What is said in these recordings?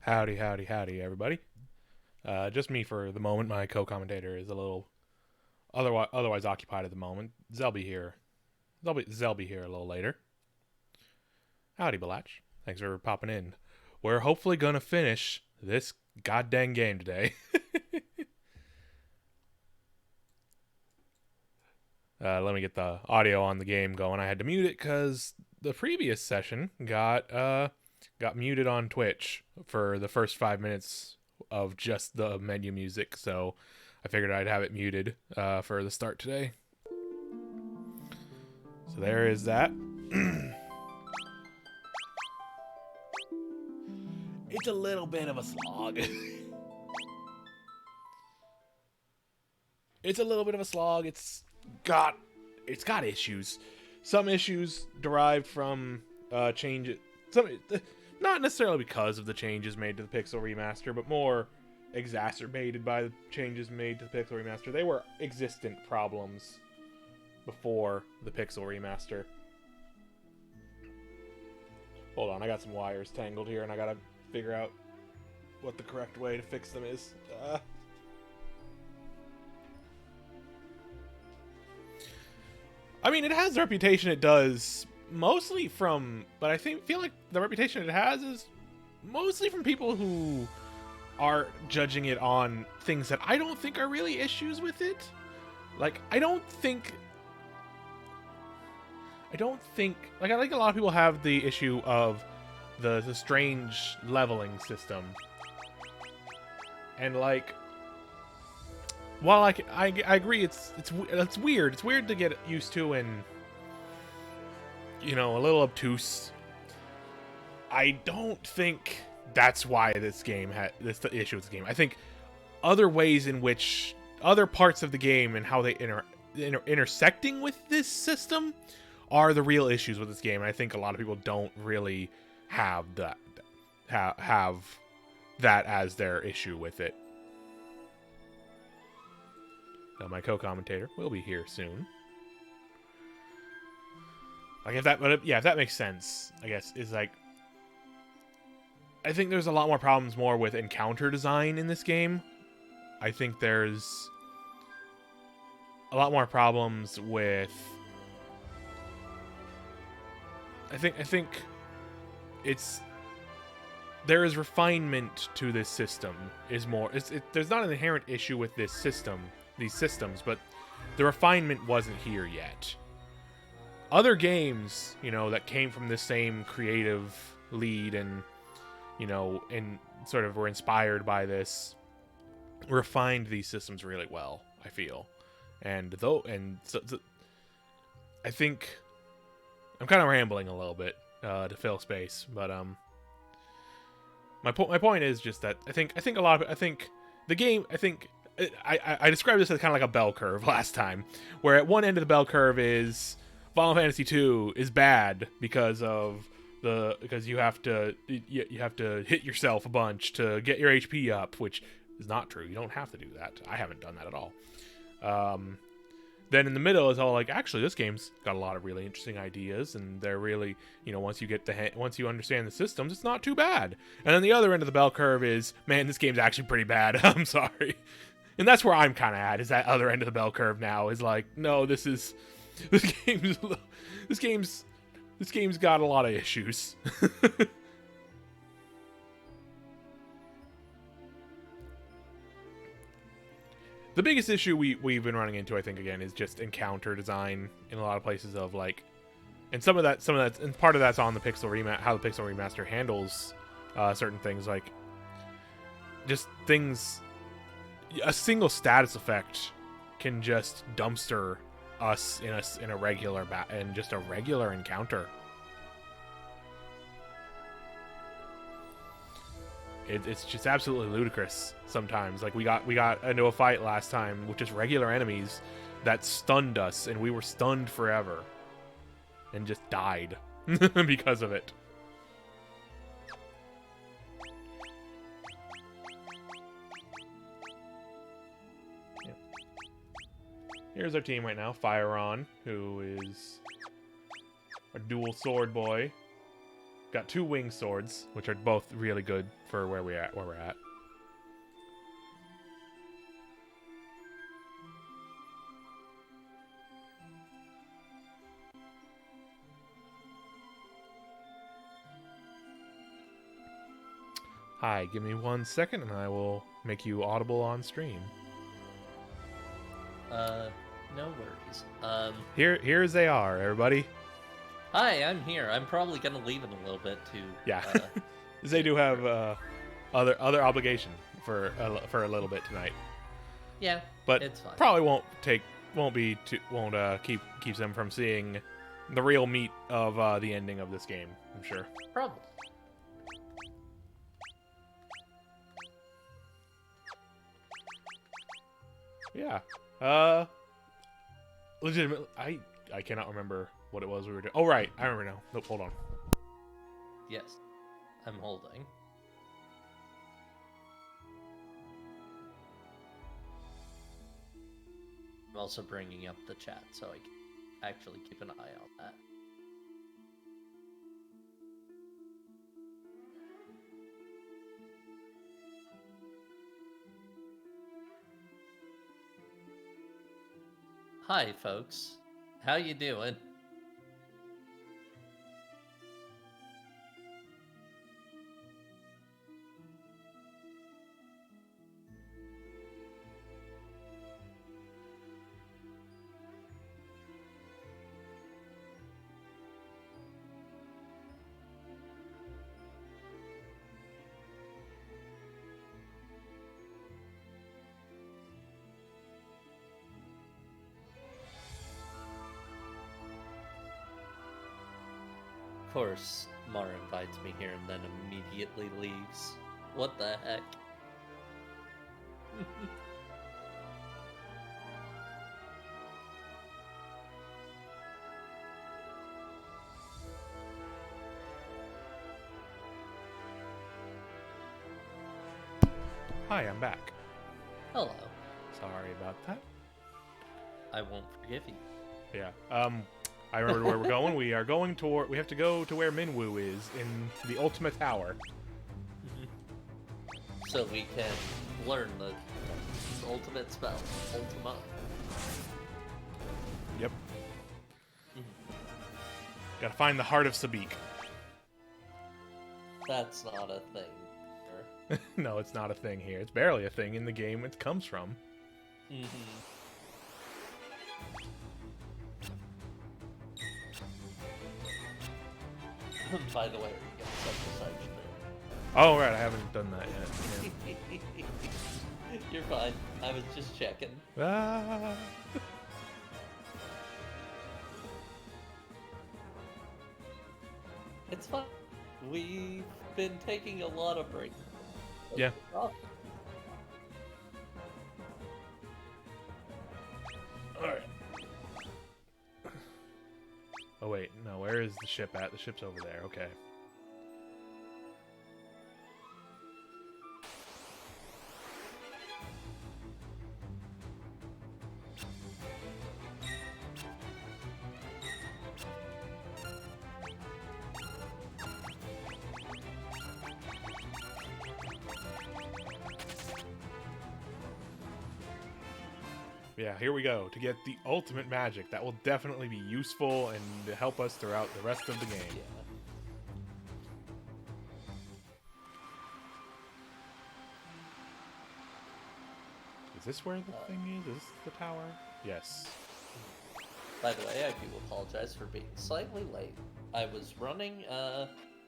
Howdy, howdy, howdy, everybody. Just me for the moment. My co-commentator is a little otherwise occupied at the moment. Zelby here. Zelby here a little later. Howdy, Balach. Thanks for popping in. We're hopefully gonna finish this goddamn game today. Let me get the audio on the game going. I had to mute it because the previous session got muted on Twitch for the first 5 minutes of just the menu music, so I figured I'd have it muted for the start today. So there is that. It's a little bit of a slog. It's a little bit of a slog. It's got issues. Some issues derived from changes. Not necessarily because of the changes made to the Pixel Remaster, but more exacerbated by the changes made to the Pixel Remaster. They were existent problems before the Pixel Remaster. Hold on, I got some wires tangled here, and I gotta figure out what the correct way to fix them is. I mean, it has the reputation it does, mostly from, but I feel like the reputation it has is mostly from people who are judging it on things that I don't think are really issues with it. Like, I think like a lot of people have the issue of the strange leveling system, and like, while I agree it's weird. It's weird to get used to, and a little obtuse. I don't think that's why this game had this the issue with the game. I think other ways in which other parts of the game and how they intersecting with this system are the real issues with this game. And I think a lot of people don't really have that as their issue with it. So my co-commentator will be here soon. Like, if that makes sense, I guess, is like, I think there's a lot more problems with encounter design in this game. I think there's a lot more problems with, I think there is refinement to this system. There's not an inherent issue with these systems, but the refinement wasn't here yet. Other games, that came from the same creative lead and sort of were inspired by this, refined these systems really well, I feel. So I think I'm kind of rambling a little bit to fill space, but my point is just that I think the game, I described this as kind of like a bell curve last time, where at one end of the bell curve is Final Fantasy II is bad because you have to hit yourself a bunch to get your HP up, which is not true. You don't have to do that. I haven't done that at all. Then in the middle is all like, actually, this game's got a lot of really interesting ideas, and they're really, once you understand the systems, it's not too bad. And then the other end of the bell curve is, man, this game's actually pretty bad. I'm sorry. And that's where I'm kind of at, is that other end of the bell curve now, is like, no, this game's got a lot of issues. The biggest issue we've been running into, I think, again, is just encounter design in a lot of places of like, and some of that, and part of that's on the how the Pixel Remaster handles certain things, like just things. A single status effect can just dumpster us in a regular just a regular encounter. It's just absolutely ludicrous sometimes. Like, we got into a fight last time with just regular enemies that stunned us, and we were stunned forever and just died because of it. Yeah. Here's our team right now. Fireon, who is a dual sword boy. Got 2 wing swords, which are both really good for where we're at. Hi, give me 1 second and I will make you audible on stream. No worries. Here's they are, everybody. Hi, I'm here. I'm probably gonna leave in a little bit to. Yeah, they do have other obligation for a little bit tonight. Yeah, but it's fine. Probably won't keeps them from seeing the real meat of the ending of this game. I'm sure. Probably. Yeah. Legitimately, I cannot remember what it was we were doing. Oh right, I remember now. Nope, hold on. Yes, I'm holding. I'm also bringing up the chat so I can actually keep an eye on that. Hi, folks. How you doing? Of course, Mara invites me here and then immediately leaves. What the heck? Hi, I'm back. Hello. Sorry about that. I won't forgive you. Yeah. I remember where we're going. We are going toward. We have to go to where Minwoo is in the Ultimate Tower. So we can learn the ultimate spell, Ultima. Yep. Gotta find the heart of Sabik. That's not a thing. No, it's not a thing here. It's barely a thing in the game it comes from. By the way, we get such a thing. Oh, right, I haven't done that yet. Yeah. You're fine. I was just checking. Ah. It's fine. We've been taking a lot of breaks. Yeah. Alright. Oh, wait. No, where is the ship at? The ship's over there. Okay. Yeah, here we go, to get the ultimate magic. That will definitely be useful and help us throughout the rest of the game. Yeah. Is this where the thing is? Is this the tower? Yes. By the way, I do apologize for being slightly late. I was running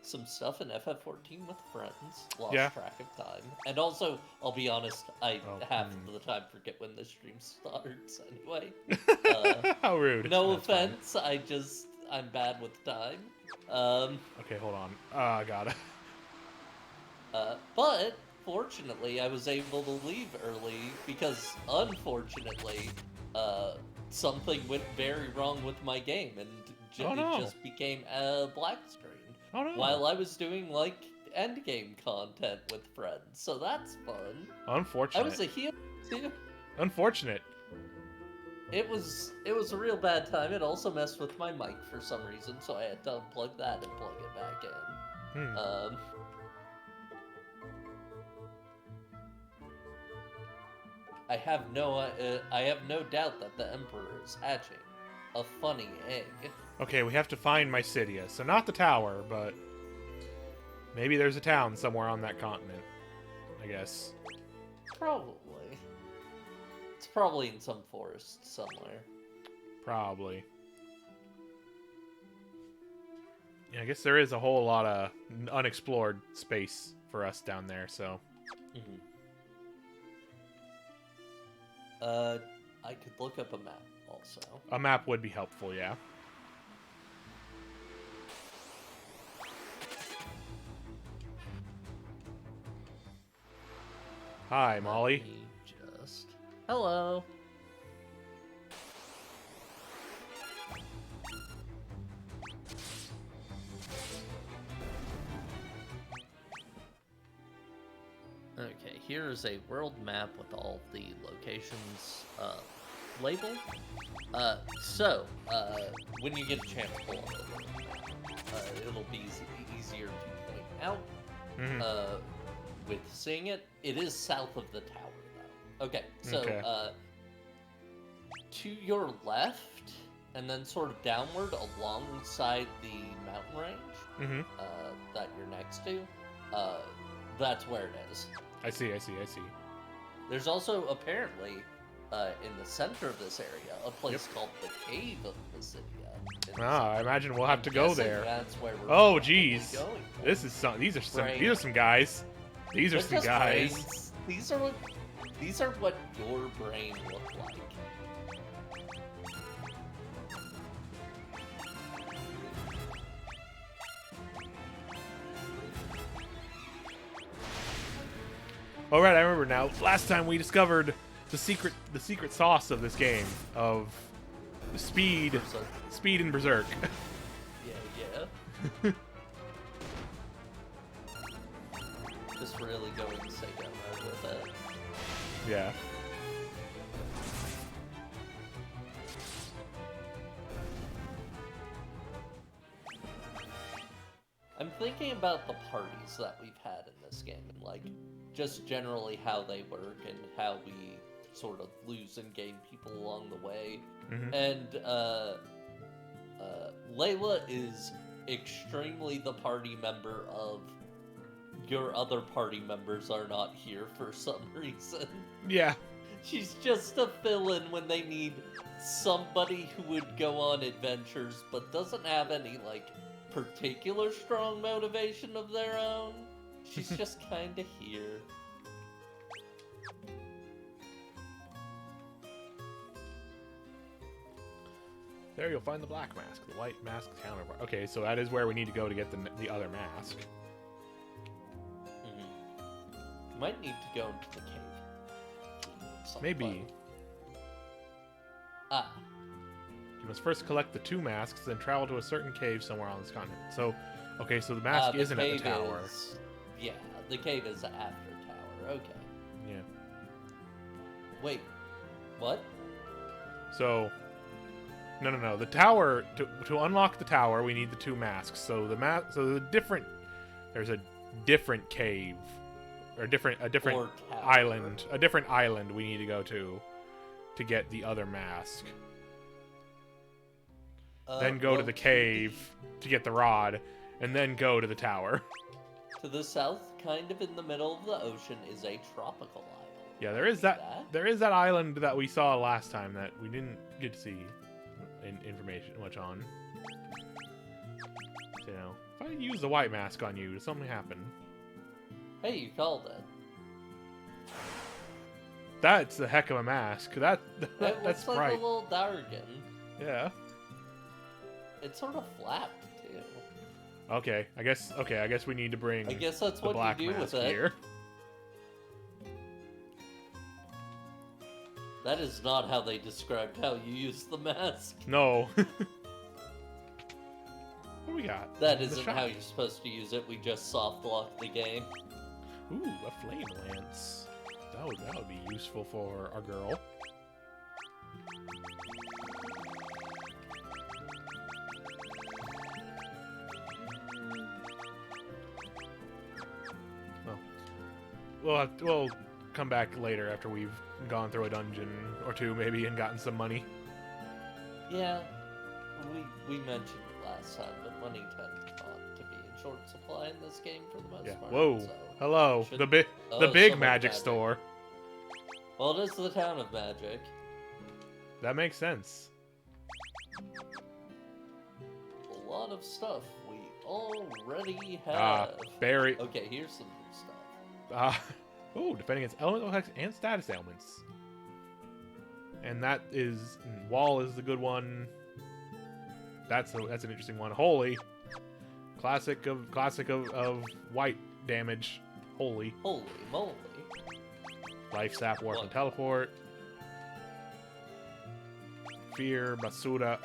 some stuff in FF14 with friends, lost track of time. And also, I'll be honest, I half of the time forget when the stream starts anyway. How rude. No offense, fine. I'm bad with time. Okay, hold on. I got it. But, fortunately, I was able to leave early because, unfortunately, something went very wrong with my game, and it just became a black screen. Oh, no. While I was doing, like, endgame content with friends, so that's fun. Unfortunate. I was a heel, too. Unfortunate. It was a real bad time. It also messed with my mic for some reason, so I had to unplug that and plug it back in. I have no doubt that the Emperor is hatching a funny egg. Okay, we have to find Mysidia. So not the tower, but maybe there's a town somewhere on that continent, I guess. Probably. It's probably in some forest somewhere. Probably. Yeah, I guess there is a whole lot of unexplored space for us down there, so... I could look up a map also. A map would be helpful, yeah. Hi, Molly. Hello. Okay, here's a world map with all the locations labeled. When you get a chance to pull up the world map, it'll be easier to point out. With seeing it, it is south of the tower, though. Okay, so to your left, and then sort of downward alongside the mountain range that you're next to, that's where it is. I see. There's also, apparently, in the center of this area, a place called the Cave of Mysidia. I imagine we'll have to go there. That's where we're geez. going. These are some guys. These are some guys. Brains. These are what your brain looked like. All right, I remember now. Last time we discovered the secret sauce of this game of speed and berserk. Yeah. Just really going Sega mode with it. Yeah. I'm thinking about the parties that we've had in this game, and like just generally how they work and how we sort of lose and gain people along the way. And Layla is extremely the party member of your other party members are not here for some reason. Yeah. She's just a fill-in when they need somebody who would go on adventures but doesn't have any, like, particular strong motivation of their own. She's just kinda here. There you'll find the black mask, the white mask counterpart. Okay, so that is where we need to go to get the other mask. You might need to go into the cave. Maybe. You must first collect the 2 masks, then travel to a certain cave somewhere on this continent. So, okay, so the mask isn't at the tower. Yeah, the cave is after tower. Okay. Yeah. Wait, what? So, no. The tower to unlock the tower, we need the 2 masks. So there's a different cave or a different island, a different island we need to go to get the other mask. Then go to the cave to get the rod, and then go to the tower. To the south, kind of in the middle of the ocean, is a tropical island. Yeah, there is that. There is that island that we saw last time that we didn't get to see information much on. So, if I use the white mask on you, does something happen? Hey, you called it. That's a heck of a mask. That's looks like bright. a little Dargan. Yeah. It's sort of flapped too. Okay, I guess we need to bring. I guess that's the what black you do mask with it. here. That is not how they described how you use the mask. No. What do we got? That isn't how you're supposed to use it. We just soft locked the game. Ooh, a flame lance. That would be useful for our girl. we'll come back later after we've gone through a dungeon or two maybe and gotten some money. Yeah, we mentioned it last time, but money tends not to be in short supply in this game for the most part. Whoa. So hello. The so big much magic store. Well, it is the town of magic. That makes sense. A lot of stuff we already have. Berry. Okay, here's some new stuff. Defending against elemental attacks and status ailments. And that is wall is the good one. That's an interesting one. Holy, classic of white damage. Holy moly! Life sap warp and teleport. Fear basuna.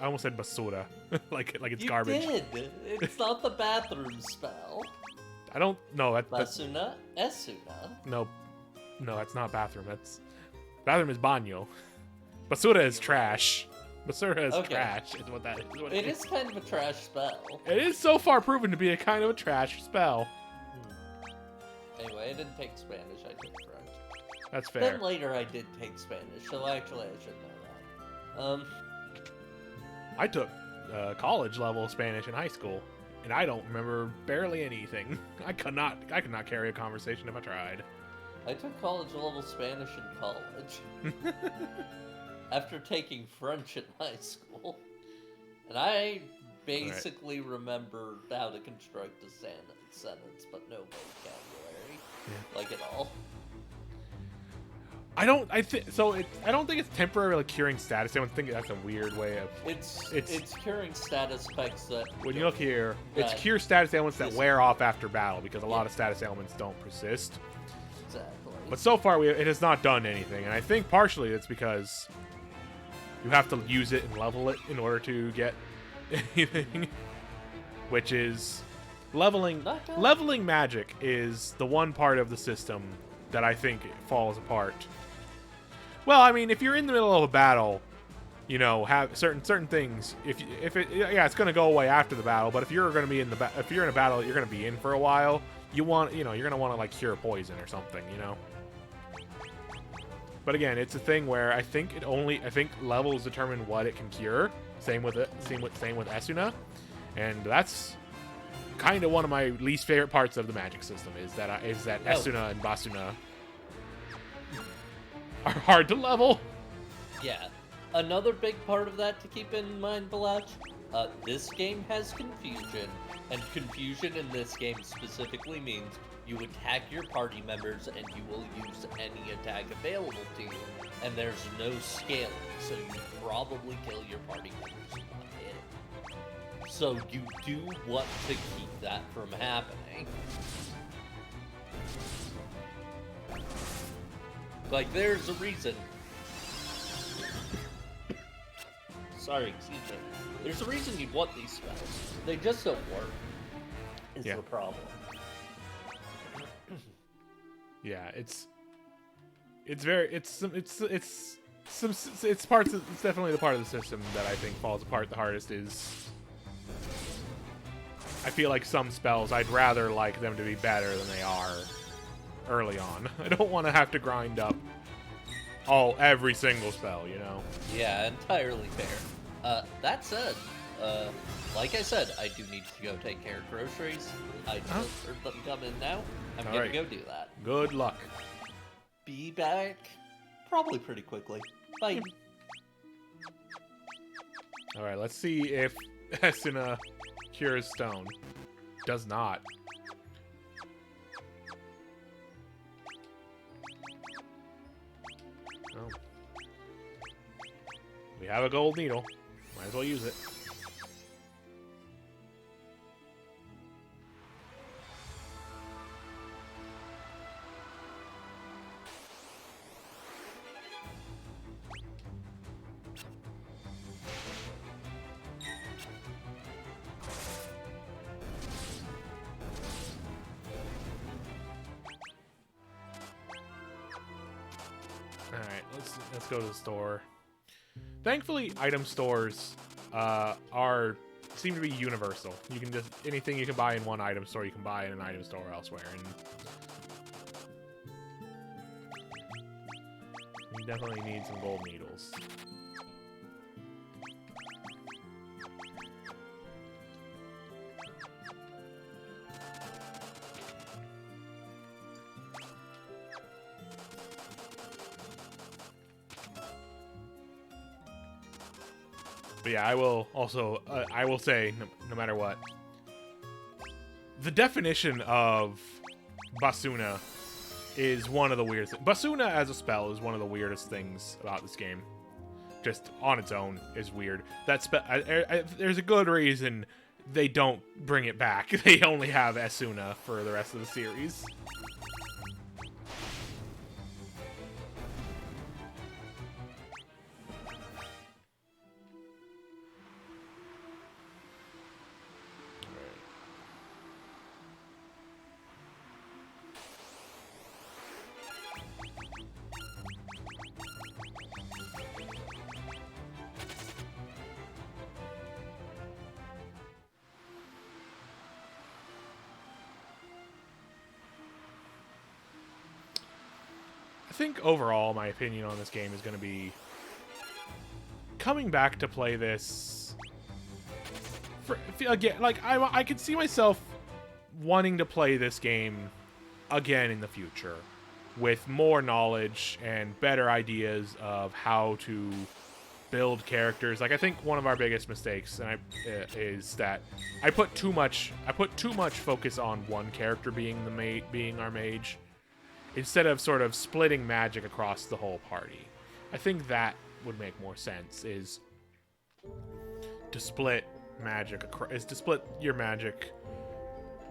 I almost said basura, like it's you garbage. Did. It's not the bathroom spell. I don't know. Basuna, Esuna. No, that's not bathroom. Bathroom is baño. Basura is trash. Basura is trash. Is what that is. It is kind of a trash spell. It is so far proven to be a kind of a trash spell. Anyway, I didn't take Spanish. I took French. That's fair. Then later I did take Spanish, so actually I should know that. I took college level Spanish in high school, and I don't remember barely anything. I could not carry a conversation if I tried. I took college level Spanish in college. After taking French in high school. And I basically remember how to construct a sentence, but no vocabulary. Yeah. Like at all. I don't think it's temporarily curing status. I don't think that's a weird way of. It's curing status effects that. When you look here, it's cure status ailments that wear off after battle because a lot of status ailments don't persist. Exactly. But so far, it has not done anything, and I think partially it's because you have to use it and level it in order to get anything. Which is leveling magic is the one part of the system that I think falls apart. Well, I mean, if you're in the middle of a battle, you know, have certain things. It's going to go away after the battle. But if you're going to be in a battle that you're going to be in for a while, you're going to want to like cure poison or something, you know. But again, it's a thing where I think levels determine what it can cure. Same with Esuna, and that's kind of one of my least favorite parts of the magic system is that Esuna and Basuna are hard to level. Yeah. Another big part of that to keep in mind, Balach, this game has confusion, and confusion in this game specifically means you attack your party members and you will use any attack available to you, and there's no scaling, so you probably kill your party members one hit. So you do want to keep that from happening. Like, there's a reason. Sorry, excuse me. There's a reason you'd want these spells. They just don't work. Is the problem. Yeah, it's definitely the part of the system that I think falls apart the hardest is I feel like some spells I'd rather like them to be better than they are early on. I don't want to have to grind up every single spell, you know? Yeah, entirely fair. That said, like I said, I do need to go take care of groceries. I just heard them come in now. I'm gonna go do that. Good luck. Be back probably pretty quickly. Bye. Alright, let's see if Esuna cures stone. Does not. Oh. We have a gold needle. Might as well use it. Alright, let's go to the store. Thankfully, item stores are seem to be universal. You can just anything you can buy in one item store, you can buy in an item store elsewhere, and you definitely need some gold needles. But yeah, I will also, I will say, no matter what, the definition of Basuna is one of the weirdest things. Basuna as a spell is one of the weirdest things about this game. Just on its own is weird. That spell, there's a good reason they don't bring it back. They only have Esuna for the rest of the series. I think overall, my opinion on this game is going to be coming back to play this. Again, like I could see myself wanting to play this game again in the future with more knowledge and better ideas of how to build characters. Like I think one of our biggest mistakes is that I put too much focus on one character being being our mage, instead of sort of splitting magic across the whole party. I think that would make more sense, is to split your magic,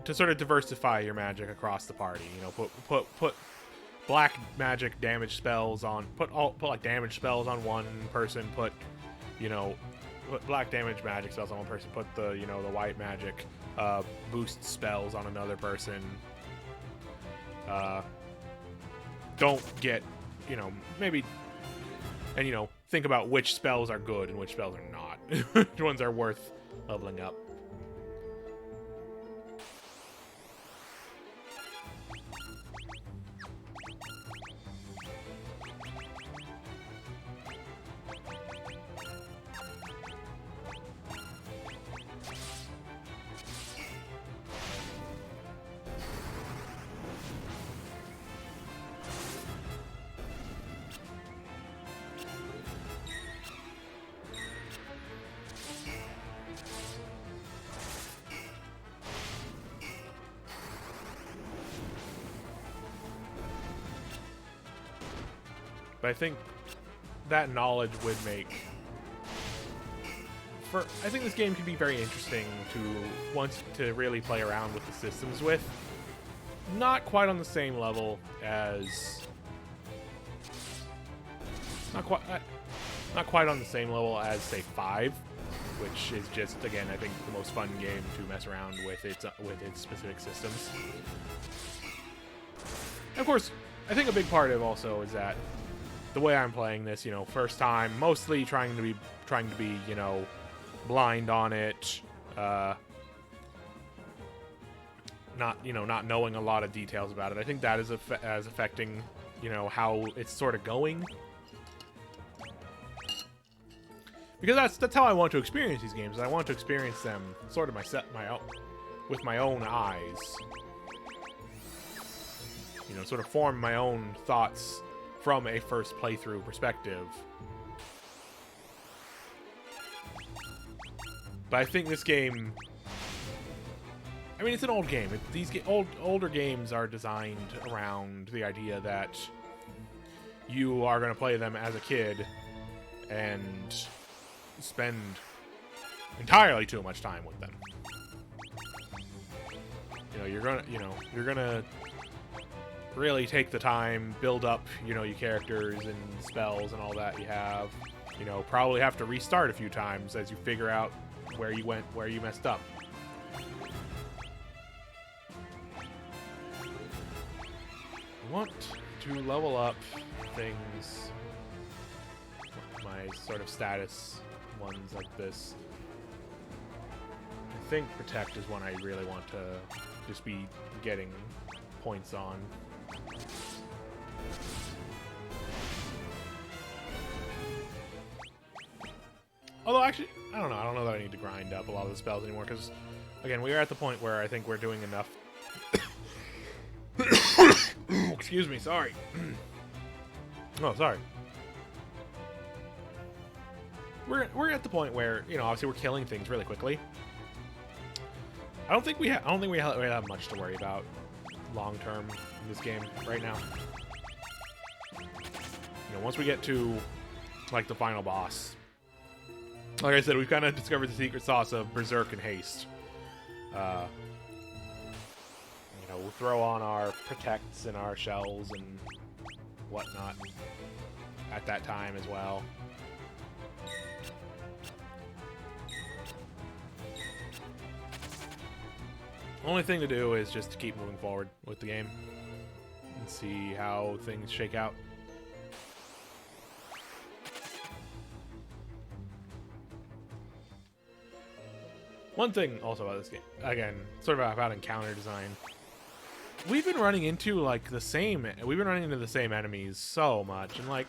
to sort of diversify your magic across the party. You know, put black magic damage spells on, put like damage spells on one person, put black damage magic spells on one person, put the white magic boost spells on another person. Don't get, maybe, and, think about which spells are good and which spells are not. Which ones are worth leveling up. But I think that knowledge would make I think this game can be very interesting to really play around with the systems with. Not quite on the same level as not quite on the same level as say 5, which is just, again, I think the most fun game to mess around with its specific systems. And of course, I think a big part of also is that the way I'm playing this, first time, mostly trying to be, blind on it, not knowing a lot of details about it. I think that is affecting, how it's sort of going. Because that's how I want to experience these games. I want to experience them sort of with my own eyes. Sort of form my own thoughts from a first playthrough perspective. But I think this game, I mean, it's an old game. These older games are designed around the idea that you are going to play them as a kid and spend entirely too much time with them. You're gonna really take the time, build up, your characters and spells and all that you have. Probably have to restart a few times as you figure out where you messed up. I want to level up things, my sort of status ones like this. think Protect is one I really want to just be getting points on. Although, actually, I don't know. I don't know that I need to grind up a lot of the spells anymore, because, again, we are at the point where I think we're doing enough. Excuse me, sorry. Oh, sorry. We're at the point where, you know, obviously we're killing things really quickly. I don't think we have much to worry about long term in this game right now. You know, once we get to like the final boss, like I said, we've kind of discovered the secret sauce of Berserk and Haste. You know, we'll throw on our protects and our shells and whatnot at that time as well. Only thing to do is just to keep moving forward with the game and see how things shake out. One thing also about this game, again, sort of about encounter design, we've been running into the same enemies so much, and like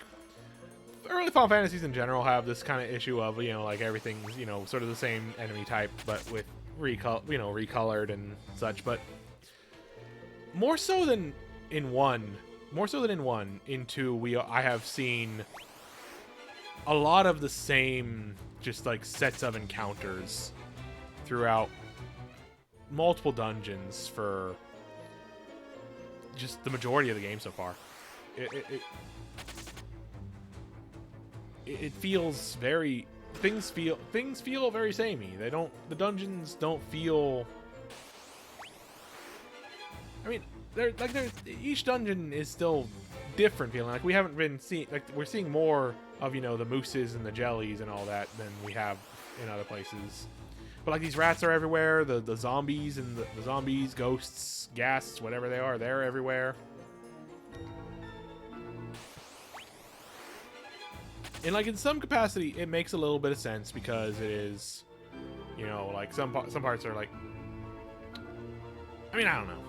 early Final Fantasies in general have this kind of issue of, you know, like everything's, you know, sort of the same enemy type, but with recolored and such. But more so than in one, in two, I have seen a lot of the same, just like sets of encounters throughout multiple dungeons for just the majority of the game so far. It feels very, things feel very samey. The dungeons don't feel, I mean, each dungeon is still different feeling. Like we haven't been seeing, like we're seeing more of, you know, the mooses and the jellies and all that than we have in other places. But like these rats are everywhere, the zombies and the zombies, ghosts, ghasts, whatever they are, they're everywhere. And like in some capacity, it makes a little bit of sense because it is, you know, like some parts are like, I mean, I don't know.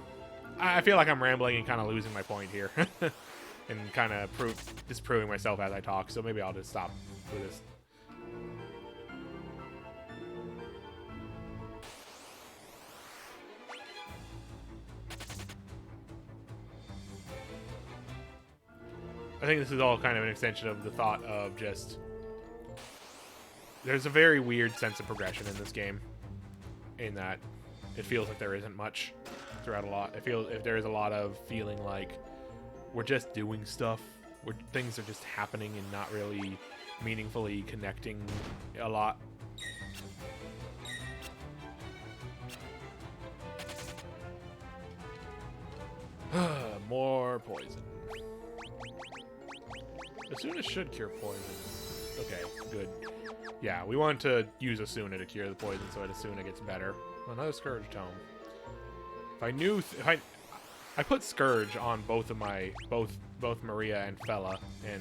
I feel like I'm rambling and kind of losing my point here, and kind of disproving myself as I talk. So maybe I'll just stop with this. I think this is all kind of an extension of the thought of just, there's a very weird sense of progression in this game, in that it feels like there isn't much throughout a lot. If there is a lot of feeling like we're just doing stuff, where things are just happening and not really meaningfully connecting a lot. More poison. Asuna should cure poison. Okay, good. Yeah, we want to use Asuna to cure the poison so that Asuna gets better. Another Scourge Tome. If I knew... I put Scourge on both of my... Both Maria and Fella, and...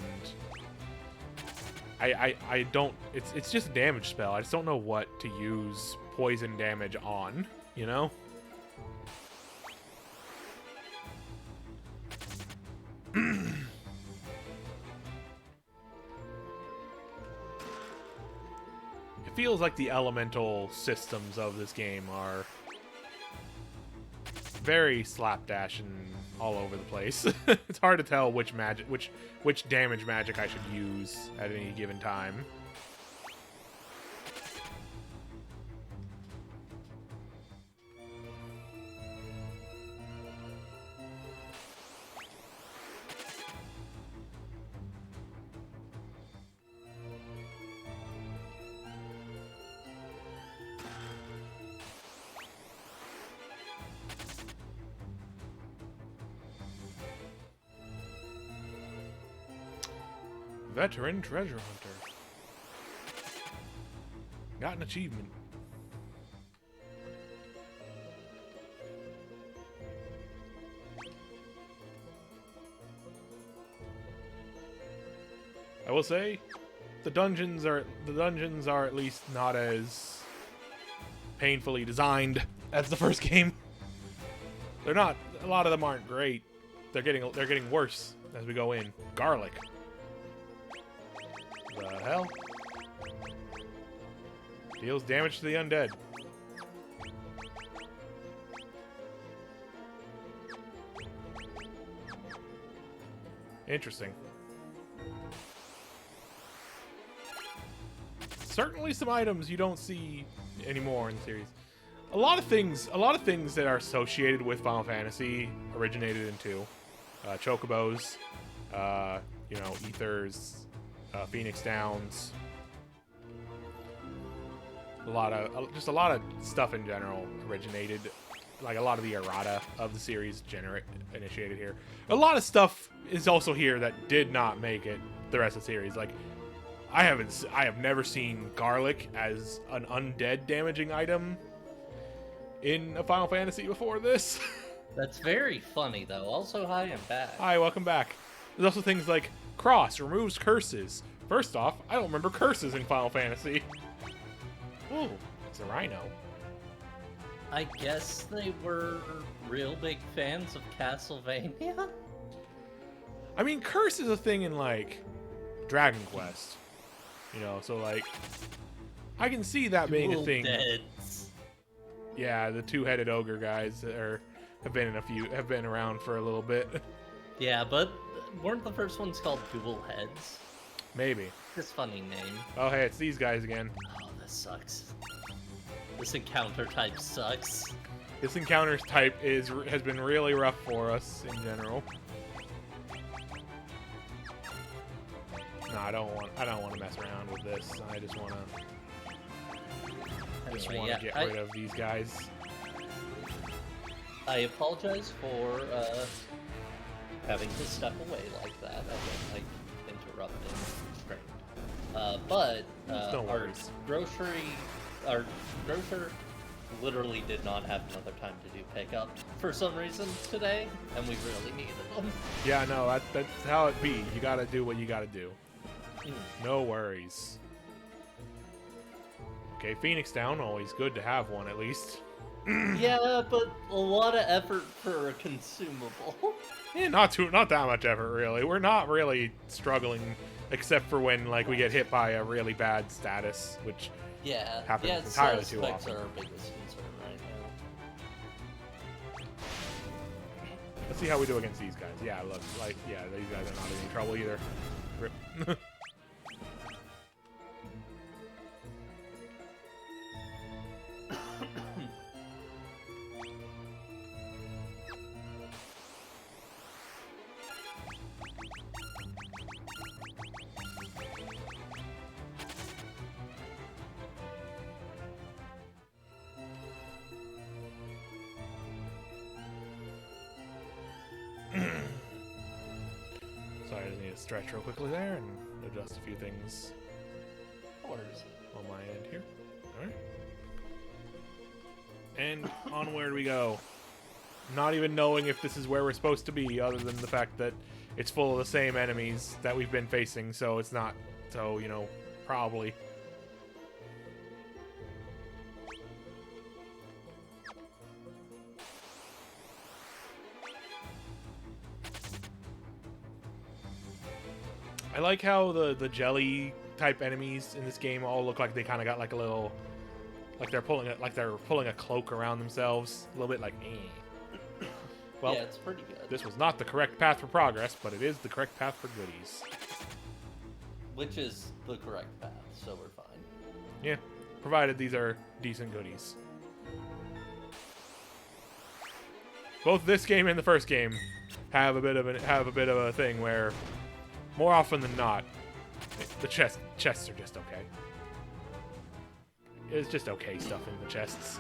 I don't... It's just a damage spell. I just don't know what to use poison damage on, you know? Feels like the elemental systems of this game are very slapdash and all over the place. It's hard to tell which damage magic I should use at any given time. Veteran Treasure Hunter. Got an achievement. I will say, the dungeons are at least not as painfully designed as the first game. They're not. A lot of them aren't great. They're getting worse as we go in. Garlic. The hell? Deals damage to the undead. Interesting. Certainly some items you don't see anymore in the series. A lot of things that are associated with Final Fantasy originated in 2. Chocobos, you know, Ethers, Phoenix Downs. A lot of stuff in general originated, like a lot of the errata of the series initiated here. A lot of stuff is also here that did not make it the rest of the series. Like I have never seen garlic as an undead damaging item in a Final Fantasy before this. That's very funny though. Also, hi, I'm back. Hi, welcome back. There's also things like Cross removes curses. First off, I don't remember curses in Final Fantasy. Ooh, it's a rhino. I guess they were real big fans of Castlevania. I mean, curse is a thing in, like, Dragon Quest. You know, so, like, I can see that being a thing. Deads. Yeah, the two-headed ogre guys have been around for a little bit. Yeah, but weren't the first ones called Dual Heads? Maybe. This funny name. Oh, hey, it's these guys again. Oh, this sucks. This encounter type sucks. This encounter type has been really rough for us in general. No, I don't want to mess around with this. I just want to get rid of these guys. I apologize for having to step away like that. I don't like interrupting. It's great. But our grocer literally did not have another time to do pickup for some reason today, and we really needed them. Yeah, no, that's how it be. You gotta do what you gotta do. No worries. Okay, Phoenix down. Always good to have one at least. Yeah, but a lot of effort for a consumable. Yeah, not that much effort really. We're not really struggling, except for when like we get hit by a really bad status, which happens entirely too often. Are our biggest concern right now. Let's see how we do against these guys. Yeah, look, like these guys are not in any trouble either. Rip. Sorry, I just need to stretch real quickly there and adjust a few things on my end here. Alright. And onward we go. Not even knowing if this is where we're supposed to be, other than the fact that it's full of the same enemies that we've been facing, so it's not so, you know, probably. I like how the jelly type enemies in this game all look like they kind of got like a little, like they're pulling a cloak around themselves, a little bit like. Well, yeah, it's pretty good. This was not the correct path for progress, but it is the correct path for goodies. Which is the correct path, so we're fine. Yeah, provided these are decent goodies. Both this game and the first game have a bit of a thing where, more often than not, the chests are just okay. It's just okay stuff in the chests.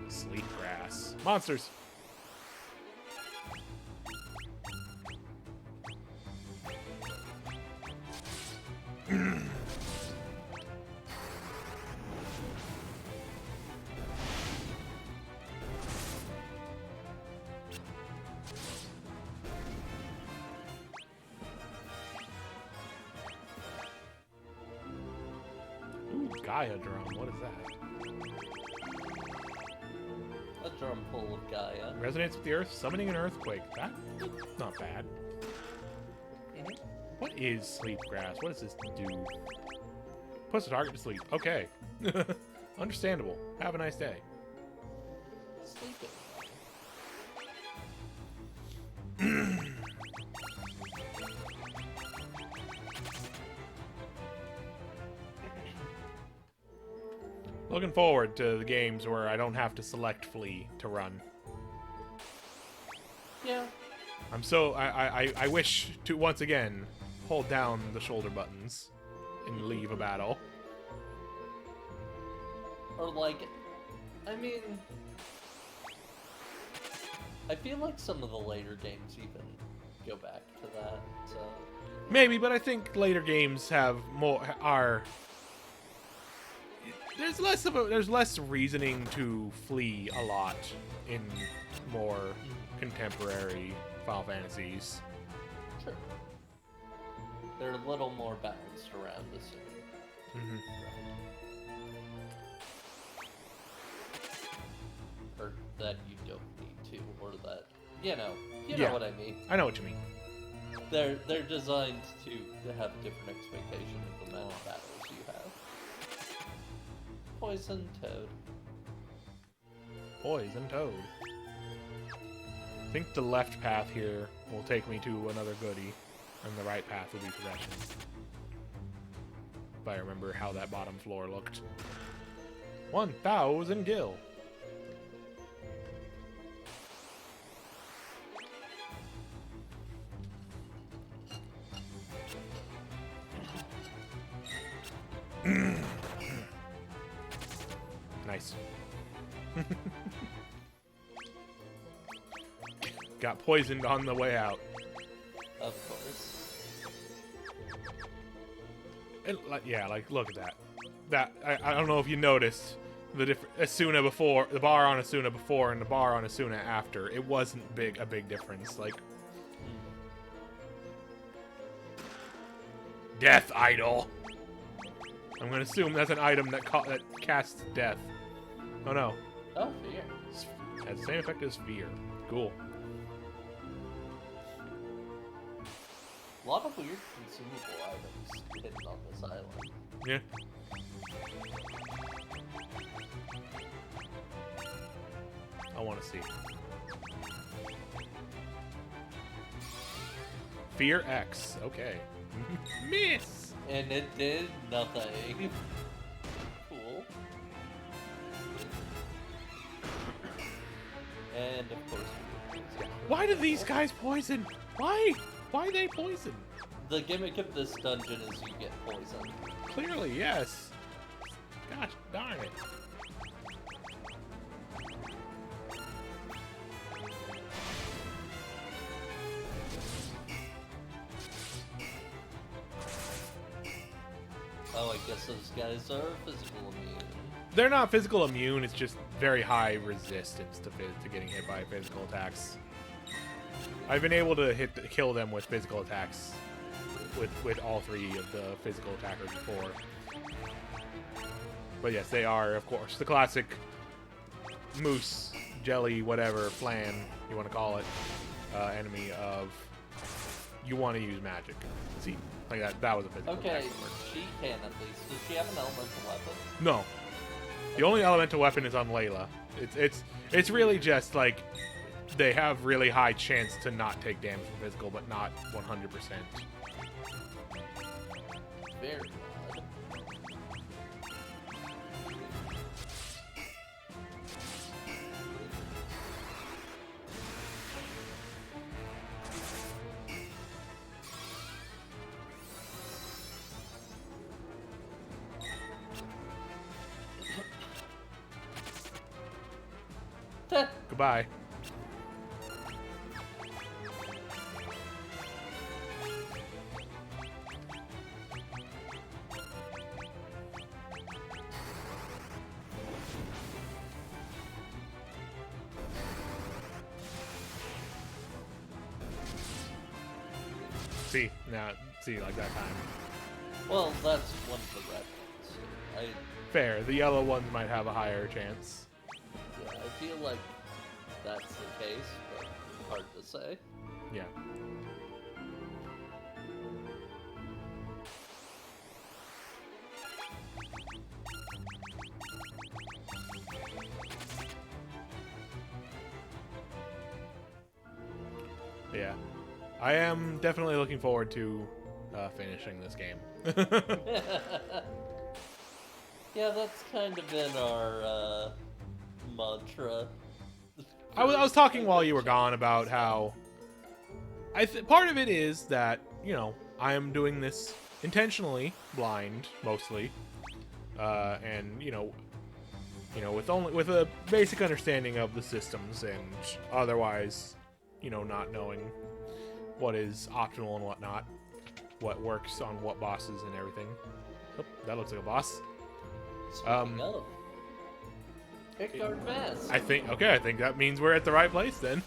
Sleek grass. Monsters! Gaia drum, what is that? drum pull of Gaia. Resonates with the earth, summoning an earthquake. That's not bad. What is sleep grass? What does this do? Puts the target to sleep. Okay. Understandable. Have a nice day. Sleeping. Looking forward to the games where I don't have to select flee to run. Yeah. I wish to once again hold down the shoulder buttons and leave a battle. Or like, I mean, I feel like some of the later games even go back to that. So maybe, but I think later games have there's less reasoning to flee a lot in more contemporary Final Fantasies. Sure. They're a little more balanced around this. Or that you don't need to, or that you know what I mean. I know what you mean. They're designed to have a different expectation of the amount of battles you have. Poison Toad. Poison Toad. I think the left path here will take me to another goodie, and the right path will be progression. If I remember how that bottom floor looked. 1,000 gil. Nice. Got poisoned on the way out. Of course. And, yeah, look at that. I don't know if you noticed the Asuna before, the bar on Asuna before, and the bar on Asuna after. It wasn't a big difference. Like, Death Idol. I'm gonna assume that's an item that casts death. Oh no. Oh, fear. Has the same effect as fear. Cool. A lot of weird consumable items hidden on this island. Yeah. I want to see. Fear X. Okay. Miss! And it did nothing. Cool. And of course we were poisoned. Why do these guys poison? Why? Why they poison? The gimmick of this dungeon is you get poisoned. Clearly, yes. Gosh darn it. Oh, I guess those guys are physical immune. They're not physical immune, it's just very high resistance to getting hit by physical attacks. I've been able to kill them with physical attacks with all three of the physical attackers before. But yes, they are, of course, the classic moose, jelly, whatever, flan, you want to call it, enemy of you want to use magic. See, like that was a physical attack. Okay, she can at least. Does she have an elemental weapon? No. The only elemental weapon is on Layla. It's really just like they have really high chance to not take damage from physical, but not 100%. Very odd. Goodbye. See, like that time. Well, that's one of the red ones. Fair. The yellow ones might have a higher chance. Yeah, I feel like that's the case, but hard to say. Yeah. Yeah. I am definitely looking forward to finishing this game. Yeah, that's kind of been our mantra. I was talking while you were gone about how part of it is that, you know, I am doing this intentionally blind mostly, and you know with a basic understanding of the systems, and otherwise, you know, not knowing what is optimal and whatnot, what works on what bosses and everything. Oh, that looks like a boss. Speaking of, Pickguard Mask. I think that means we're at the right place then.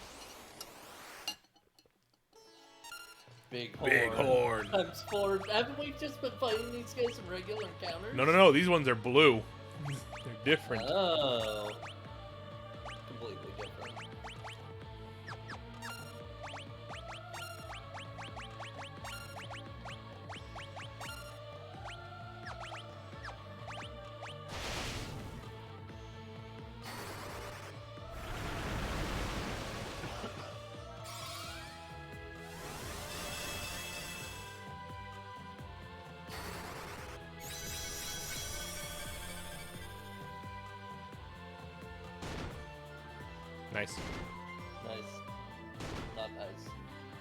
Big horn. Big horn. Times 4. Haven't we just been fighting these guys in regular encounters? No. These ones are blue. They're different. Oh. Completely different. Nice. Nice. Not nice.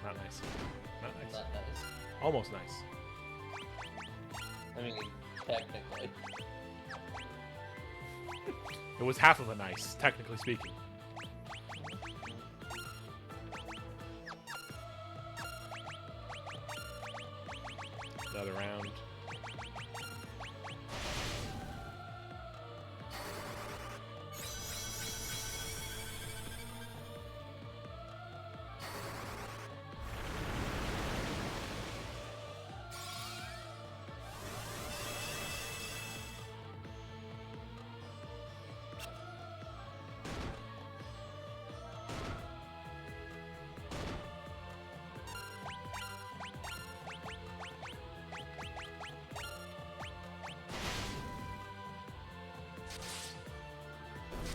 Not nice. Not nice. Not nice. Almost nice. I mean, technically. It was half of a nice, technically speaking. Another round.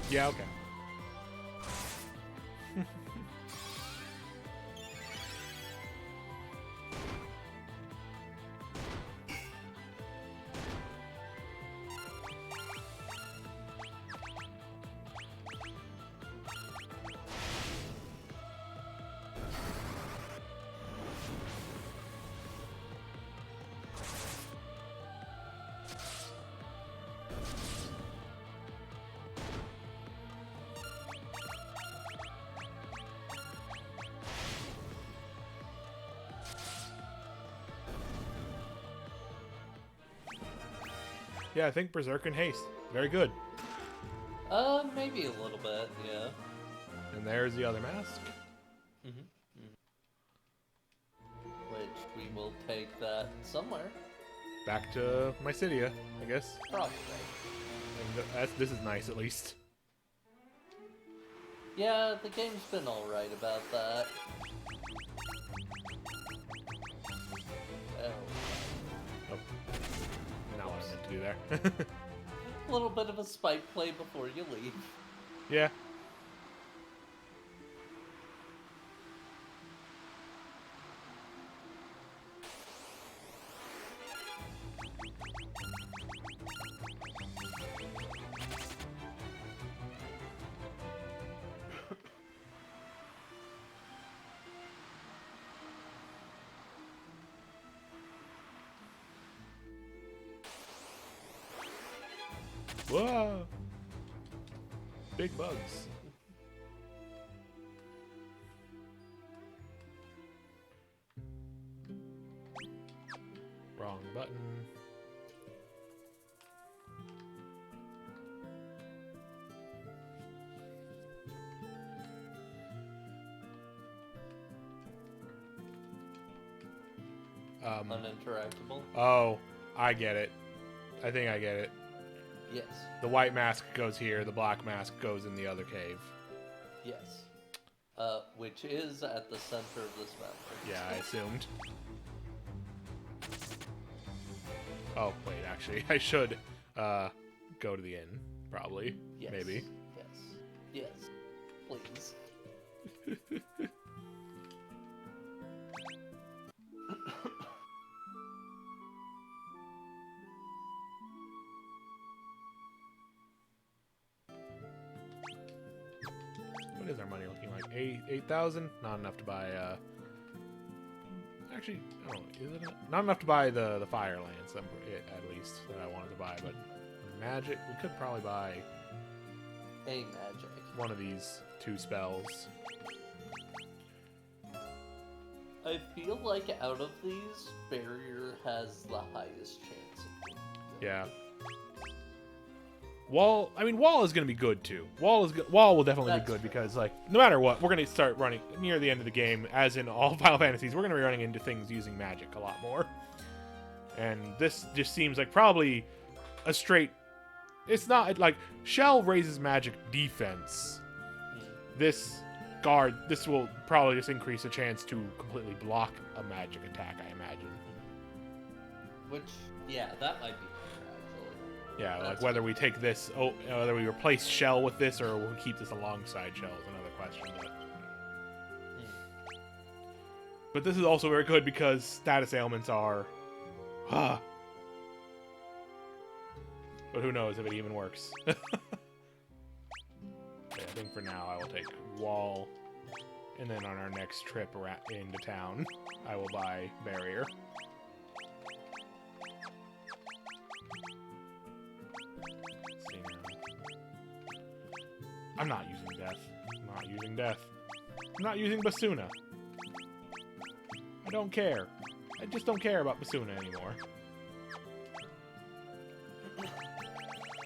Yeah, okay. Yeah, I think Berserk and Haste. Very good. Maybe a little bit, yeah. And there's the other mask. Which we will take that somewhere. Back to Mycidia, I guess. Probably. And this is nice, at least. Yeah, the game's been alright about that. Oh. Not what I meant to do there. A little bit of a spike play before you leave. Yeah. Whoa! Big bugs. Wrong button. Uninteractable? Oh, I get it. I think I get it. Yes. The white mask goes here, the black mask goes in the other cave. Yes. which is at the center of this mountain. Yeah, I assumed. Oh, wait, actually, I should go to the inn, probably. Yes. Maybe. Yes. Please. What is our money looking like? 8,000? Not enough to buy, Actually, oh, is it? Not enough to buy the Fire Lance, at least, that I wanted to buy, but magic, we could probably buy A magic. one of these 2 spells. I feel like out of these, Barrier has the highest chance of being good. Yeah. Wall, I mean, Wall is going to be good, too. Wall will definitely be good, because, like, no matter what, we're going to start running, near the end of the game, as in all Final Fantasies, we're going to be running into things using magic a lot more. And this just seems like probably a straight... It's not, like, Shell raises magic defense. This will probably just increase the chance to completely block a magic attack, I imagine. Which, yeah, that might be better, actually. Yeah, like whether we take this, whether we replace Shell with this, or we'll keep this alongside Shell is another question. But this is also very good because status ailments are... But who knows if it even works. Okay, I think for now I will take Wall, and then on our next trip into town, I will buy Barrier. Let's see now. I'm not using Death. I'm not using Death. I'm not using Basuna. I don't care. I just don't care about Basuna anymore.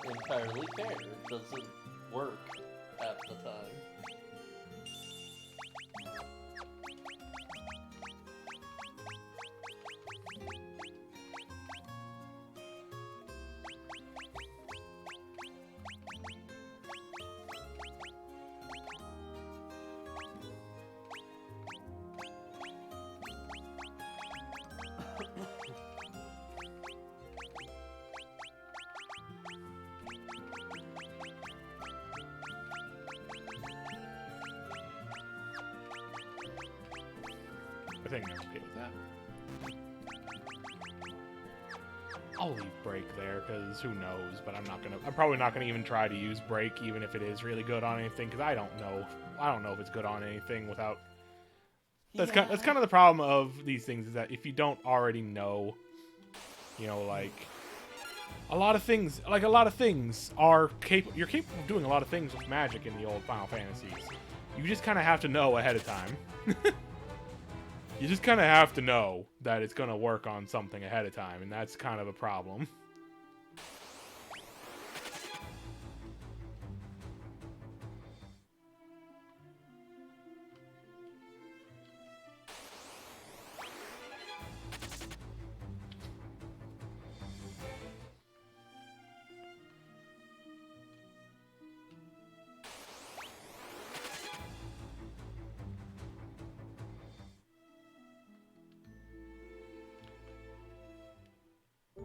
Entirely fair. It doesn't work half the time. I think I'm okay with that. I'll leave Break there, because who knows, but I'm probably not gonna even try to use Break, even if it is really good on anything, because I don't know if it's good on anything without... That's kind of the problem of these things, is that if you don't already know, you know, like... A lot of things are you're capable of doing a lot of things with magic in the old Final Fantasies. You just kind of have to know ahead of time. You just kind of have to know that it's going to work on something ahead of time, and that's kind of a problem.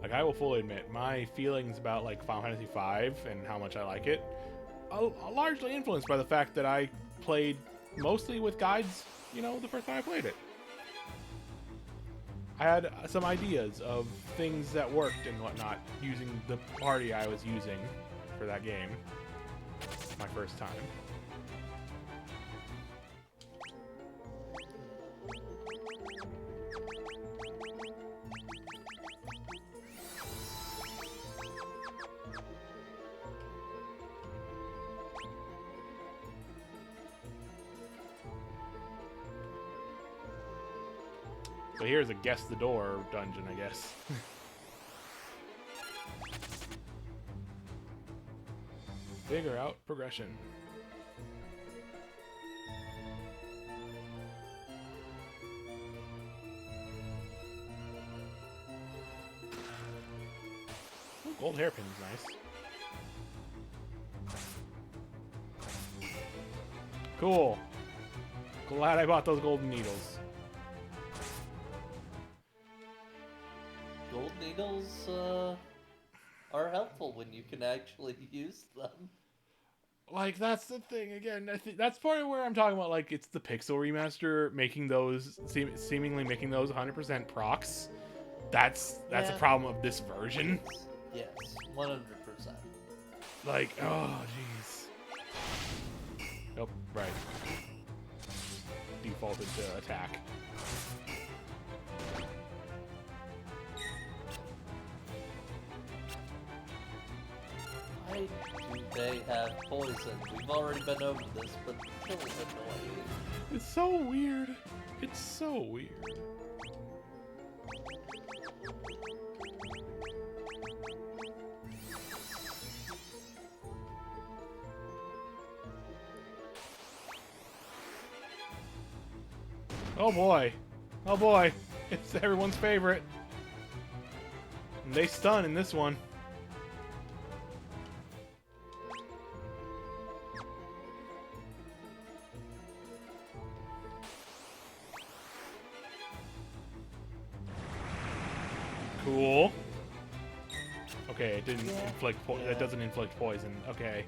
Like, I will fully admit, my feelings about, like, Final Fantasy V and how much I like it are largely influenced by the fact that I played mostly with guides, you know, the first time I played it. I had some ideas of things that worked and whatnot using the party I was using for that game my first time. So here's a guess the door dungeon, I guess. Figure out progression. Ooh, gold hairpin's nice. Cool. Glad I bought those golden needles. Gold needles are helpful when you can actually use them. Like, that's the thing, again, I think that's part of where I'm talking about, like, it's the Pixel remaster making those, seemingly making those 100% procs. That's a problem of this version. Yes, 100%. Like, oh, jeez. Oh, right. Defaulted to attack. Why do they have poison? We've already been over this, but still annoying. It's so weird. It's so weird. Oh boy. Oh boy. It's everyone's favorite. And they stun in this one. Cool. Okay, it didn't inflict that doesn't inflict poison. Okay.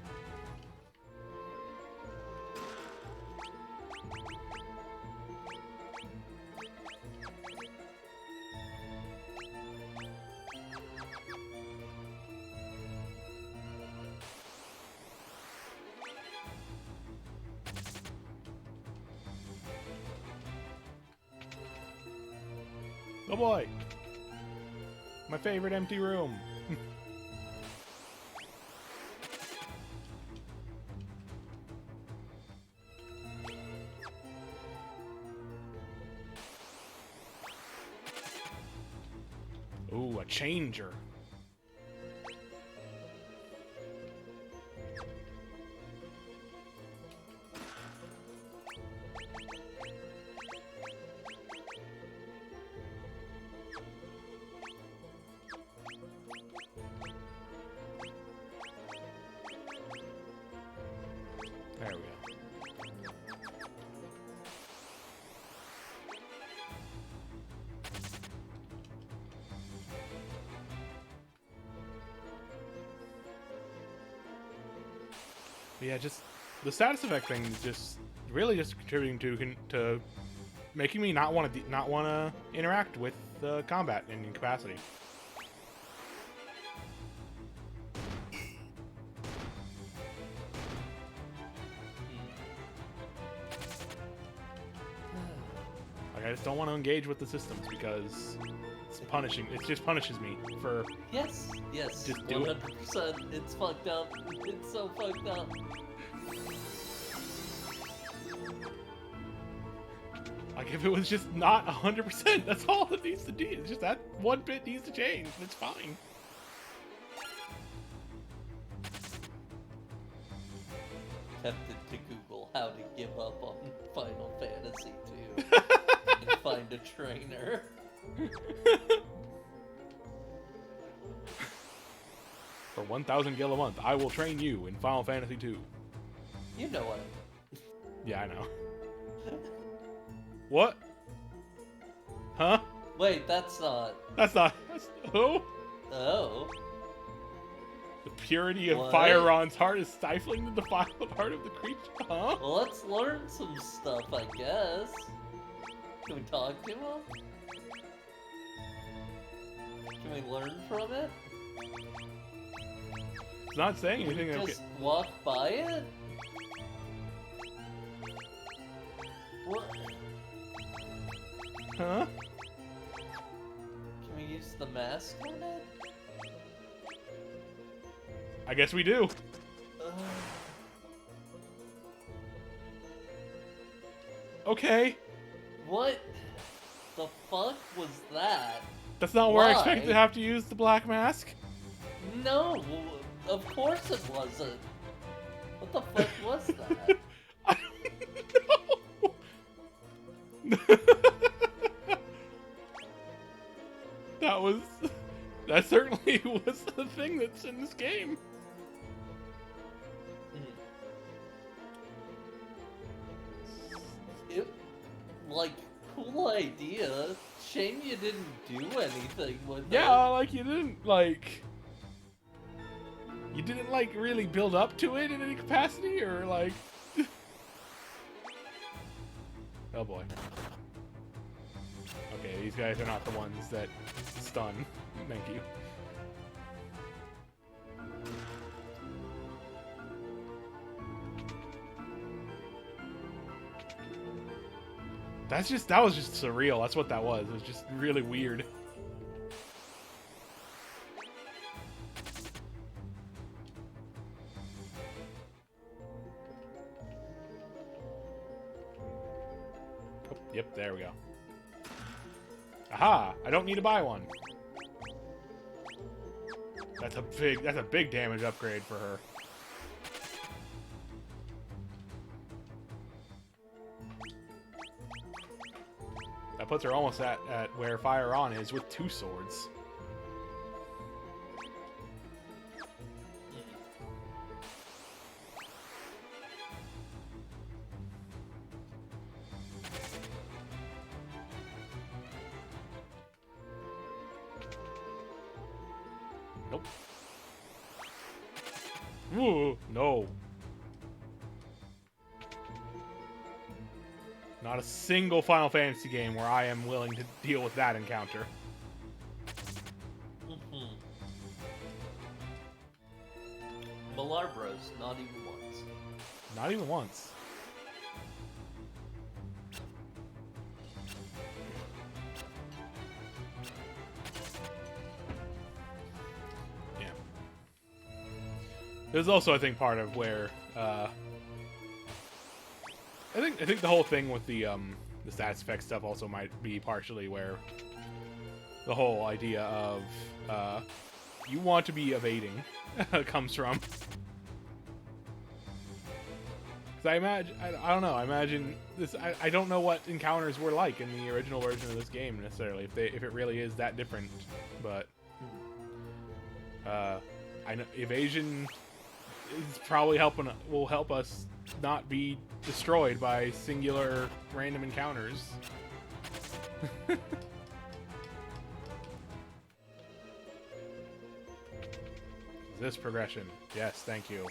Oh boy! My favorite empty room. Ooh, a changer. There we go. But yeah, just the status effect thing is just really just contributing to making me not want to interact with the combat in capacity. Like, I just don't want to engage with the systems because it's punishing. It just punishes me for yes, just do 100%. It's fucked up. It's so fucked up. Like, if it was just not 100%, that's all it needs to do. It's just that one bit needs to change. It's fine. Tempted to Google how to give up on Final Fantasy II and find a trainer. For 1,000 gil a month, I will train you in Final Fantasy II. You know what? Yeah, I know. What? Huh? Wait, that's not... That's who? Oh. The purity of What? Fyron's heart is stifling the defiled heart of the creature. Huh? Well, let's learn some stuff, I guess. Can we talk to him? Can we learn from it? It's not saying anything. Can we Okay. just walk by it? What? Huh? Can we use the mask on it? I guess we do. Okay. What the fuck was that? That's not where I Why? expected to have to use the black mask. No, of course it wasn't. What the fuck was that? I don't know. That certainly was the thing that's in this game. idea. Shame you didn't do anything with it. Yeah, like you didn't like really build up to it in any capacity, or like. Oh boy. Okay, these guys are not the ones that stun. Thank you. That was just surreal. That's what that was. It was just really weird. Oh, yep, there we go. Aha! I don't need to buy one. That's a big damage upgrade for her. That puts her almost at where Fire On is with 2 swords. Nope. Ooh, no. Not a single Final Fantasy game where I am willing to deal with that encounter. Malarbros, not even once. Not even once. Yeah. There's also, I think, part of where I think the whole thing with the stats effect stuff also might be partially where the whole idea of you want to be evading comes from. Because I imagine, I don't know, I imagine this. I don't know what encounters were like in the original version of this game necessarily, if it really is that different. But I know evasion is probably will help us not be destroyed by singular random encounters. This progression. Yes, thank you.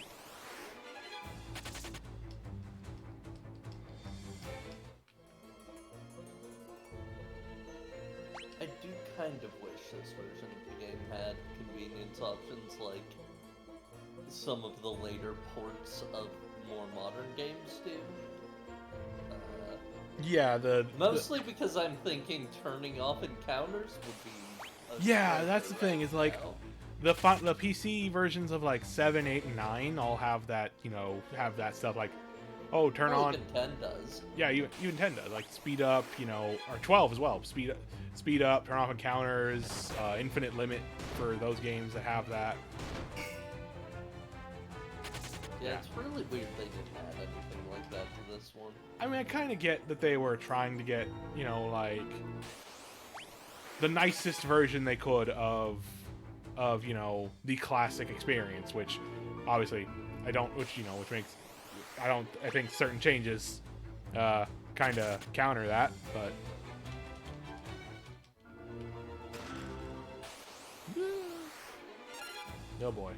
I do kind of wish this version of the game had convenience options like some of the later ports of more modern games do. Yeah, mostly because I'm thinking turning off encounters would be. Yeah, that's the thing. Is like the PC versions of like 7, 8, and 9 all have that. Have that stuff like, oh, turn on. Even 10 does. Yeah, even 10 does. Like speed up, or 12 as well. Speed up, turn off encounters, infinite limit for those games that have that. Yeah, it's really weird they didn't add anything like that to this one. I mean, I kind of get that they were trying to get, like the nicest version they could of the classic experience, which obviously I don't, which makes I think certain changes kind of counter that, but oh boy.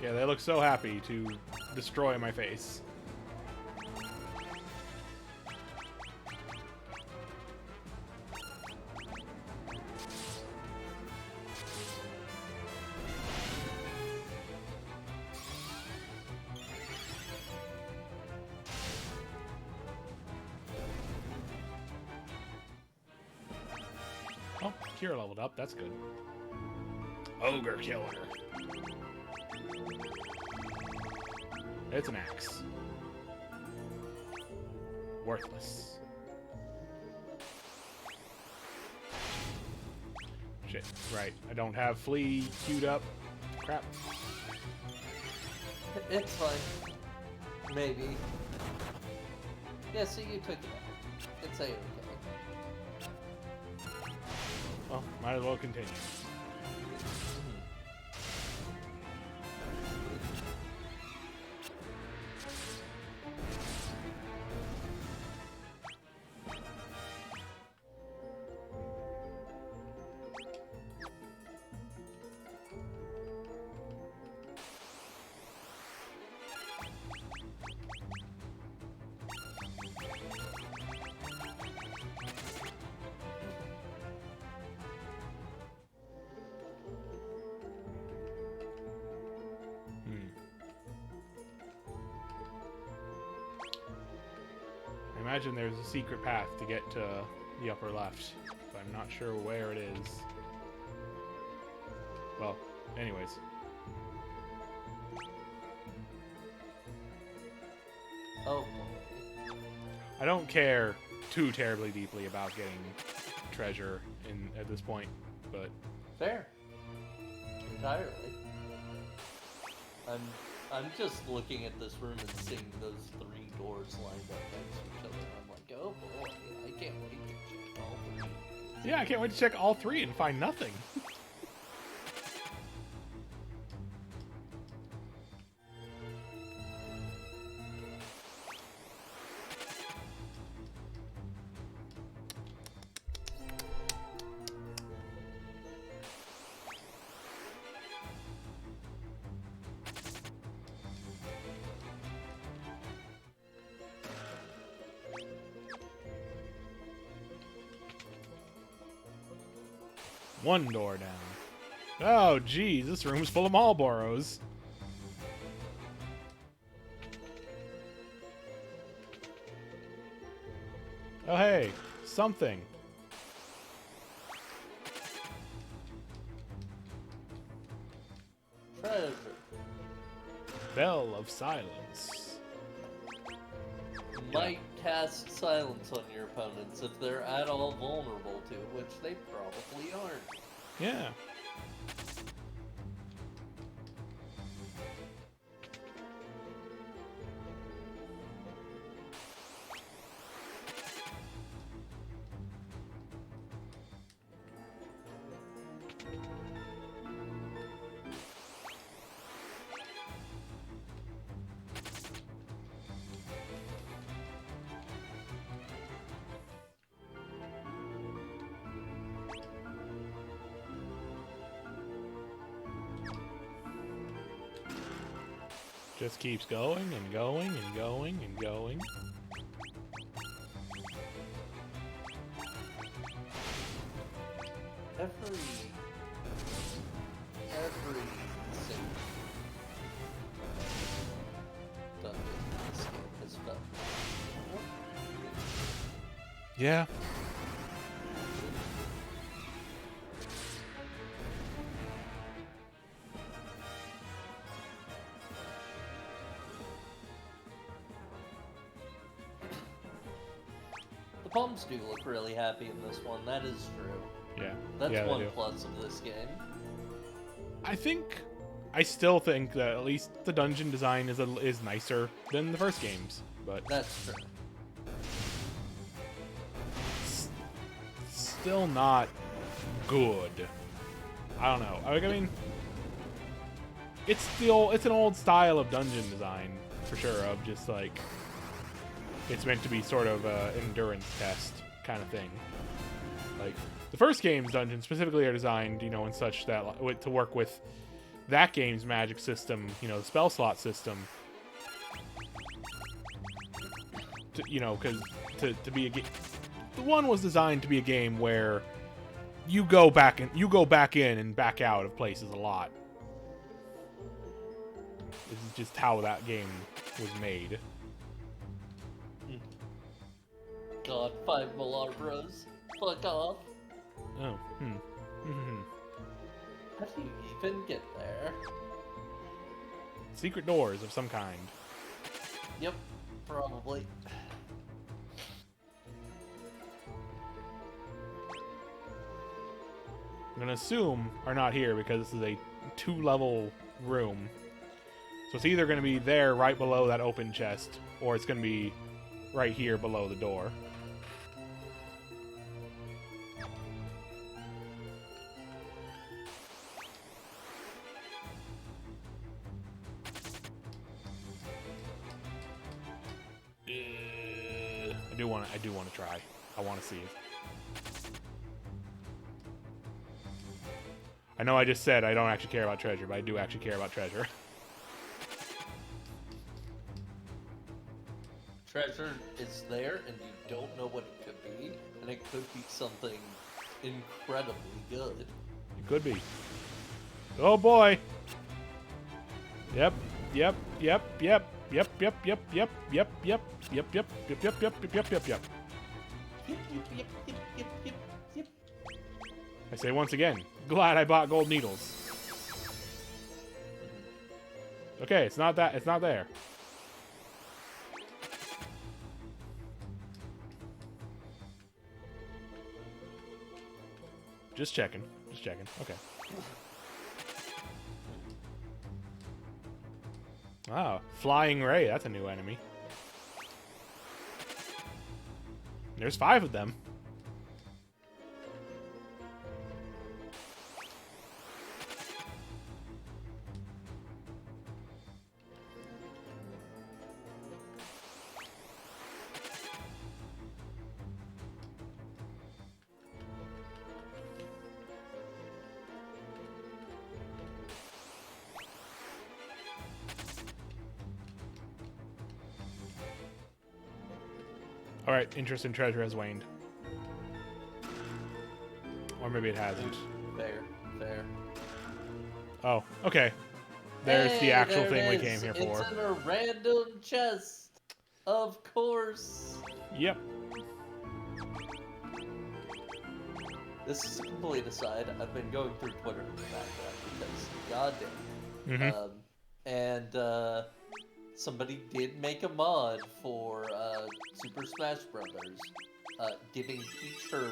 Yeah, they look so happy to destroy my face. Oh, Kira leveled up. That's good. Ogre killer. It's an axe. Worthless. Shit. Right. I don't have Flea queued up. Crap. It's fine. Maybe. Yeah, see, you took it out. It's A-okay. Well, might as well continue. I imagine there's a secret path to get to the upper left, but I'm not sure where it is. Well, anyways. Oh. I don't care too terribly deeply about getting treasure at this point, but... Fair. Entirely. I'm just looking at this room and seeing those 3 doors lined up next to each other, and I'm like, oh boy, I can't wait to check all 3. Yeah, I can't wait to check all 3 and find nothing. One door down. Oh, geez, this room's full of Marlboros. Oh, hey, something. Treasure. Bell of Silence. Might cast silence on your opponents if they're at all vulnerable to it, which they probably aren't. Yeah. Just keeps going and going and going and going. Every single dungeon in this game has felt. Yeah. The Palms do look really happy in this one, that is true. Yeah. That's yeah, one plus of this game. I still think that at least the dungeon design is nicer than the first games, but That's true. still not good. I don't know. I mean, it's an old style of dungeon design for sure. Of just like it's meant to be sort of an endurance test kind of thing. Like the first game's dungeons specifically are designed, in such that to work with that game's magic system, the spell slot system. Because to be a game, the one was designed to be a game where you go back in and back out of places a lot. This is just how that game was made. God, 5 Malar Bros. Fuck off. Oh, How do you even get there? Secret doors of some kind. Yep, probably. going to assume are not here because this is a 2-level room. So it's either going to be there right below that open chest, or it's going to be right here below the door. I do want to try. I want to see it. I know I just said I don't actually care about treasure, but I do actually care about treasure. Treasure is there, and you don't know what it could be, and it could be something incredibly good. It could be. Oh boy! Yep, yep, yep, yep, yep, yep, yep, yep, yep, yep, yep, yep, yep, yep, yep, yep, yep, yep, yep. Yep. I say once again, glad I bought gold needles. Okay, it's not that. It's not there. Just checking. Just checking. Okay. Ah, Flying Ray. That's a new enemy. There's 5 of them. Alright, interest in treasure has waned. Or maybe it hasn't. Fair. Oh, okay. There's the actual thing we came here for. It's in a random chest. Of course. Yep. This is a complete aside. I've been going through Twitter in the background because goddamn. And somebody did make a mod for Super Smash Brothers, giving Peach her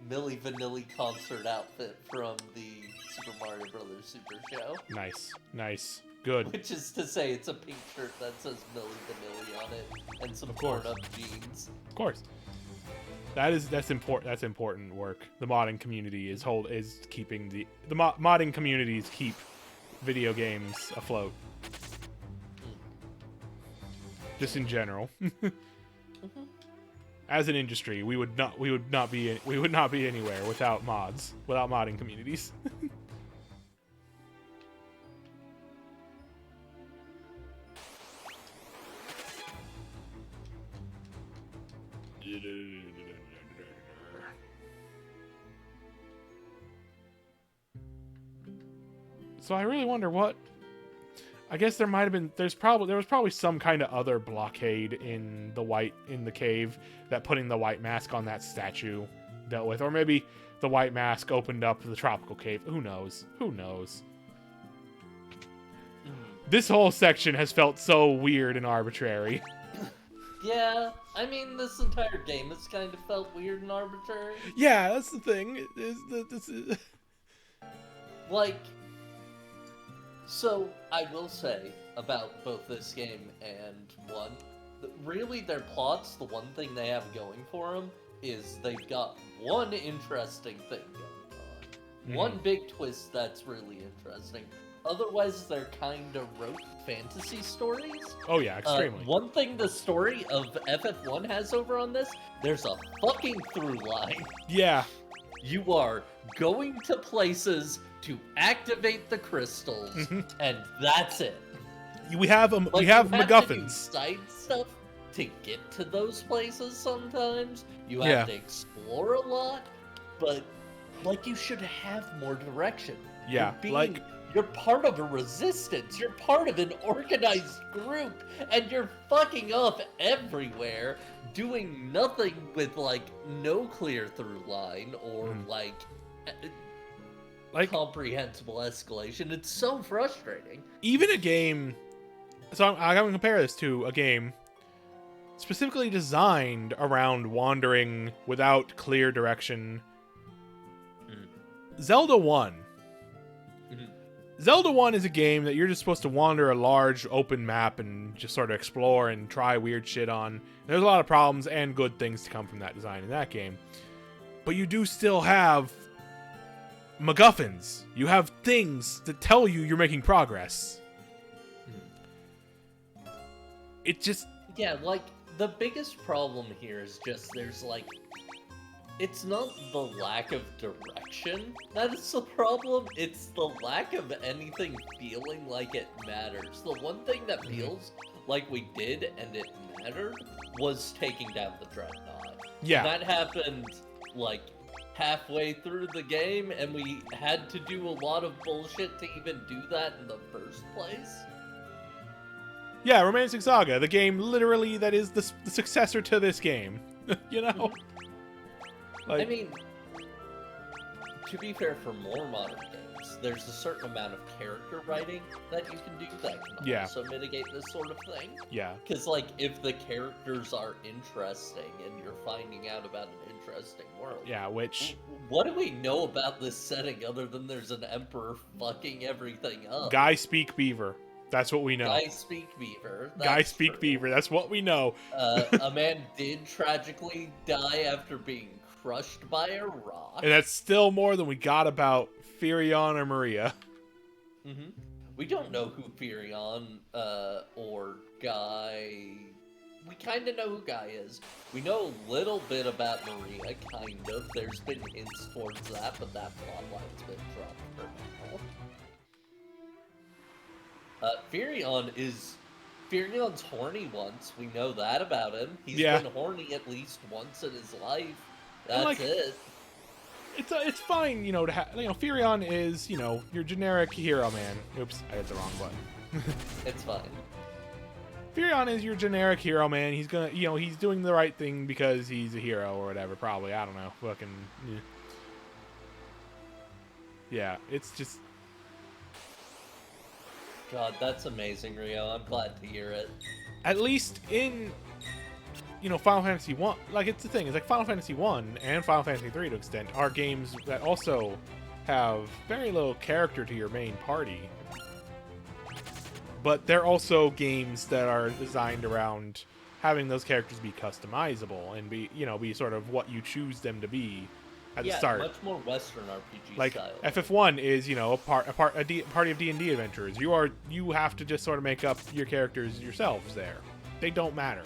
Milli Vanilli concert outfit from the Super Mario Brothers Super Show. Nice. Good. Which is to say, it's a pink shirt that says Milli Vanilli on it, and some torn-up jeans. Of course. That's important work. The modding community is keeping the modding communities keep video games afloat. Just in general. As an industry, we would not be anywhere without modding communities. So I really wonder what. I guess there might have been. There was probably some kind of other blockade in the cave that putting the white mask on that statue dealt with, or maybe the white mask opened up the tropical cave. Who knows? This whole section has felt so weird and arbitrary. Yeah, I mean, this entire game has kind of felt weird and arbitrary. Yeah, that's the thing. Like, so I will say about both this game and 1, really their plots, the one thing they have going for them is they've got one interesting thing going on. One big twist that's really interesting. Otherwise, they're kind of rote fantasy stories. Oh yeah, extremely. One thing the story of FF1 has over on this, there's a fucking through line. Yeah. You are going to places to activate the crystals, and that's it. We have like, we have you MacGuffins. Have to do side stuff to get to those places sometimes. You have to explore a lot, but like you should have more direction. Yeah, you're part of a resistance. You're part of an organized group, and you're fucking up everywhere, doing nothing with like no clear through line or like comprehensible escalation. It's so frustrating. Even a game. So I'm going to compare this to a game specifically designed around wandering without clear direction Zelda 1. Mhm. Zelda 1 is a game that you're just supposed to wander a large open map and just sort of explore and try weird shit on. And there's a lot of problems and good things to come from that design in that game. But you do still have MacGuffins. You have things that tell you you're making progress. It just... Yeah, like, the biggest problem here is just there's, like... It's not the lack of direction that is the problem, it's the lack of anything feeling like it matters. The one thing that feels like we did and it mattered was taking down the Dreadnought. Yeah. That happened, like, halfway through the game, and we had to do a lot of bullshit to even do that in the first place. Yeah, Romancing Saga, the game literally that is the successor to this game. You know? Like, I mean, to be fair, for more modern games, there's a certain amount of character writing that you can do that can also mitigate this sort of thing. Yeah. Because, like, if the characters are interesting and you're finding out about an interesting world. Yeah, which... What do we know about this setting other than there's an emperor fucking everything up? Guy speak beaver. That's what we know. Guy speak beaver. Guy speak true. beaver. That's what we know. A man did tragically die after being crushed by a rock. And that's still more than we got about Firion or Maria. Mm-hmm. We don't know who Firion or Guy... We kind of know who Guy is. We know a little bit about Maria, kind of. There's been hints towards that, but that plotline's been dropped for now. Firion's horny once. We know that about him. He's been horny at least once in his life. That's it. It's fine, you know, to have, you know, Firion is, you know, your generic hero man. Oops, I hit the wrong button. It's fine. Firion is your generic hero man. He's gonna, you know, he's doing the right thing because he's a hero or whatever, probably. I don't know. Fucking... Yeah, it's just... God, that's amazing, Rio. I'm glad to hear it. At least in, you know, Final Fantasy 1, like, it's the thing, it's like Final Fantasy 1 and Final Fantasy 3 to an extent are games that also have very little character to your main party. But they're also games that are designed around having those characters be customizable and be, you know, be sort of what you choose them to be at the start. Much more Western RPG like, style. FF1 is, you know, a party of D&D adventurers. You have to just sort of make up your characters yourselves there. They don't matter.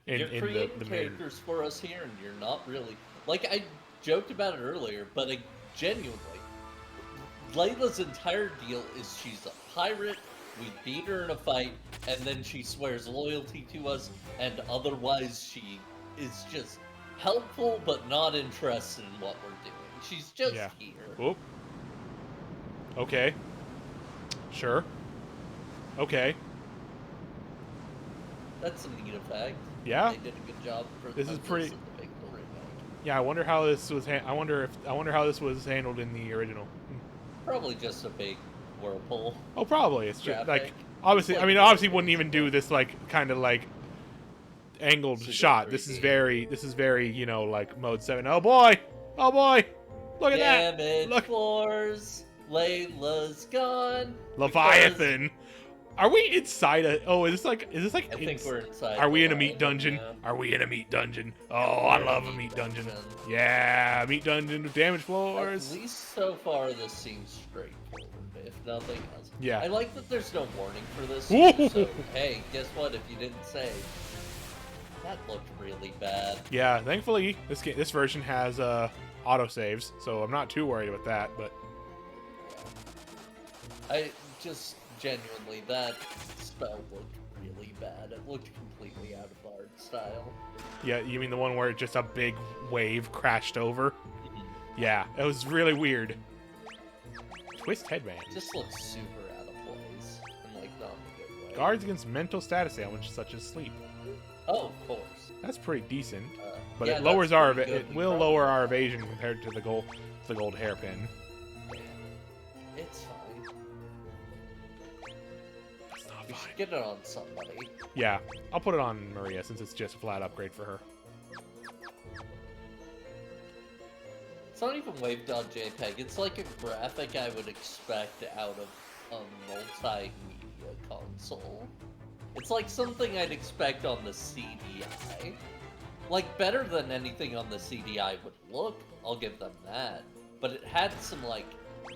You're creating the characters for us here, and you're not really... Like, I joked about it earlier, but genuinely, Layla's entire deal is she's a pirate, we beat her in a fight, and then she swears loyalty to us, and otherwise she is just helpful but not interested in what we're doing. She's just here. Oop. Okay. Sure. Okay. That's a neat effect. Yeah. They did a good job for this is pretty. The big remake. Yeah, I wonder how this was. I wonder how this was handled in the original. Probably just a big whirlpool. Oh, probably. It's just graphic. like obviously. I mean, obviously, wouldn't even do this like kind of like angled shot. This is very. You know, like mode 7. Oh boy. Oh boy. Look at that. Damage Look. Floors. Layla's gone. Leviathan. Are we inside a... Oh, is this like... I think we're inside. Are we in a meat dungeon? Yeah. Are we in a meat dungeon? Oh, I love a meat dungeon. Yeah, meat dungeon with damage floors. At least so far, this seems straightforward, if nothing else. Yeah. I like that there's no warning for this. Ooh. So, hey, guess what? If you didn't save, that looked really bad. Yeah, thankfully, this version has autosaves, so I'm not too worried about that, but... I just... Genuinely, that spell looked really bad. It looked completely out of art style. Yeah, you mean the one where just a big wave crashed over? Yeah, it was really weird. Twist headband. It just looks super out of place. And, like, not in a good way. Guards against mental status ailments such as sleep. Oh, of course. That's pretty decent. But yeah, it lowers it will lower our evasion compared to the gold hairpin. It's fine. You should get it on somebody. Yeah, I'll put it on Maria since it's just a flat upgrade for her. not even wave.jpg. It's like a graphic I would expect out of a multimedia console. It's like something I'd expect on the CDI. Like, better than anything on the CDI would look, I'll give them that. But it had some, like,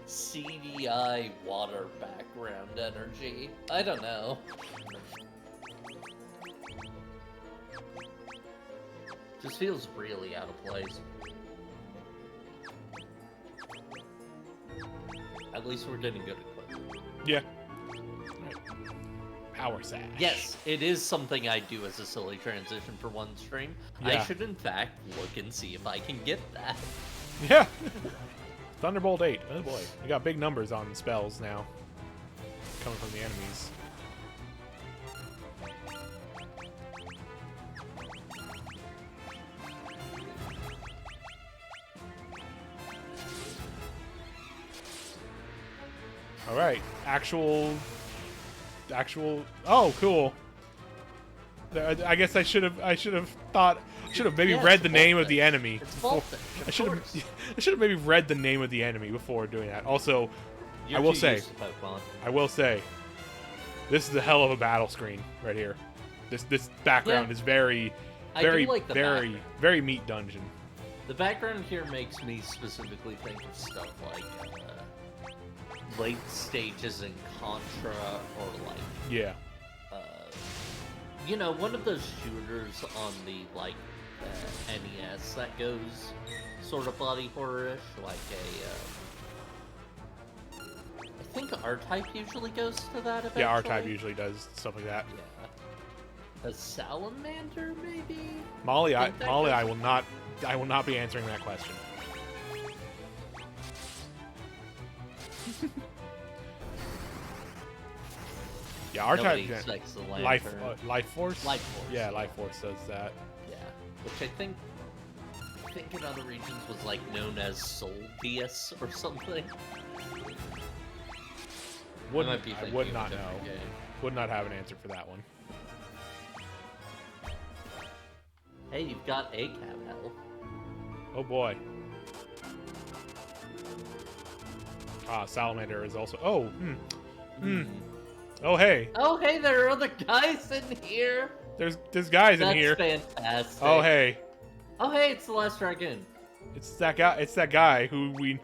CDI water background energy. I don't know. Just feels really out of place. At least we're getting good equipment. Yeah. Right. Power sash. Yes, it is something I do as a silly transition for one stream. Yeah. I should, in fact, look and see if I can get that. Yeah. Thunderbolt 8. Oh boy. We got big numbers on spells now. Coming from the enemies. Alright. Actual... Oh, cool. I guess I should have maybe read the name of the enemy. It's Voltage, I should have maybe read the name of the enemy before doing that. Also, You're I will too say, used to Pokemon. this is a hell of a battle screen right here. This background is very very meat dungeon. The background here makes me specifically think of stuff like late stages in Contra, or like you know, one of those shooters on the like NES that goes sort of body horror-ish, like a I think R-Type usually goes to that eventually. Yeah, R-Type usually does stuff like that. Yeah. A salamander, maybe? Molly, I will not be answering that question. Yeah, R-Type Life Force? Life Force. Yeah, Life Force does that. Yeah, which I think in other regions was like known as Soul DS or something. I would not know. Would not have an answer for that one. Hey, you've got a cat health. Oh boy. Salamander is also. Oh, Oh hey. Oh hey, there are other guys in here. There's guys in here. That's fantastic. Oh hey. Oh hey, it's the last dragoon. It's that guy. It's that guy who we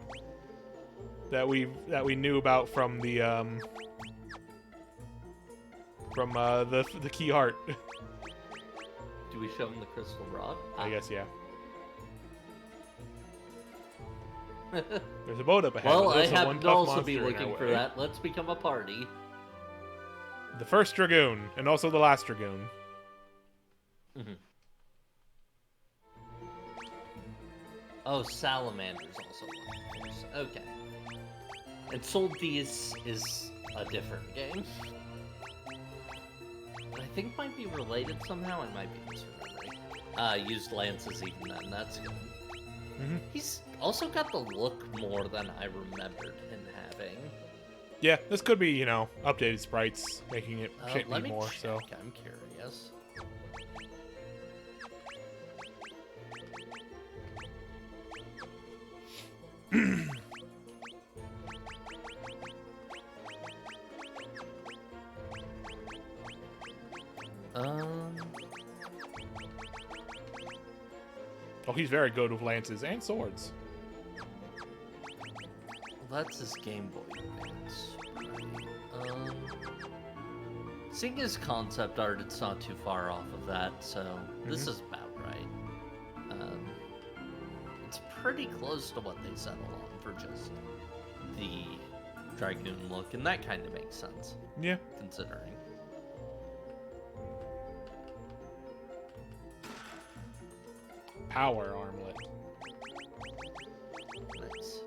knew about from the key heart. Do we show him the crystal rod? I guess yeah. There's a boat up ahead. Well, I happen to also be looking for that. Let's become a party. The first dragoon, and also the last dragoon. Oh, Salamander's also one, of course. Okay. And Soul Deus is a different game. I think might be related somehow. I might be misremembering. Used lances even then. That's good. He's also got the look more than I remembered him having. Yeah, this could be, you know, updated sprites, making it shape me more. Check. So I'm curious. Oh, he's very good with lances and swords. Well, that's his Game Boy Advance. Seeing his concept art, it's not too far off of that, so this is about right. It's pretty close to what they settled on for just the Dragoon look, and that kind of makes sense. Yeah. Considering. Power armlet. Nice.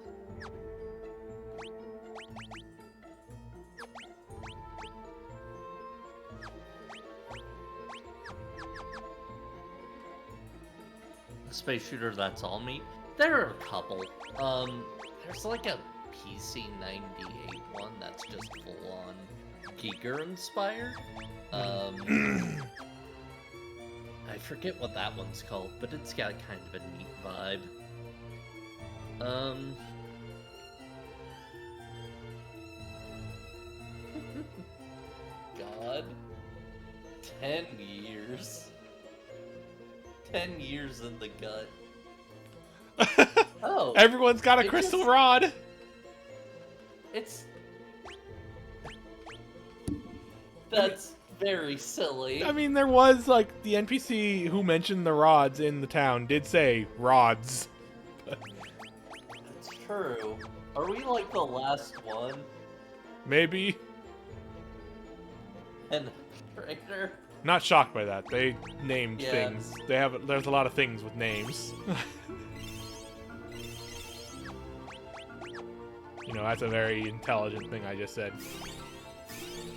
A space shooter that's all meat? There are a couple. There's like a PC-98 one that's just full-on Giger inspired. I forget what that one's called, but it's got kind of a neat vibe. Um. God. 10 years. 10 years in the gut. Oh. Everyone's got a crystal rod. That's very silly. I mean, there was, like, the NPC who mentioned the rods in the town did say rods. It's true. Are we, like, the last one? Maybe. And traitor? Not shocked by that. They named things. There's a lot of things with names. You know, that's a very intelligent thing I just said.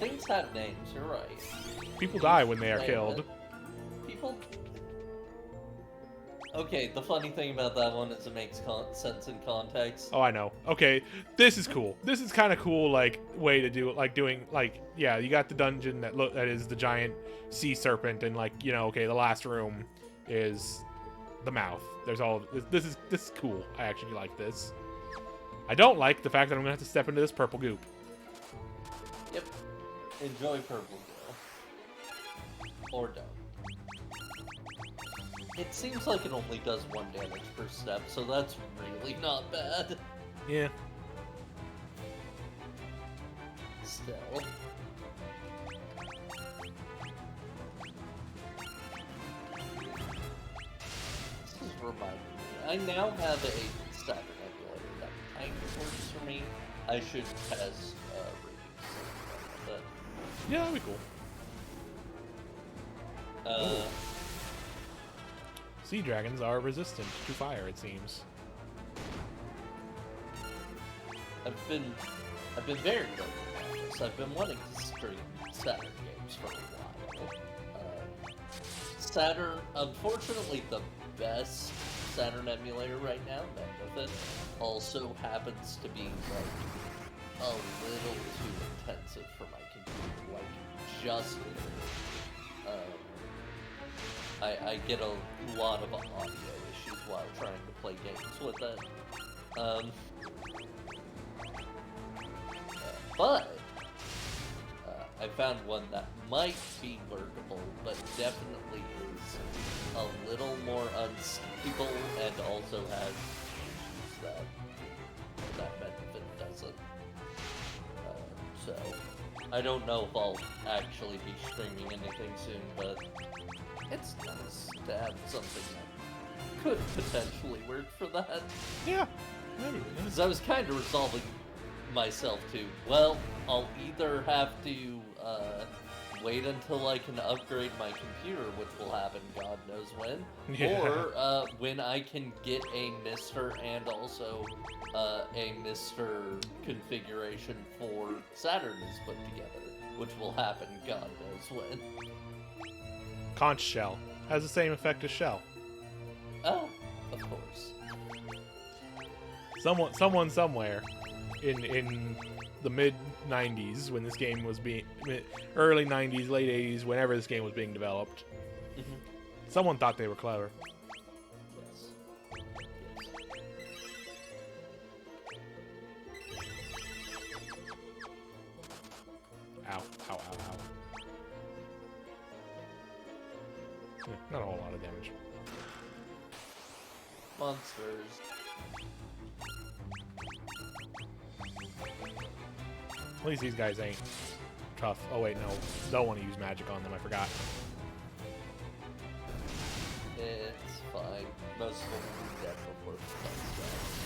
Things have names, you're right. People die when they are killed. People... Okay, the funny thing about that one is it makes sense in context. Oh, I know. Okay, this is cool. This is kind of cool, like, way to do it. Like, doing, like, yeah, you got the dungeon that is the giant sea serpent, and, like, you know, okay, the last room is the mouth. There's all... This is cool. I actually like this. I don't like the fact that I'm gonna have to step into this purple goop. Yep. Enjoy purple girl. Or don't. It seems like it only does 1 damage per step, so that's really not bad. Yeah. Still. This is reminding me. I now have a Saturn emulator that kind of works for me. I should test reviews of it. Yeah, that'd be cool. Sea dragons are resistant to fire, it seems. I've been very vocal about this. I've been wanting to stream Saturn games for a while. Saturn, unfortunately, the best Saturn emulator right now, Megafin, also happens to be like a little too intensive for my computer. Like just. I get a lot of audio issues while trying to play games with it. But I found one that might be workable, but definitely is a little more unstable and also has issues that benefit doesn't. So I don't know if I'll actually be streaming anything soon, but it's nice to have something that could potentially work for that. Yeah, maybe. Because I was kind of resolving myself to, well, I'll either have to wait until I can upgrade my computer, which will happen God knows when, or when I can get a Mister and also a Mister configuration for Saturn is put together, which will happen God knows when. Conch shell has the same effect as shell. Oh, of course. Someone somewhere in the mid 90s when this game was being early 90s, late 80s, whenever this game was being developed. Mm-hmm. Someone thought they were clever. Yes. Ow, ow, ow, ow. Not a whole lot of damage. Monsters. At least these guys ain't tough. Oh wait, no. Don't want to use magic on them, I forgot. It's fine. Most of them will be dead before the sun starts.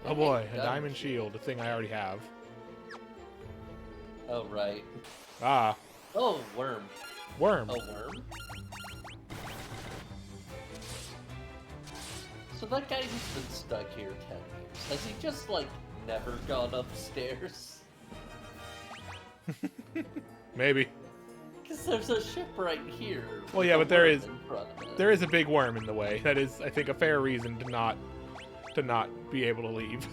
Oh boy, a diamond shield, a thing I already have. Oh, right. Ah. Oh, worm. Worm. A worm? So that guy who's been stuck here 10 years, has he just, like, never gone upstairs? Maybe. Because there's a ship right here. Well, yeah, but there is a big worm in the way. That is, I think, a fair reason to not be able to leave.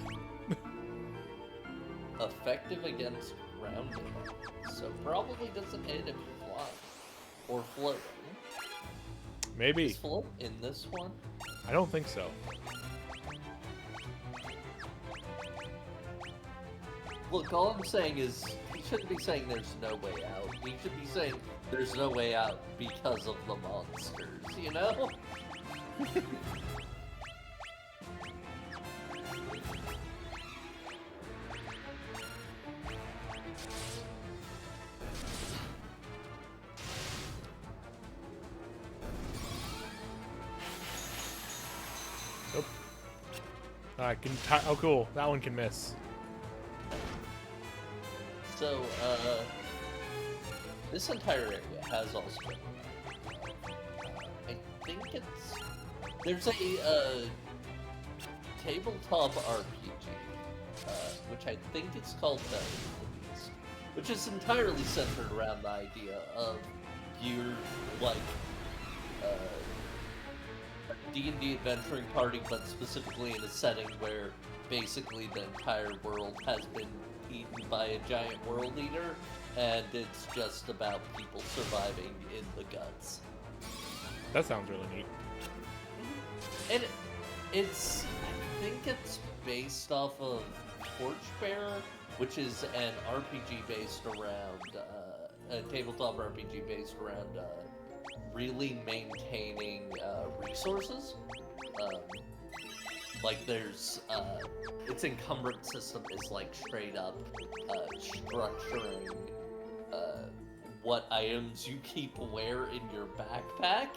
Effective against grounding, so probably doesn't hit if you fly or floating. Maybe. Is float in this one? I don't think so. Look, all I'm saying is he shouldn't be saying there's no way out. He should be saying there's no way out because of the monsters, you know? Nope. I can. Oh, cool. That one can miss. So, this entire area has also been, I think there's a, tabletop RPG, which I think it's called Fantuesdays, which is entirely centered around the idea of you're, like, a D&D adventuring party, but specifically in a setting where basically the entire world has been eaten by a giant world eater, and it's just about people surviving in the guts. That sounds really neat. And it's, I think it's based off of Torchbearer, which is an RPG based around, a tabletop RPG based around, really maintaining, resources. Like, there's, its encumbrance system is, like, straight up, structuring, what items you keep where in your backpack.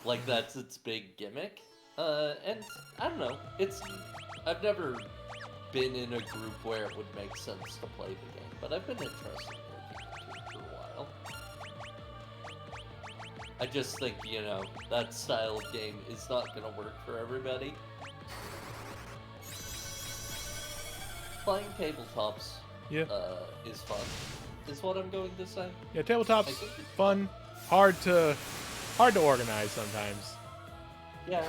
Like, that's its big gimmick. And, I don't know, I've never been in a group where it would make sense to play the game, but I've been interested in looking into it for a while. I just think, you know, that style of game is not gonna work for everybody. Playing tabletops is fun, is what I'm going to say. Yeah, tabletops fun, hard to organize sometimes. Yeah.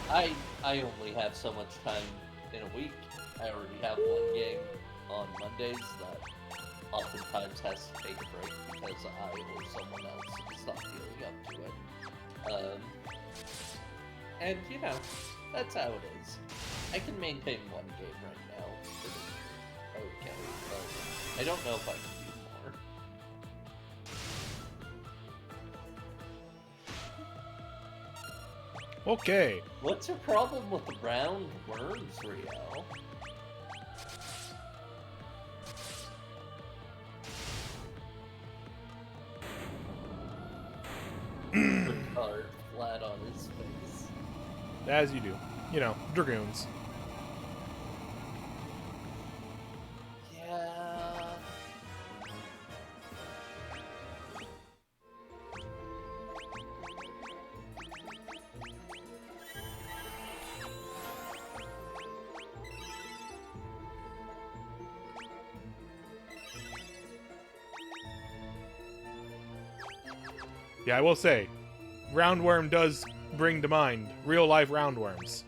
I only have so much time in a week. I already have one game on Mondays that oftentimes has to take a break because I or someone else is not feeling up to it. And, you know, that's how it is. I can maintain one game right now. Okay, but I don't know if I can do more. Okay. What's your problem with the round worms, Rio? Card flat on his face. As you do. You know, dragoons. Yeah. Yeah, I will say, roundworm does bring to mind real-life roundworms.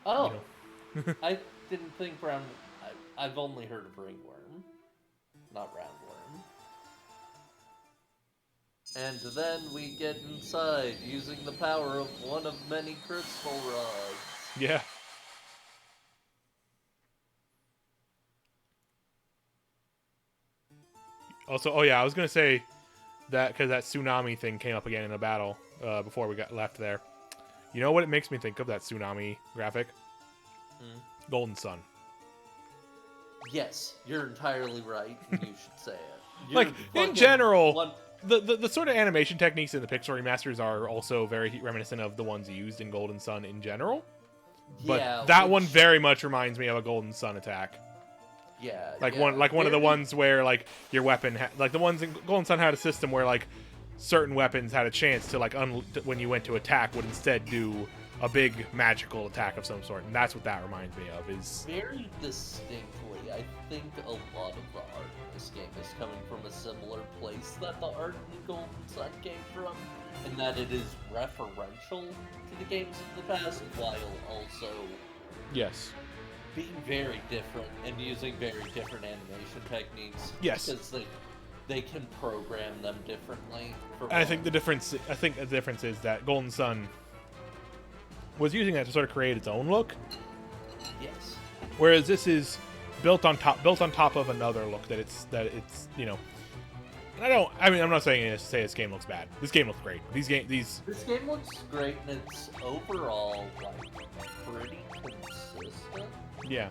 Oh, You know. I didn't think round. I've only heard of ringworm, not roundworm. And then we get inside using the power of one of many crystal rods. Yeah. Also, oh yeah, I was gonna say that because that tsunami thing came up again in a battle before we got left there. You know what it makes me think of, that tsunami graphic? Golden Sun. Yes, you're entirely right. You should say it. Like, in general, the sort of animation techniques in the Pixel remasters are also very reminiscent of the ones used in Golden Sun in general. But yeah, that one very much reminds me of a Golden Sun attack. Yeah, Like one of the ones where like your weapon, like the ones in Golden Sun had a system where like certain weapons had a chance to like when you went to attack would instead do a big magical attack of some sort, and that's what that reminds me of. Is very distinctly, I think a lot of the art in this game is coming from a similar place that the art in Golden Sun came from, in that it is referential to the games of the past, while also yes, being very different and using very different animation techniques. Yes, because they can program them differently. I think the difference is that Golden Sun was using that to sort of create its own look. Yes. Whereas this is built on top of another look that it's you know. I'm not saying this to say this game looks bad. This game looks great. This game looks great, and it's overall like pretty consistent. Yeah.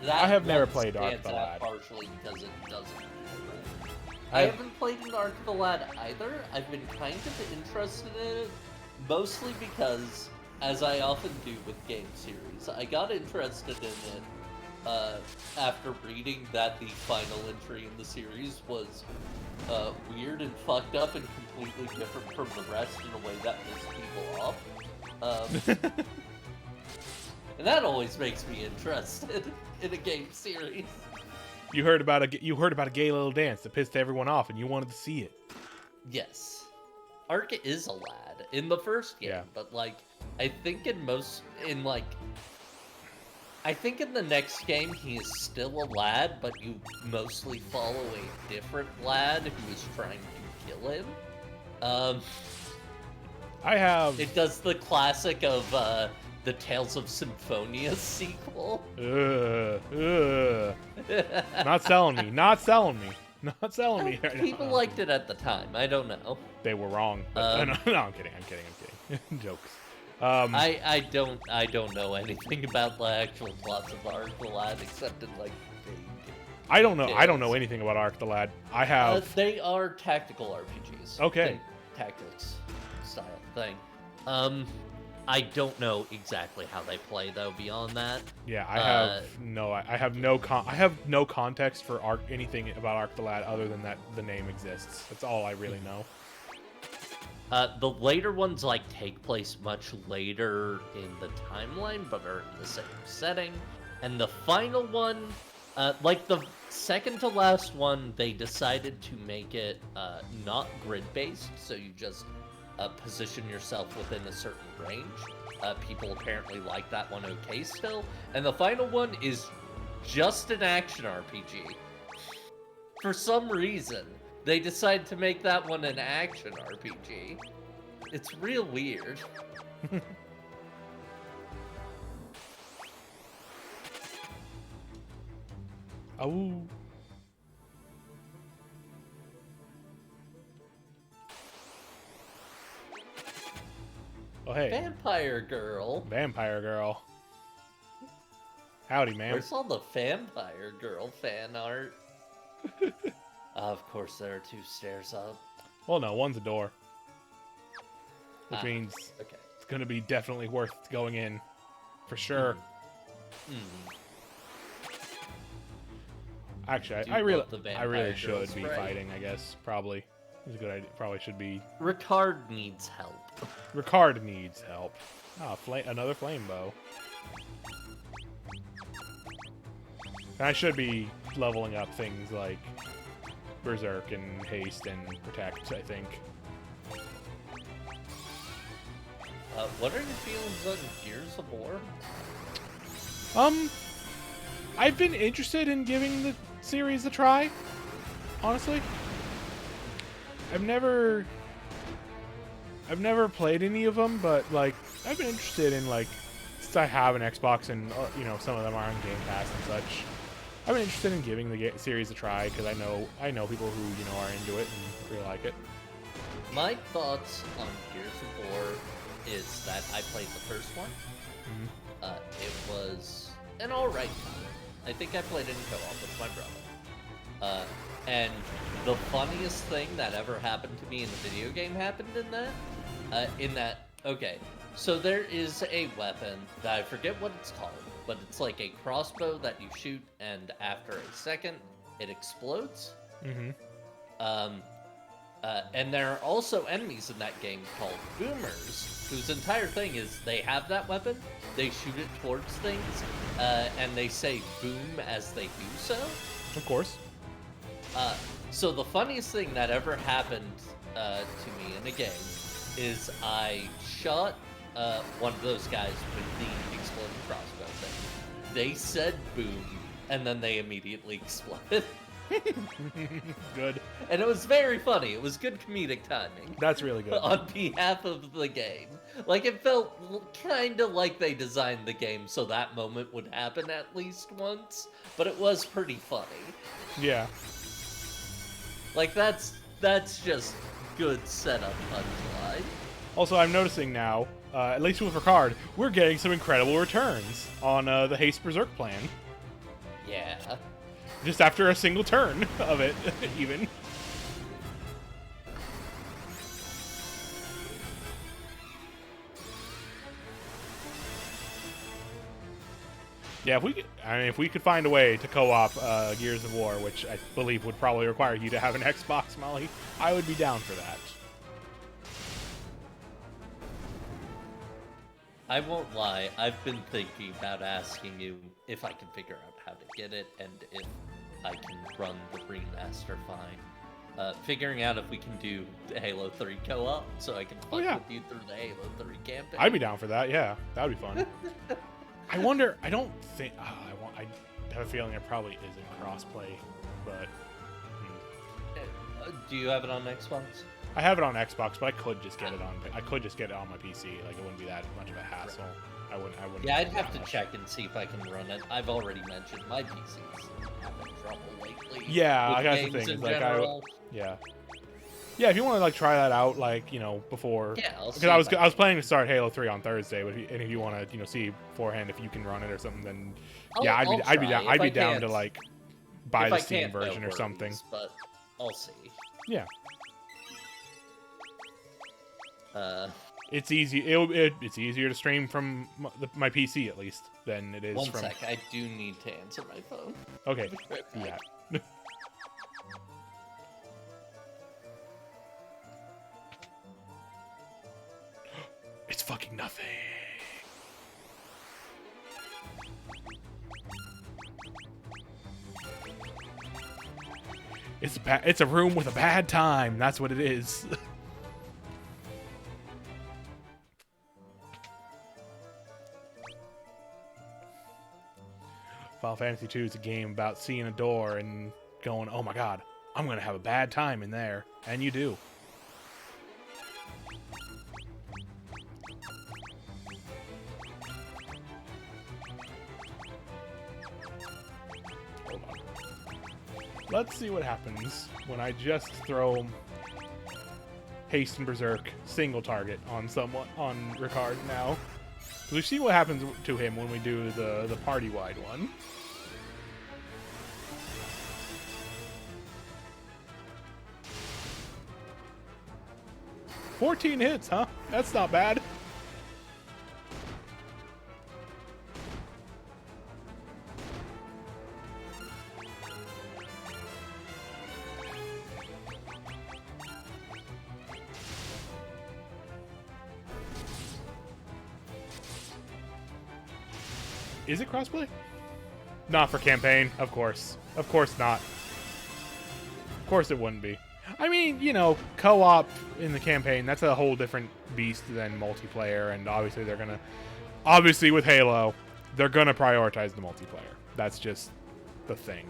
That I have never played Ark the Lad. Partially because it doesn't. I haven't played an Ark the Lad either. I've been kind of interested in it, mostly because, as I often do with game series, I got interested in it after reading that the final entry in the series was weird and fucked up and completely different from the rest in a way that pissed people off. And that always makes me interested in a game series. You heard about a gay little dance that pissed everyone off, and you wanted to see it. Yes, Ark is a lad in the first game, but like I think in the next game he is still a lad, but you mostly follow a different lad who is trying to kill him. It does the classic of the Tales of Symphonia sequel. Not selling me. Not selling me. Not selling me. People liked it at the time. I don't know. They were wrong. But, no, I'm kidding. I'm kidding. Jokes. I don't know anything about the actual plots of Ark the Lad except in like vague. I don't know. Tales. I don't know anything about Ark the Lad. I have. They are tactical RPGs. Okay. Tactics style thing. I don't know exactly how they play though. Beyond that, yeah, I have no context for anything about Ark the Lad other than that the name exists. That's all I really know. The later ones like take place much later in the timeline, but are in the same setting. And the final one, like the second to last one, they decided to make it not grid-based, so you just position yourself within a certain range. People apparently like that one okay still. And the final one is just an action RPG. For some reason, they decided to make that one an action RPG. It's real weird. Oh. Oh, hey. Vampire Girl. Vampire Girl. Howdy, man. Where's all the Vampire Girl fan art? Of course, there are 2 stairs up. Well, no, one's a door. Which means it's going to be definitely worth going in. For sure. Actually, I really should be fighting, I guess. Probably. It's a good idea. Probably should be. Ricard needs help. Ricard needs help. Ah, another flame bow. And I should be leveling up things like Berserk and Haste and Protect, I think. What are your feelings on Gears of War? I've been interested in giving the series a try, honestly. I've never played any of them, but like I've been interested in, like, since I have an Xbox and you know, some of them are on Game Pass and such. I've been interested in giving the series a try because I know people who, you know, are into it and really like it. My thoughts on Gears of War is that I played the first one. It was an alright time. I think I played it in co-op with my brother. And the funniest thing that ever happened to me in the video game happened in that. Okay, so there is a weapon that I forget what it's called, but it's like a crossbow that you shoot, and after a second, it explodes. And there are also enemies in that game called boomers, whose entire thing is they have that weapon, they shoot it towards things, and they say boom as they do so. Of course. So the funniest thing that ever happened to me in a game is I shot one of those guys with the exploding crossbow thing. They said boom, and then they immediately exploded. Good. And it was very funny. It was good comedic timing. That's really good. On behalf of the game. Like, it felt kind of like they designed the game so that moment would happen at least once, but it was pretty funny. Yeah. Like, that's just good setup punchline. Also, I'm noticing now, at least with Ricard, we're getting some incredible returns on the Haste Berserk plan. Yeah. Just after a single turn of it, even. Yeah, if we could find a way to co-op Gears of War, which I believe would probably require you to have an Xbox, Molly, I would be down for that. I won't lie, I've been thinking about asking you if I can figure out how to get it and if I can run the remaster fine. Figuring out if we can do Halo 3 co-op so I can fuck with you through the Halo 3 campaign. I'd be down for that, yeah. That would be fun. I wonder, I don't think, I have a feeling it probably isn't crossplay, but... Do you have it on Xbox? I have it on Xbox, but I could just get it on my PC. Like, it wouldn't be that much of a hassle. I wouldn't. Yeah, I'd have to check and see if I can run it. I've already mentioned my PC's having trouble lately. Yeah, I got the thing. It's like yeah. If you want to like try that out, like before. Yeah, because I was planning to start Halo 3 on Thursday, but if you want to see beforehand if you can run it or something, then I'd be down to like buy the Steam version or something. But I'll see. Yeah. It's easy. It's easier to stream from my PC at least than it is from. One sec, I do need to answer my phone. Okay. Yeah. It's fucking nothing. It's a room with a bad time. That's what it is. Final Fantasy II is a game about seeing a door and going, oh my god, I'm going to have a bad time in there. And you do. Hold on. Let's see what happens when I just throw Haste and Berserk single target on Ricard now. We've seen what happens to him when we do the party-wide one. "14 hits, huh? That's not bad." Is it crossplay? Not for campaign, of course. Of course not. Of course it wouldn't be. I mean, co-op in the campaign, that's a whole different beast than multiplayer, and obviously with Halo, they're gonna prioritize the multiplayer. That's just the thing.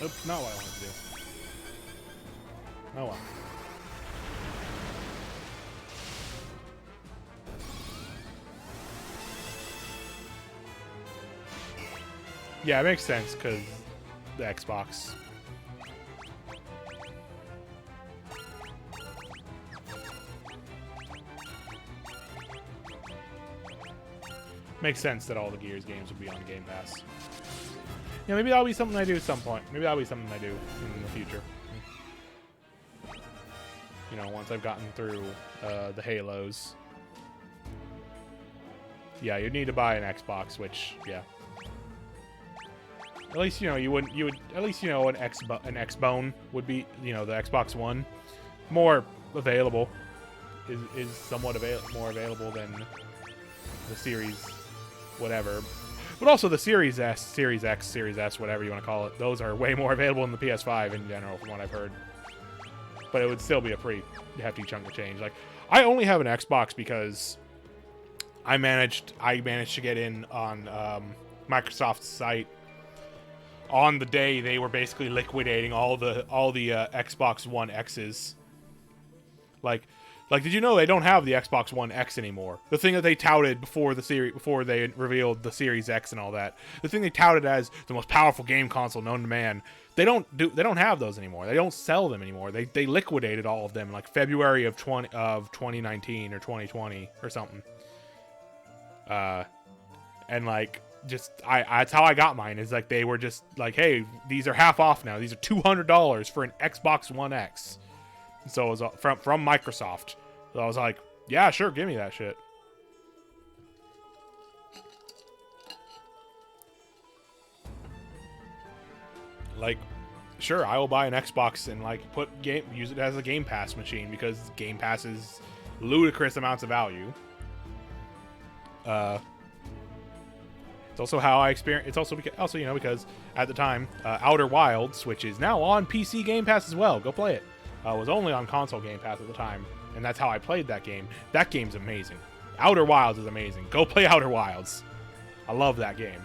Oops, not what I wanted to do. Oh well. Yeah, it makes sense because the Xbox. Makes sense that all the Gears games would be on Game Pass. Yeah, maybe that'll be something I do at some point. Maybe that'll be something I do in the future. You know, once I've gotten through the Halos. Yeah, you'd need to buy an Xbox, which, yeah. At least, you know, you would, at least, you know, an Xbone would be, you know, the Xbox One. More available. Is somewhat more available than the Series whatever. But also the Series S, Series X, Series S, whatever you want to call it. Those are way more available than the PS5 in general, from what I've heard. But it would still be a pretty hefty chunk of change. Like, I only have an Xbox because I managed to get in on Microsoft's site on the day they were basically liquidating all the Xbox One X's. Like, did you know they don't have the Xbox One X anymore? The thing that they touted before they revealed the Series X and all that. The thing they touted as the most powerful game console known to man. They don't have those anymore. They don't sell them anymore. They liquidated all of them in like February of 2019 or 2020 or something. And like that's how I got mine. Is like they were just like, hey, these are half off now. These are $200 for an Xbox One X. So it was from Microsoft. So I was like, yeah, sure, give me that shit. Like, sure, I will buy an Xbox and like use it as a Game Pass machine because Game Pass is ludicrous amounts of value. It's also how I experience. It's also you know, because at the time, Outer Wilds, which is now on PC Game Pass as well, go play it. Was only on console Game Pass at the time, and that's how I played that game. That game's amazing. Outer Wilds is amazing. Go play Outer Wilds. I love that game.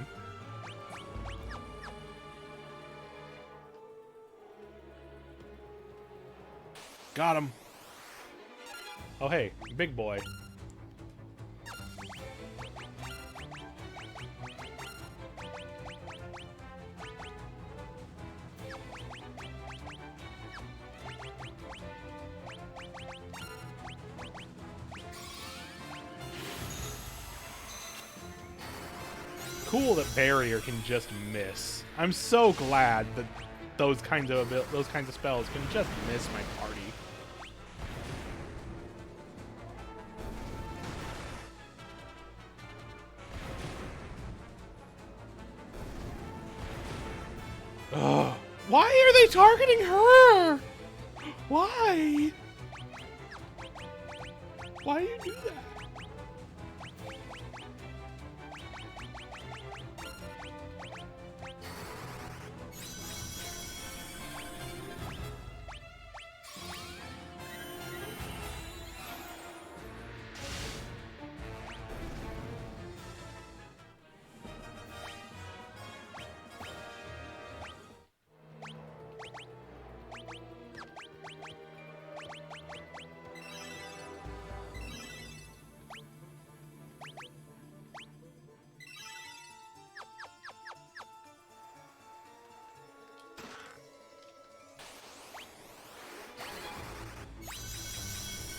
Got him. Oh, hey, big boy. Cool that Barrier can just miss. I'm so glad that those kinds of spells can just miss my party. Ugh. Why are they targeting her? Why? Why do you do that?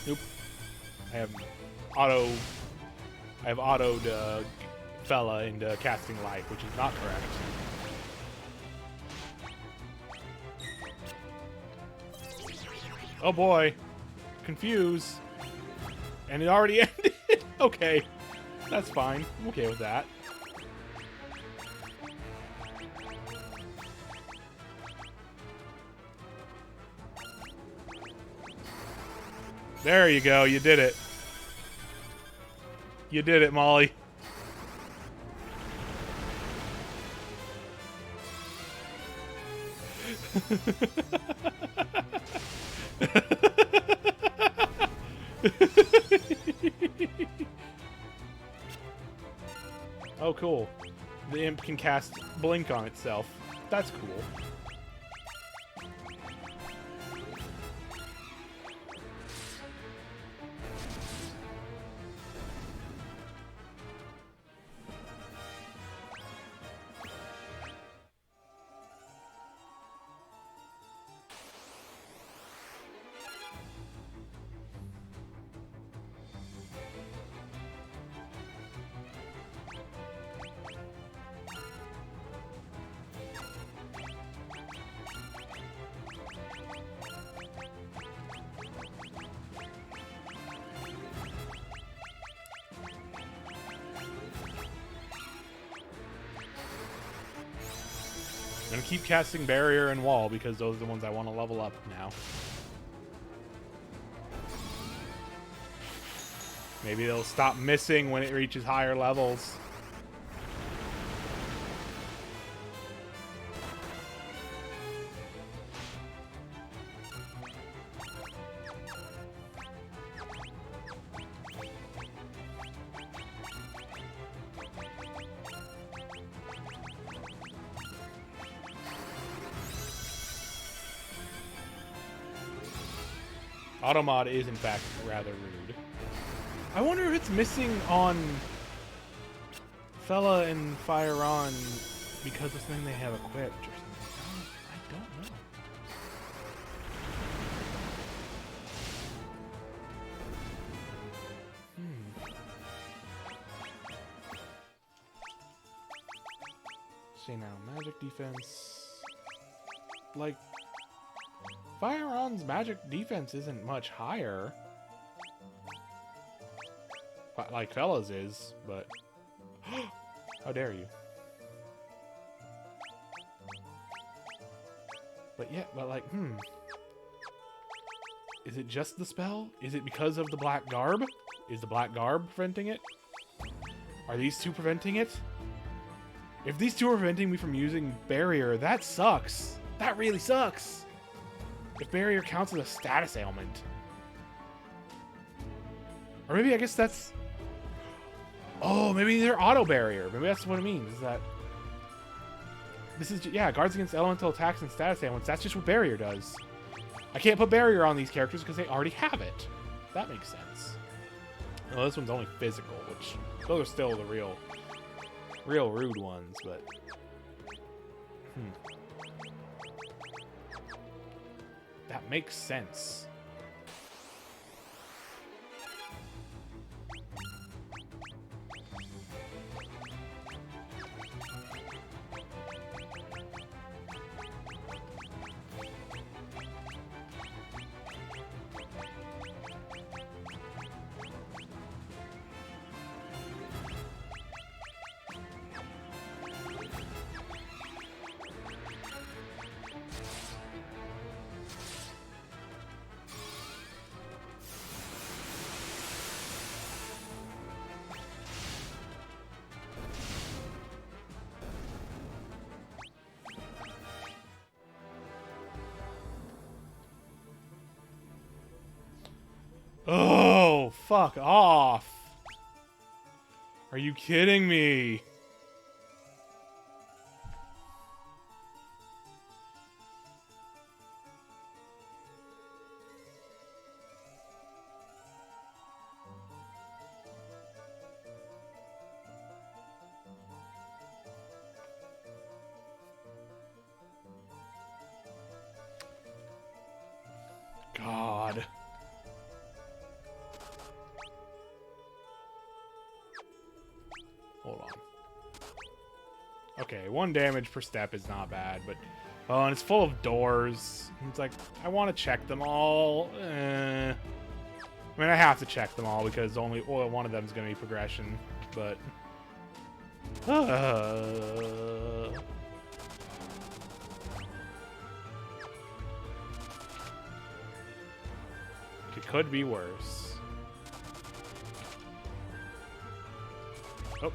Nope. I have autoed Fella into casting life, which is not correct. Oh boy. Confuse. And it already ended. Okay. That's fine. I'm okay with that. There you go. You did it. You did it, Molly. Oh, cool. The imp can cast Blink on itself. That's cool. gonna keep casting Barrier and Wall because those are the ones I want to level up now. Maybe they'll stop missing when it reaches higher levels. Automod is, in fact, rather rude. I wonder if it's missing on Fella and Fire On because of something they have equipped or something. I don't know. See now, magic defense. Like, Fire On's magic defense isn't much higher. Like Fella's is, but... How dare you. But yeah, but like, Is it just the spell? Is it because of the black garb? Is the black garb preventing it? Are these two preventing it? If these two are preventing me from using Barrier, that sucks. That really sucks. If Barrier counts as a status ailment. Or maybe I guess that's... Oh, maybe they're auto Barrier. Maybe that's what it means. Is that... This is... Yeah, guards against elemental attacks and status ailments. That's just what Barrier does. I can't put Barrier on these characters because they already have it. That makes sense. Well, this one's only physical, which... Those are still the real rude ones, but... That makes sense. Oh, fuck off. Are you kidding me? God. Hold on. Okay, 1 damage per step is not bad, but... Oh, and it's full of doors. It's like, I want to check them all. I mean, I have to check them all because only one of them is going to be progression, but... It could be worse. Oh.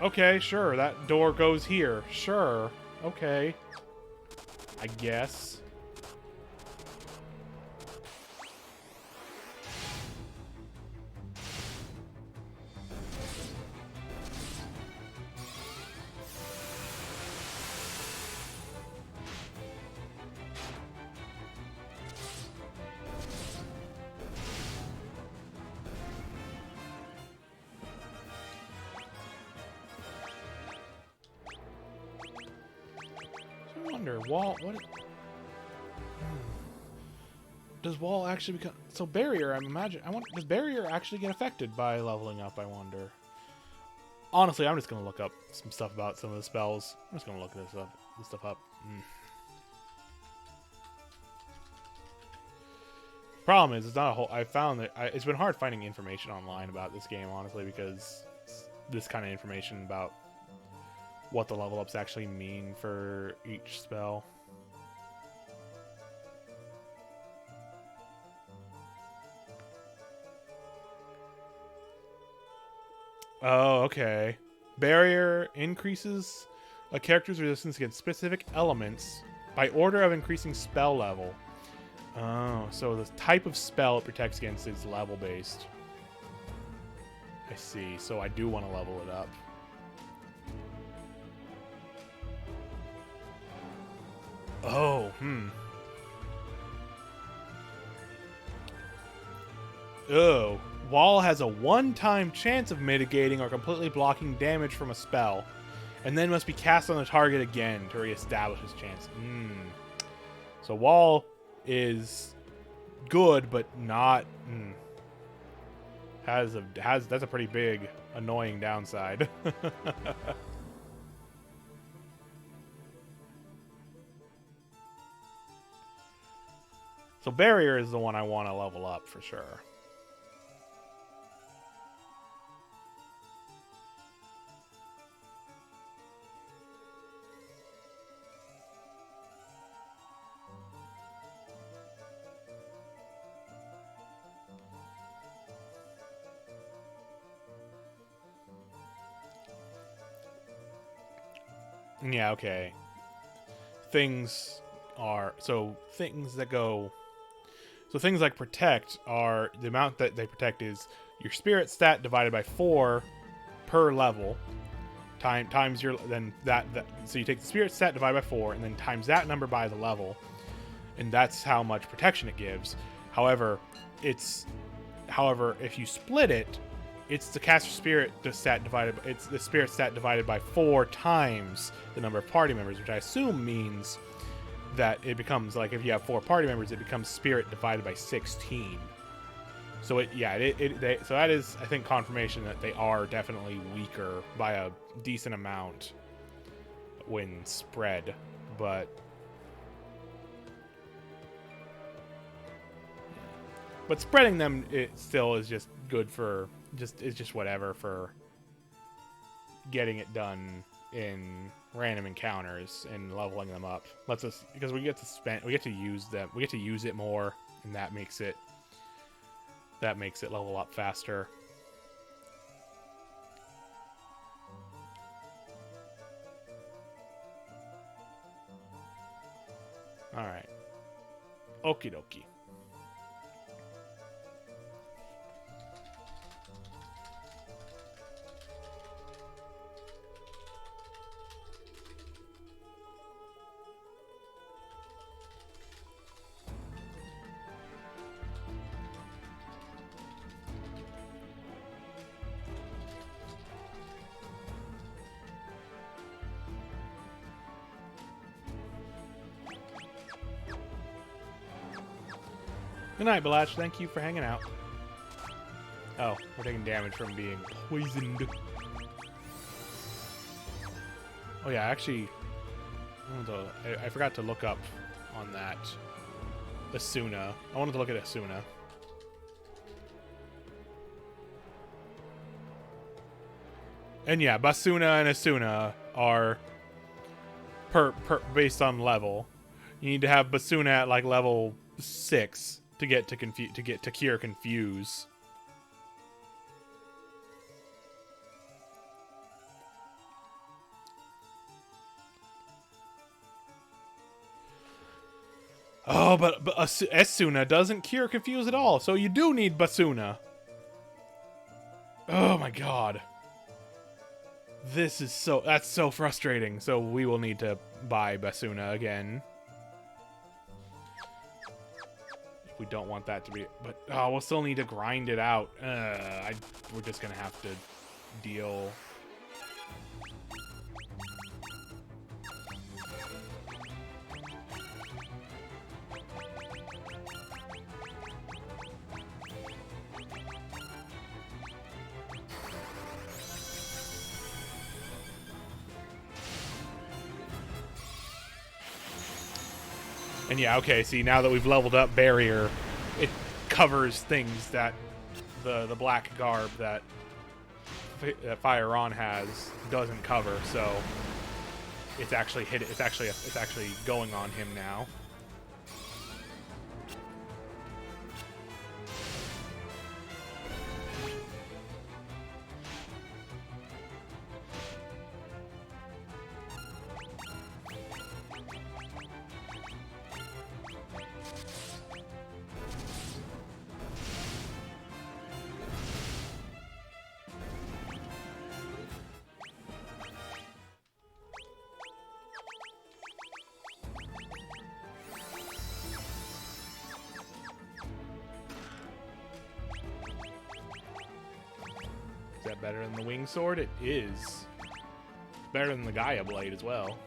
Okay, sure. That door goes here. Sure. Okay. I guess. Wall, what? Does Wall actually become... So Barrier, does Barrier actually get affected by leveling up, I wonder? Honestly, I'm just going to look up some stuff about some of the spells. I'm just going to look this stuff up. Problem is, it's not a whole... I found that... it's been hard finding information online about this game, honestly, because this kind of information about what the level ups actually mean for each spell. Oh, okay. Barrier increases a character's resistance against specific elements by order of increasing spell level. Oh, so the type of spell it protects against is level based. I see. So I do want to level it up. Oh, Oh, Wall has a one-time chance of mitigating or completely blocking damage from a spell, and then must be cast on the target again to reestablish his chance. So Wall is good, but not that's a pretty big annoying downside. So Barrier is the one I want to level up for sure. Yeah, okay. Things like Protect are the amount that they protect is your spirit stat divided by 4 per level times your so you take the spirit stat divided by 4 and then times that number by the level, and that's how much protection it gives. However, if you split it, it's the caster spirit stat it's the spirit stat divided by 4 times the number of party members, which I assume means that it becomes like if you have 4 party members, it becomes spirit divided by 16. So so that is, I think, confirmation that they are definitely weaker by a decent amount when spread, but spreading them, it still is just good for it's just whatever for getting it done in random encounters and leveling them up. Lets us, because we get to use them, we get to use it more, and that makes it level up faster. All right, okie dokie. Good night, Balach. Thank you for hanging out. Oh, we're taking damage from being poisoned. Oh yeah, actually, I forgot to look up on that Asuna. I wanted to look at Asuna. And yeah, Basuna and Asuna are based on level. You need to have Basuna at like level 6 to get to cure Confuse. Oh, but Asuna doesn't cure Confuse at all, so you do need Basuna. Oh my god. That's so frustrating. So we will need to buy Basuna again. If we don't want that to be, but we'll still need to grind it out. We're just gonna have to deal. And yeah, okay, see, now that we've leveled up Barrier, it covers things that the black garb that Fire On has doesn't cover, so it's actually hit. It's actually going on him now. Is that better than the wing sword? It is. Better than the Gaia blade as well.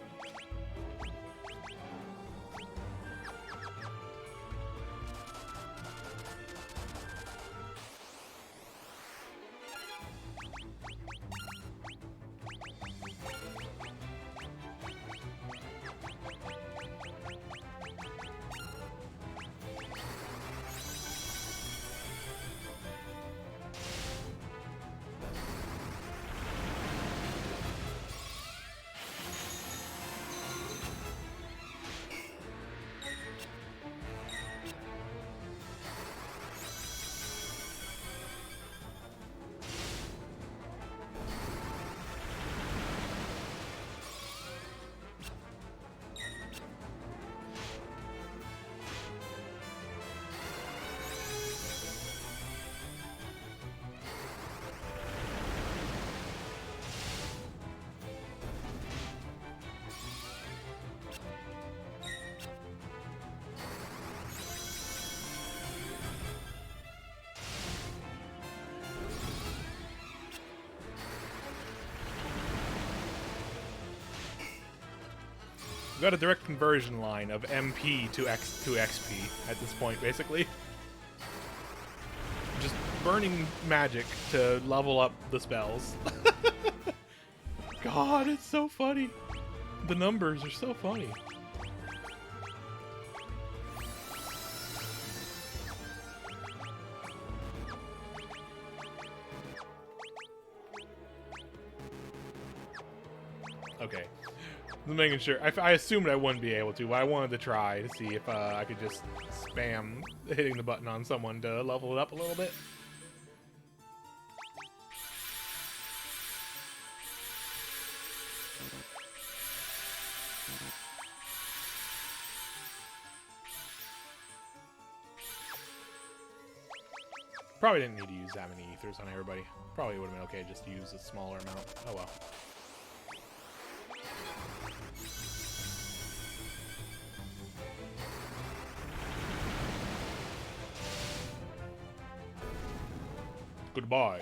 We've got a direct conversion line of MP to XP at this point, basically. Just burning magic to level up the spells. God, it's so funny. The numbers are so funny. Okay. I'm making sure. I assumed I wouldn't be able to, but I wanted to try to see if I could just spam hitting the button on someone to level it up a little bit. Probably didn't need to use that many ethers on everybody. Probably would have been okay just to use a smaller amount. Oh well. Goodbye.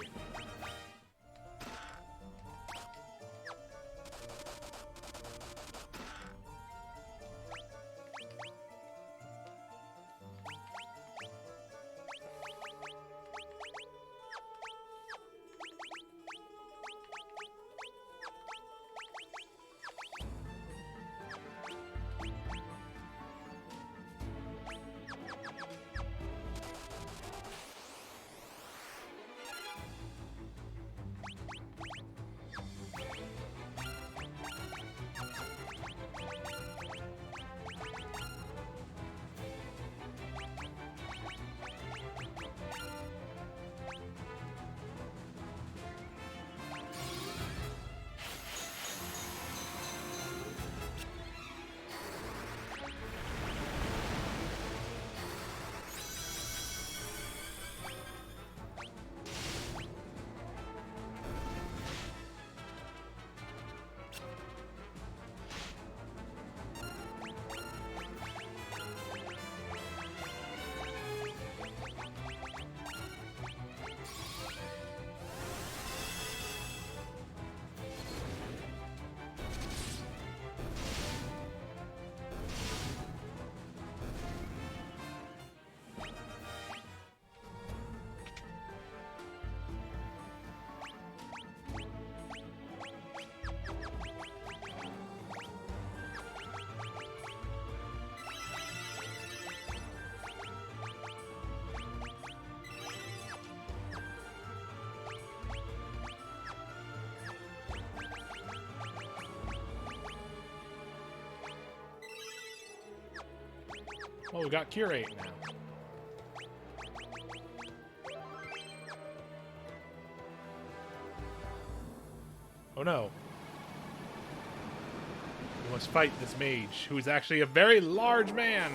Well, we got Curate now. Oh no. We must fight this mage, who is actually a very large man.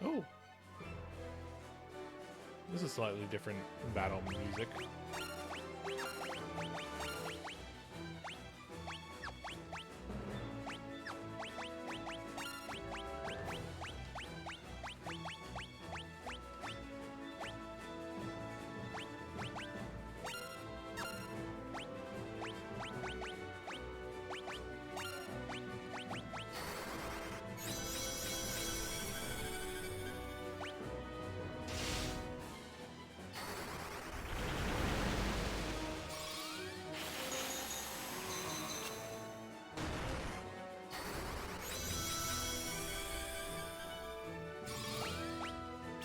Oh. This is slightly different battle music.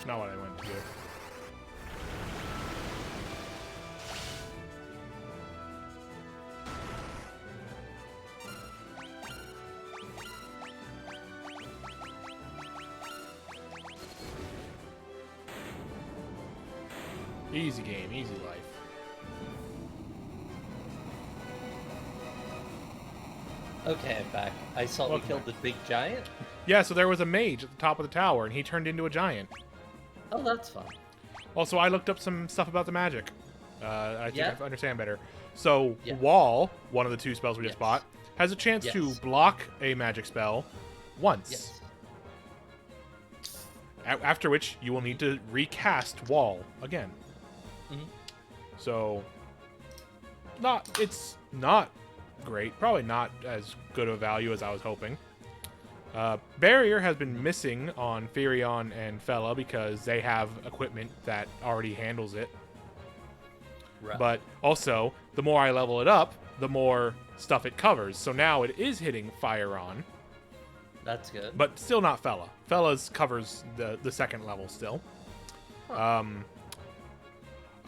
Not what I went to do. Easy game, easy life. Okay, I'm back. I saw we killed the big giant. Yeah, so there was a mage at the top of the tower, and he turned into a giant. Oh, that's fun. Also, I looked up some stuff about the magic. I think I understand better. So, Yeah. Wall, one of the two spells we just bought, has a chance to Yes. block a magic spell once. Yes. After which, you will need to recast Wall again. Mhm. So, it's not great. Probably not as good of a value as I was hoping. Barrier has been missing on Firion and Fella because they have equipment that already handles it. Right. But also, the more I level it up, the more stuff it covers. So now it is hitting Firon, That's good. but still not Fella. Fella's covers the second level still. Huh.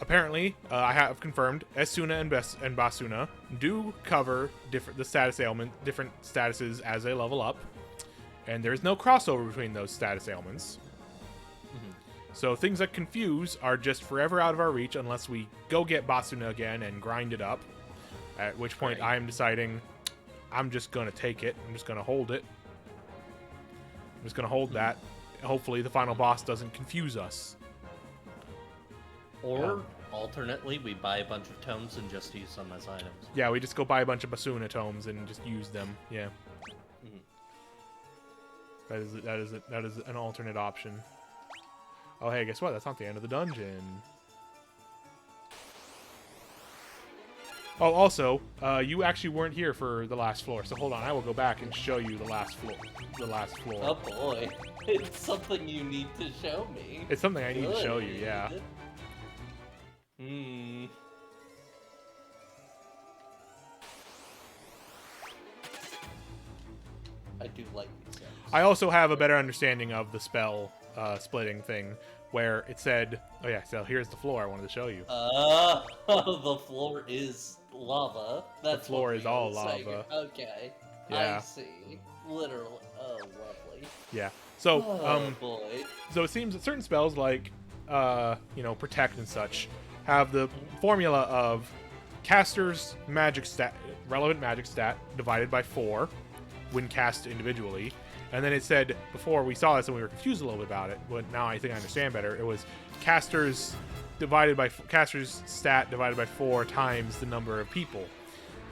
Apparently, I have confirmed Esuna and Basuna do cover different statuses as they level up, and there is no crossover between those status ailments. Mhm. So things that confuse are just forever out of our reach unless we go get Basuna again and grind it up. At which point Right. I am deciding I'm just gonna take it. I'm just gonna hold it. I'm just gonna hold that. Hopefully the final boss doesn't confuse us. Or, alternately, we buy a bunch of tomes and just use them as items. Yeah, we just go buy a bunch of Basuna tomes and just use them. Yeah. Mhm. That is an alternate option. Oh, hey, guess what? That's not the end of the dungeon. Oh, also, you actually weren't here for the last floor, so hold on. I will go back and show you the last floor. Oh boy, it's something you need to show me. It's something I need to show you, yeah. Good. Hmm. I do like these guys. I also have a better understanding of the spell splitting thing, where it said, oh yeah, so here's the floor I wanted to show you. The floor is lava. That's The floor what is we all were saying. lava. Okay. Yeah. I see. Literally. Oh, lovely. Yeah. So, Oh, boy. so it seems that certain spells like, protect and such, have the formula of caster's magic stat, relevant magic stat divided by 4 when cast individually. And then it said, before we saw this and we were confused a little bit about it, but now I think I understand better. It was caster's stat divided by 4 times the number of people,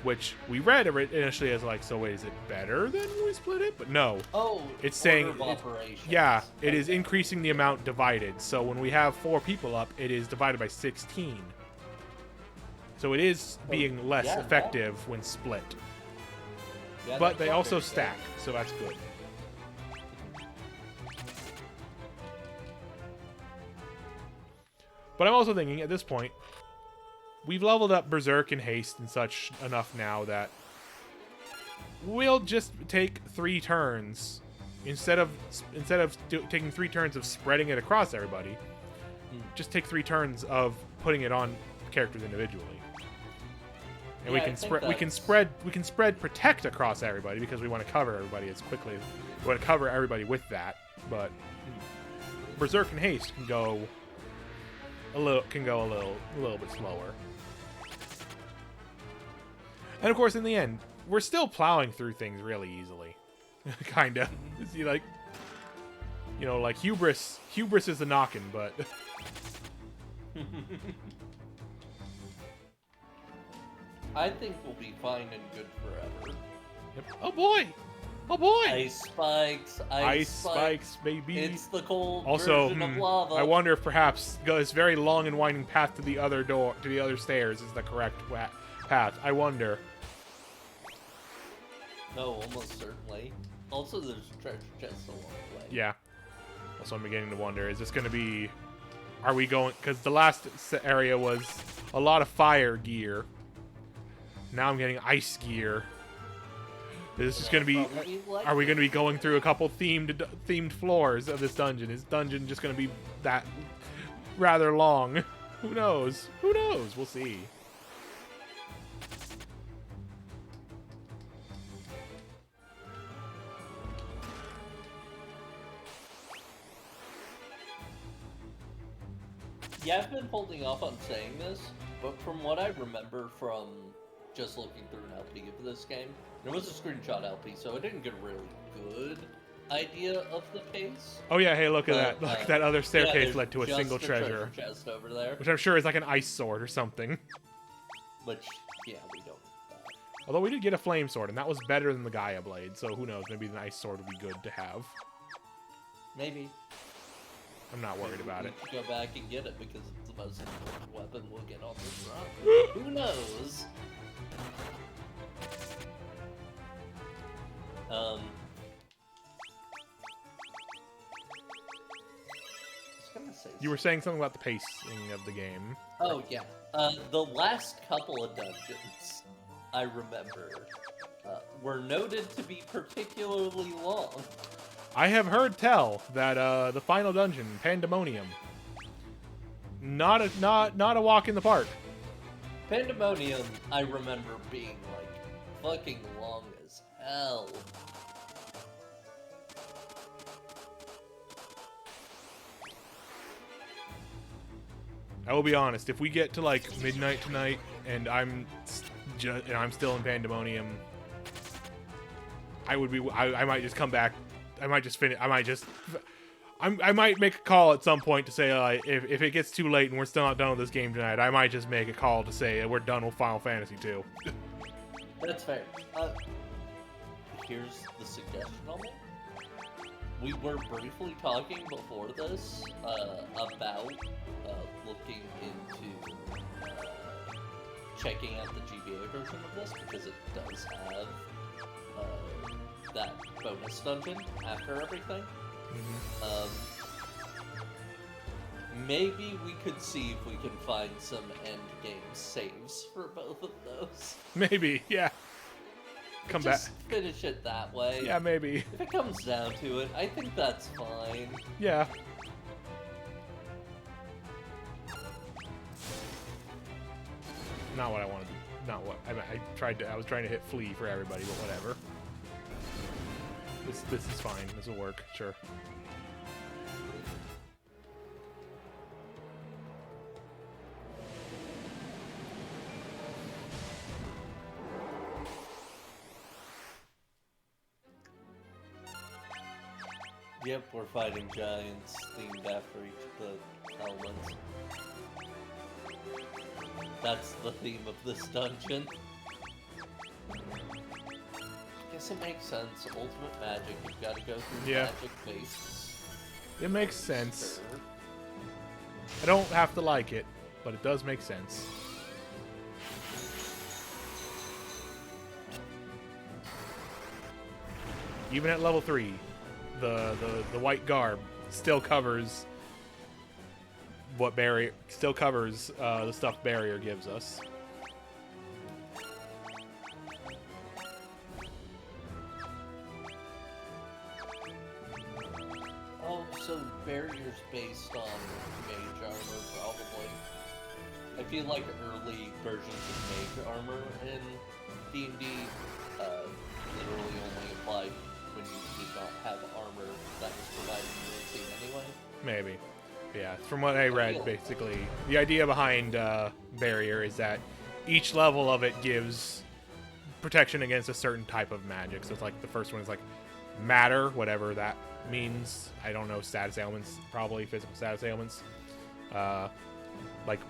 which we read initially as like, so wait, is it better than when we split it? But no. Oh, It's saying, order of operations. yeah, it is increasing the amount divided. So when we have 4 people up, it is divided by 16. So it is being less yeah, effective when split. Yeah, But that's they not also very stack, so that's good. But I'm also thinking, at this point, we've leveled up Berserk and Haste and such enough now that we'll just take 3 turns instead of taking 3 turns of spreading it across everybody. Just take 3 turns of putting it on characters individually. And yeah, we can spread protect across everybody because we want to cover everybody as quickly. We want to cover everybody with that, but Berserk and Haste can go a little bit slower. And of course, in the end, we're still plowing through things really easily, kinda. See, like, you know, like hubris is the knockin', but. I think we'll be fine and good forever. Yep. Oh boy! Oh boy! Ice spikes, ice spikes, baby. It's the cold also, version of lava. I wonder if perhaps this very long and winding path to the other door, to the other stairs, is the correct path. I wonder. No, almost certainly. Also, there's treasure chests along the way. Yeah. Also, I'm beginning to wonder: is this going to be? Are we going? Because the last area was a lot of fire gear. Now I'm getting ice gear. Is this going to be? Are we going to be going through a couple themed floors of this dungeon? Is dungeon just going to be that rather long? Who knows? Who knows? We'll see. Yeah, I've been holding off on saying this, but from what I remember from just looking through an LP of this game, it was a screenshot LP, so I didn't get a really good idea of the pace. Oh yeah, hey, look at that! Look, that other staircase led to a single treasure chest over there, which I'm sure is like an ice sword or something. Which, yeah, we don't. Although we did get a flame sword, and that was better than the Gaia blade, so who knows? Maybe the ice sword would be good to have. Maybe. I'm not worried about it. Go back and get it because it's the most important weapon we'll get on this run. Who knows? You were saying something about the pacing of the game. Oh, yeah. The last couple of dungeons, I remember, were noted to be particularly long. I have heard tell that the final dungeon, Pandemonium, not a walk in the park. Pandemonium, I remember being like fucking long as hell. I will be honest. If we get to like midnight tonight and I'm still in Pandemonium, I might just come back. I might just finish. I might make a call at some point to say if it gets too late and we're still not done with this game tonight, I might just make a call to say we're done with Final Fantasy II. That's fair. Here's the suggestion on it. We were briefly talking before this about looking into checking out the GBA version of this because it does have that bonus dungeon after everything. Maybe we could see if we can find some end game saves for both of those. Maybe, yeah. Just finish it that way. Yeah, maybe. If it comes down to it, I think that's fine. Yeah. Not what I wanted. Not what I was trying to hit flee for everybody, but whatever. This is fine. This will work. Sure. Yep, we're fighting giants themed after each of the elements. That's the theme of this dungeon. Guess it makes sense. Ultimate magic, you've got to go through magic phases. It makes sense. I don't have to like it, but it does make sense. Even at level 3, the white garb still covers what barrier the stuff barrier gives us. Oh, so barriers based on mage armor, probably. I feel like early versions of Mage armor in D&D literally only applied when you did not have armor that was provided in the team anyway. Maybe. Yeah, from what I read, basically, the idea behind Barrier is that each level of it gives protection against a certain type of magic. So it's like the first one is like matter, whatever that means. I don't know, status ailments, probably physical status ailments. Like,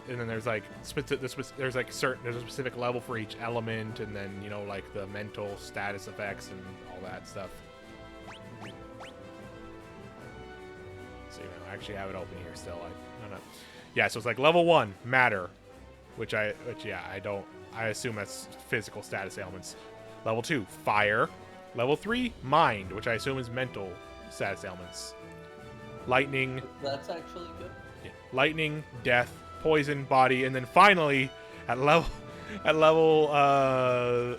and then there's like there's a specific level for each element, and then you know like the mental status effects and all that stuff. So you know, I actually have it open here still. I don't know. Yeah, so it's like level 1 matter, which I assume that's physical status ailments. Level 2 fire. Level 3 mind, which I assume is mental status ailments. Lightning. That's actually good. Yeah. Lightning, death, poison, body, and then finally at level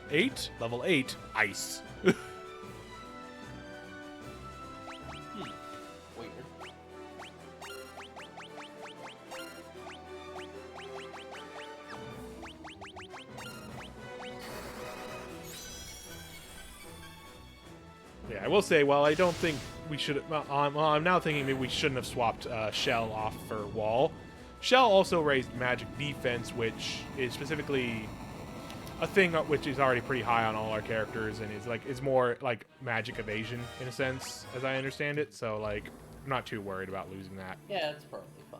8, ice. Weird. Yeah, I will say, well, I don't think we should. I'm now thinking maybe we shouldn't have swapped Shell off for Wall. Shell also raised magic defense, which is specifically a thing which is already pretty high on all our characters, and is more like magic evasion in a sense, as I understand it. So like, I'm not too worried about losing that. Yeah, it's probably fine.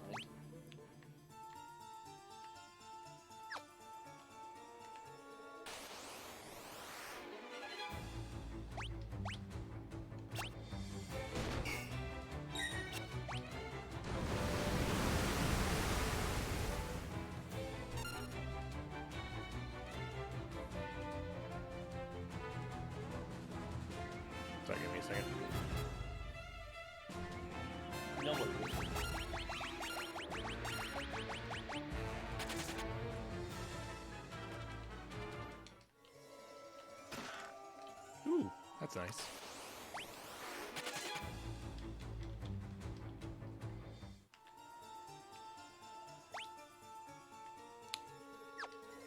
Sorry, give me a second. No worries. Ooh, that's nice.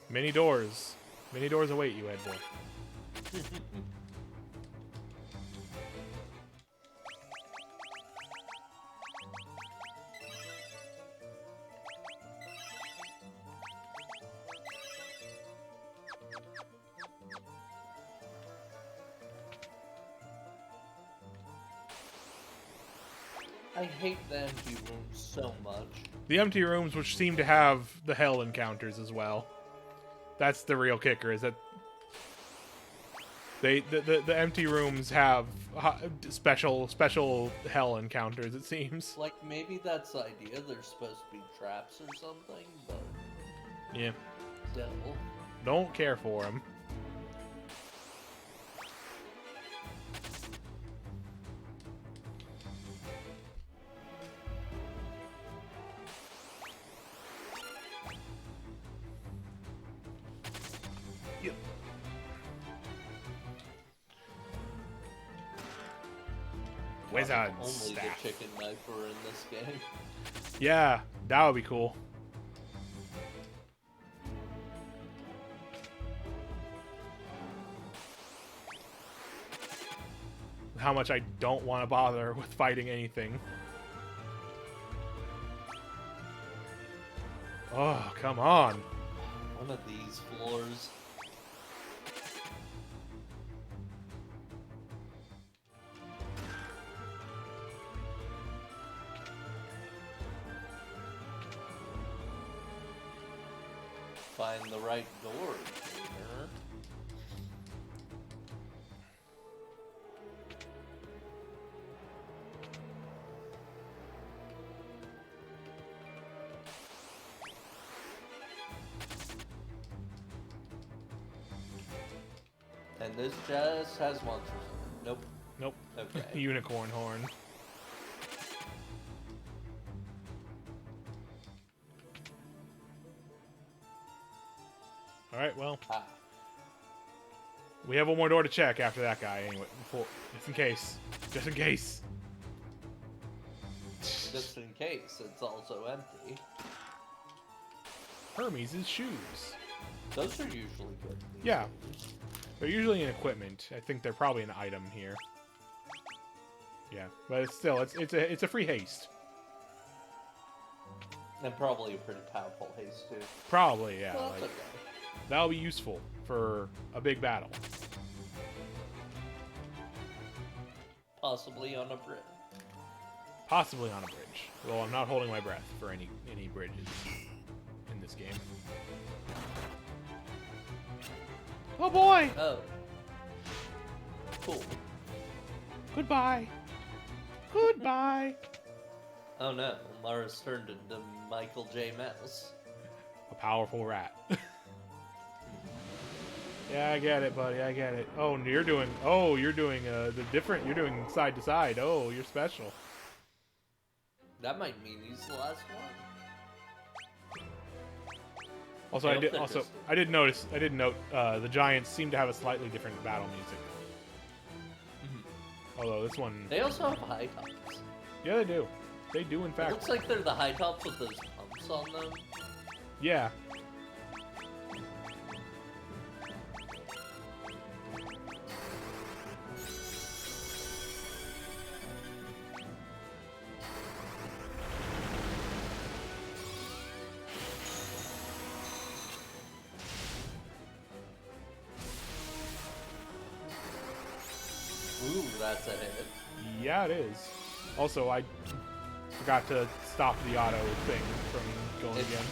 Many doors. Many doors await you, Ed Boy. I hate the empty rooms so much. The empty rooms, which seem to have the hell encounters as well. That's the real kicker, is that the empty rooms have special hell encounters, it seems. Like, maybe that's the idea. There's supposed to be traps or something, but... Yeah. Still. Don't care for them. Yep. Wizard Only staff. the chicken knife were in this game. Yeah, that would be cool. How much I don't want to bother with fighting anything. Oh, come on. One of these floors. Find the right door, gamer. And this just has monsters. Nope. Nope. Okay. Unicorn horn. Alright, well. Ah. We have one more door to check after that guy, anyway. Before, just in case. Just in case. Just in case, it's also empty. Hermes' shoes. Those are usually good. Yeah. They're usually an equipment. I think they're probably an item here. Yeah, but it's still, it's a free haste. And probably a pretty powerful haste, too. Probably, yeah. Well, Like, okay. that'll be useful for a big battle. Possibly on a bridge. Possibly on a bridge. Well, I'm not holding my breath for any bridges in this game. Oh boy! Oh. Cool. Goodbye. Goodbye. Oh no, Mars turned into Michael J. Mouse. A powerful rat. Yeah, I get it, buddy. I get it. Oh, you're doing the different. You're doing side to side. Oh, you're special. That might mean he's the last one. Also, I did note the Giants seem to have a slightly different battle music. Although this one, they also have high tops. Yeah, they do. They do, in fact. It looks like they're the high tops with those pumps on them. Yeah. Ooh, that's a hit. Yeah, it is. Also, I forgot to stop the auto thing from going again.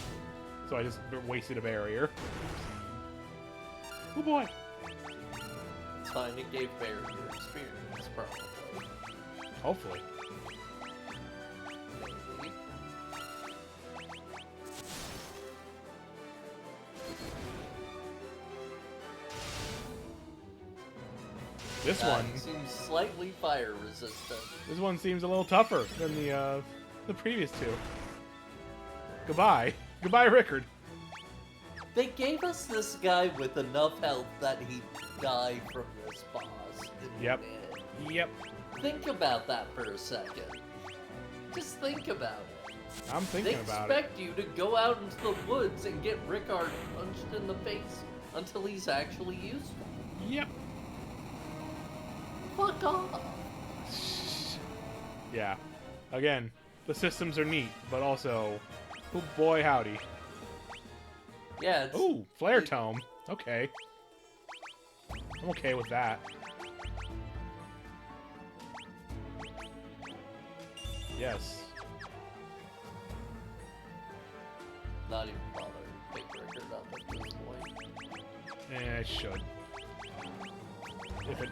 So I just wasted a barrier. Oh boy! It's fine, it gave barrier experience, probably. Hopefully. Maybe. This one seems slightly fire resistant. This one seems a little tougher than the previous two. Goodbye. Goodbye, Rickard. They gave us this guy with enough health that he'd die from this boss. Yep. Yep. Think about that for a second. Just think about it. I'm thinking about it. They expect you to go out into the woods and get Rickard punched in the face until he's actually useful. Yep. Fuck off. Yeah. Again, the systems are neat, but also, oh boy howdy. Yeah, it's... Ooh, Flare Tome. Okay. I'm okay with that. Yes. Not even bothering to pick Rickard up at this point. I should.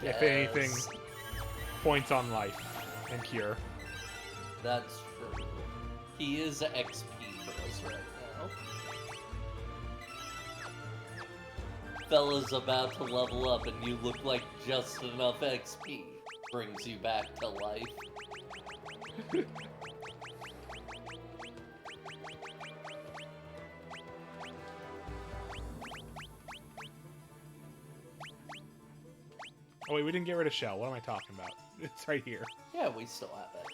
If anything, points on life and cure. That's true. He is XP for us right now. Fella's about to level up and you look like just enough XP brings you back to life. Oh wait, we didn't get rid of Shell. What am I talking about? It's right here. Yeah, we still have it.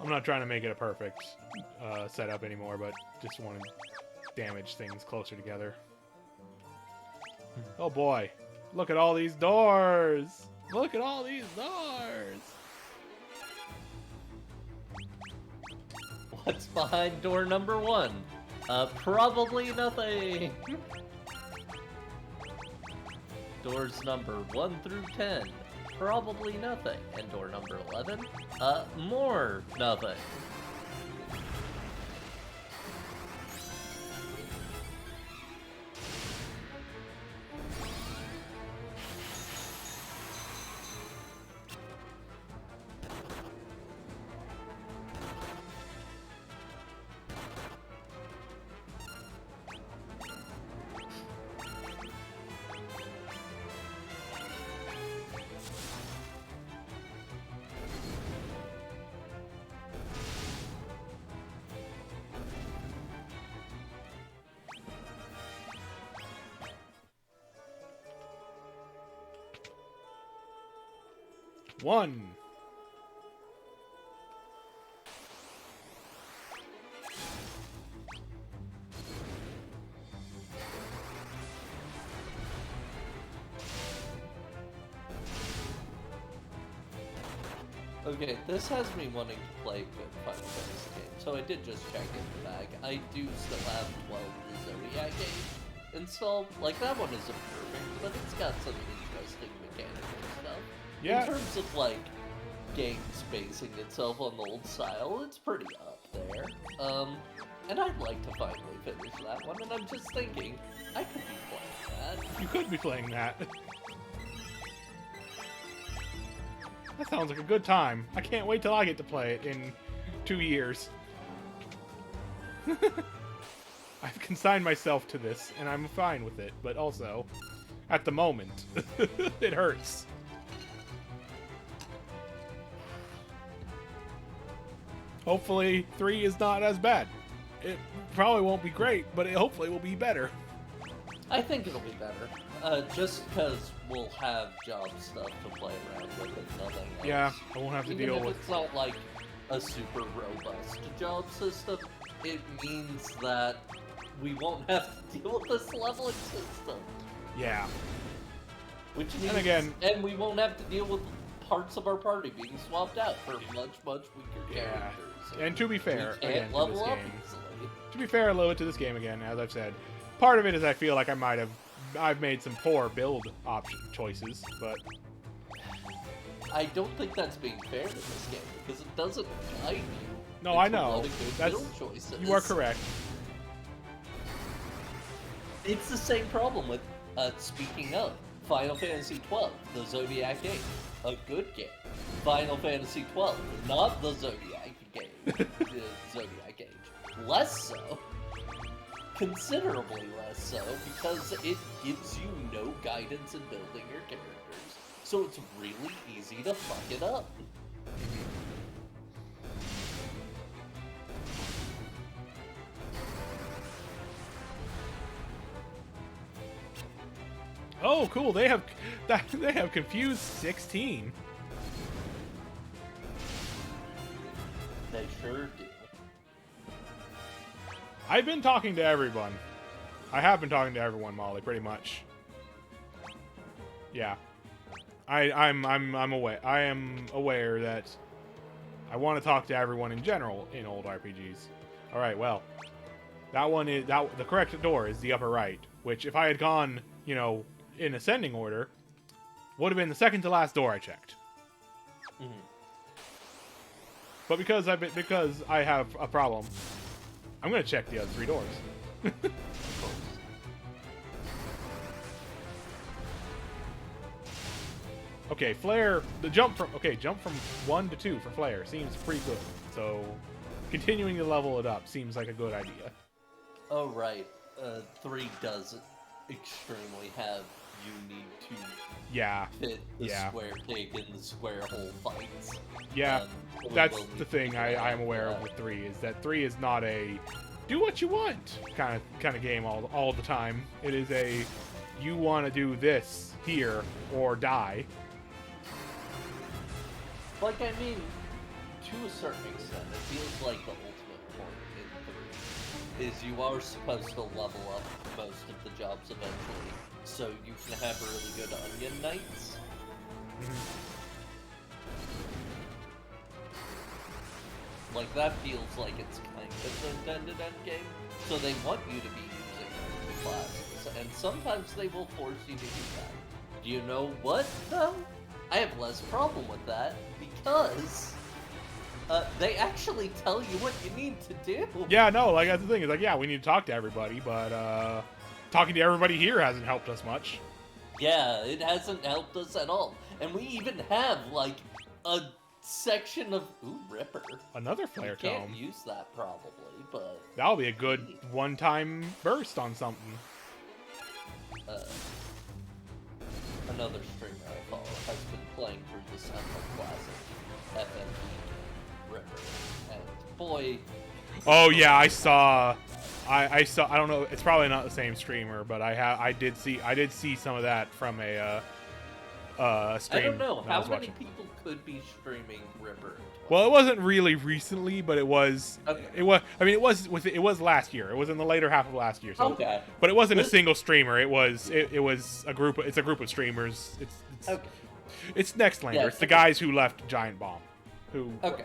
I'm not trying to make it a perfect setup anymore, but just want to damage things closer together. Oh boy. Look at all these doors! Look at all these doors! What's behind door number 1? Probably nothing. Doors number 1 through 10. Probably nothing. And door number 11? More nothing. 1. Okay, this has me wanting to play a good Final Fantasy game, so I did just check in the bag. I do still have, well, the Zodiac Age installed. Like, that one isn't perfect, but it's got some interesting mechanical stuff. Yeah. In terms of, like, games basing itself on the old style, it's pretty up there. And I'd like to finally finish that one, and I'm just thinking, I could be playing that. You could be playing that. That sounds like a good time. I can't wait till I get to play it in 2 years. I've consigned myself to this, and I'm fine with it, but also, at the moment, it hurts. Hopefully, 3 is not as bad. It probably won't be great, but it hopefully will be better. I think it'll be better. Just because we'll have job stuff to play around with and nothing else. Yeah, I won't have to deal with... it's not like a super robust job system, it means that we won't have to deal with this leveling system. Yeah. Which means... And we won't have to deal with parts of our party being swapped out for much, much weaker characters. And to be fair, again, to this game... Easily. To be fair, a little bit to this game again, as I've said, part of it is I feel like I've made some poor build option choices, but I don't think that's being fair to this game because it doesn't guide you. No, I know. Build choices. You are correct. It's the same problem with, speaking of, Final Fantasy XII, the Zodiac Age, a good game. Final Fantasy XII, not the Zodiac game, the Zodiac Age. Less so. Considerably less so, because it gives you no guidance in building your characters, so it's really easy to fuck it up. Oh, cool! They have confused 16. They sure do. I've been talking to everyone. I have been talking to everyone, Molly, pretty much. Yeah. I'm aware. I am aware that I want to talk to everyone in general in old RPGs. All right, well, the correct door is the upper right, which if I had gone, you know, in ascending order, would have been the second to last door I checked. Mm-hmm. But because I have a problem, I'm gonna check the other 3 doors. Okay, Flare, jump from 1 to 2 for Flare seems pretty good. So, continuing to level it up seems like a good idea. Oh, right. 3 does extremely have you need to fit the square peg in the square hole fights. Yeah, that's the thing I am aware of with 3, is that 3 is not a do what you want kind of game all the time. It is a you want to do this here or die. Like, I mean, to a certain extent, it feels like the ultimate point in 3 is you are supposed to level up most of the jobs eventually, so you can have really good onion knights. Like, that feels like it's kind of the intended endgame, so they want you to be using the classes, and sometimes they will force you to do that. Do you know what, though? I have less problem with that, because they actually tell you what you need to do. Yeah, no, like, that's the thing. It's like, yeah, we need to talk to everybody, but talking to everybody here hasn't helped us much. Yeah, it hasn't helped us at all. And we even have, like, a section of... Ooh, Ripper. Another Flare Tome. Can't use that, probably, but... That'll be a good one-time burst on something. Another streamer I follow has been playing through the Central Classic, FNP, Ripper, and boy... Oh, yeah, I saw... I don't know, it's probably not the same streamer, but I did see some of that from stream. I don't know when I how was many watching. people could be streaming Ripper. Well, it wasn't really recently, but it was. Okay. It was. I mean, it was last year. It was in the later half of last year. So, Okay. but it wasn't a single streamer. It was. It was a group. It's a group of streamers. Okay. It's Nextlander. Yeah, it's the guys who left Giant Bomb. Who left,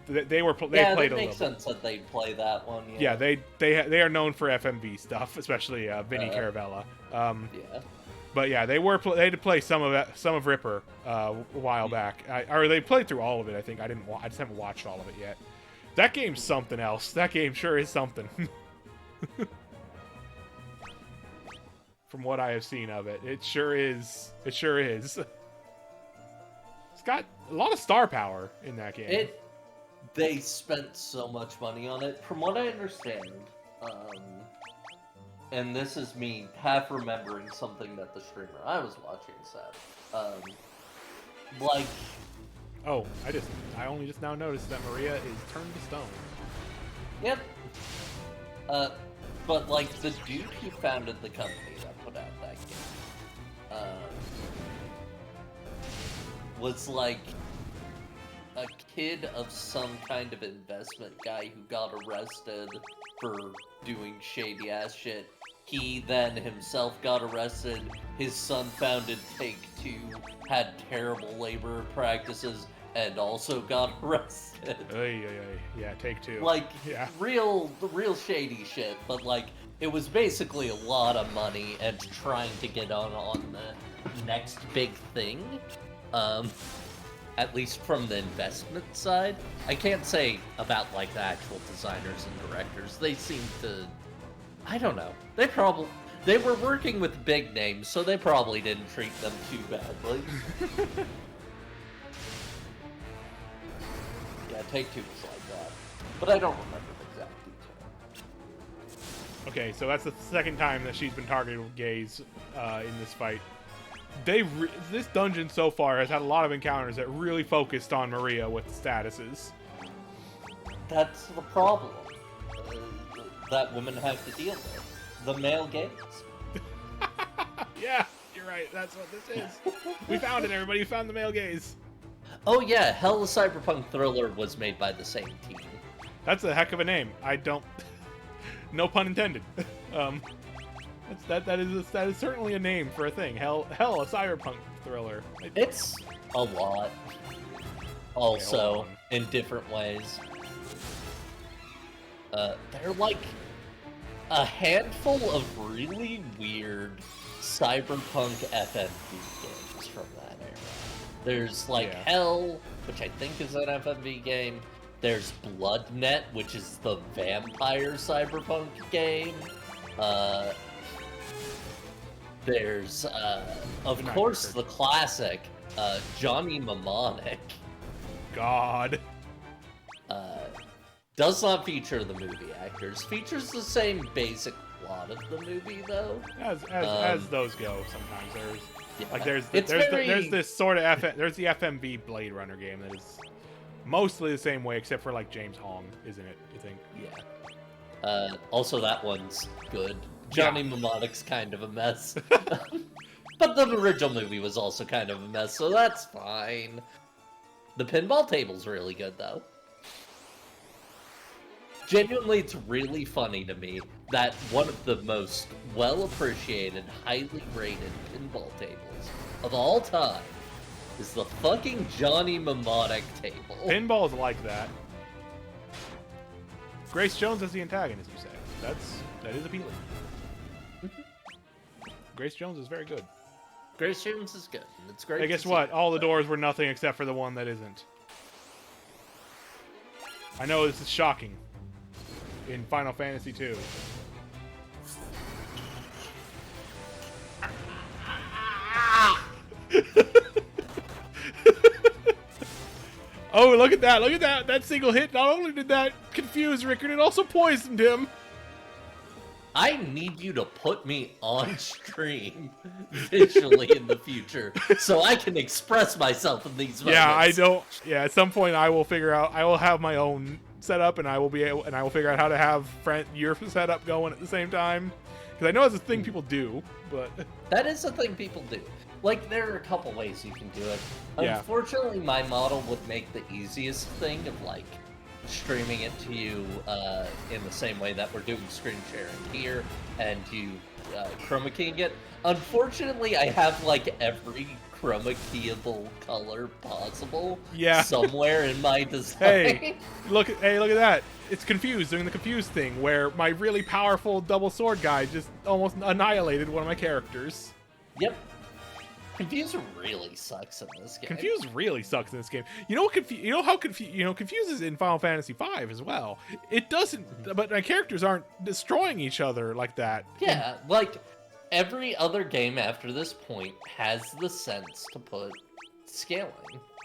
they were. They yeah, played that a makes little. sense that they'd play that one. Yeah, they are known for FMV stuff, especially Vinny Caravella. Yeah. But yeah, they had to play some of Ripper a while back. Or they played through all of it. I think I just haven't watched all of it yet. That game's something else. That game sure is something. From what I have seen of it, it sure is. It sure is. It's got a lot of star power in that game. They spent so much money on it. From what I understand, and this is me half remembering something that the streamer I was watching said. Like... Oh, I only just now noticed that Maria is turned to stone. Yep. But like, the dude who founded the company that put out that game, was like a kid of some kind of investment guy who got arrested for doing shady ass shit. He then himself got arrested. His son founded Take-Two, had terrible labor practices, and also got arrested. Yeah, Take-Two. Like, yeah. real shady shit, but like, it was basically a lot of money and trying to get on the next big thing. At least from the investment side. I can't say about like the actual designers and directors. They seem to, I don't know. They were working with big names, so they probably didn't treat them too badly. Yeah, Take-Two was like that. But I don't remember the exact detail. Okay, so that's the second time that she's been targeted with gays in this fight. This dungeon so far has had a lot of encounters that really focused on Maria with statuses. That's the problem that women have to deal with. The male gaze. Yeah, you're right. That's what this is. We found it, everybody. We found the male gaze. Oh yeah, Hell, a Cyberpunk Thriller was made by the same team. That's a heck of a name. No pun intended. That is certainly a name for a thing. Hell, a Cyberpunk Thriller. It's a lot. Also, in different ways. They're like a handful of really weird cyberpunk FMV games from that era. There's like Hell, which I think is an FMV game. There's Bloodnet, which is the vampire cyberpunk game. There's, of course, the classic, Johnny Mnemonic. God. Does not feature the movie actors. Features the same basic plot of the movie, though. As those go, sometimes there's this sort of there's the FMV Blade Runner game that is mostly the same way, except for like James Hong, isn't it? You think? Yeah. Also, that one's good. Johnny Mnemonic's kind of a mess. But the original movie was also kind of a mess, so that's fine. The pinball table's really good, though. Genuinely, it's really funny to me that one of the most well-appreciated, highly rated pinball tables of all time is the fucking Johnny Mnemonic table. Pinball's like that. Grace Jones as the antagonist, you say. That is appealing. Grace Jones is very good. Grace Jones is good. It's great. Hey, guess what? All the doors were nothing except for the one that isn't. I know this is shocking. In Final Fantasy II. Oh, look at that! Look at that! That single hit, not only did that confuse Rickard, it also poisoned him! I need you to put me on stream visually in the future so I can express myself in these moments. Yeah, at some point I will have my own setup and I will figure out how to have your setup going at the same time. Because I know it's a thing people do, but... That is a thing people do. Like, there are a couple ways you can do it. Yeah. Unfortunately, my model would make the easiest thing of, like, streaming it to you in the same way that we're doing screen sharing here, and you chroma keying it. Unfortunately, I have, like, every chroma keyable color possible somewhere in my design. Hey, look at that. It's Confused doing the Confused thing, where my really powerful double sword guy just almost annihilated one of my characters. Yep. Confused really sucks in this game. Confused really sucks in this game. You know what? Confused is in Final Fantasy V as well. It doesn't, but my characters aren't destroying each other like that. Yeah, like every other game after this point has the sense to put scaling.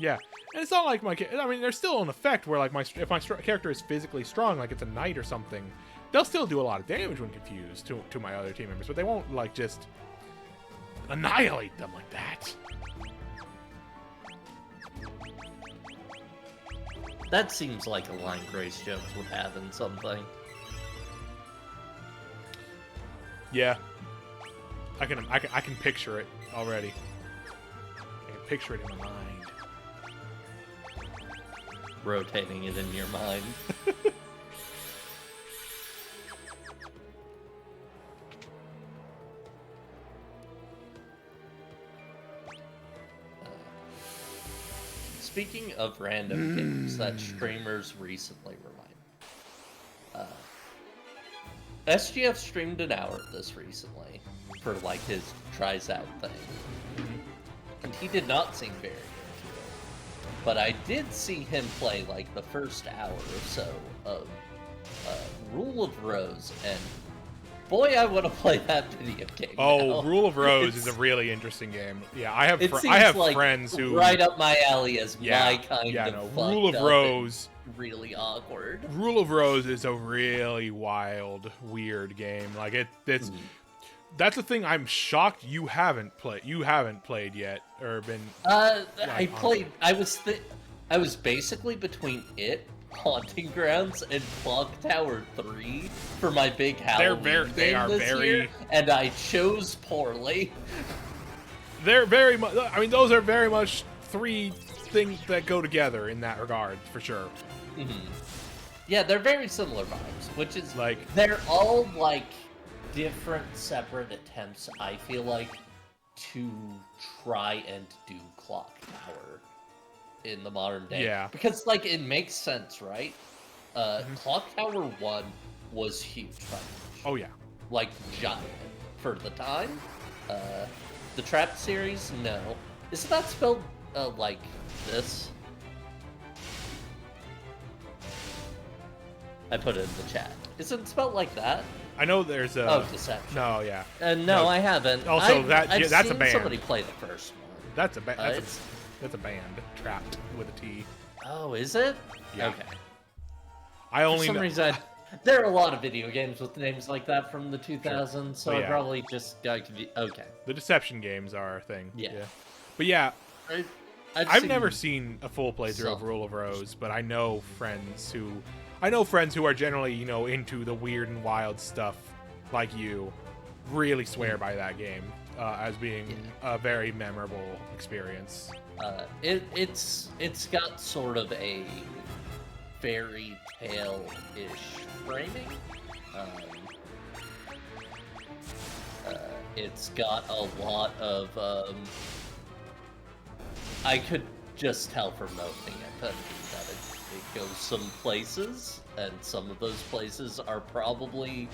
Yeah, and it's not like there's still an effect where, like, if my character is physically strong, like it's a knight or something, they'll still do a lot of damage when confused to my other team members, but they won't, like, just annihilate them like that. That seems like a line Grace Jones would have in something. Yeah, I can picture it already. I can picture it in my mind. Rotating it in your mind. Speaking of random games that streamers recently remind, SGF streamed an hour of this recently for, like, his tries out thing, and he did not seem very into it. But I did see him play, like, the first hour or so of Rule of Rose, and boy, I want to play that video game. Oh, now. Rule of Rose is a really interesting game. Yeah, I have like friends who right up my alley as my kind of Rule of Rose. Really awkward. Rule of Rose is a really wild, weird game. Like it's that's the thing. I'm shocked you haven't played. You haven't played yet or been. I played. I was basically between it, Haunting Grounds, and Clock Tower 3 for my big Halloween game this year, and I chose poorly. They're very much. I mean, those are very much three things that go together in that regard, for sure. Yeah, they're very similar vibes, which is like they're all like different, separate attempts. I feel like to try and do Clock Tower in the modern day. Yeah. Because, like, it makes sense, right? Clock Tower 1 was huge. Oh, yeah. Like, giant for the time. The Trap series, no. Isn't that spelled, like, this? I put it in the chat. Isn't it spelled like that? I know there's a... Oh, Deception. No, yeah. No, I haven't. Also, I've that's seen a band. Somebody play the first one. That's a band. Trapped with a T. Oh, is it? Yeah. Okay. For some reason, there are a lot of video games with names like that from the 2000s, so I probably just got confused. Okay. The Deception games are a thing. Yeah. But yeah, I've never seen a full playthrough of Rule of Rose, but I know friends who are generally, into the weird and wild stuff like you, really swear by that game as being a very memorable experience. It's got sort of a fairy tale-ish framing. It's got a lot of I could just tell from opening it that it goes some places, and some of those places are probably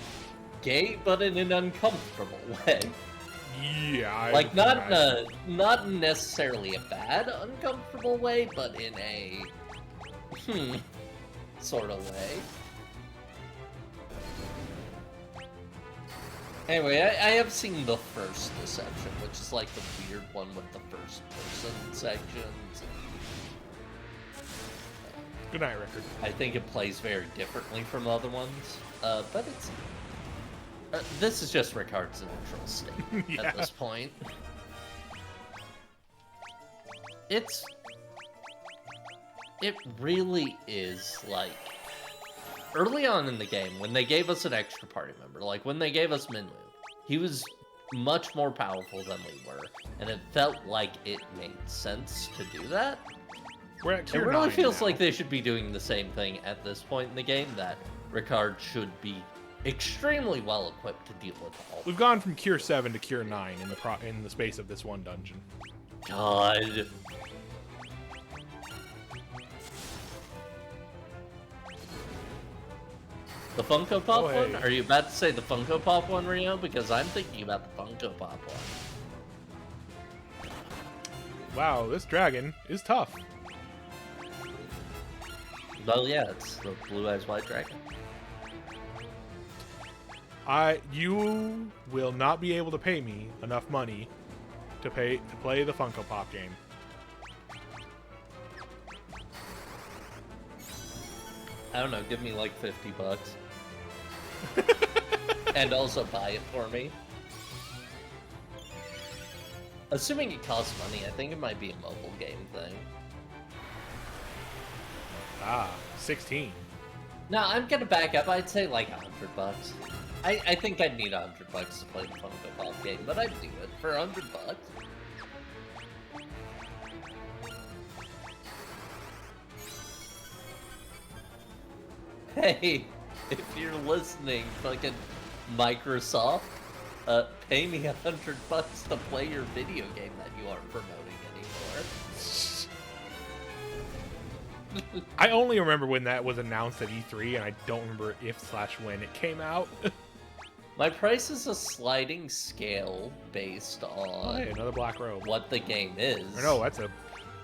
gay, but in an uncomfortable way. Yeah, like not necessarily a bad uncomfortable way, but in a sort of way. Anyway, I have seen the first Deception, which is like the weird one with the first person sections. Good night, Record. I think it plays very differently from other ones, but it's... this is just Ricard's neutral state at this point. It really is, like... Early on in the game, when they gave us an extra party member, like when they gave us Minwu, he was much more powerful than we were, and it felt like it made sense to do that. We're at tier It really 9 feels now. like they should be doing the same thing at this point in the game, that Ricard should be extremely well equipped to deal with all. We've gone from Cure 7 to Cure 9 in the space of this one dungeon. God. The Funko Pop one? Are you about to say the Funko Pop one, Rio? Because I'm thinking about the Funko Pop one. Wow, this dragon is tough. Well, yeah, it's the Blue Eyes White Dragon. You will not be able to pay me enough money to play the Funko Pop game. I don't know, give me like $50. And also buy it for me. Assuming it costs money, I think it might be a mobile game thing. Ah, 16. No, I'm gonna back up. I'd say like $100. I think I'd need $100 to play the Funko Pop game, but I'd do it for $100. Hey, if you're listening, fucking Microsoft, pay me $100 to play your video game that you aren't promoting anymore. I only remember when that was announced at E3, and I don't remember if/when it came out. My price is a sliding scale based on Oh, hey, another black robe. what the game is. Or no, that's a...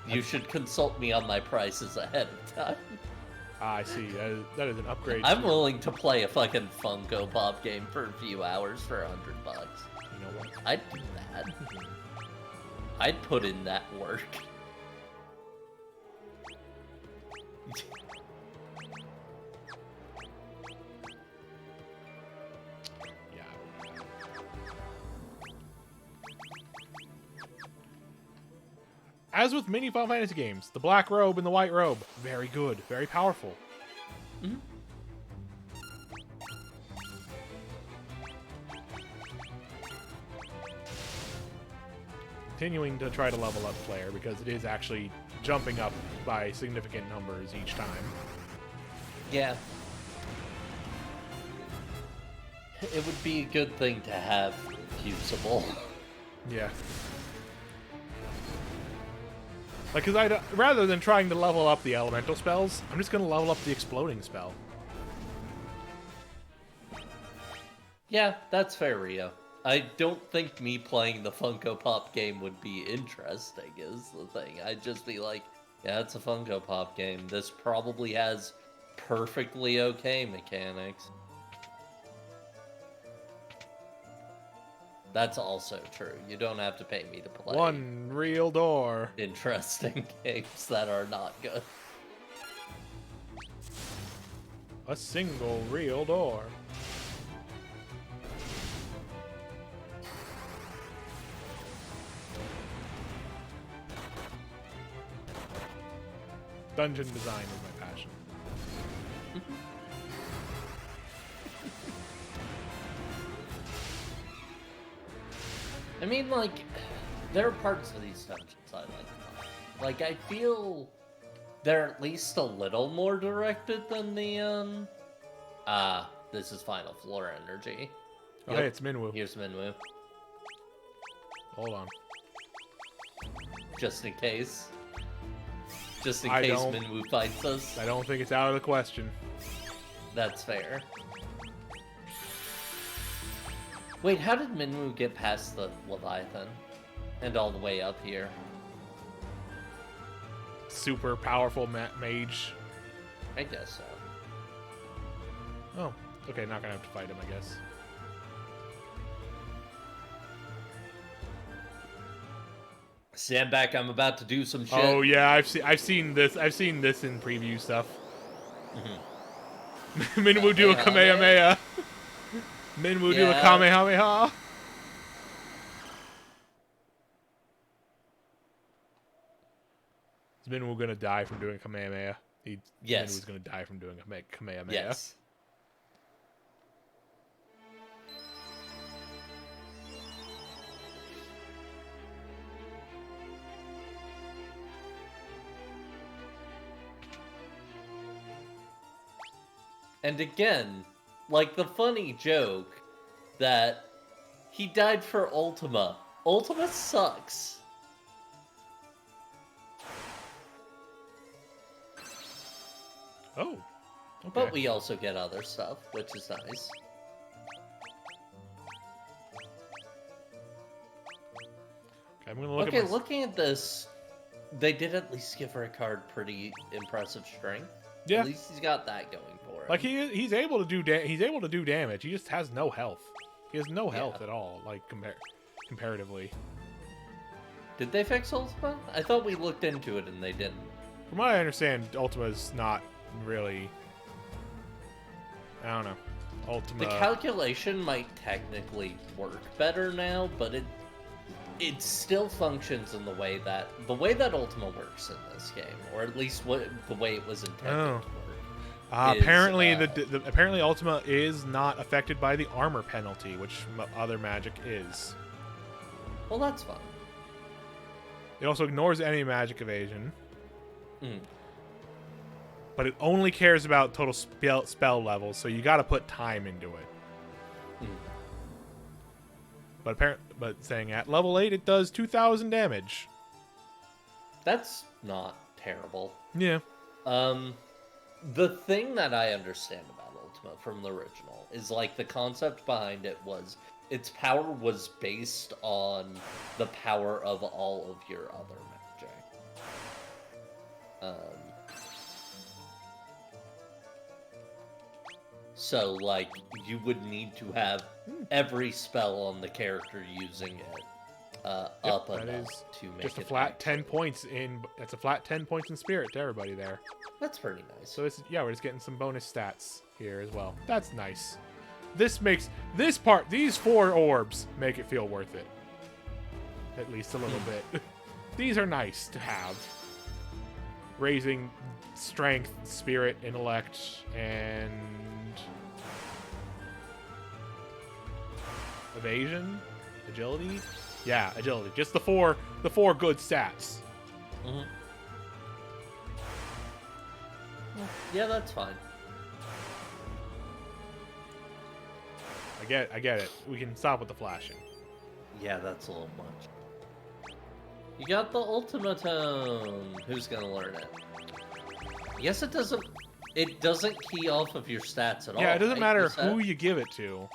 You should consult me on my prices ahead of time. Ah, I see. That is an upgrade. I'm willing to play a fucking Funko Pop game for a few hours for $100. You know what? I'd do that. I'd put in that work. Yeah. As with many Final Fantasy games, the black robe and the white robe, very good, very powerful. Mm-hmm. Continuing to try to level up player because it is actually jumping up by significant numbers each time. Yeah. It would be a good thing to have usable. Yeah. Like, cause rather than trying to level up the elemental spells, I'm just gonna level up the exploding spell. Yeah, that's fair, Rio. I don't think me playing the Funko Pop game would be interesting, is the thing. I'd just be like, yeah, it's a Funko Pop game. This probably has perfectly okay mechanics. That's also true. You don't have to pay me to play One real door. interesting games that are not good. A single real door. Dungeon design is my passion. I mean, like, there are parts of these dungeons I like. Like, I feel they're at least a little more directed than the, this is Final Floor energy. Oh, hey, it's Minwoo. Here's Minwoo. Hold on. Just in case. Just in I case don't- Minwoo fights us. I don't think it's out of the question. That's fair. Wait, how did Minwoo get past the Leviathan? And all the way up here? Super powerful mage. I guess so. Oh, okay, not gonna have to fight him, I guess. Stand back, I'm about to do some shit. Oh yeah, I've seen this. I've seen this in preview stuff. Minwoo do a Kamehameha. Minwoo do a Kamehameha. Is Minwoo gonna die from doing Kamehameha? Yes. Minwoo's gonna die from doing a Kamehameha. Yes. And again, like the funny joke that he died for Ultima. Ultima sucks. Oh. Okay. But we also get other stuff, which is nice. Okay, I'm gonna look okay, at looking at this, they did at least give Ricard pretty impressive strength. Yeah. At least he's got that going for him. Like he's able to do damage. He just has no health. He has no health at all. Like comparatively. Did they fix Ultima? I thought we looked into it and they didn't. From what I understand, Ultima's not really. I don't know. Ultima. The calculation might technically work better now, but it still functions in the way that Ultima works in this game, or at least the way it was intended to work. Apparently, apparently Ultima is not affected by the armor penalty, which other magic is. Well, that's fun. It also ignores enemy magic evasion. But it only cares about total spell levels, so you got to put time into it. But saying at level 8 it does 2,000 damage. That's not terrible. Yeah. The thing that I understand about Ultima from the original is like the concept behind it was its power was based on the power of all of your other magic. So, like, you would need to have every spell on the character using it up enough to make just it a flat 10 points in. That's a flat 10 points in spirit to everybody there. That's pretty nice. So we're just getting some bonus stats here as well. That's nice. This makes these 4 orbs make it feel worth it. At least a little bit. These are nice to have. Raising strength, spirit, intellect, and evasion, agility. Yeah, agility. Just the four good stats. Yeah, that's fine. I get it. We can stop with the flashing. Yeah, that's a little much. You got the ultimatum. Who's gonna learn it? Yes, it doesn't key off of your stats at all. Yeah, it doesn't right? matter who you give it to.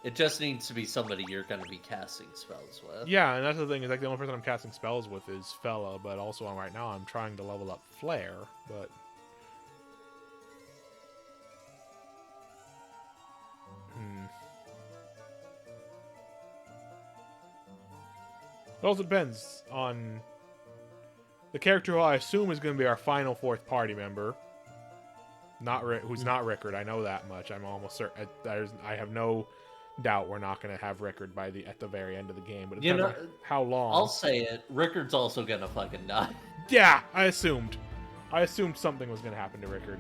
It just needs to be somebody you're going to be casting spells with. Yeah, and that's the thing, is like the only person I'm casting spells with is Fella, but also right now I'm trying to level up Flare, but it also depends on the character who I assume is going to be our final 4th party member. Who's not Rickard. I know that much. I'm almost certain. I have no doubt we're not going to have Rickard at the very end of the game. But it depends on how long. I'll say it. Rickard's also going to fucking die. Yeah, I assumed something was going to happen to Rickard.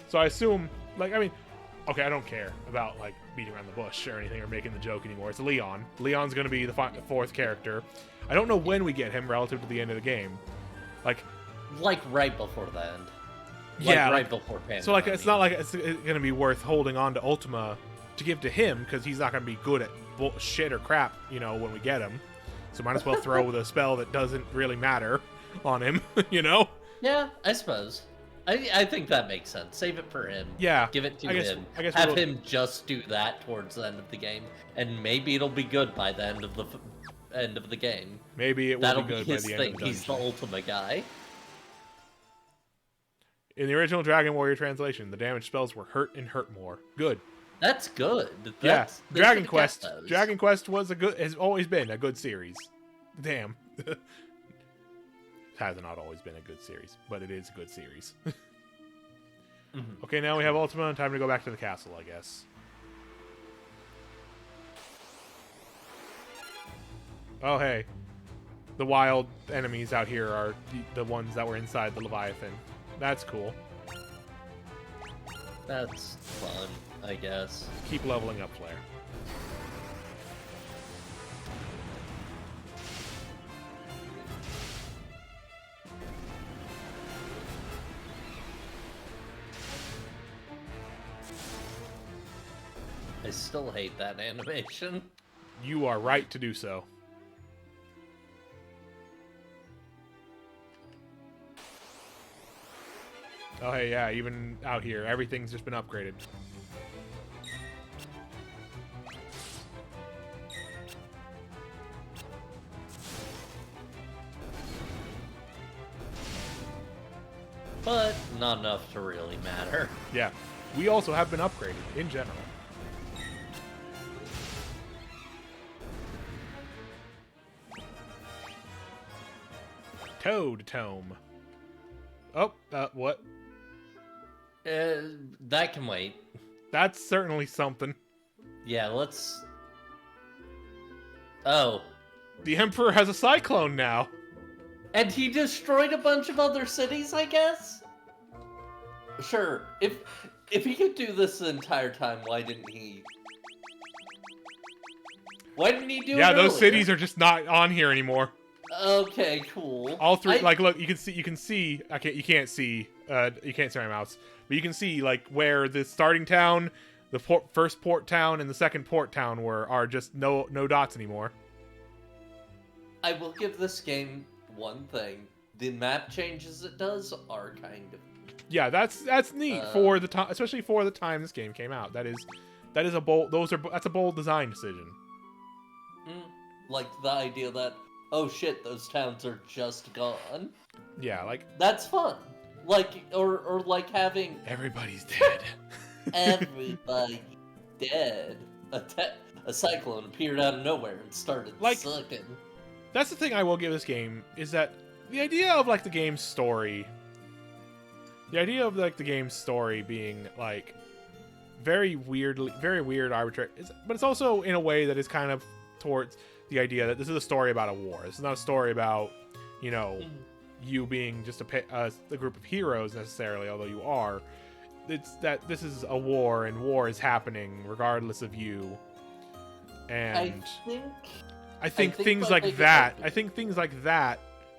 So I assume, okay, I don't care about beating around the bush or anything or making the joke anymore. It's Leon. Leon's going to be the 4th character. I don't know when we get him relative to the end of the game. Like right before the end. Right before Panda. So it's not like it's going to be worth holding on to Ultima to give to him, because he's not going to be good at shit or crap, when we get him. So might as well throw the spell that doesn't really matter on him, Yeah, I suppose. I think that makes sense. Save it for him. Yeah. Give it to him. Have him just do that towards the end of the game, and maybe it'll be good by the end of the game. Maybe it will be good by the end of the dungeon. He's the Ultima guy. In the original Dragon Warrior translation, the damage spells were hurt and hurt more. Good. That's good. Dragon Quest has always been a good series. Damn. It has not always been a good series, but it is a good series. Okay, now we have Ultima, and time to go back to the castle, I guess. Oh, hey. The wild enemies out here are the ones that were inside the Leviathan. That's cool. That's fun, I guess. Keep leveling up, Flare. I still hate that animation. You are right to do so. Oh, hey, yeah, even out here, everything's just been upgraded. But not enough to really matter. Yeah. We also have been upgraded, in general. Toad Tome. Oh, what? That can wait. That's certainly something. Yeah, let's... Oh. The Emperor has a cyclone now. And he destroyed a bunch of other cities, I guess? Sure. If he could do this the entire time, why didn't he... Why didn't he do it Yeah, those earlier? cities are just not on here anymore. Okay, cool. All three, like, look, you can see, you can't see my mouse, but you can see, like, where the starting town, the first port town, and the second port town are just no dots anymore. I will give this game one thing. The map changes it does are kind of... Yeah, that's neat for the time, especially for the time this game came out. That's a bold design decision. Like the idea that, oh shit, those towns are just gone. Yeah, like that's fun. Like or like having everybody's dead. Everybody dead. A cyclone appeared out of nowhere and started sucking. That's the thing I will give this game, is that the idea of like the game's story being like very weird, arbitrary, but it's also in a way that is kind of towards the idea that this is a story about a war. This is not a story about, you know, you being just a group of heroes necessarily, although you are. It's that this is a war, and war is happening regardless of you. And I think things like that,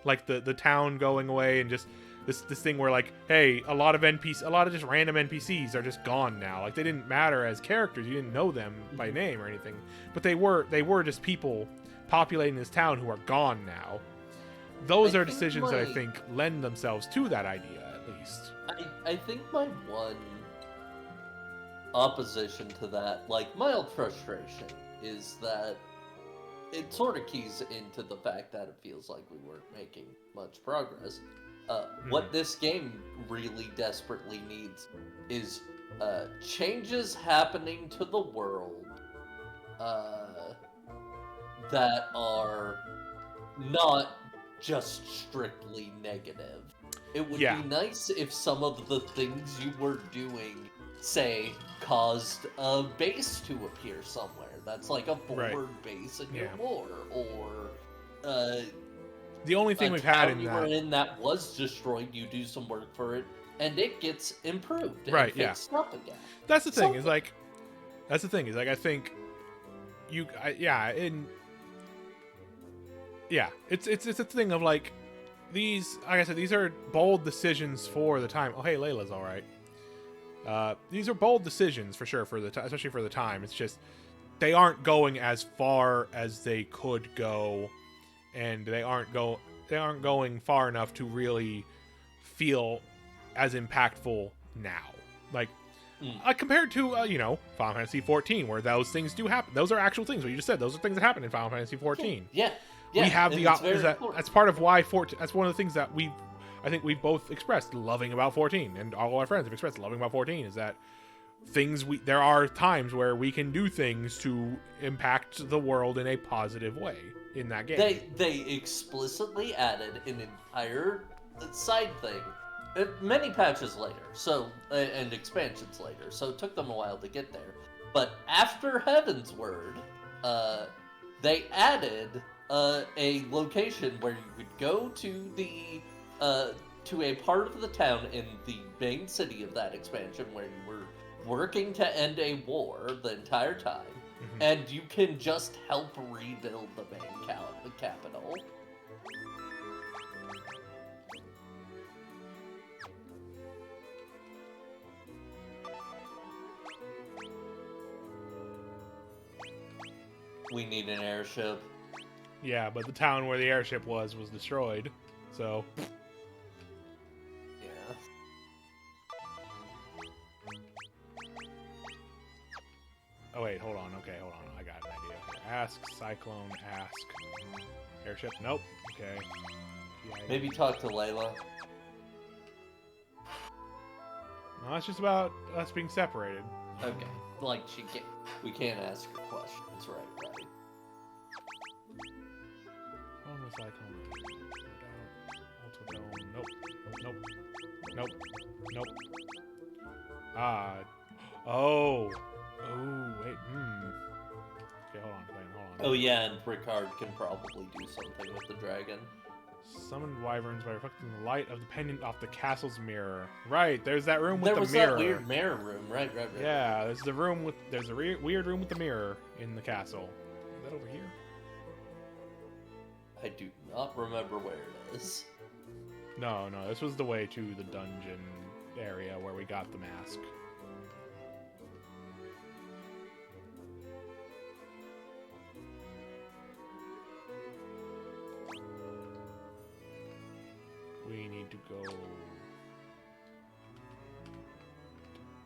like the town going away, and just this thing where like, hey, a lot of just random NPCs are just gone now. Like, they didn't matter as characters, you didn't know them by name or anything, but they were just people populating this town who are gone now. Those are decisions that I think lend themselves to that idea, at least. I think my one opposition to that, like mild frustration, is that it sort of keys into the fact that it feels like we weren't making much progress. What this game really desperately needs is changes happening to the world that are not just strictly negative. It would be nice if some of the things you were doing, say, caused a base to appear somewhere. That's like a forward base in your war, or the only thing we've had in that... were in that was destroyed, you do some work for it, and it gets improved and fixed up again. That's the thing, is like... I think... it's a thing of, like... These, like I said, these are bold decisions for the time. Oh, hey, Layla's alright. These are bold decisions, for sure, especially for the time. It's just... They aren't going as far as they could go, and they aren't going far enough to really feel as impactful now. Like, compared to you know, Final Fantasy 14, where those things do happen. Those are actual things. What you just said, those are things that happen in Final Fantasy 14. Yeah. We have that's part of why 14. That's one of the things that I think we've both expressed loving about 14, and all our friends have expressed loving about 14, is that there are times where we can do things to impact the world in a positive way in that game. They explicitly added an entire side thing many patches later, and expansions later, so it took them a while to get there. But after Heaven's Word, they added a location where you could go to a part of the town in the main city of that expansion where you were working to end a war the entire time, and you can just help rebuild the main capital. We need an airship. Yeah, but the town where the airship was destroyed, so... Yeah. Oh wait, hold on. Okay, hold on. I got an idea. Ask, Cyclone, ask. Airship? Nope. Okay. Maybe talk to Layla. No, it's just about us being separated. Okay. Like, we can't ask her questions, right? Phone with Cyclone. Ultradome. Nope. Nope. Nope. Nope. Ah. Oh. Oh, wait. Okay, hold on. Oh, yeah, and Ricard can probably do something with the dragon. Summoned wyverns by reflecting the light of the pendant off the castle's mirror. Right, there's that room with there the was mirror. That weird mirror room, right. Yeah, there's a weird room with the mirror in the castle. Is that over here? I do not remember where it is. No, this was the way to the dungeon area where we got the mask. We need to go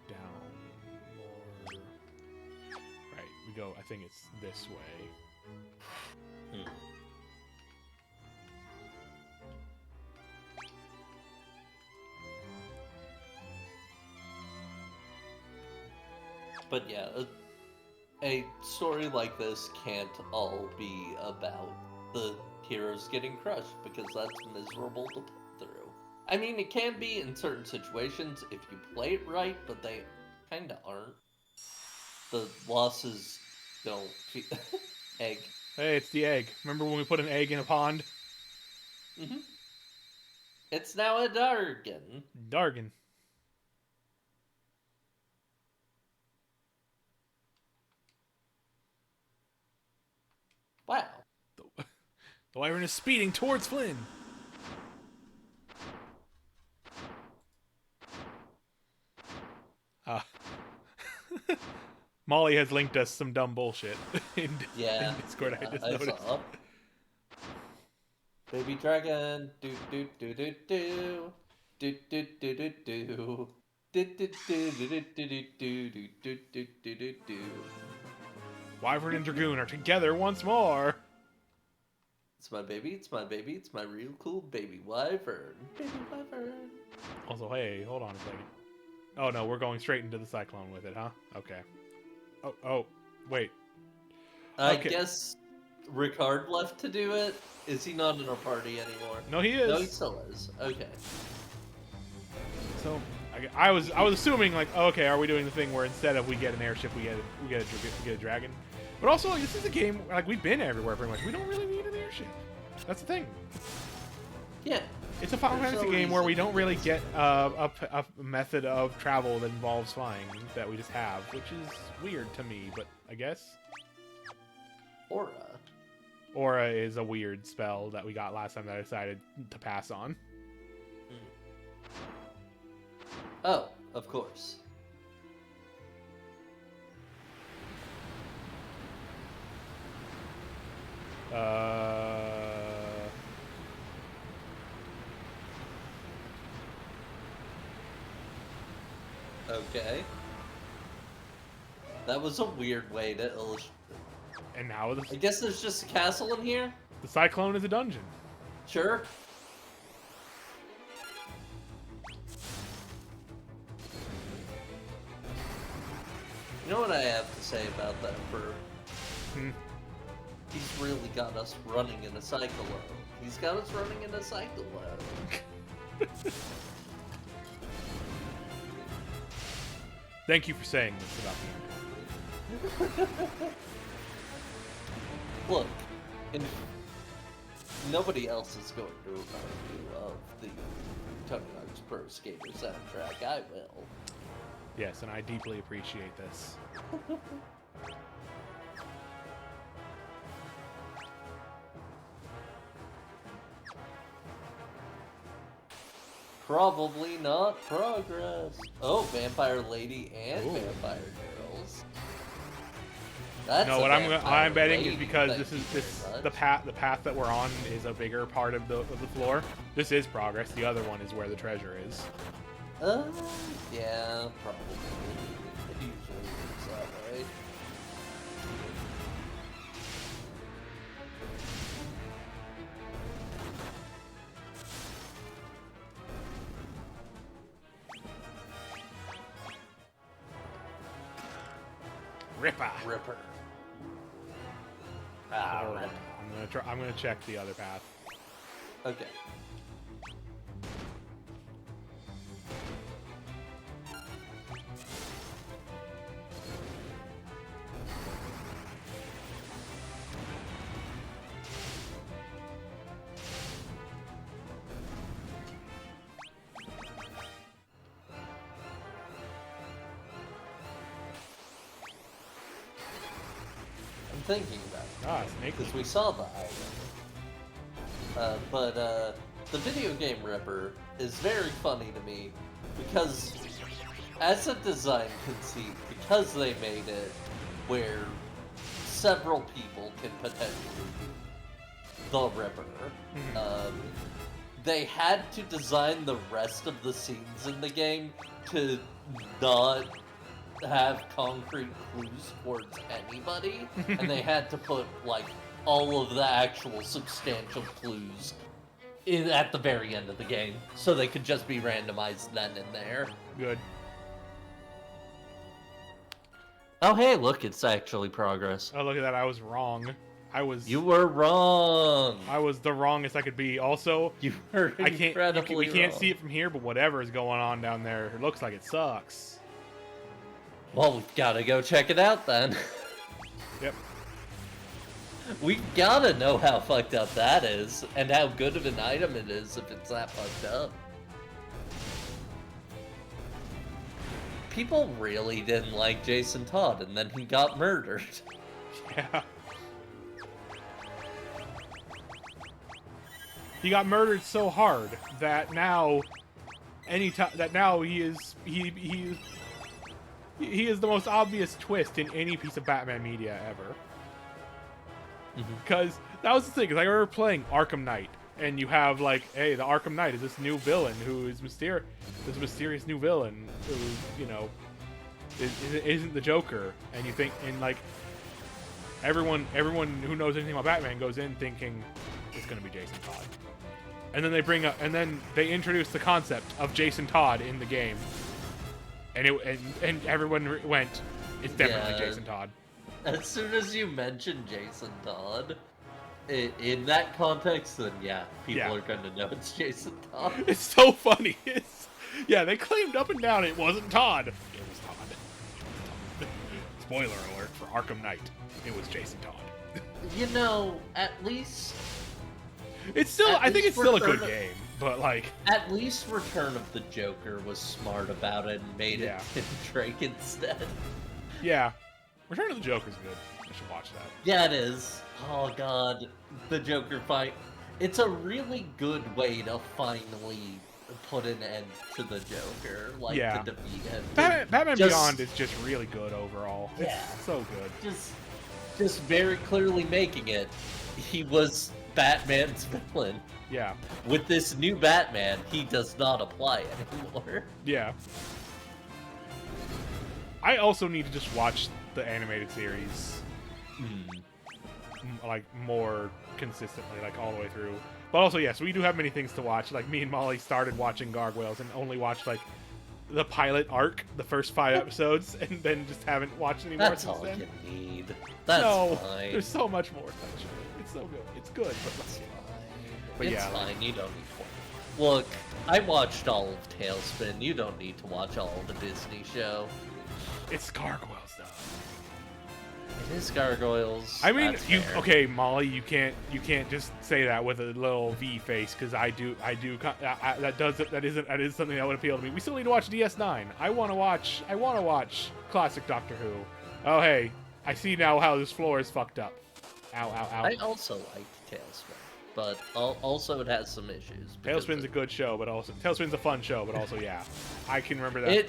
down more. Right, we go, I think it's this way. But yeah, a story like this can't all be about the heroes getting crushed, because that's miserable to put through. I mean, it can be in certain situations if you play it right, but they kind of aren't. The losses don't... Egg. Hey, it's the egg. Remember when we put an egg in a pond? Mm-hmm. It's now a Dargan. Dargan. Wow. The wyvern is speeding towards Flynn. Molly has linked us some dumb bullshit in Discord. Yeah, I just I noticed. saw. Baby dragon, do do do do do, do do do do do. Wyvern and Dragoon are together once more. It's my baby, it's my baby, it's my real cool baby wyvern. Baby wyvern. Also, hey, hold on a second. Oh no, we're going straight into the cyclone with it, huh? Okay. Oh, wait. I guess Ricard left to do it. Is he not in our party anymore? No, he is. No, he still is. Okay. So I was assuming like, okay, are we doing the thing where instead of we get an airship, we get a dragon? But also, like, this is a game like we've been everywhere pretty much. We don't really need an airship. That's the thing. Yeah. It's a Final Fantasy game where we don't really get a method of travel that involves flying that we just have, which is weird to me, but I guess. Aura. Aura is a weird spell that we got last time that I decided to pass on. Oh, of course. Okay. That was a weird way to illustrate. And now I guess there's just a castle in here? The Cyclone is a dungeon. Sure. You know what I have to say about that bird? He's really got us running in a cyclone. He's got us running in a cyclone. Thank you for saying this about the internet. Look, nobody else is going to remind you of the Tony Hawk's Pro Skater soundtrack. I will. Yes, and I deeply appreciate this. Probably not progress. Oh, vampire lady and vampire girls. That's No, a what I'm betting is lady. because Thank you very the much. path that we're on is a bigger part of the floor. This is progress. The other one is where the treasure is. Yeah, probably. It usually works that way. Ripper. Ripper. So hold on. I'm gonna check the other path. Okay. I'm thinking about it. Ah, snake. Because we saw the item. But the video game Ripper is very funny to me because, as a design conceit, because they made it where several people can potentially be the Ripper, they had to design the rest of the scenes in the game to not have concrete clues towards anybody, and they had to put like all of the actual substantial clues in at the very end of the game, so they could just be randomized then and there. Good. Oh hey, look, it's actually progress. Oh, look at that. I was wrong. You were wrong. I was the wrongest I could be. Also, You were incredibly we can't wrong. see it from here, but whatever is going on down there, it looks like it sucks. Well, we've gotta go check it out then. Yep. We gotta know how fucked up that is, and how good of an item it is if it's that fucked up. People really didn't like Jason Todd, and then he got murdered. Yeah. He got murdered so hard that now, he is the most obvious twist in any piece of Batman media ever. Because that was the thing, because I remember playing Arkham Knight, and you have like, hey, the Arkham Knight is this new villain who is this mysterious new villain who, you know, isn't the Joker, and you think, and like, everyone who knows anything about Batman goes in thinking it's gonna be Jason Todd, and then they introduce the concept of Jason Todd in the game, and everyone went, it's definitely Jason Todd. As soon as you mention Jason Todd, in that context, then yeah, people are gonna know it's Jason Todd. It's so funny. They claimed up and down it wasn't Todd. It was Todd. Spoiler alert for Arkham Knight. It was Jason Todd. You know, at least I think it's still a good game, but like, at least Return of the Joker was smart about it and made it Tim Drake instead. Yeah. Return of the Joker's good. I should watch that. Yeah, it is. Oh god, the Joker fight. It's a really good way to finally put an end to the Joker, like to defeat him. Batman Beyond is just really good overall. Yeah. It's so good. Just very clearly making it. He was Batman's villain. Yeah. With this new Batman, he does not apply anymore. Yeah. I also need to just watch the animated series like more consistently, like all the way through. But also, yes, we do have many things to watch. Like, me and Molly started watching Gargoyles and only watched like the pilot arc, the first 5 episodes, and then just haven't watched any more That's since all then. you need. That's fine. There's so much more. It's so good. It's good, but It's fine. But it's fine. You don't need to. Look, I watched all of Tailspin. You don't need to watch all of the Disney show. It's Gargoyles, though. It is Gargoyles. I mean, That's fair. okay, Molly, you can't just say that with a little V face, because that is something that would appeal to me. We still need to watch DS9. I want to watch classic Doctor Who. Oh hey, I see now how this floor is fucked up. Ow, ow, ow. I also liked Tailspin, but also it has some issues. Tailspin's a good show, but also Tailspin's a fun show, but also yeah, I can remember that.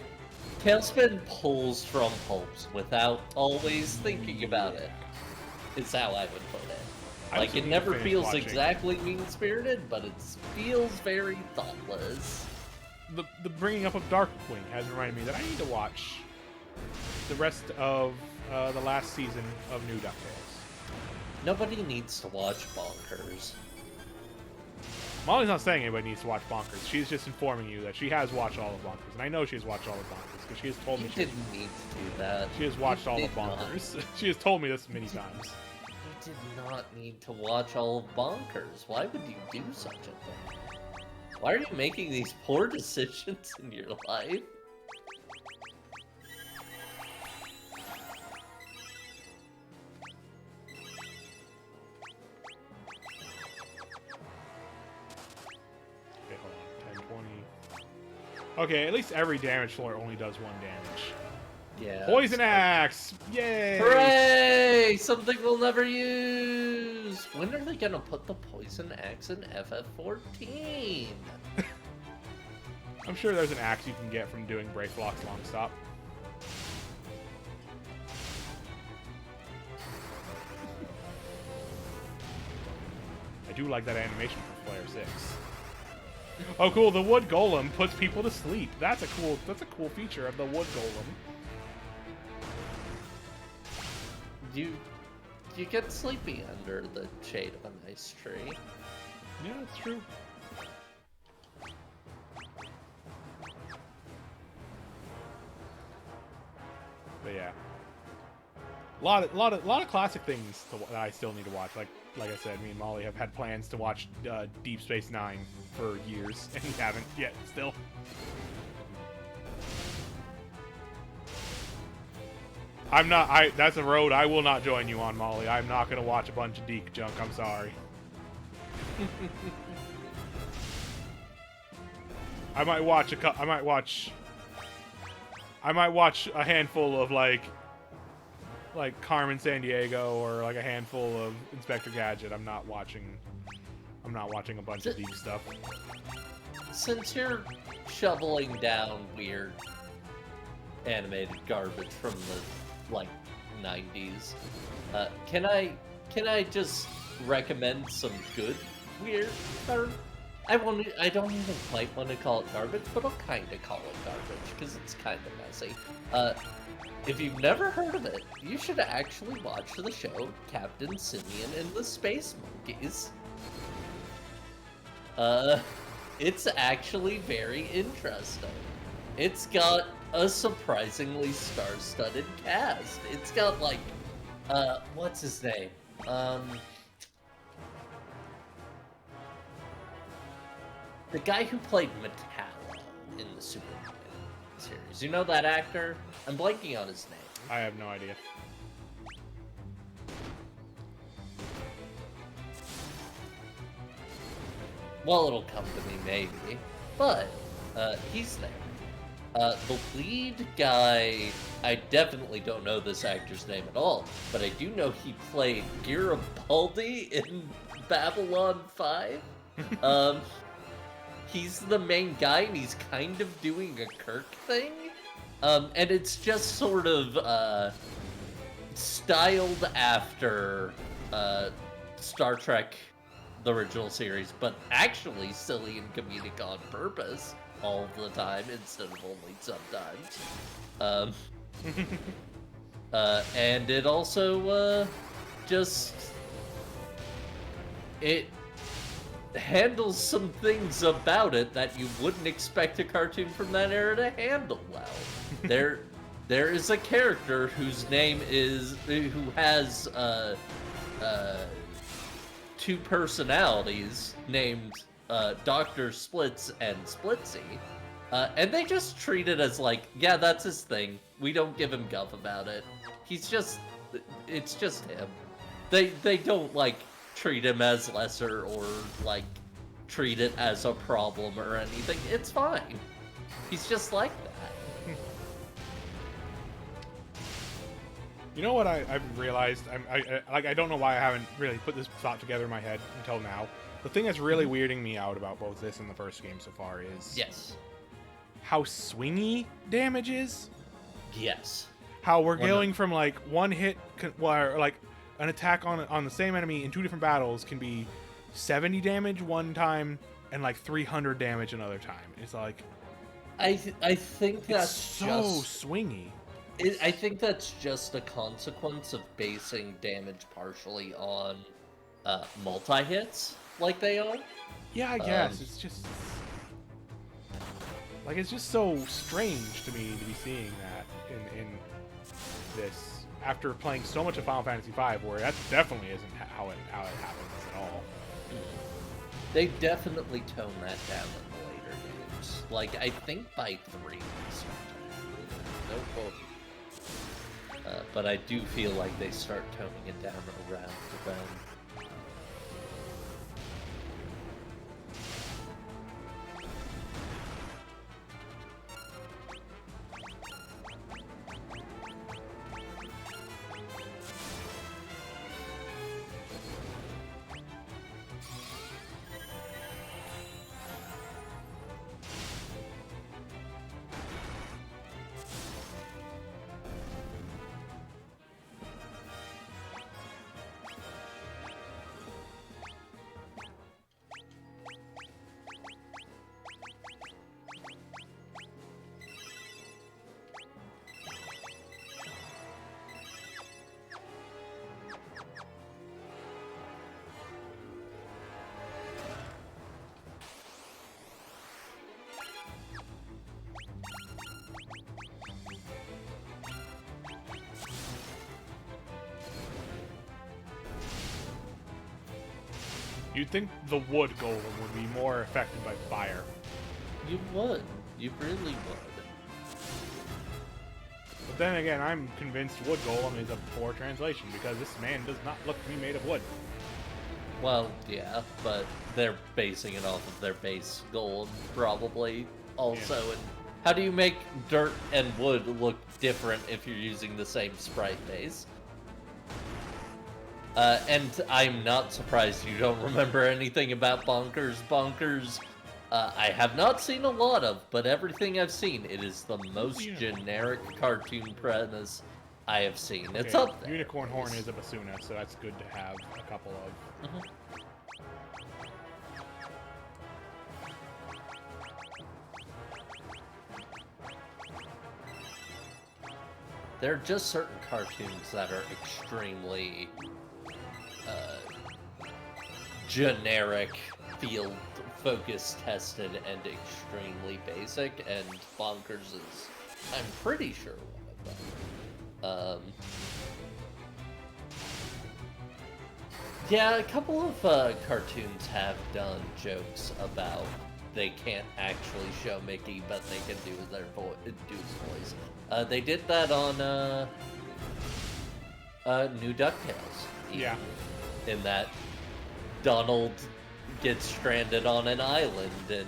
Tailspin pulls from pulps without always thinking about it. Is how I would put it. Like, it never feels exactly mean-spirited, but it feels very thoughtless. The bringing up of Darkwing has reminded me that I need to watch the rest of the last season of New DuckTales. Nobody needs to watch Bonkers. Molly's not saying anybody needs to watch Bonkers. She's just informing you that she has watched all of Bonkers. And I know she has watched all of Bonkers, because she has told me she didn't need to do that. She has watched all of Bonkers. She has told me this many times. You did not need to watch all of Bonkers. Why would you do such a thing? Why are you making these poor decisions in your life? Okay, at least every damage floor only does 1 damage. Yeah. Poison Axe! Yay! Hooray! Something we'll never use! When are they gonna put the Poison Axe in FF14? I'm sure there's an axe you can get from doing Brayflock's Long Stop. I do like that animation for Flare 6. Oh, cool! The wood golem puts people to sleep. That's a cool feature of the wood golem. You get sleepy under the shade of a nice tree. Yeah, it's true. But yeah, a lot of classic things that I still need to watch. Like I said, me and Molly have had plans to watch Deep Space Nine for years, and we haven't yet. Still. I'm not. That's a road I will not join you on, Molly. I'm not gonna watch a bunch of Deke junk. I'm sorry. I might watch a handful of like Carmen Sandiego or like a handful of Inspector Gadget. I'm not watching a bunch of Deke stuff. Since you're shoveling down weird animated garbage from the like 90s, can I just recommend some good weird garbage? I don't even quite want to call it garbage, but I'll kind of call it garbage because it's kind of messy. If you've never heard of it, you should actually watch the show Captain Simeon and the Space Monkeys. It's actually very interesting. It's got a surprisingly star-studded cast. It's got like, what's his name? The guy who played Metallo in the Superman series. You know that actor? I'm blanking on his name. I have no idea. Well, it'll come to me maybe. But, he's there. The lead guy, I definitely don't know this actor's name at all, but I do know he played Garibaldi in Babylon 5. He's the main guy, and he's kind of doing a Kirk thing. And it's just sort of, styled after, Star Trek, the original series, but actually silly and comedic on purpose all of the time instead of only sometimes. And it also, it handles some things about it that you wouldn't expect a cartoon from that era to handle well. There is a character whose name is, who has, 2 personalities named Dr. Splits and Splitsy, and they just treat it as like, yeah, that's his thing. We don't give him guff about it. It's just him. They don't like treat him as lesser or like treat it as a problem or anything. It's fine. He's just like that. You know what I've realized? I don't know why I haven't really put this thought together in my head until now. The thing that's really weirding me out about both this and the first game so far is... Yes. how swingy damage is. Yes. How we're going from like one hit, where like an attack on the same enemy in 2 different battles can be 70 damage one time and like 300 damage another time. It's like I think that's so swingy. I think that's just a consequence of basing damage partially on multi-hits like they are. Yeah, I guess. It's just like, it's just so strange to me to be seeing that in this after playing so much of Final Fantasy V, where that definitely isn't how it happens at all. They definitely tone that down in the later games. Like, I think by 3 they start toning it. No quote. But I do feel like they start toning it down around then. You'd think the wood golem would be more affected by fire. You would. You really would. But then again, I'm convinced wood golem is a poor translation, because this man does not look to be made of wood. Well, yeah, but they're basing it off of their base golem, probably, also. Yeah. And how do you make dirt and wood look different if you're using the same sprite base? And I'm not surprised you don't remember anything about Bonkers. Bonkers, I have not seen a lot of, but everything I've seen, it is the most generic cartoon premise I have seen. Okay. It's up there. Unicorn Horn is a Basuna, so that's good to have a couple of. Mm-hmm. There are just certain cartoons that are extremely generic, field focus tested, and extremely basic, and Bonkers is, I'm pretty sure, one of them. Yeah, a couple of cartoons have done jokes about they can't actually show Mickey, but they can do his voice. They did that on New DuckTales. Yeah. In that Donald gets stranded on an island and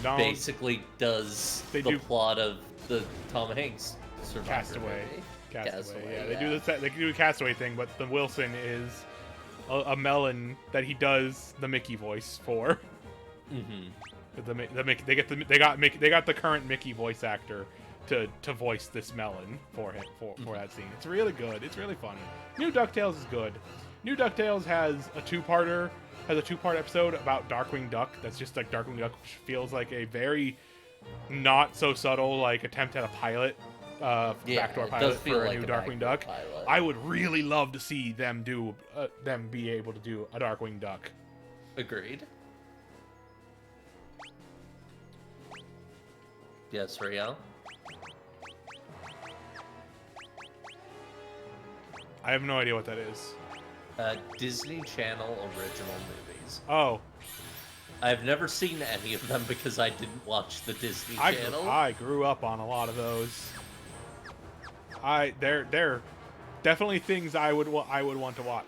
Donald basically does the plot of the Tom Hanks Castaway. Yeah, they do the Castaway thing, but the Wilson is a melon that he does the Mickey voice for. Mm-hmm. They got the current Mickey voice actor to voice this melon for that scene. It's really good. It's really funny. New DuckTales is good. New DuckTales has a two-part episode about Darkwing Duck. That's just like Darkwing Duck, which feels like a very not so subtle like attempt at a pilot, backdoor pilot for a new Darkwing Duck. Pilot. I would really love to see them be able to do a Darkwing Duck. Agreed. Yes, Rio. I have no idea what that is. Disney Channel original movies. Oh. I've never seen any of them because I didn't watch the Disney Channel. I grew up on a lot of those. They're definitely things I would want to watch.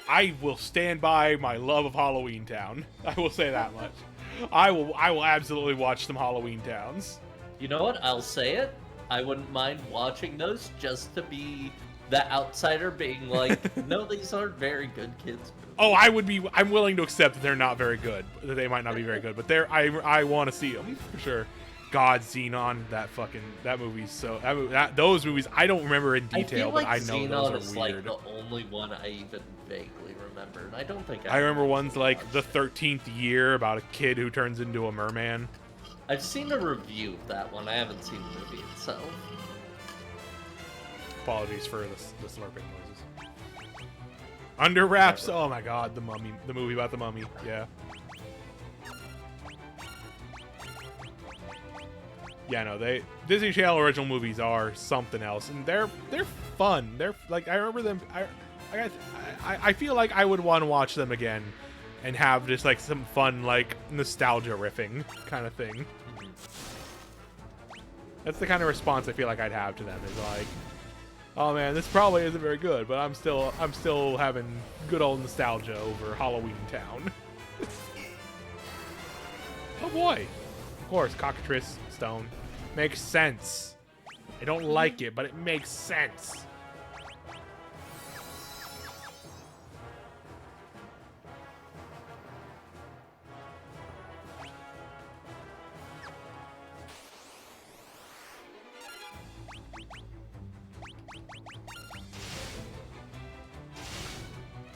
I will stand by my love of Halloween Town. I will say that much. I will absolutely watch some Halloween Towns. You know what? I'll say it. I wouldn't mind watching those just to be the outsider being like, no, these aren't very good kids. Oh, I'm willing to accept that they're not very good. That they might not be very good, but I want to see them for sure. God, Xenon, that movie's so those movies I don't remember in detail, but I know Xenon those is are weird. like the only one I even vaguely remember, and I don't think I remember ones like The 13th Year about a kid who turns into a merman. I've seen a review of that one. I haven't seen the movie itself. Apologies for the slurping noises. Under Wraps. Oh my God, the Mummy, the movie about the mummy. Yeah. Yeah, no, Disney Channel original movies are something else, and they're fun. They're like, I remember them. I feel like I would want to watch them again, and have just like some fun like nostalgia riffing kind of thing. That's the kind of response I feel like I'd have to them. Is like, oh man, this probably isn't very good, but I'm still having good old nostalgia over Halloween Town. Oh boy, of course, Cockatrice Stone makes sense. I don't like it, but it makes sense.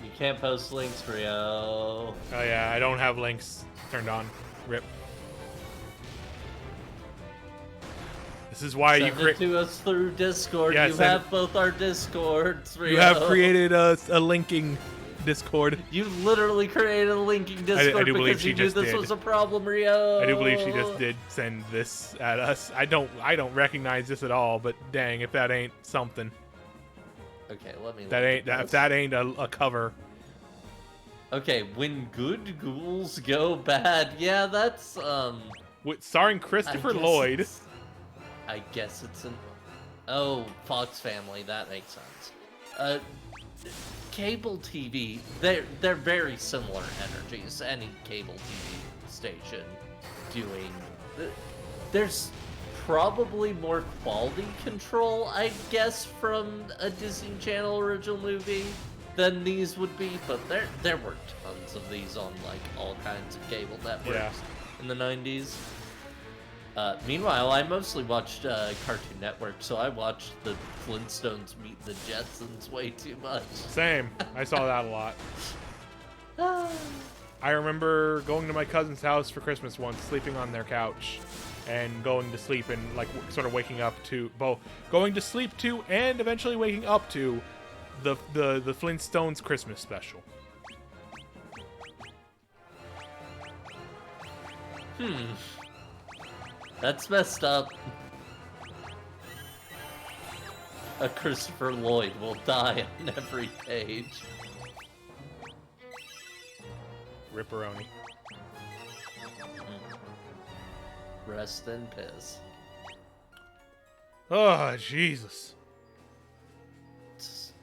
You can't post links, Rio. Oh yeah, I don't have links turned on. Rip. This is why Send it to us through Discord. Yeah, you have both our Discords, Rio. You have created a linking Discord. You literally created a linking Discord because you knew this was a problem, Rio. I do believe she just did send this at us. I don't recognize this at all, but dang, if that ain't something. Okay, let me. If that ain't a cover. Okay, when good ghouls go bad. Yeah, that's starring Christopher Lloyd. I guess it's an. Oh, Fox Family. That makes sense. Cable TV. They're very similar energies. Any cable TV station doing. There's probably more quality control, I guess, from a Disney Channel original movie than these would be, but there were tons of these on like all kinds of cable networks in the 90s. Meanwhile, I mostly watched Cartoon Network, so I watched the Flintstones meet the Jetsons way too much. Same. I saw that a lot. I remember going to my cousin's house for Christmas once, sleeping on their couch, and going to sleep and like sort of waking up to both going to sleep to and eventually waking up to the Flintstones Christmas special. That's messed up. A Christopher Lloyd will die on every page. Ripperoni. Rest in piss. Oh, Jesus. It's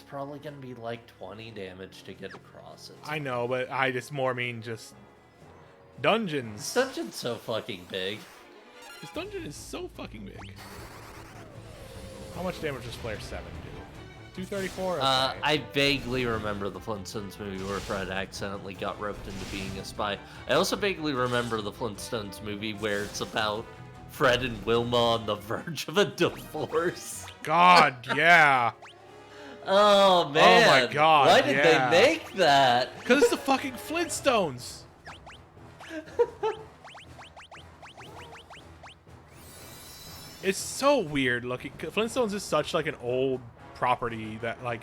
probably gonna be like 20 damage to get across it. I know, but I just more mean just dungeons. This dungeon's so fucking big. This dungeon is so fucking big. How much damage does Flare 7 do? 234? Okay. I vaguely remember the Flintstones movie where Fred accidentally got roped into being a spy. I also vaguely remember the Flintstones movie where it's about Fred and Wilma on the verge of a divorce. God, yeah. Oh, man. Oh, my God, why did they make that? Because it's the fucking Flintstones. It's so weird looking. Flintstones is such like an old property that like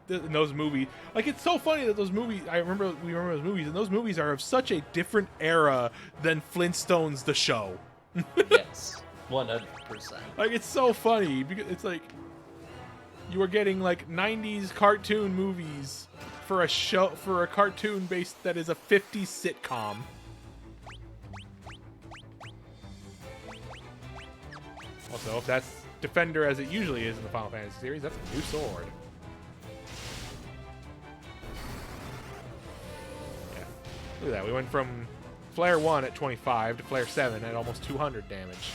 in those movies, like it's so funny that those movies. We remember those movies, and those movies are of such a different era than Flintstones the show. Yes, 100%. Like it's so funny because it's like you were getting like 90s cartoon movies for a cartoon based that is a 50s sitcom. Also, if that's Defender as it usually is in the Final Fantasy series, that's a new sword. Yeah. Look at that. We went from Flare 1 at 25 to Flare 7 at almost 200 damage.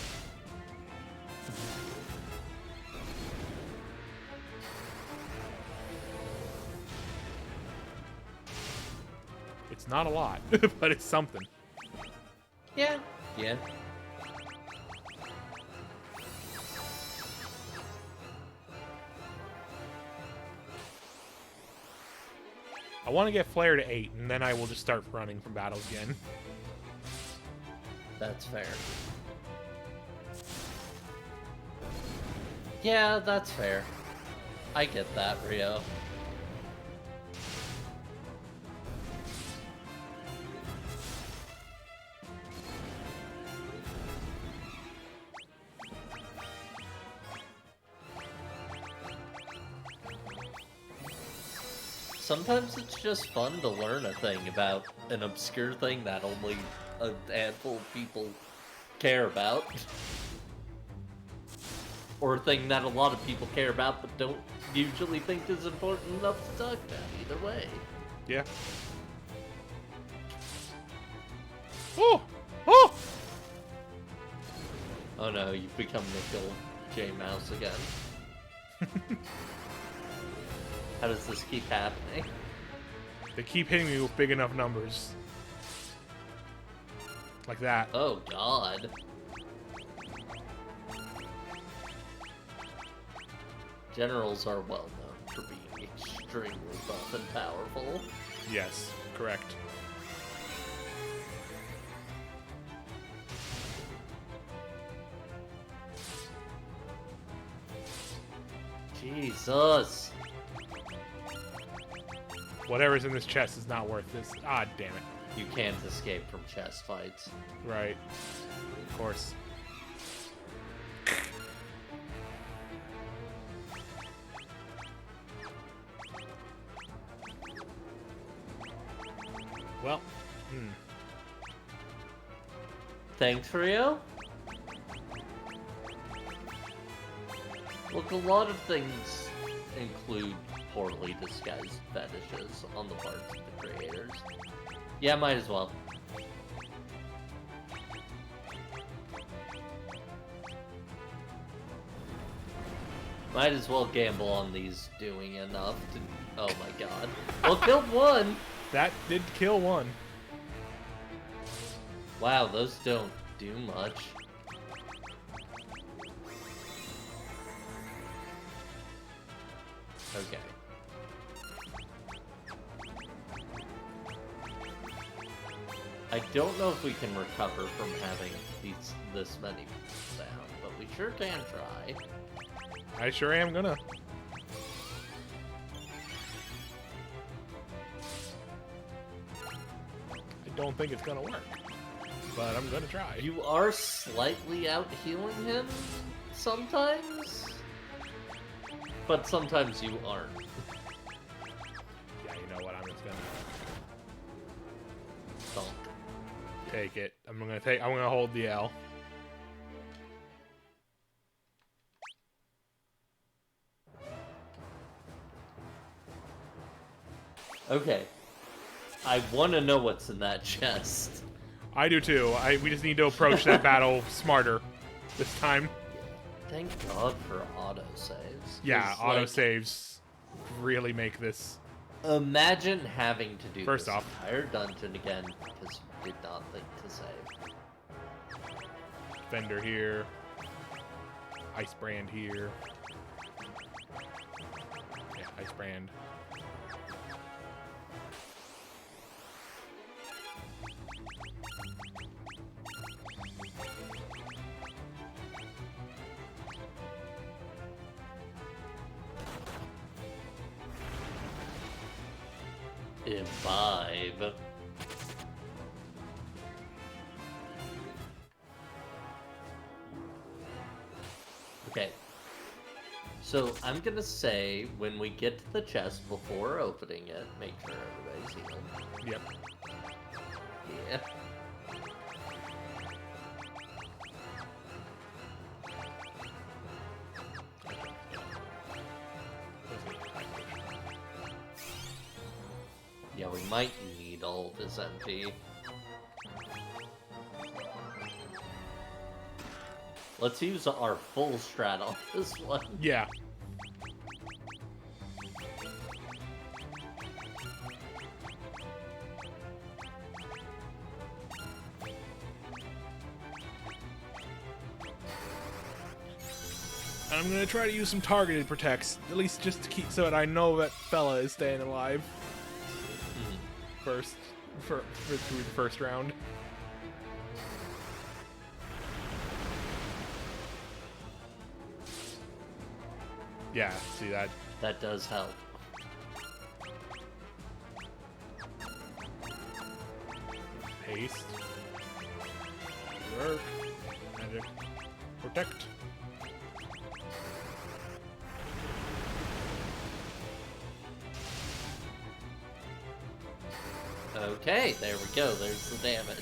It's not a lot, but it's something. Yeah. Yeah. I want to get Flare to 8, and then I will just start running from battles again. That's fair. Yeah, that's fair. I get that, Rio. Sometimes it's just fun to learn a thing about an obscure thing that only a handful of people care about. Or a thing that a lot of people care about but don't usually think is important enough to talk about. Either way. Yeah. Oh! Oh! Oh no, you've become Nickel J Mouse again. How does this keep happening? They keep hitting me with big enough numbers. Like that. Oh god. Generals are well known for being extremely buff and powerful. Yes, correct. Jesus. Whatever's in this chest is not worth this. Ah, damn it. You can't escape from chest fights. Right. Of course. Well, Thanks, Rio? Look, a lot of things include poorly disguised fetishes on the parts of the creators. Yeah, might as well. Might as well gamble on these doing enough to... Oh my god. Well, killed one! that did kill one. Wow, those don't do much. Okay. I don't know if we can recover from having this many people down, but we sure can try. I sure am gonna. I don't think it's gonna work, but I'm gonna try. You are slightly out healing him sometimes, but sometimes you aren't. Yeah, you know what? I'm just gonna Don't. take it. I'm gonna hold the L. Okay. I want to know what's in that chest. I do too. We just need to approach that battle smarter this time. Thank God for autosaves. Yeah, 'Cause, autosaves really make this. Imagine having to do First this off. entire dungeon again because you did not think to save. Fender here. Ice Brand here. Yeah, Ice Brand. Imbibe. Okay. So I'm gonna say when we get to the chest before opening it, make sure everybody's healed. Yep. Yeah. Yeah, we might need all of his MP. Let's use our full strat on this one. Yeah. I'm gonna try to use some targeted protects, at least just to keep so that I know that fella is staying alive. through the first round. Yeah, see that? That does help. Haste. Work. Magic. Protect. Okay, there we go. There's the damage.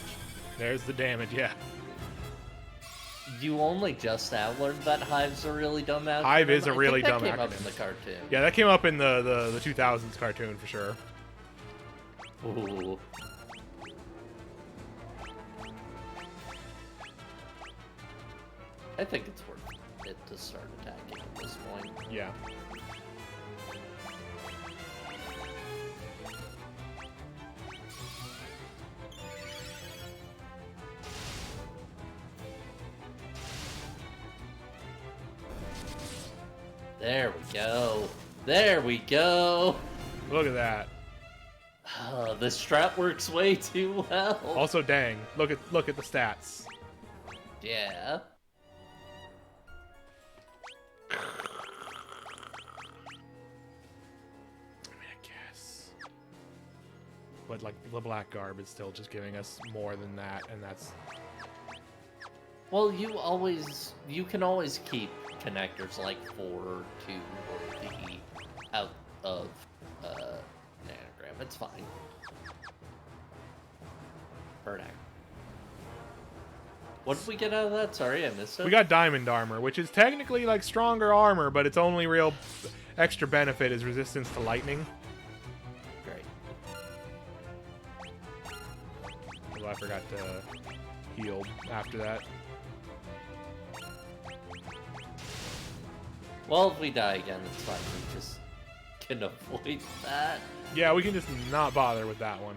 There's the damage, yeah. You only just now learned that Hive's a really dumb acronym. Hive is a really dumb acronym. That came up acronym. in the cartoon. Yeah, that came up in the 2000s cartoon for sure. Ooh. I think it's worth it to start attacking at this point. Yeah. There we go. There we go. Look at that. This strat works way too well. Also, dang, look at the stats. Yeah. I mean, I guess. But like the black garb is still just giving us more than that, and that's. Well, you can always keep connectors like 4, 2, or the out of nanogram. It's fine. Burnout. What did we get out of that? Sorry, I missed it. We got diamond armor, which is technically like stronger armor, but its only real extra benefit is resistance to lightning. Great. Although I forgot to heal after that. Well, if we die again, it's fine. We just can avoid that. Yeah, we can just not bother with that one.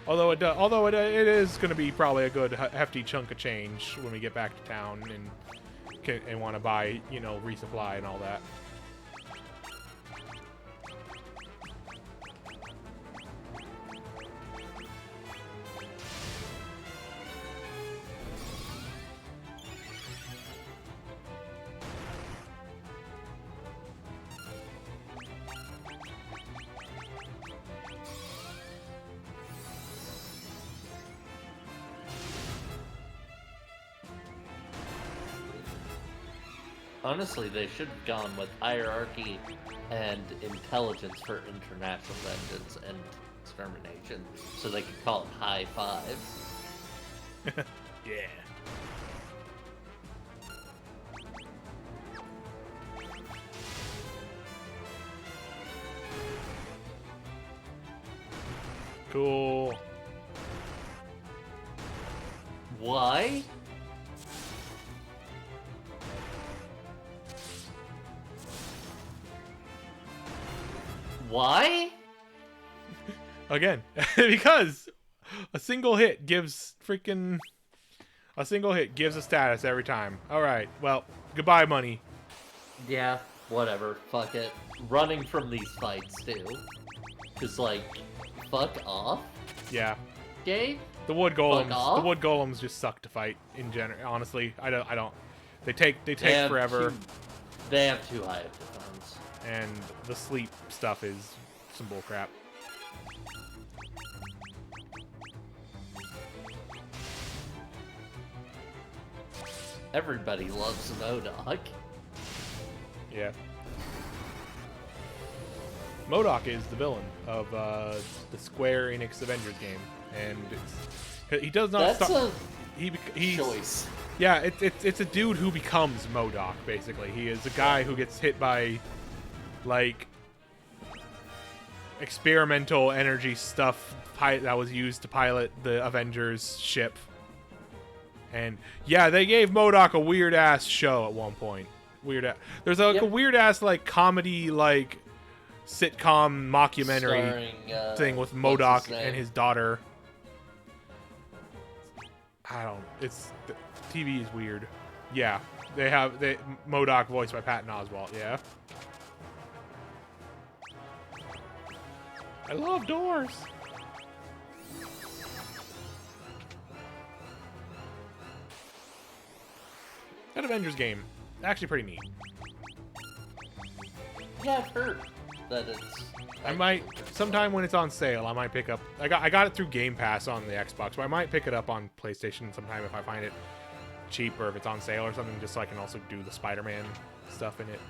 Although it is going to be probably a good hefty chunk of change when we get back to town and want to buy, you know, resupply and all that. Honestly, they should have gone with hierarchy and intelligence for international vengeance and extermination, so they could call it High Five. Yeah. Cool. Why? Why? Again, because a single hit gives a status every time. All right. Well, goodbye, money. Yeah, whatever. Fuck it. Running from these fights too. Cause like, fuck off. Yeah. Okay. The wood golems just suck to fight in general. Honestly, I don't. They take forever. They have too high of defense. And the sleep stuff is some bullcrap. Everybody loves MODOK. Yeah. MODOK is the villain of the Square Enix Avengers game, and he does not. That's a he's, choice. Yeah, it's a dude who becomes MODOK. Basically, he is a guy who gets hit by like experimental energy stuff that was used to pilot the Avengers ship. And yeah, they gave MODOK a weird ass show at one point. There's like a weird ass like comedy like sitcom mockumentary thing with MODOK and his daughter. TV is weird. Yeah, MODOK voiced by Patton Oswalt. Yeah. I love doors. Avengers game. Actually pretty neat. Yeah, I've heard that it's... I might, sometime when it's on sale, I might pick up... I got it through Game Pass on the Xbox, but I might pick it up on PlayStation sometime if I find it cheap or if it's on sale or something, just so I can also do the Spider-Man stuff in it.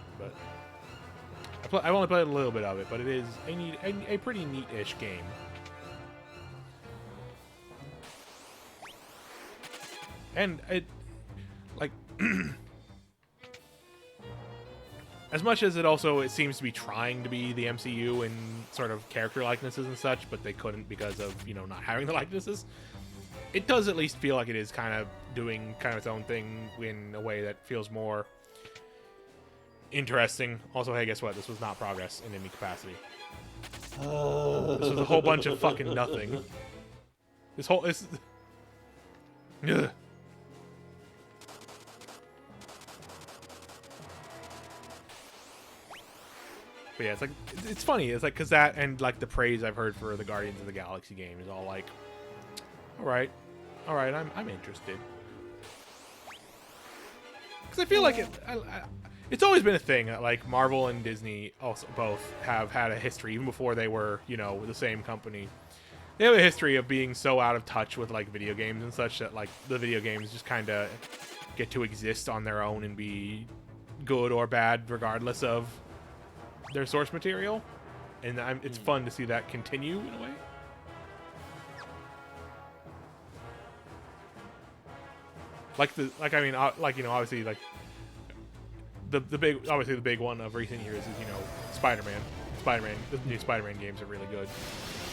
But I've only played a little bit of it, but it is a pretty neat-ish game. And it, like, as much as it seems to be trying to be the MCU in sort of character likenesses and such, but they couldn't because of, you know, not having the likenesses, it does at least feel like it is kind of doing kind of its own thing in a way that feels more interesting. Also, hey, guess what? This was not progress in any capacity. This was a whole bunch of fucking nothing. This... Ugh. But yeah, it's like, it's funny. It's like, because that and like the praise I've heard for the Guardians of the Galaxy game is all like, all right, I'm interested. Because I feel like it's always been a thing. Like Marvel and Disney also both have had a history, even before they were, you know, the same company. They have a history of being so out of touch with like video games and such that like the video games just kind of get to exist on their own and be good or bad regardless of their source material, and it's fun to see that continue in a way. Obviously, like the big one of recent years is, you know, Spider-Man. The new Spider-Man games are really good,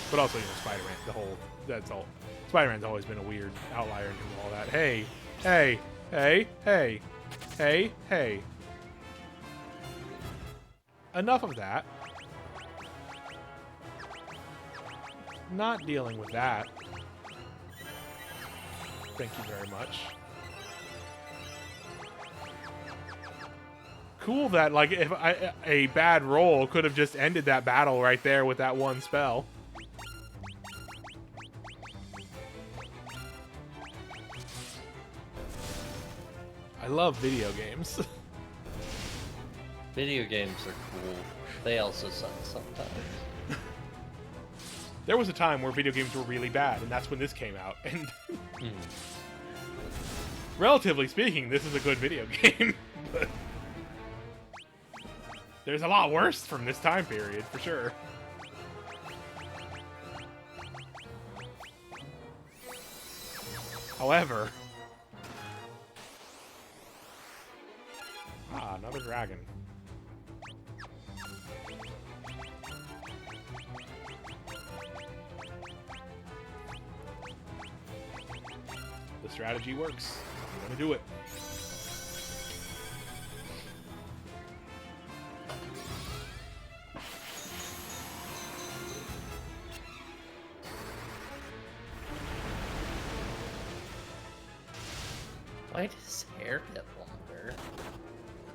but also, you know, Spider-Man. That's all. Spider-Man's always been a weird outlier in terms of all that. Hey. Enough of that. Not dealing with that. Thank you very much. Cool that, like, if a bad roll could have just ended that battle right there with that one spell. I love video games. Video games are cool. They also suck sometimes. There was a time where video games were really bad, and that's when this came out. And relatively speaking, this is a good video game. But there's a lot worse from this time period, for sure. However... another dragon. The strategy works. I'm gonna do it. Why does his hair get longer?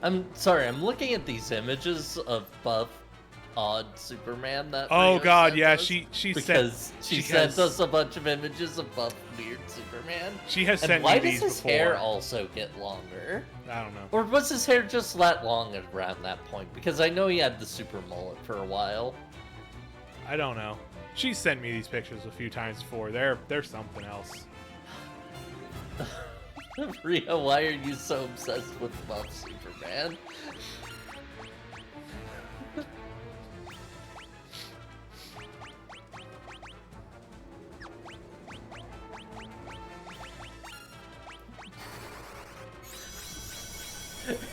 I'm sorry, I'm looking at these images of buff, odd Superman that oh god, sent yeah, us, she sent us a bunch of images of buff, weird Superman. She has and sent why me does these his before. hair also get longer? I don't know. Or was his hair just that long around that point? Because I know he had the super mullet for a while. I don't know. She's sent me these pictures a few times before. They're something else. Rhea, why are you so obsessed with buff Superman?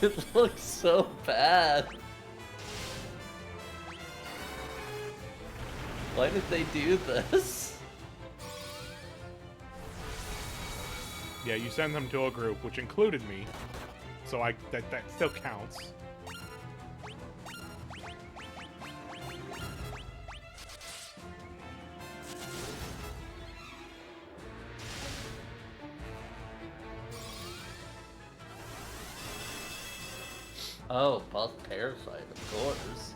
It looks so bad. Why did they do this? Yeah, you send them to a group, which included me, so that still counts. Oh, buff Parasite, of course.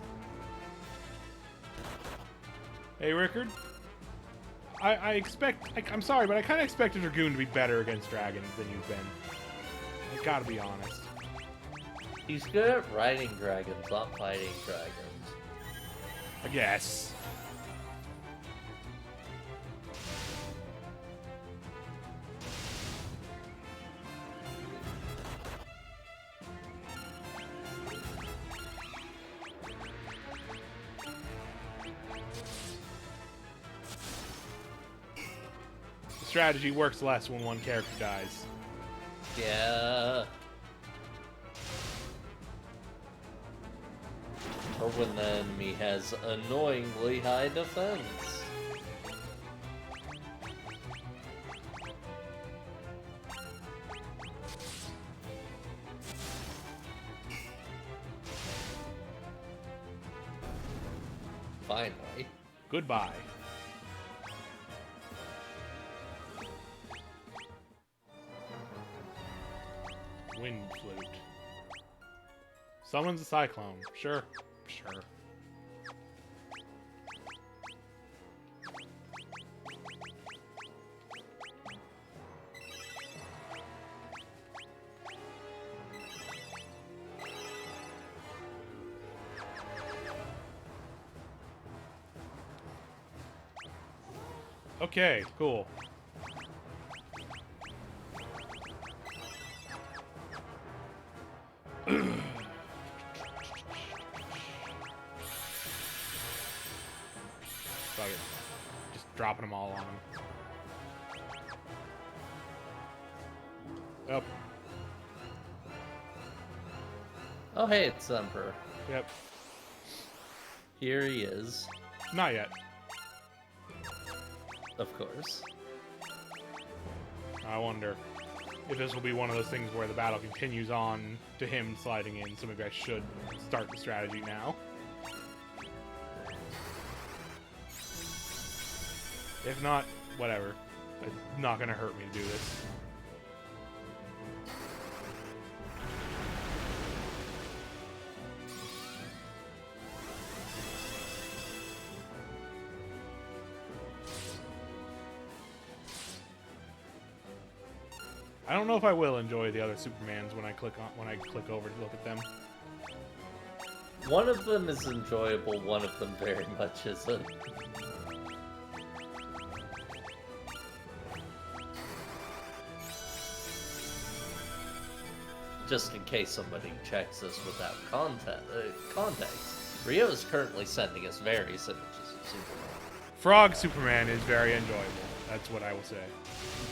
Hey, Rickard. I'm sorry, but I kind of expected Dragoon to be better against dragons than you've been. I gotta be honest. He's good at riding dragons, not fighting dragons. I guess. The strategy works less when one character dies. Yeah. Or when the enemy has annoyingly high defense. Finally. Goodbye. Wind flute. Summons a cyclone. Sure. Sure. Okay, cool. Fuck it. Just dropping them all on him. Yep. Oh, hey, it's Emperor. Yep. Here he is. Not yet. Of course. I wonder if this will be one of those things where the battle continues on to him sliding in, so maybe I should start the strategy now. If not, whatever. It's not gonna hurt me to do this. I don't know if I will enjoy the other Supermans when I click over to look at them. One of them is enjoyable, one of them very much isn't. Just in case somebody checks this without context, Rio is currently sending us various images of Superman. Frog Superman is very enjoyable. That's what I will say.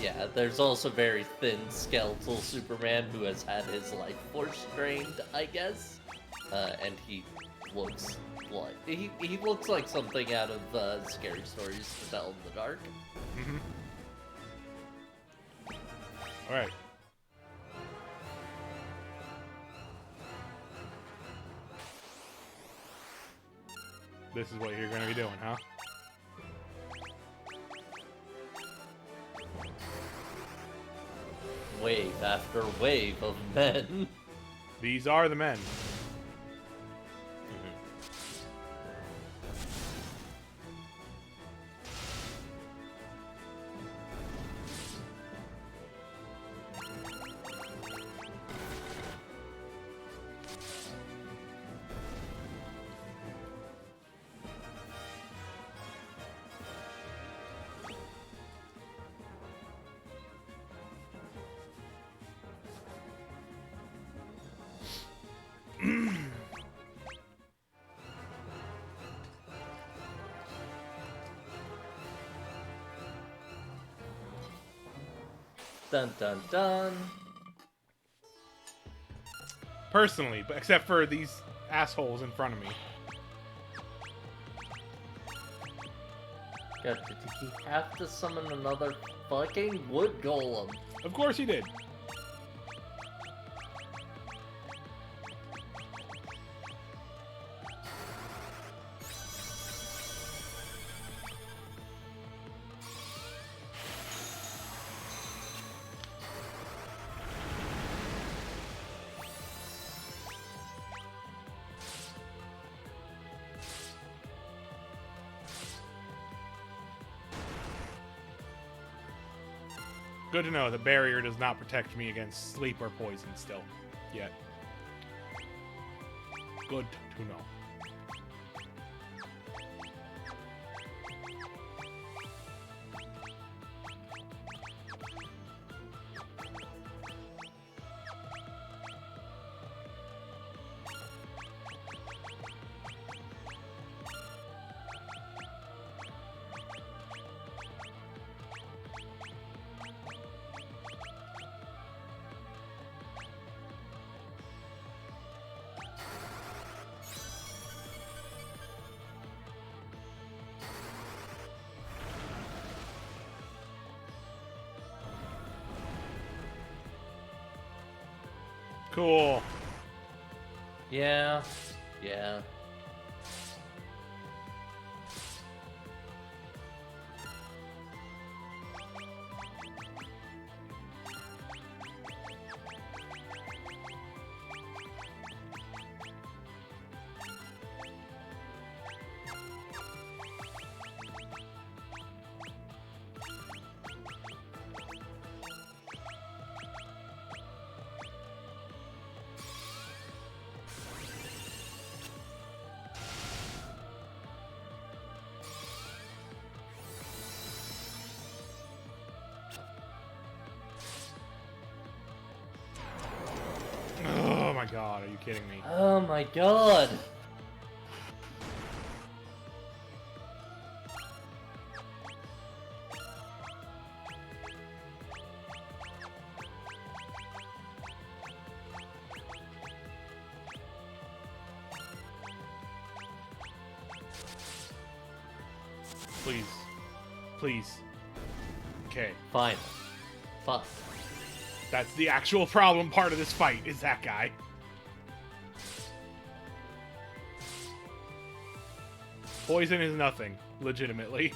Yeah, there's also very thin, skeletal Superman who has had his life force drained, I guess. And he looks like he looks like something out of Scary Stories to Tell in the Dark. Mm-hmm. All right. This is what you're going to be doing, huh? Wave after wave of men. These are the men. Dun dun dun. Personally, but except for these assholes in front of me. God, did he have to summon another fucking wood golem? Of course he did. Good to know the barrier does not protect me against sleep or poison still. Yet. Good to know. Cool. Yeah. Yeah. Oh my god, are you kidding me? Oh my god. Please. Please. Okay. Fine. Fuck. That's the actual problem part of this fight, is that guy. Poison is nothing, legitimately.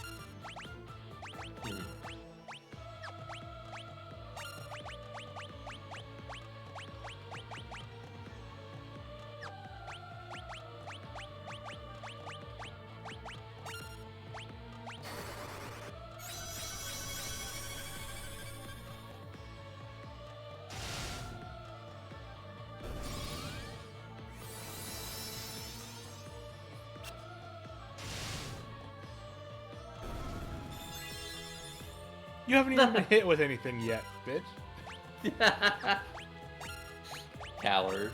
You haven't even been hit with anything yet, bitch. Coward.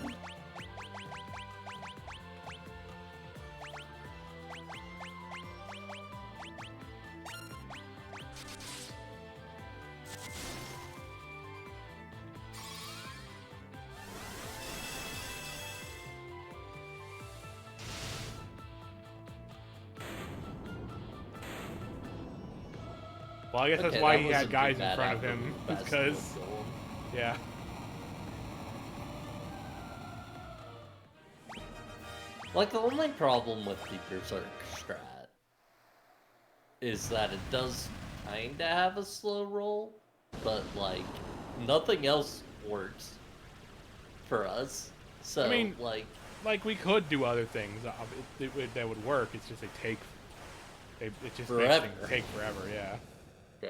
Well, I guess that's Okay, why that he had wasn't guys too in bad front of after him, the best because, goal. yeah. Like, the only problem with the Berserk strat is that it does kinda have a slow roll, but, like, nothing else works for us. So, I mean, like we could do other things that would work. It's just it just makes forever. things take forever. Yeah. Yeah.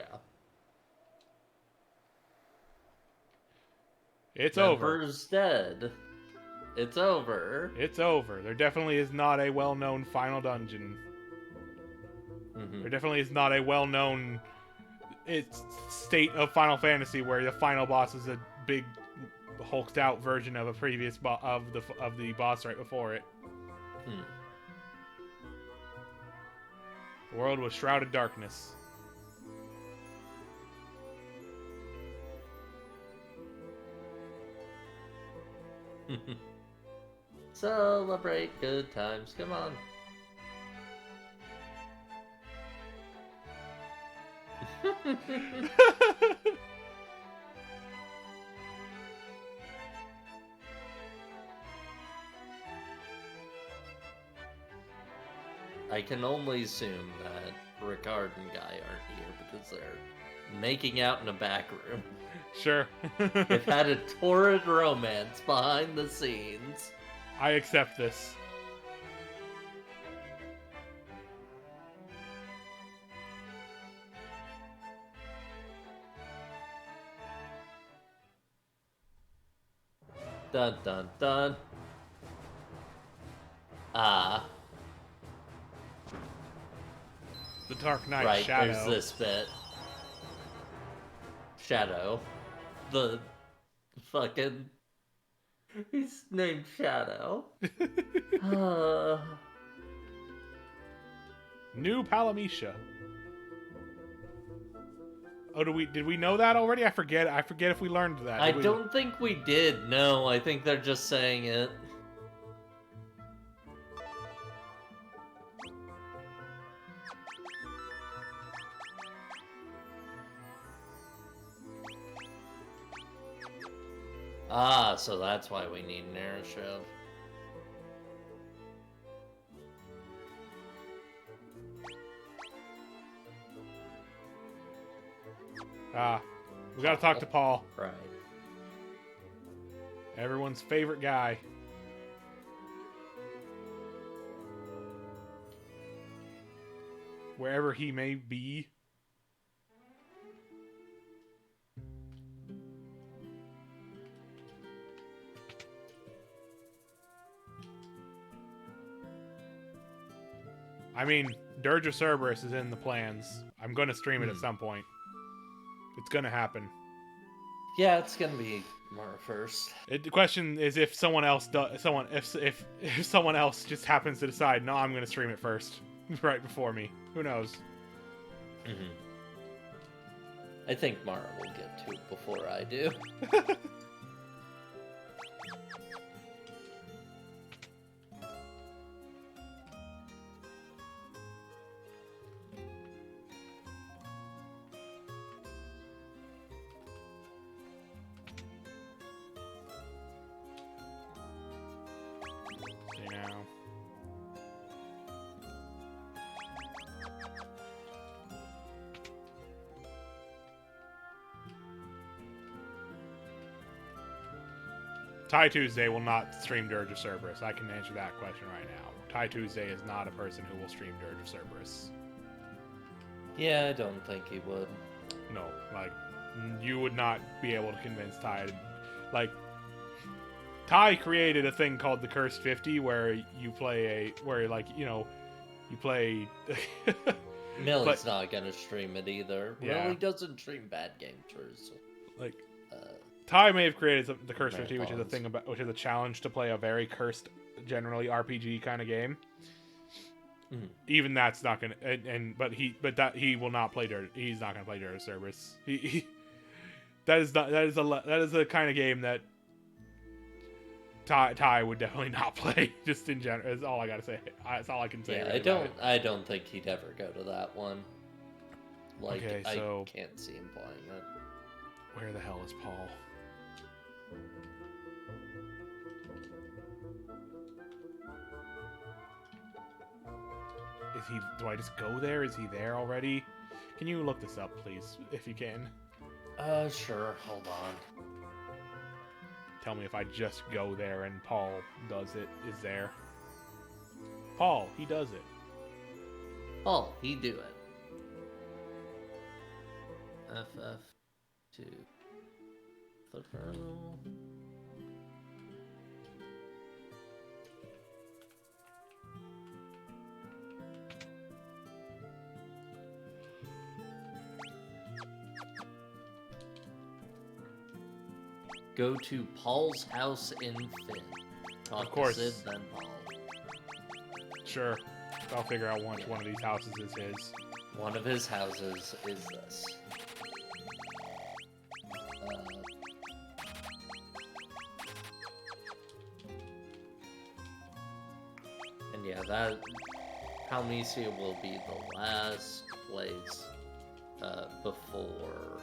It's over. Emperor's dead. It's over. It's over. There definitely is not a well-known final dungeon. There definitely is not a well-known state of Final Fantasy where the final boss is a big hulked out version of a previous of the boss right before it. The world was shrouded darkness. Celebrate good times. Come on. I can only assume that Ricard and Guy aren't here because they're making out in a back room. Sure. They've had a torrid romance behind the scenes. I accept this. Dun dun dun. Ah, The Dark Knight right, Shadow. there's this bit. Shadow. The fucking... He's named Shadow. New Palamisha. Oh, did we know that already? I forget if we learned that. I don't think we did. No, I think they're just saying it. Ah, so that's why we need an airship. We gotta talk to Paul. Right. Everyone's favorite guy. Wherever he may be. I mean, Dirge of Cerberus is in the plans. I'm gonna stream it at some point. It's gonna happen. Yeah, it's gonna be Mara first. The question is if someone else if someone else just happens to decide, no, I'm gonna stream it first, right before me. Who knows? I think Mara will get to it before I do. Ty Tuesday will not stream Dirge of Cerberus. I can answer that question right now. Ty Tuesday is not a person who will stream Dirge of Cerberus. Yeah, I don't think he would. No, like, you would not be able to convince Ty. Like, Ty created a thing called the Cursed 50 where you play you play... Millie's not gonna stream it either. Yeah. Millie doesn't stream bad games for his... Like, Ty may have created the Cursed 50, which is a thing marathons. which is a challenge to play a very cursed, generally RPG kind of game. Even that's not gonna, but he will not play Dirt. He's not gonna play Dirt of Cerberus. That is the kind of game that Ty would definitely not play. Just in general, is all I gotta say. That's all I can say. Yeah, really I don't think he'd ever go to that one. Like, okay, so I can't see him playing it. Where the hell is Paul? Is he? Do I just go there? Is he there already? Can you look this up, please, if you can? Sure. Hold on. Tell me if I just go there and Paul does it. Is there? Paul, he does it. Oh, he do it. FF2. The kernel. Go to Paul's house in Finn. Talk Of course. to Sid, then Paul. Sure. I'll figure out which one of these houses is his. One of his houses is this. And yeah, that Palmysia will be the last place before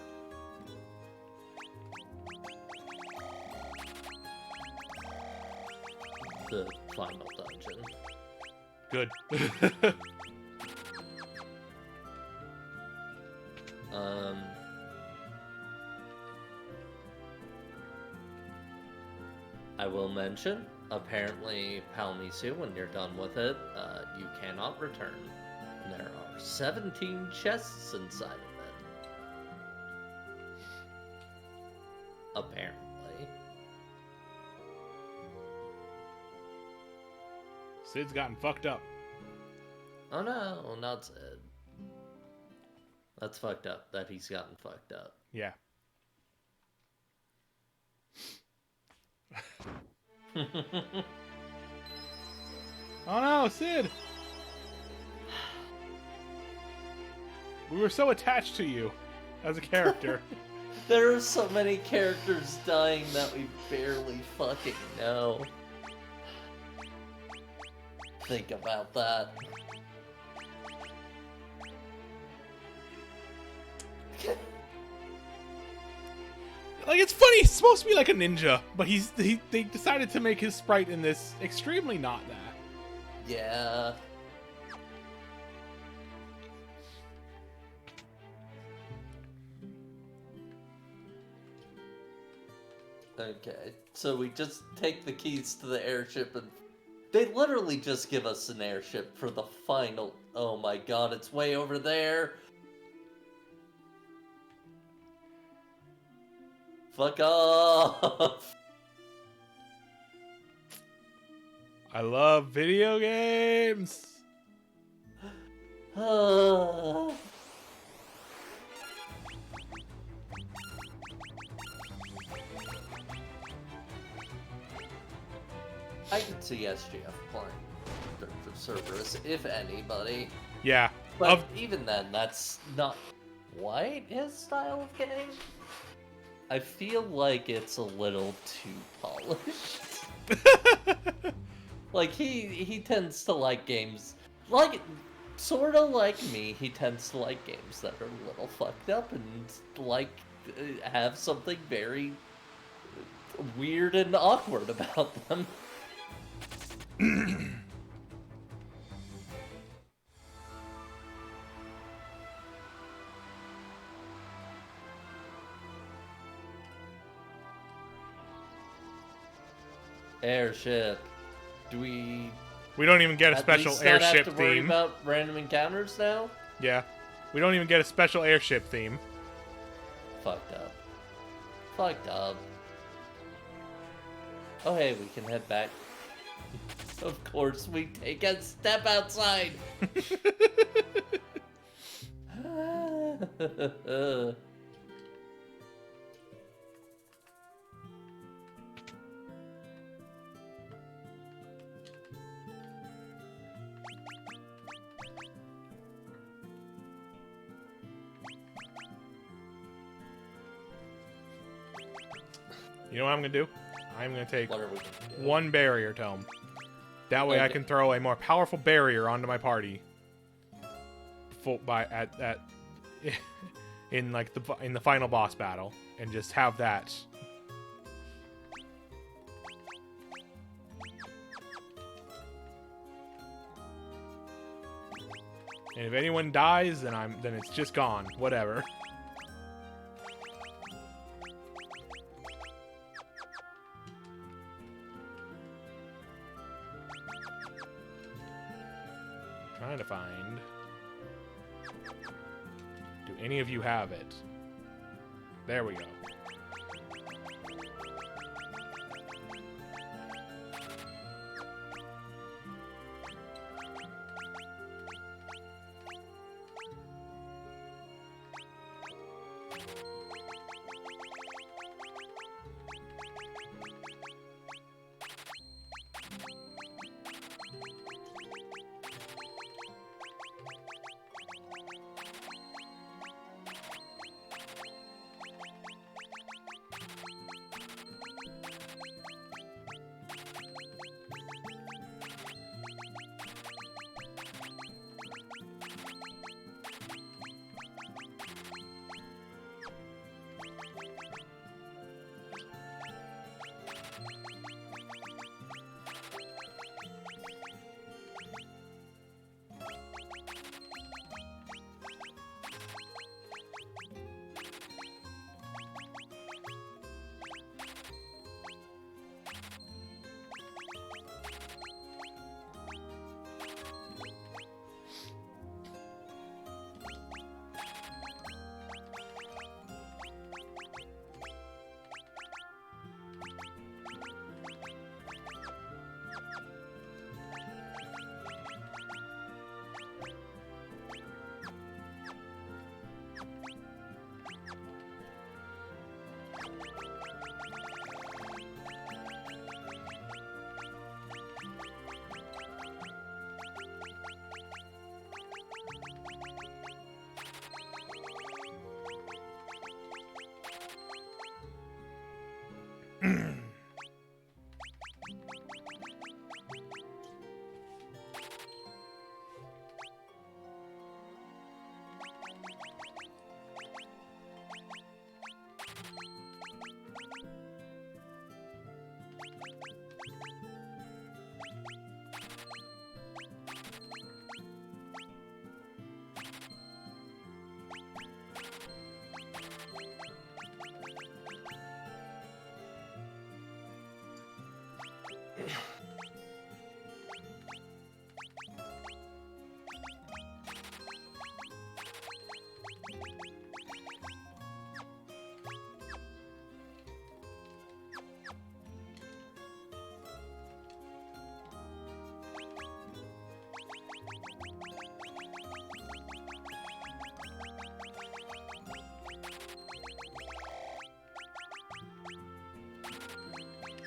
the final dungeon. Good. I will mention, apparently, Palmysia, when you're done with it, you cannot return. And there are 17 chests inside of it. Apparently. Sid's gotten fucked up. Oh no, not Sid. That's fucked up that he's gotten fucked up. Yeah. Oh no, Sid! We were so attached to you as a character. There are so many characters dying that we barely fucking know. Think about that. Like, it's funny, he's supposed to be like a ninja, but they decided to make his sprite in this extremely not that. Yeah. Okay, so we just take the keys to the airship and they literally just give us an airship for the final... Oh my god, it's way over there! Fuck off! I love video games! I could see SGF playing Dirge of Cerberus, if anybody. Yeah. But even then, that's not quite his style of game. I feel like it's a little too polished. Like, he tends to like games, like, sort of like me, he tends to like games that are a little fucked up and, like, have something very weird and awkward about them. Airship. Do we... We don't even get a special airship have to worry theme. About random encounters now? Yeah. We don't even get a special airship theme. Fucked up. Fucked up. Oh hey, we can head back. Of course, we take a step outside. You know what I'm going to do? I'm going to take What are we gonna do? one barrier tome. That way I Okay. can throw a more powerful barrier onto my party. In like the final boss battle, and just have that. And if anyone dies, then it's just gone. Whatever. Trying to find. Do any of you have it? There we go.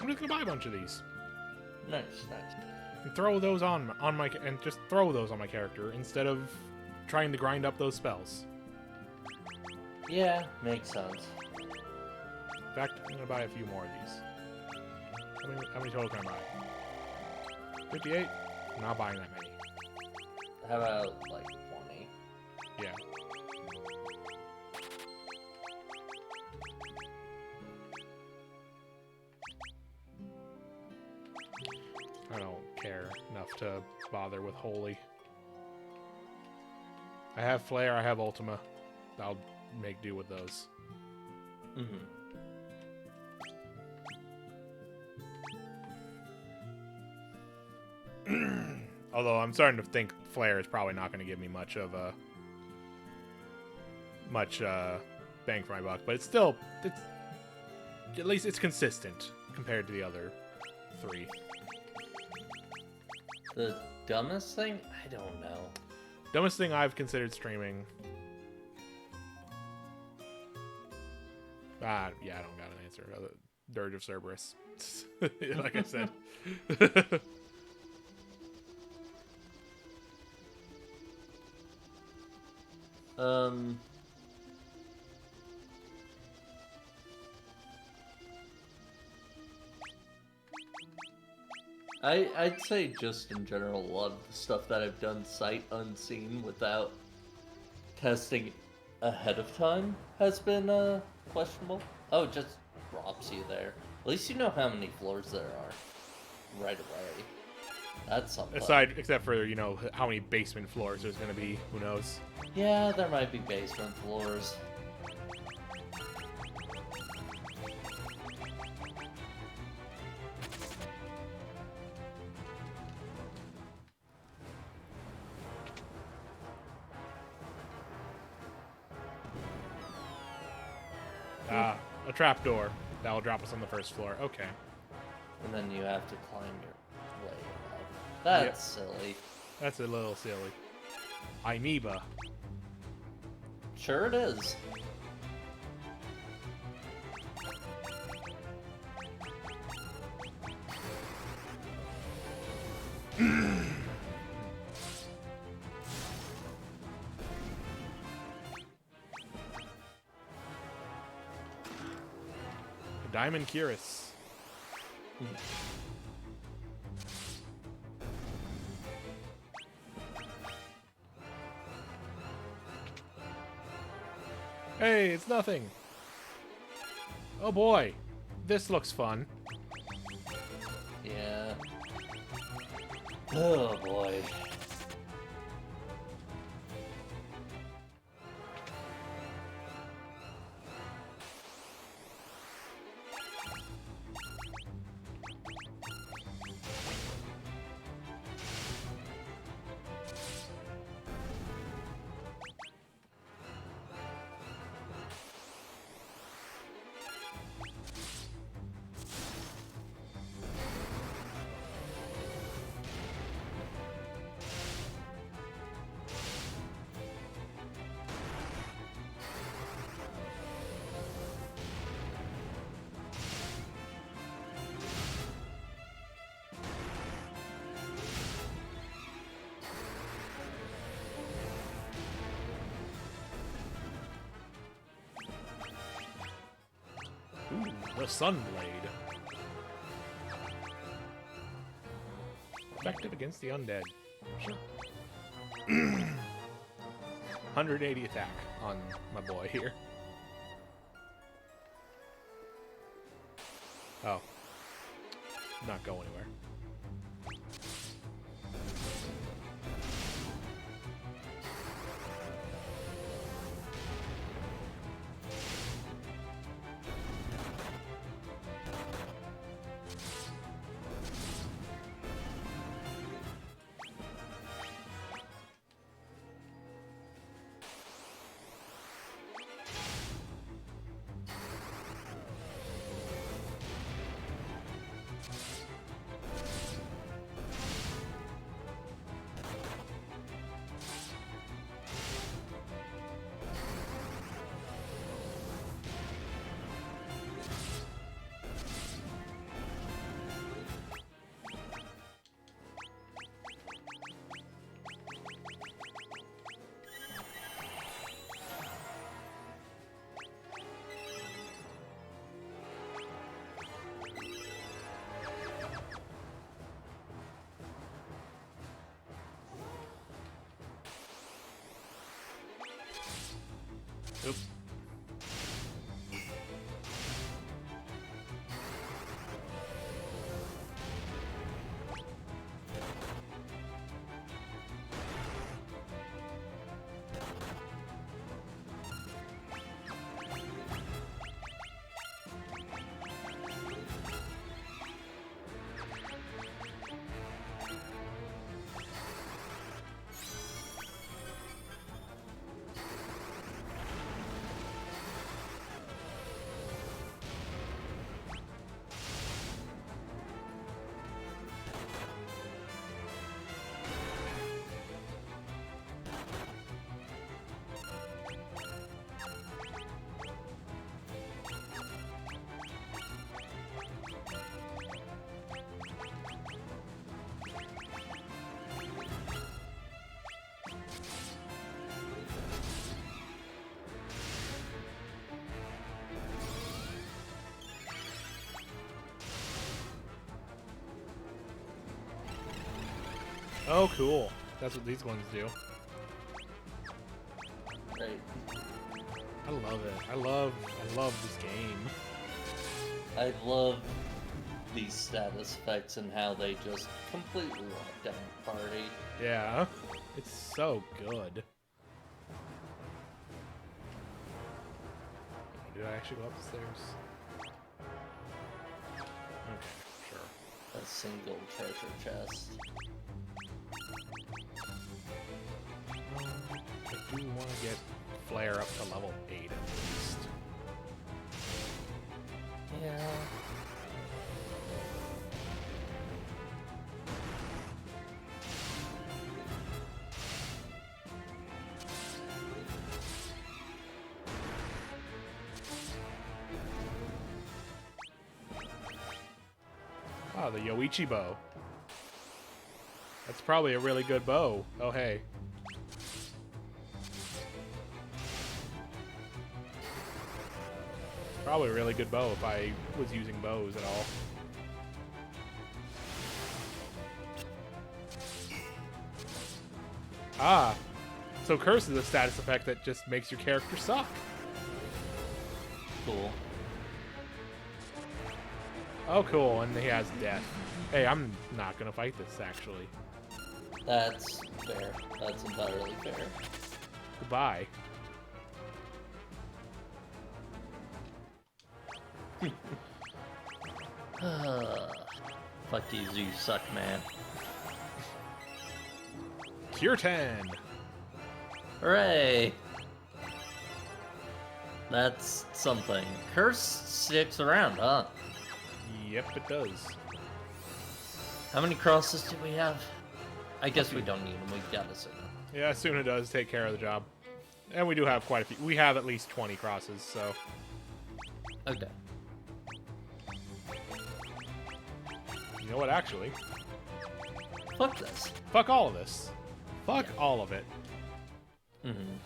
I'm just gonna buy a bunch of these. Nice, nice. And throw those on my and just throw those on my character instead of trying to grind up those spells. Yeah, makes sense. In fact, I'm gonna buy a few more of these. How many total can I buy? 58? I'm not buying that many. How about like 20? Yeah. I don't care enough to bother with Holy. I have Flare, I have Ultima. I'll make do with those. Although I'm starting to think Flare is probably not going to give me much of a bang for my buck, but it's at least it's consistent compared to the other three. The dumbest thing? I don't know. Dumbest thing I've considered streaming. Yeah, I don't got an answer. Dirge of Cerberus. Like I said. I'd say just in general, a lot of the stuff that I've done sight unseen without testing ahead of time has been questionable. Oh, it just drops you there. At least you know how many floors there are right away. That's something. Except for, you know, how many basement floors there's going to be. Who knows? Yeah, there might be basement floors. A trapdoor. That will drop us on the first floor. Okay. And then you have to climb your way up. That's silly. That's a little silly. Amoeba. Sure it is. Diamond Cuirass. Hey, it's nothing. Oh boy, this looks fun. Yeah. Oh boy. The Sunblade. Effective against the undead. Sure. 180 attack on my boy here. Oh. Not go anywhere. Oops. Oh, cool. That's what these ones do. Right. I love it. I love this game. I love these status effects and how they just completely lock down the party. Yeah. It's so good. Did I actually go up the stairs? Okay, sure. A single treasure chest. I do want to get Flare up to level 8 at least. Yeah. Oh, the Yoichi bow. That's probably a really good bow. Oh, hey. Probably a really good bow if I was using bows at all. Ah, so Curse is a status effect that just makes your character suck. Cool. Oh, cool, and he has death. Hey, I'm not gonna fight this, actually. That's fair. That's entirely fair. Goodbye. Fuck you, you suck, man. Cure 10. Hooray! That's something. Curse sticks around, huh? Yep, it does. How many crosses do we have? I guess we don't need them. We got to sooner. Yeah, Suna does take care of the job. And we do have quite a few. We have at least 20 crosses, so... Okay. You know what, actually? Fuck this. Fuck all of this. Fuck all of it. Mm-hmm.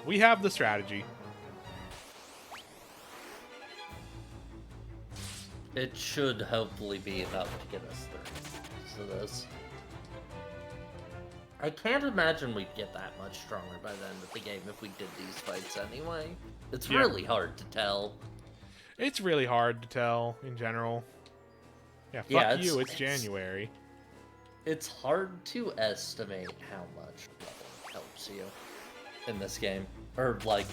We have the strategy. It should hopefully be enough to get us through to this. I can't imagine we'd get that much stronger by the end of the game if we did these fights anyway. It's really hard to tell. It's really hard to tell in general. Yeah, fuck you, it's January. It's hard to estimate how much level helps you in this game. Or, like,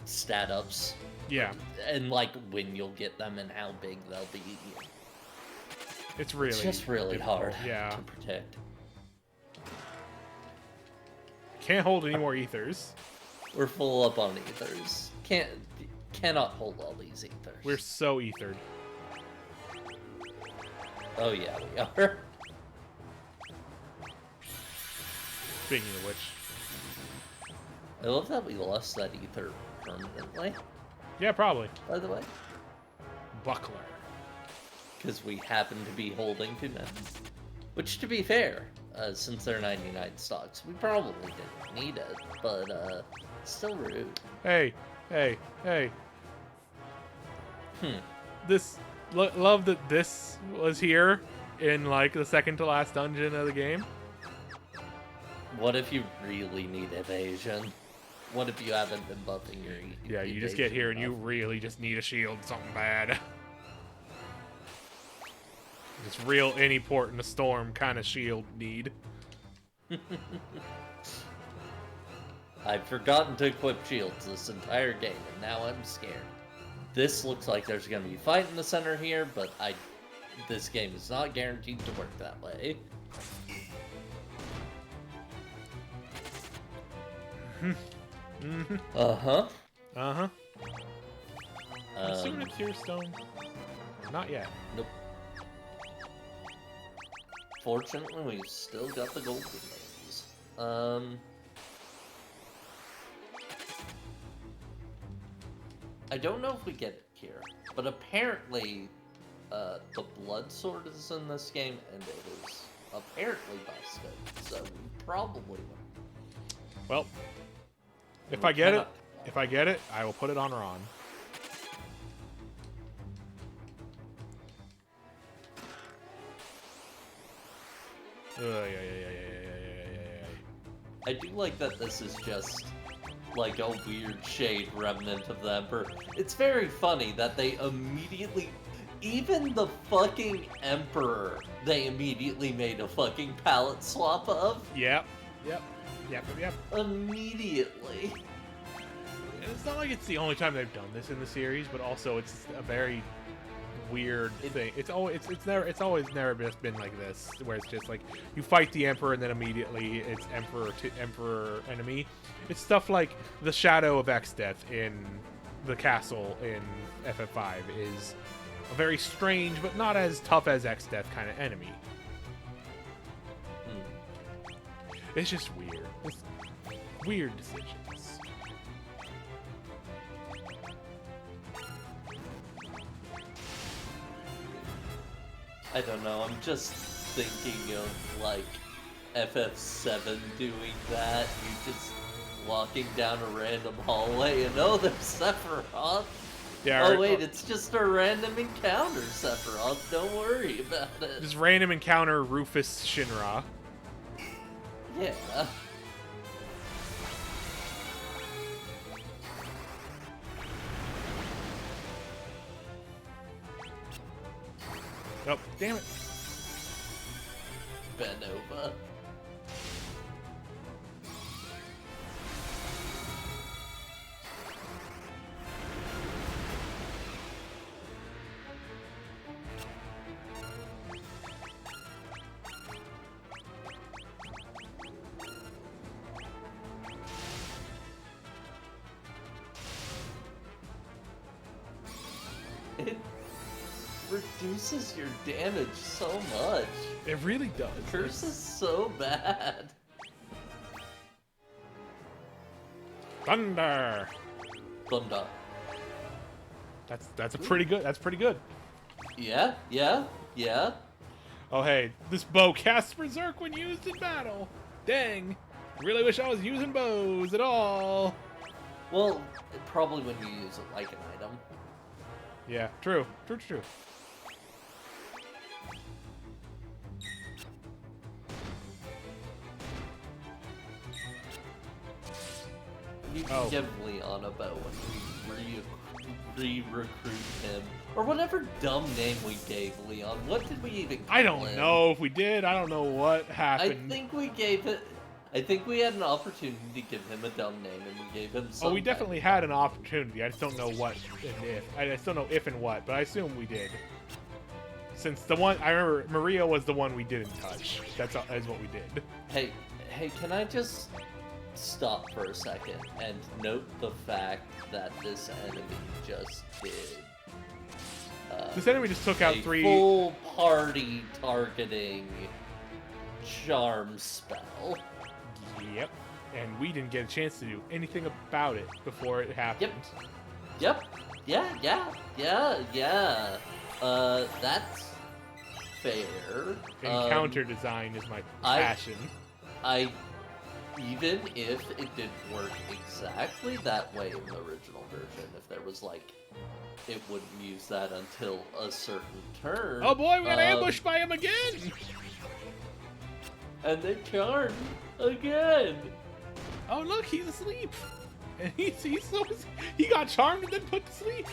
stat ups. Yeah. And, like, when you'll get them and how big they'll be. It's just really hard to predict. Can't hold any more ethers. We're full up on ethers. Cannot hold all these ethers. We're so ethered. Oh yeah, we are. Speaking of which, I love that we lost that ether permanently. Yeah, probably. By the way, buckler. Because we happen to be holding too many. Which, to be fair, since they're 99 stocks, we probably didn't need it, but still rude. Hey. Love that this was here in, like, the second to last dungeon of the game. What if you really need evasion? What if you haven't been buffing your Yeah, you just get here and you really just need a shield, something bad. It's real any port in a storm kind of shield need. I've forgotten to equip shields this entire game, and now I'm scared. This looks like there's going to be a fight in the center here, but this game is not guaranteed to work that way. Uh-huh. Soon a Tear Stone? Not yet. Nope. Fortunately, we've still got the golden ladies. I don't know if we get it here, but apparently the blood sword is in this game, and it is apparently busted, so we probably won't. Well, if I get it, I will put it on Ron. Yeah. I do like that this is just like a weird shade remnant of the Emperor. It's very funny that they immediately, even the fucking Emperor, they immediately made a fucking palette swap of. Yep. Immediately. And it's not like it's the only time they've done this in the series, but also it's a very weird thing. It's always never just been like this, where it's just like you fight the Emperor and then immediately it's Emperor enemy. It's stuff like the Shadow of Exdeath in the castle in FF5 is a very strange but not as tough as Exdeath kind of enemy. It's just weird. It's weird decisions. I don't know, I'm just thinking of, like, FF7 doing that. You just walking down a random hallway and, oh, there's Sephiroth. Yeah, oh, wait, it's just a random encounter, Sephiroth. Don't worry about it. Just random encounter Rufus Shinra. Yeah. Nope, damn it. Benova. It reduces your damage so much. It really does. Curse is so bad. Thunder. Thunder. That's pretty good. That's pretty good. Yeah. Oh hey, this bow casts Berserk when used in battle. Dang. Really wish I was using bows at all. Well, probably when you use it like an item. Yeah, true. True, true. You can give Leon a bow when we re-recruit him. Or whatever dumb name we gave Leon. What did we even call him? I don't know if we did. I don't know what happened. I think we gave it... I think we had an opportunity to give him a dumb name, and we gave him some... Oh, we definitely had an opportunity. I just don't know what and if. I just don't know if and what, but I assume we did. Since the one... I remember Maria was the one we didn't touch. That's what we did. Hey, can I just stop for a second and note the fact that this enemy just did... this enemy just took out 3... full party targeting charm spell. Yep. And we didn't get a chance to do anything about it before it happened. Yep. Yeah. That's fair. Encounter design is my passion. Even if it didn't work exactly that way in the original version, if there was like, it wouldn't use that until a certain turn. Oh boy, we got ambushed by him again! And they charmed again! Oh look, he's asleep! And he got charmed and then put to sleep!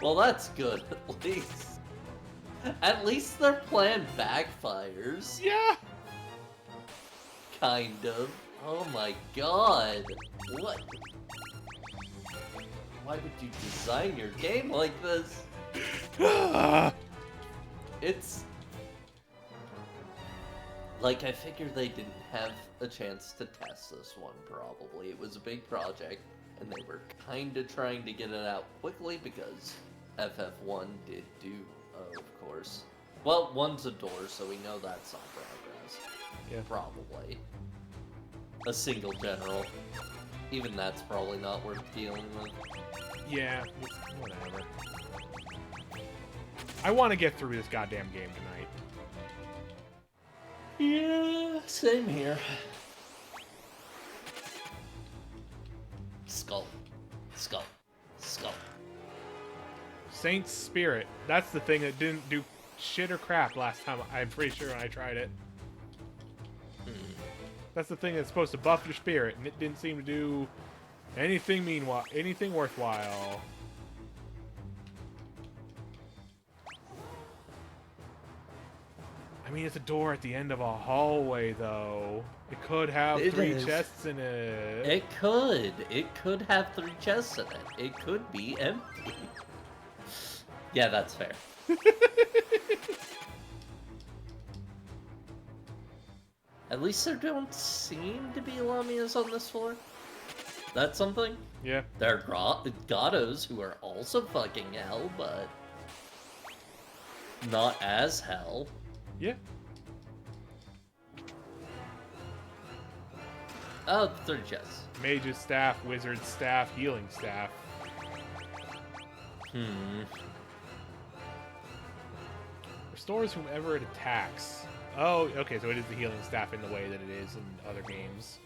Well, that's good, at least. At least their plan backfires. Yeah! Kind of. Oh my god. What? Why would you design your game like this? It's... like, I figured they didn't have a chance to test this one, probably. It was a big project, and they were kinda trying to get it out quickly because FF1 did do, of course. Well, 1's a door, so we know that's not progress. Yeah. Probably. A single general. Even that's probably not worth dealing with. Yeah, whatever. I want to get through this goddamn game tonight. Yeah, same here. Skull. Skull. Skull. Saint's Spirit. That's the thing that didn't do shit or crap last time, I'm pretty sure, when I tried it. That's the thing that's supposed to buff your spirit, and it didn't seem to do anything worthwhile. I mean, it's a door at the end of a hallway, though. It could have 3 chests in it. It could. It could have 3 chests in it. It could be empty. Yeah, that's fair. At least there don't seem to be Lamias on this floor. That's something. Yeah. There are Gatos who are also fucking hell, but not as hell. Yeah. Oh, 30 chests. Mage's staff, wizard's staff, healing staff. Restores whomever it attacks. Oh, okay, so it is the healing staff in the way that it is in other games.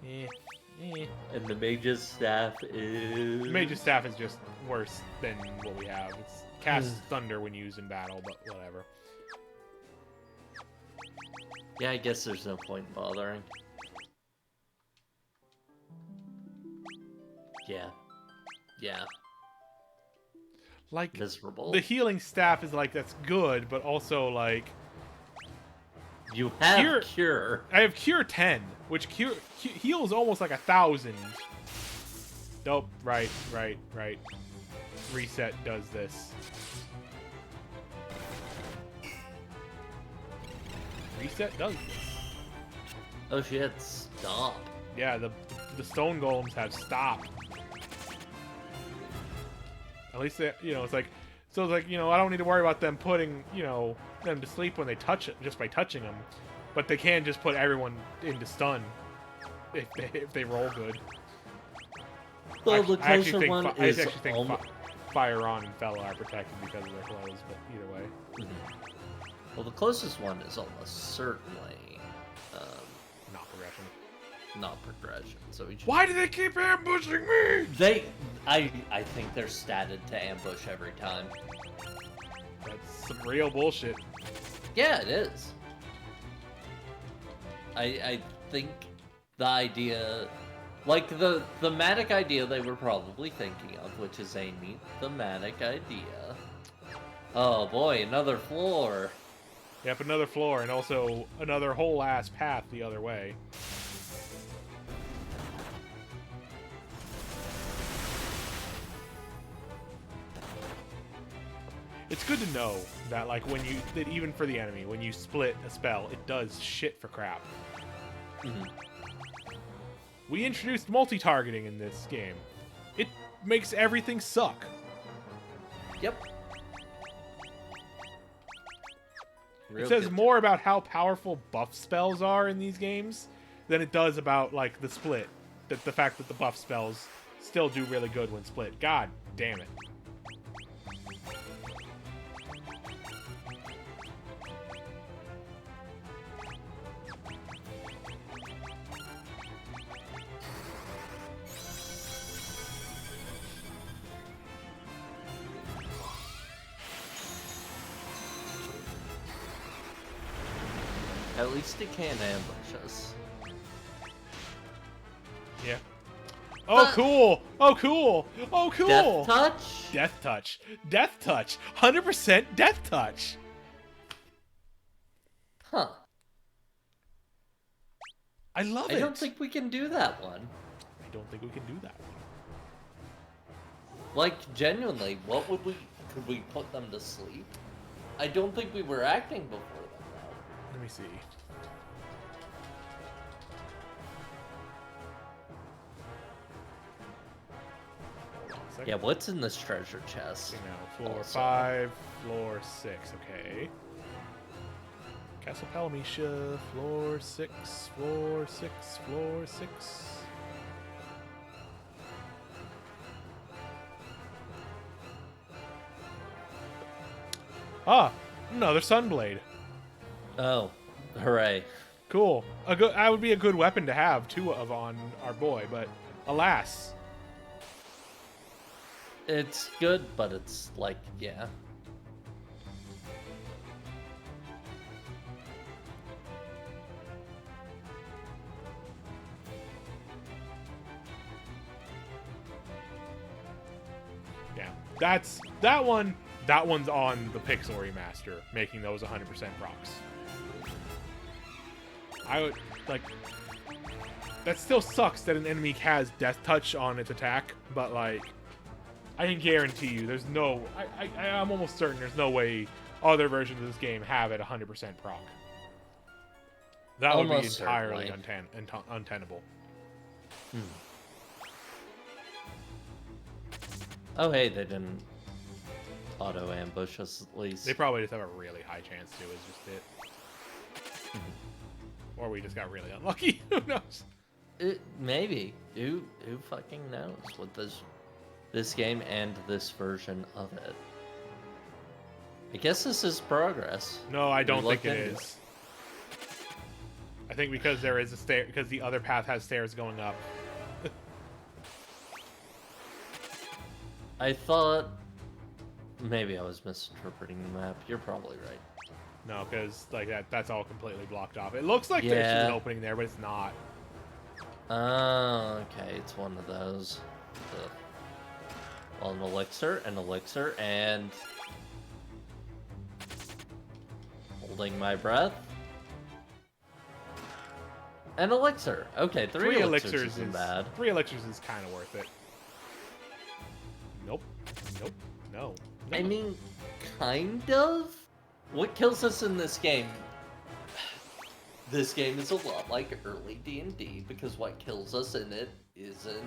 And the mage's staff is... The mage's staff is just worse than what we have. It's casts thunder when used in battle, but whatever. Yeah, I guess there's no point in bothering. Yeah. Like, miserable. The healing staff is like, that's good, but also like... You have Cure. I have Cure 10, which heals almost like 1,000. Nope, right. Reset does this. Reset does this. Oh shit, stop. Yeah, the stone golems have stop. At least they, it's like, so it's like, I don't need to worry about them putting, them to sleep when they touch it, just by touching them. But they can just put everyone into stun if they roll good. Well, the closer one is... I actually think Fire On and Fella are protected because of their clothes, but either way. Well, the closest one is almost certainly... not progression. not progression. So we just... Why do they keep ambushing me? I think they're statted to ambush every time. That's some real bullshit. Yeah, it is. I think the idea, like the thematic idea they were probably thinking of, which is a neat thematic idea. Oh boy, another floor. Yep, another floor, and also another whole ass path the other way. It's good to know that, like, that even for the enemy, when you split a spell, it does shit for crap. Mm-hmm. We introduced multi-targeting in this game. It makes everything suck. Yep. It says more about how powerful buff spells are in these games than it does about, like, the split. The fact that the buff spells still do really good when split. God damn it. At least it can't ambush us. Yeah. Oh, cool! Oh, cool! Oh, cool! Death touch? Death touch. Death touch. 100% death touch. Huh. I love it. I don't think we can do that one. I don't think we can do that one. Like, genuinely, what would we... Could we put them to sleep? I don't think we were acting before them, though. Let me see. Yeah, what's in this treasure chest? Okay, now, floor Also. 5, floor 6, okay. Castle Palamecia, floor 6, floor 6, floor 6. Ah, another Sunblade. Oh, hooray. Cool. That would be a good weapon to have, two of on our boy, but alas. It's good, but it's like, yeah. Yeah, that one's on the Pixel remaster, making those 100% procs. I would, like, that still sucks that an enemy has death touch on its attack, but, like, I can guarantee you there's no, I'm almost certain there's no way other versions of this game have it 100% proc. That would be Almost entirely certainly. untenable. Oh, hey, they didn't auto-ambush us, at least. They probably just have a really high chance to, is just it. Or we just got really unlucky. Who knows? Maybe. Who fucking knows with this game and this version of it. I guess this is progress. No, I don't think it is. I think because there is a stair, because the other path has stairs going up. I thought maybe I was misinterpreting the map. You're probably right. No, because like that's all completely blocked off. It looks like there's an opening there, but it's not. Oh, okay. It's one of those. Well, an elixir, and holding my breath. An elixir. Okay, three elixirs isn't bad. 3 elixirs is kind of worth it. Nope. Nope. No. I mean, kind of. What kills us in this game? This game is a lot like early D&D because what kills us in it isn't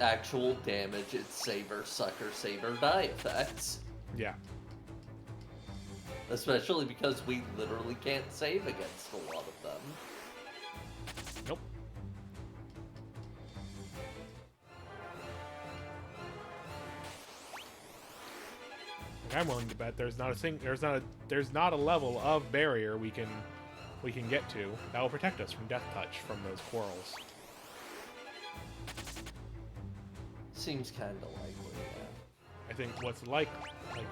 actual damage. It's saver, sucker, saver, die effects. Yeah. Especially because we literally can't save against a lot of them. Nope. I'm willing to bet there's not a level of barrier we can we can get to that will protect us from Death Touch from those quarrels. Seems kind of likely, yeah. I think what's like and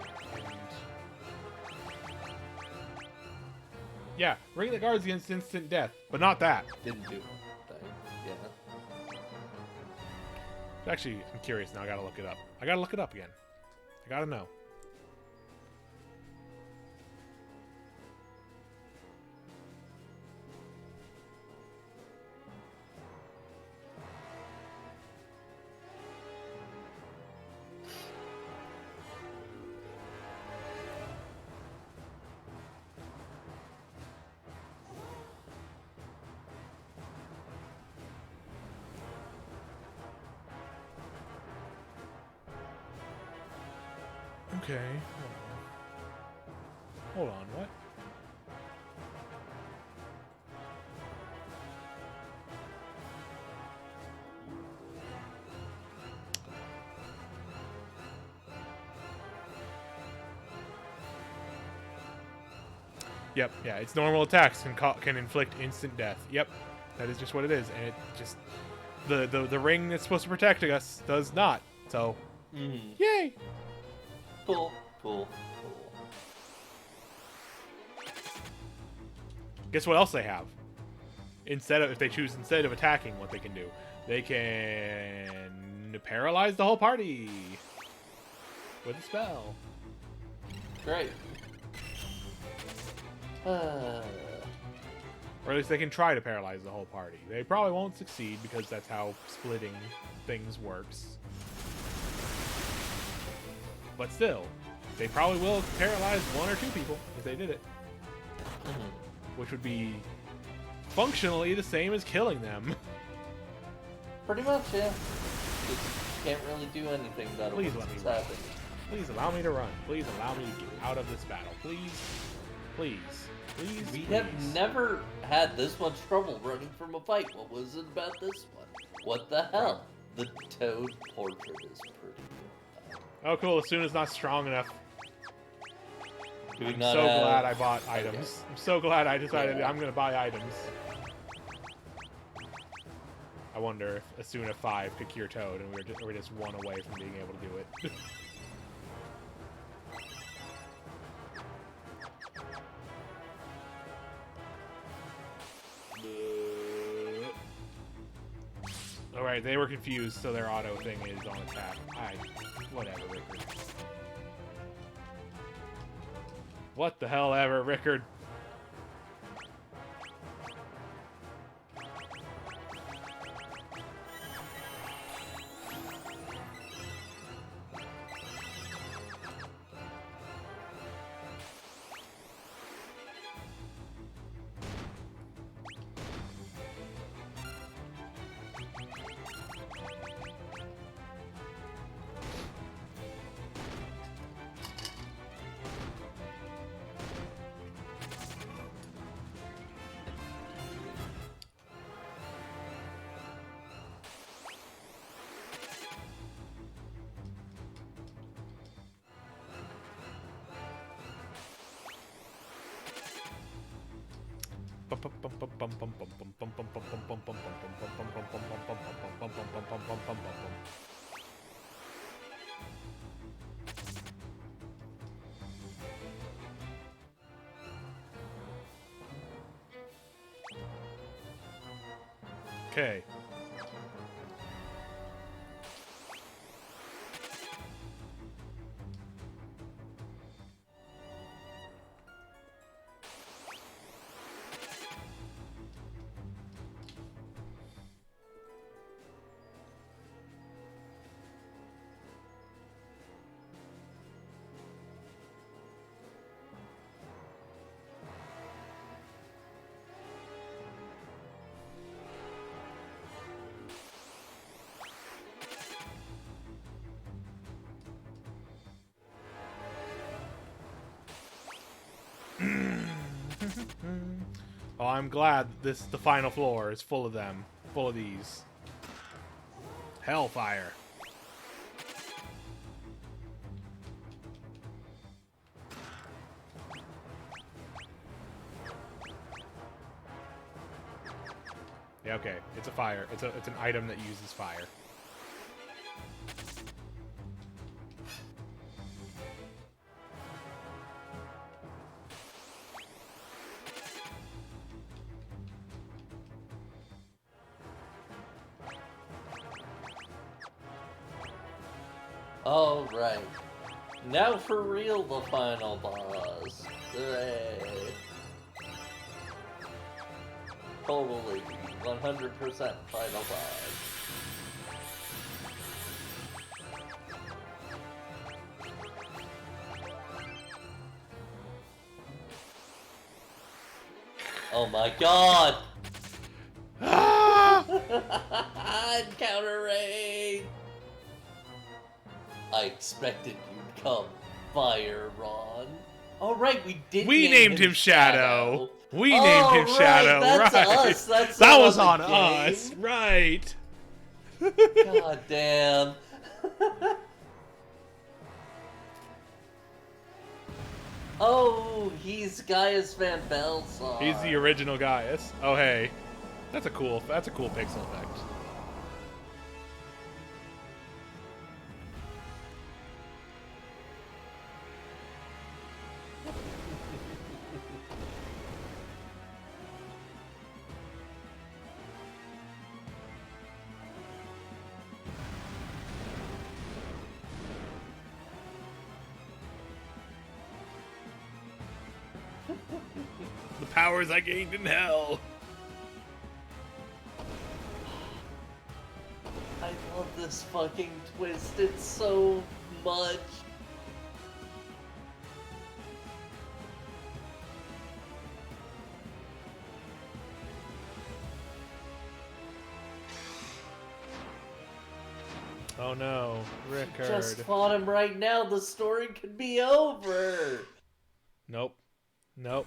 yeah, ring the guards against instant death, but not that. Didn't do anything, yeah. Actually, I'm curious now. I gotta look it up. I gotta look it up again. I gotta know. Okay. Hold on. What? Yep. Yeah. Its normal attacks can inflict instant death. Yep. That is just what it is, and it just the ring that's supposed to protect us does not. So, yay! Cool. Guess what else they have? Instead of attacking, what they can do, they can paralyze the whole party with a spell. Great. Or at least they can try to paralyze the whole party. They probably won't succeed because that's how splitting things works. But still, they probably will paralyze 1 or 2 people if they did it. Which would be functionally the same as killing them. Pretty much, yeah. Just can't really do anything about it. Please let me run. Please allow me to run. Please allow me to get out of this battle. Please. We have never had this much trouble running from a fight. What was it about this one? What the hell? The Toad portrait is pretty good. Oh, cool. Asuna's not strong enough. I'm so glad I bought items. I'm so glad I decided I'm going to buy items. I wonder if Asuna 5 could cure Toad and we're just 1 away from being able to do it. Alright, they were confused, so their auto thing is on attack. Whatever, Rickard. What the hell ever, Rickard? Okay. Oh, I'm glad the final floor is full of them. Full of these. Hellfire. Yeah, okay. It's a fire. It's an item that uses fire. All right. Now for real, the final boss. Hooray. Totally. 100% final boss. Oh my god! Encounter raid! I expected you'd come, Fire Ron. Oh right, we named him Shadow. We oh, named him Shadow. That's right. us. That's that was on game. us. Right. God damn. Oh, he's Gaius Van Belsar. He's the original Gaius. Oh hey, that's a cool pixel effect. The powers I gained in hell. I love this fucking Twisted so much. Oh no, Rickard. Just fought him right now. The story could be over. Nope. Nope.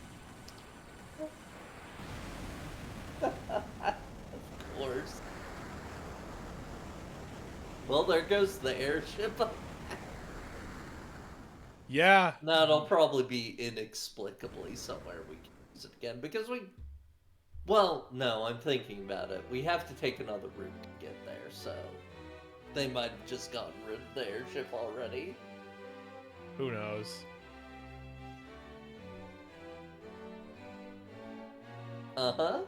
Of course. Well, there goes the airship. Yeah. No, it'll probably be inexplicably somewhere we can use it again because we. Well, no, I'm thinking about it. We have to take another route to get there, so they might have just gotten rid of the airship already. Who knows? Uh-huh.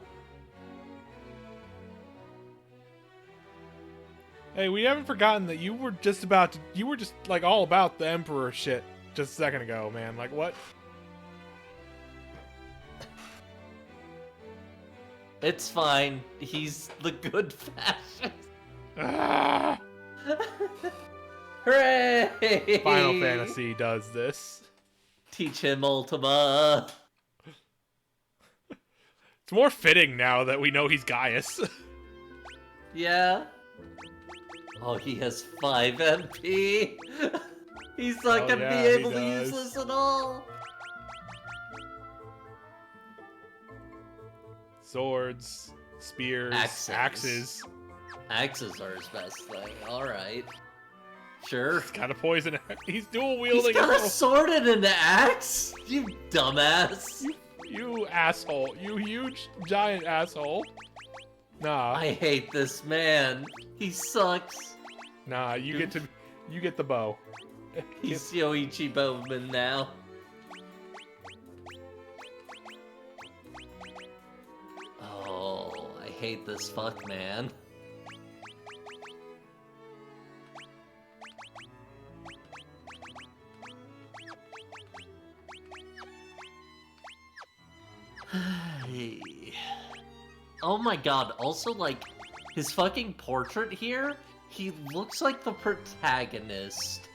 Hey, we haven't forgotten that you were just like all about the Emperor shit just a second ago, man. Like what? It's fine. He's the good fascist. Ah! Hooray! Final Fantasy does this. Teach him Ultima. It's more fitting now that we know he's Gaius. Yeah. Oh, he has 5 MP. He's not gonna be able to use this at all. Swords, spears, axes. Axes are his best thing. All right. Sure. He's got a poison axe. He's dual wielding. He's got a sword and an axe? You dumbass. You asshole. You huge, giant asshole. Nah. I hate this man. He sucks. Nah, you get the bow. He's Yoichi Bowman now. Oh, I hate this fuck man. Oh my god, also, like, his fucking portrait here, he looks like the protagonist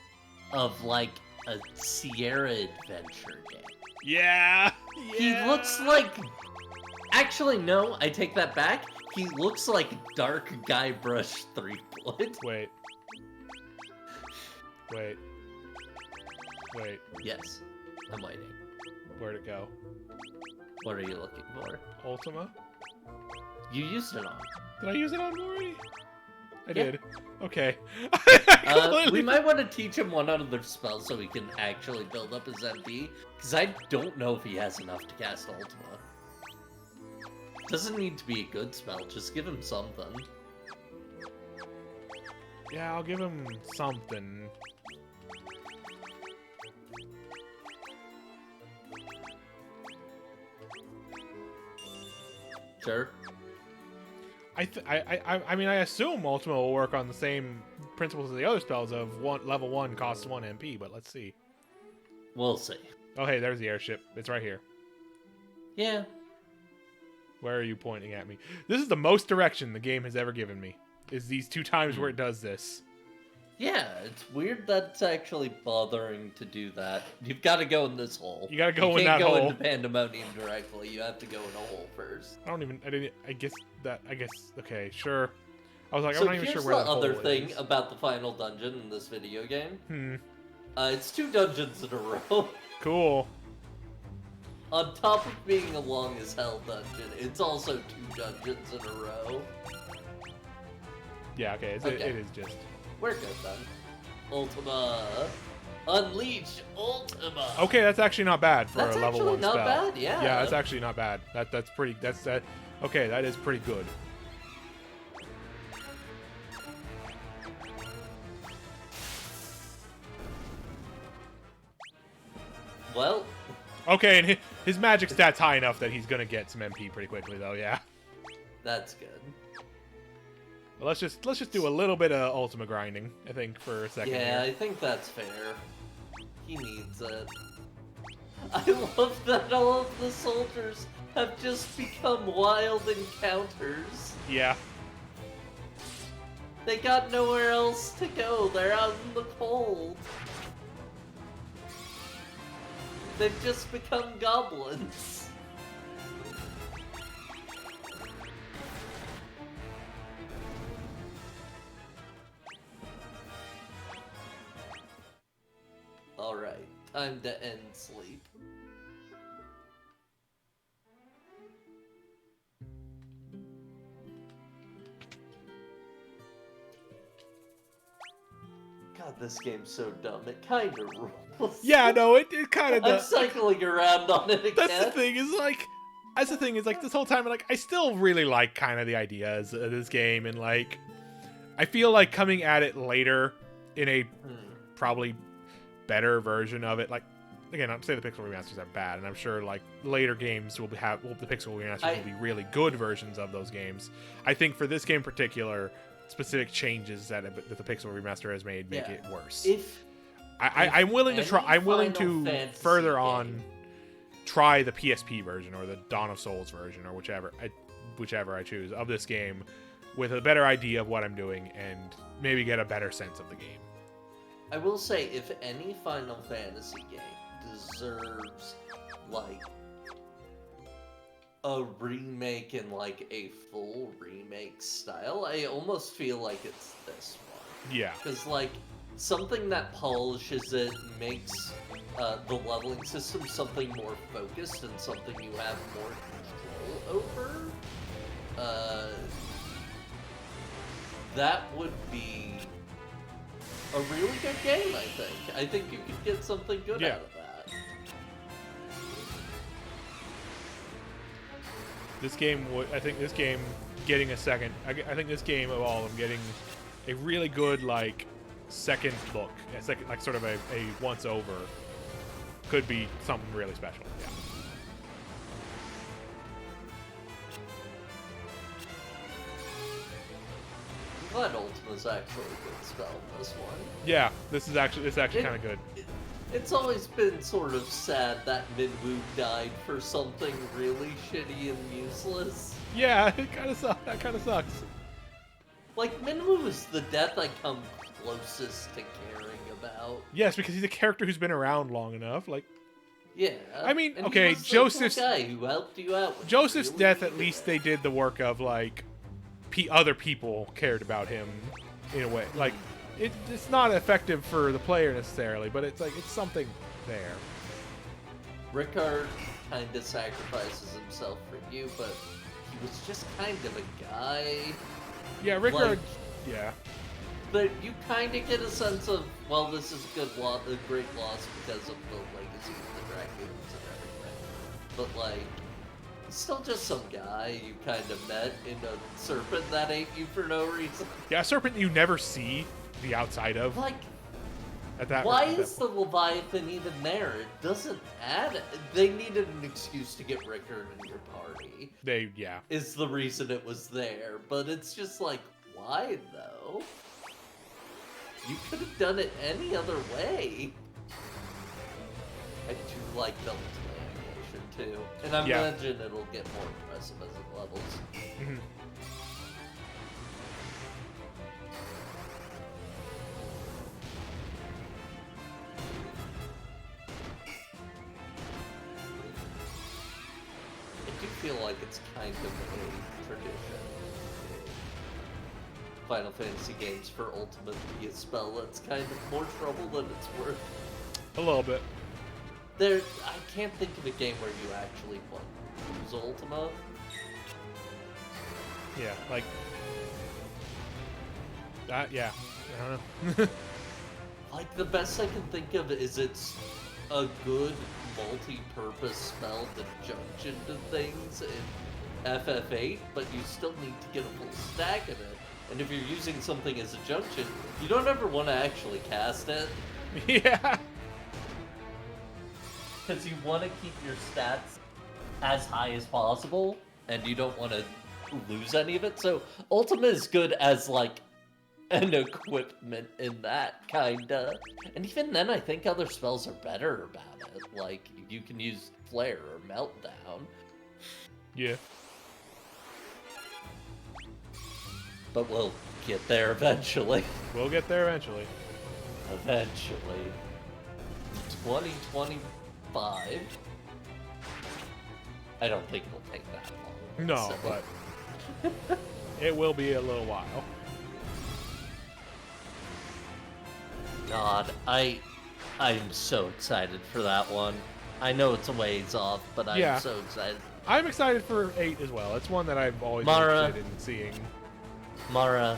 of, like, a Sierra Adventure game. Yeah! He looks like... Actually, no, I take that back. He looks like Dark Guybrush Threepwood. Wait. Yes, I'm waiting. Where'd it go? What are you looking for? Ultima? You used it on. Did I use it on Mori? I Yeah. did. Okay. We might want to teach him one other spell so he can actually build up his MP, because I don't know if he has enough to cast Ultima. Doesn't need to be a good spell, just give him something. Yeah, I'll give him something. Sure. I mean, I assume Ultima will work on the same principles as the other spells of level 1 costs 1 MP, but let's see. We'll see. Oh, hey, there's the airship. It's right here. Yeah. Where are you pointing at me? This is the most direction the game has ever given me. Is these 2 times where it does this. Yeah, it's weird that it's actually bothering to do that. You've got to go in this hole. You gotta go in You that can't hole. go into Pandemonium directly. You have to go in a hole first. I guess, okay, sure. I was like, So I'm not even sure where that hole is. here's the other thing about the final dungeon in this video game. It's 2 dungeons in a row. Cool. On top of being a long as hell dungeon, it's also 2 dungeons in a row. Yeah, okay, it is just... We're good then. Ultima. Unleash Ultima. Okay, that's actually not bad for a level 1 spell. That's actually not bad, yeah. Yeah, that's actually not bad. That's pretty... Okay, that is pretty good. Well... Okay, and his magic stat's high enough that he's gonna get some MP pretty quickly, though, yeah. That's good. Well, let's just do a little bit of Ultima grinding, I think, for a second. Yeah, here. I think that's fair. He needs it. I love that all of the soldiers have just become wild encounters. Yeah. They got nowhere else to go. They're out in the cold. They've just become goblins. Alright, time to end sleep. God, this game's so dumb. It kind of rules. Yeah, no, it kind of does. I'm cycling around on it again. That's the thing, is like, this whole time, like, I still really like kind of the ideas of this game, and, like, I feel like coming at it later in a probably better version of it, like, again, I'm saying the Pixel remasters are bad, and I'm sure, like, later games will the Pixel remasters will be really good versions of those games. I think for this game in particular, specific changes that the Pixel remaster has made make it worse. I'm willing to try. I'm willing to further on try the PSP version or the Dawn of Souls version or whichever I choose of this game with a better idea of what I'm doing and maybe get a better sense of the game. I will say, if any Final Fantasy game deserves, like, a remake in, like, a full remake style, I almost feel like it's this one. Yeah. Because, like, something that polishes it, makes the leveling system something more focused and something you have more control over, that would be a really good game, I think. I think you could get something good out of that. This game I think this game getting a second, I think this game of all of them getting a really good, like, second look, like sort of a once over could be something really special. Yeah. I'm glad Ultima's actually a good spell in this one. Yeah, this is actually kind of good. It's always been sort of sad that Minwoo died for something really shitty and useless. Yeah, it kind of sucks. That kind of sucks. Like, Minwoo is the death I come closest to caring about. Yes, because he's a character who's been around long enough. Like, yeah. I mean, and okay, he was Joseph's the guy who helped you out. Joseph's really death. At least they did the work of, like, other people cared about him in a way. Like, it's not effective for the player necessarily, but it's like it's something there. Rickard kind of sacrifices himself for you, but he was just kind of a guy. Yeah, Rickard. Like, yeah. But you kind of get a sense of, well, this is a great loss because of the legacy of the Dragoons and everything. But, like, Still just some guy you kind of met in a serpent that ate you for no reason. Yeah, a serpent you never see the outside of. Like, Why is the Leviathan even there? It doesn't add it. They needed an excuse to get Rickard in your party. Yeah. Is the reason it was there. But it's just like, why though? You could have done it any other way. I do like double animation too. And I imagine it'll get more impressive as it levels. Mm-hmm. I do feel like it's kind of a tradition. Final Fantasy games for Ultimate to be a spell that's kind of more trouble than it's worth. A little bit. I can't think of a game where you actually use Ultima. Yeah, like that. Yeah, I don't know. Like, the best I can think of is it's a good multi-purpose spell to junction to things in FF8, but you still need to get a full stack of it. And if you're using something as a junction, you don't ever want to actually cast it. Yeah. Because you want to keep your stats as high as possible, and you don't want to lose any of it. So Ultima is good as, like, an equipment in that, kinda. And even then, I think other spells are better about it. Like, you can use Flare or Meltdown. Yeah. But we'll get there eventually. We'll get there eventually. Eventually. 2025. I don't think it'll take that long. No, but it will be a little while. God, I'm so excited for that one. I know it's a ways off, but I'm so excited. I'm excited for 8 as well. It's one that I've always been interested in seeing. Mara,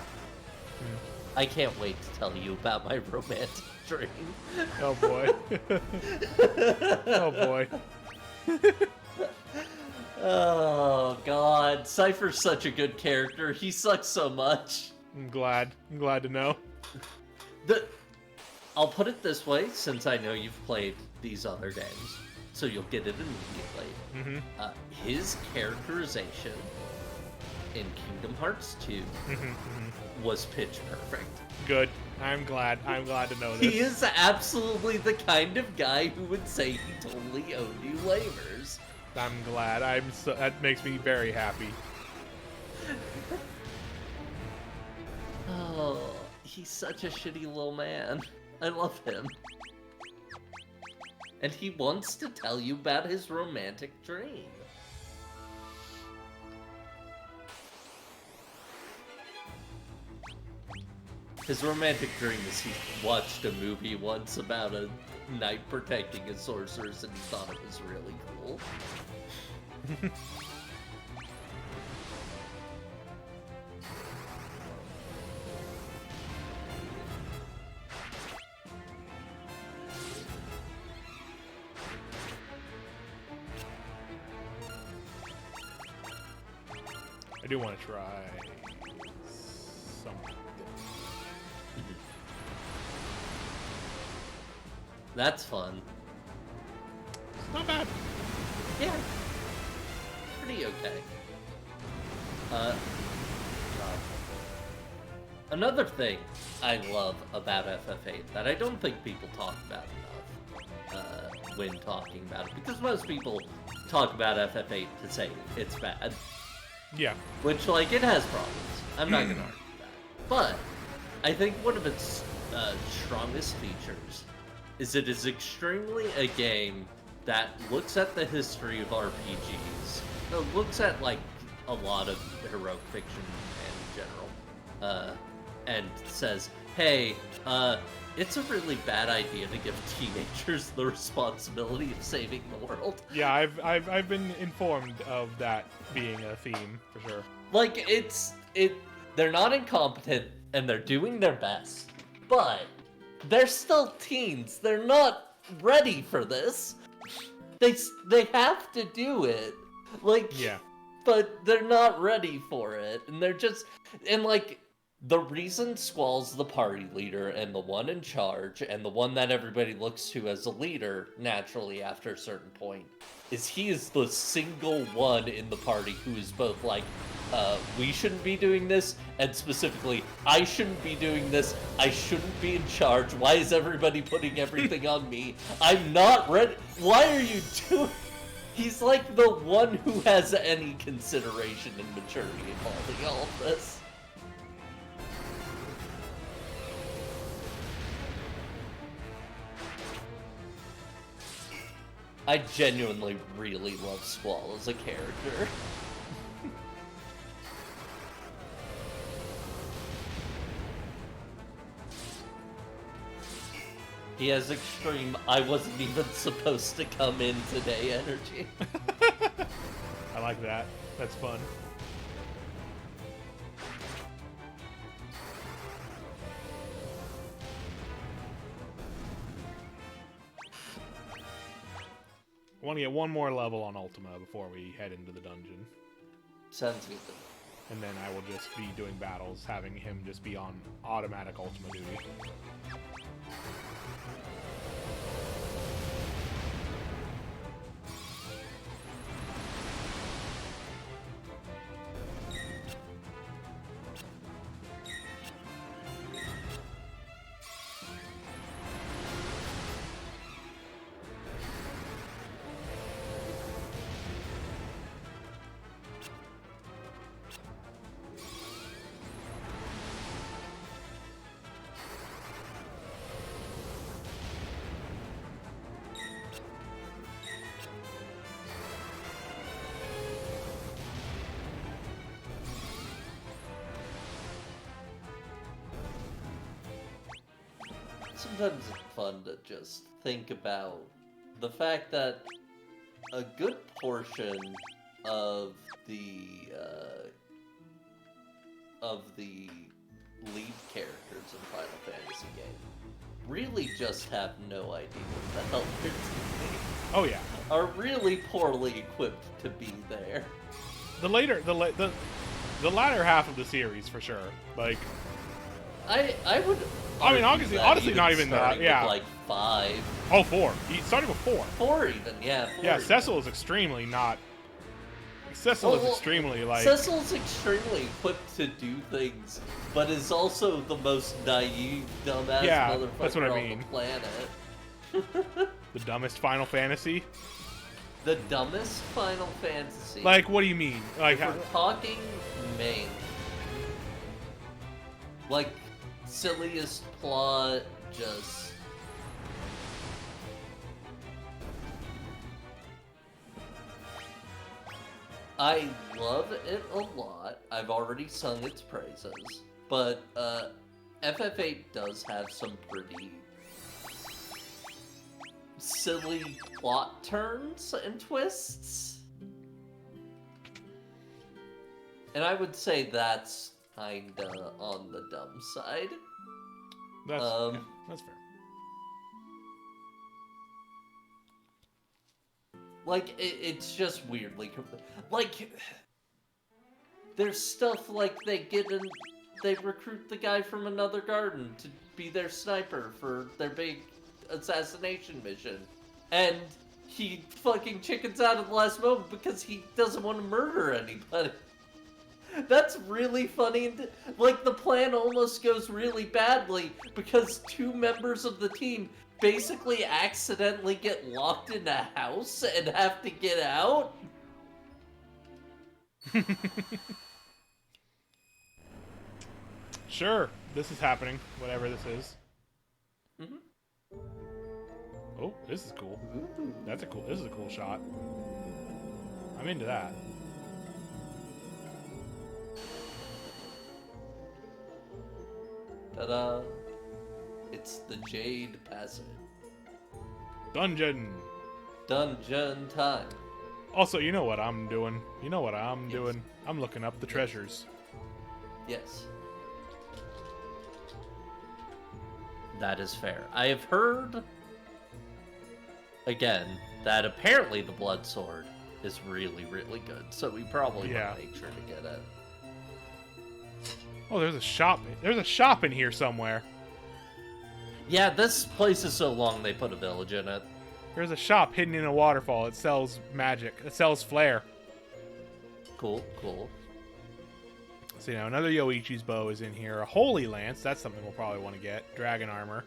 I can't wait to tell you about my romantic dream. Oh boy. Oh boy. Oh God, Cypher's such a good character. He sucks so much. I'm glad to know. I'll put it this way, since I know you've played these other games, so you'll get it immediately. His characterization in Kingdom Hearts 2 was pitch perfect. Good. I'm glad to know this. He is absolutely the kind of guy who would say he totally owed you waivers. I'm glad. That makes me very happy. Oh, he's such a shitty little man. I love him. And he wants to tell you about his romantic dream. His romantic dream is he watched a movie once about a knight protecting a sorceress and he thought it was really cool. I do want to try something. That's fun. It's not bad. Yeah. Pretty okay. God. Another thing I love about FF8 that I don't think people talk about enough when talking about it, because most people talk about FF8 to say it's bad. Yeah. Which, like, it has problems. I'm not gonna argue that. But I think one of its strongest features is it is extremely a game that looks at the history of RPGs, looks at, like, a lot of heroic fiction in general, and says, hey, it's a really bad idea to give teenagers the responsibility of saving the world. Yeah, I've been informed of that being a theme, for sure. Like, they're not incompetent, and they're doing their best, but they're still teens. They're not ready for this. They have to do it, Like, yeah. But they're not ready for it, and they're just... And, like, the reason Squall's the party leader and the one in charge, and the one that everybody looks to as a leader, naturally, after a certain point, is he is the single one in the party who is both like, we shouldn't be doing this, and specifically, I shouldn't be doing this, I shouldn't be in charge, why is everybody putting everything on me? I'm not ready, why are you doing... He's like the one who has any consideration and maturity involving all of this. I genuinely really love Squall as a character. He has extreme, I wasn't even supposed to come in today energy. I like that. That's fun. I want to get one more level on Ultima before we head into the dungeon. Sounds good. And then I will just be doing battles, having him just be on automatic Ultima duty. Sometimes it's fun to just think about the fact that a good portion of the lead characters in Final Fantasy game really just have no idea what the hell they're doing. Oh yeah, Are really poorly equipped to be there. the latter half of the series for sure. Like, I would. I mean, honestly, not even that. Yeah, like 5. Oh, 4. He started with 4. 4 even, yeah. 4 Yeah, even. Cecil is extremely not. Cecil is extremely like. Cecil's extremely equipped to do things, but is also the most naive, dumbass motherfucker that's what I on mean. the planet. The dumbest Final Fantasy. The dumbest Final Fantasy. Like, what do you mean? Like, if we're talking main. Like, silliest plot, just. I love it a lot. I've already sung its praises. But, FF8 does have some pretty silly plot turns and twists. And I would say that's kinda on the dumb side. That's fair. Like, it's just weirdly... Like, there's stuff like they recruit the guy from another garden to be their sniper for their big assassination mission. And he fucking chickens out at the last moment because he doesn't want to murder anybody. That's really funny. Like, the plan almost goes really badly because 2 members of the team basically accidentally get locked in a house and have to get out. Sure, this is happening. Whatever this is. Mm-hmm. Oh, this is cool. Ooh. This is a cool shot. I'm into that. Ta-da! It's the Jade Passage. Dungeon Time. Also, you know what I'm doing. Doing. I'm looking up the treasures. Yes. That is fair. I have heard, again, that apparently the Blood Sword is really, really good. So we probably Yeah. want to make sure to get it. Oh, there's a shop. There's a shop in here somewhere. Yeah, this place is so long they put a village in it. There's a shop hidden in a waterfall. It sells magic. It sells flare. Cool, cool. So, another Yoichi's bow is in here. A holy lance. That's something we'll probably want to get. Dragon armor.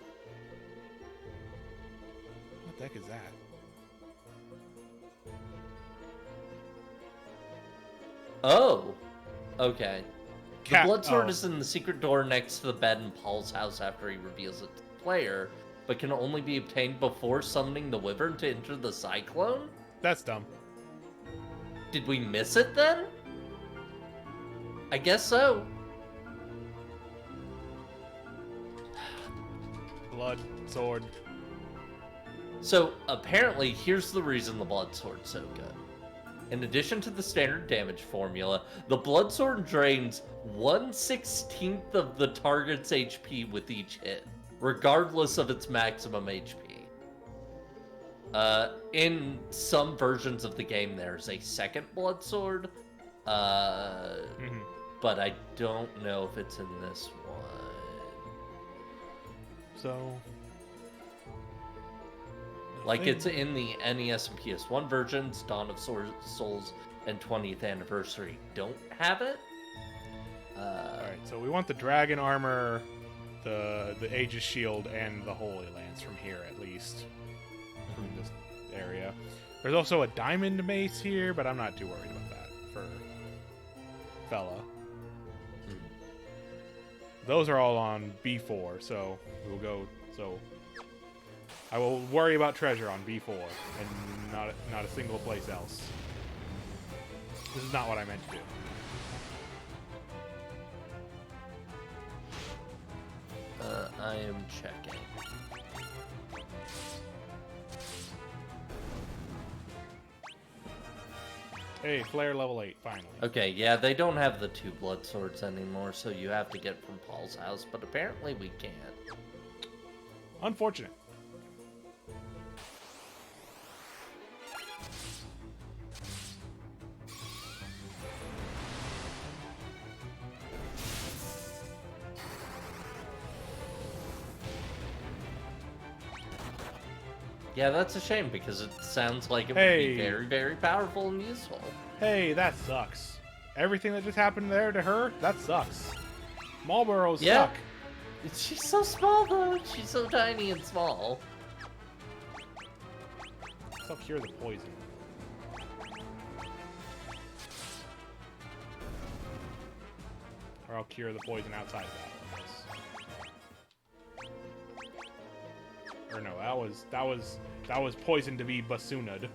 What the heck is that? Oh, okay. The Bloodsword Oh. is in the secret door next to the bed in Paul's house after he reveals it to the player, but can only be obtained before summoning the Wyvern to enter the Cyclone? That's dumb. Did we miss it then? I guess so. Blood, sword. So, apparently, here's the reason the Blood Sword's so good. In addition to the standard damage formula, the Blood Sword drains 1/16 of the target's HP with each hit, regardless of its maximum HP. In some versions of the game, there's a second Blood Sword, but I don't know if it's in this one. So... Like, it's in the NES and PS1 versions. Dawn of Souls and 20th Anniversary don't have it. Alright, so we want the dragon armor, the Aegis shield, and the holy lance from here, at least. From this area. There's also a diamond mace here, but I'm not too worried about that for fella. Those are all on B4, so we'll go... So... I will worry about treasure on B4, and not a single place else. This is not what I meant to do. I am checking. Hey, flare level 8, finally. Okay, yeah, they don't have the 2 blood swords anymore, so you have to get from Paul's house, but apparently we can't. Unfortunate. Yeah, that's a shame because it sounds like it would Hey. be very, very powerful and useful. Hey, that sucks. Everything that just happened there to her, that sucks. Marlboros Yeah. suck. She's so small though. She's so tiny and small. I'll cure the poison. Or I'll cure the poison outside of battle, I guess. Or no, that was poison to be basuna'd.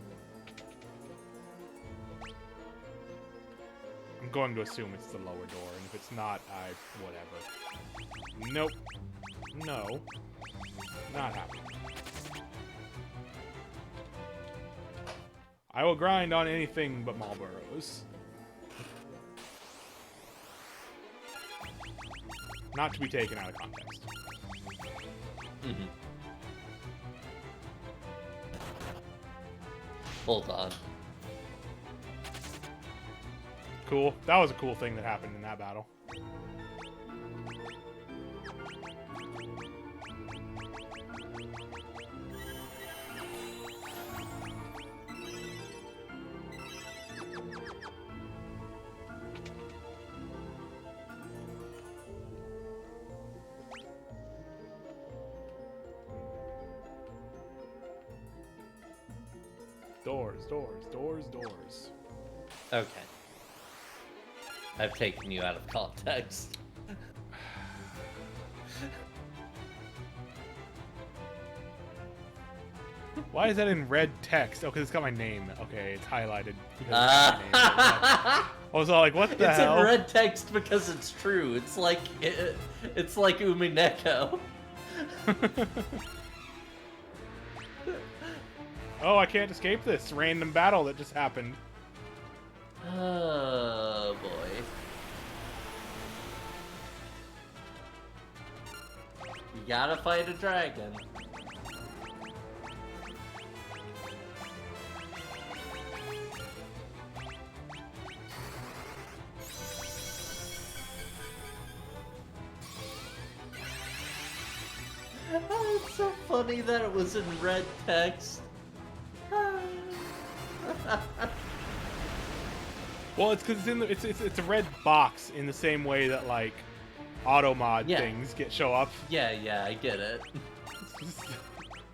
I'm going to assume it's the lower door, and if it's not, whatever. Nope. No. Not happening. I will grind on anything but Marlboros. Not to be taken out of context. Mm-hmm. Hold on. Cool. That was a cool thing that happened in that battle. Doors, doors, doors, doors. Okay. I've taken you out of context. Why is that in red text? Oh, because it's got my name. Okay, it's highlighted. Because it's got my name. I was all like, what the It's hell? in red text because it's true. It's like Umineko. Oh, I can't escape this random battle that just happened. Oh boy. You gotta fight a dragon. It's so funny that it was in red text. Well, it's because it's a red box in the same way that like auto mod things show up. Yeah, I get it.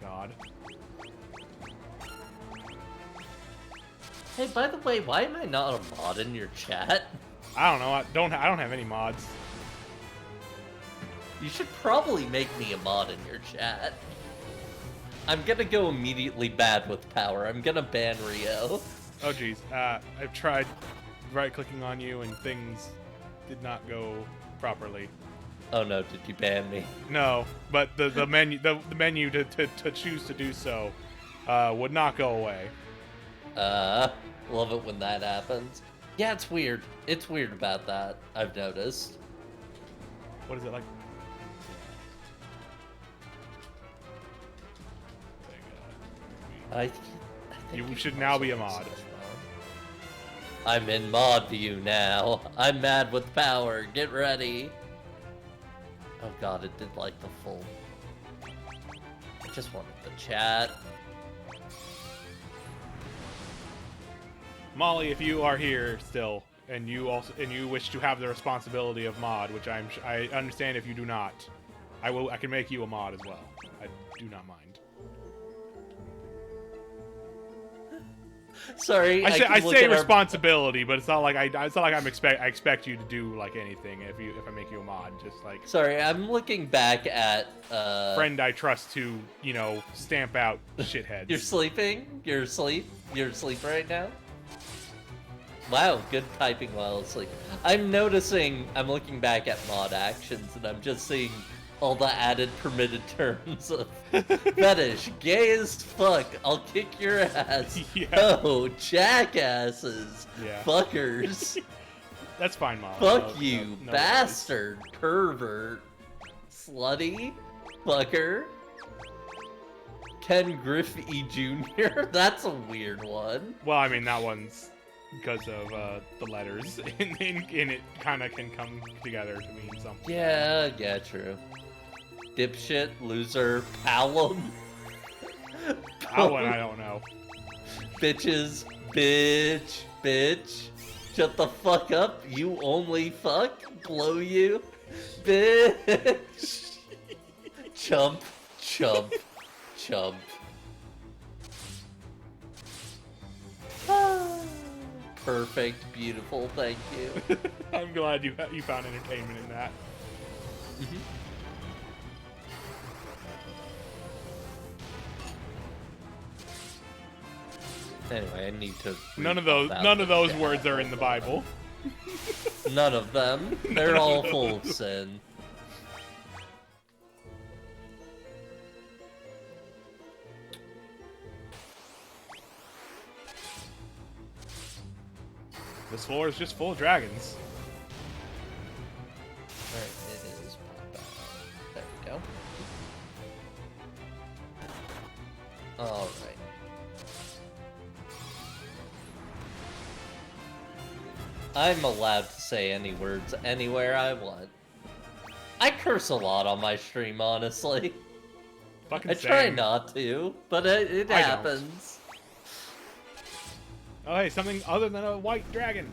God. Hey, by the way, why am I not a mod in your chat? I don't know. I don't have any mods. You should probably make me a mod in your chat. I'm gonna go immediately bad with power. I'm gonna ban Rio. Oh jeez. I've tried right-clicking on you and things did not go properly. Oh no, did you ban me? No, but the menu to choose to do so would not go away. Love it when that happens. Yeah, it's weird. It's weird about that, I've noticed. What is it like? I You should now be a mod. I'm in mod view now. I'm mad with power. Get ready. Oh god, it did like the full. I just wanted the chat. Molly, if you are here still, and you wish to have the responsibility of mod, which I understand if you do not, I can make you a mod as well. I do not mind. Sorry, I say responsibility, but it's not like I expect you to do like anything if I make you a mod. Just like sorry, I'm looking back at friend I trust to stamp out shitheads. You're sleeping? You're asleep right now? Wow, good typing while asleep. I'm looking back at mod actions, and I'm just seeing all the added permitted terms of fetish, gay as fuck, I'll kick your ass, oh, jackasses, fuckers. That's fine, Molly. Fuck you, no bastard, worries. Pervert, slutty, fucker, Ken Griffey Jr., that's a weird one. Well, I mean, that one's because of the letters, and it kind of can come together to mean something. Yeah, true. Dipshit, loser, Palum. That one I don't know. Bitches, bitch. Shut the fuck up, you only fuck, blow you, bitch. Chump. Perfect, beautiful, thank you. I'm glad you found entertainment in that. Mm-hmm. Anyway, I need to. None of those words are in the Bible. None of them. They're all full of sin. This floor is just full of dragons. Alright, it is pop out. There we go. Alright. I'm allowed to say any words anywhere I want. I curse a lot on my stream, honestly. I try not to, but it happens. Oh, hey, something other than a white dragon.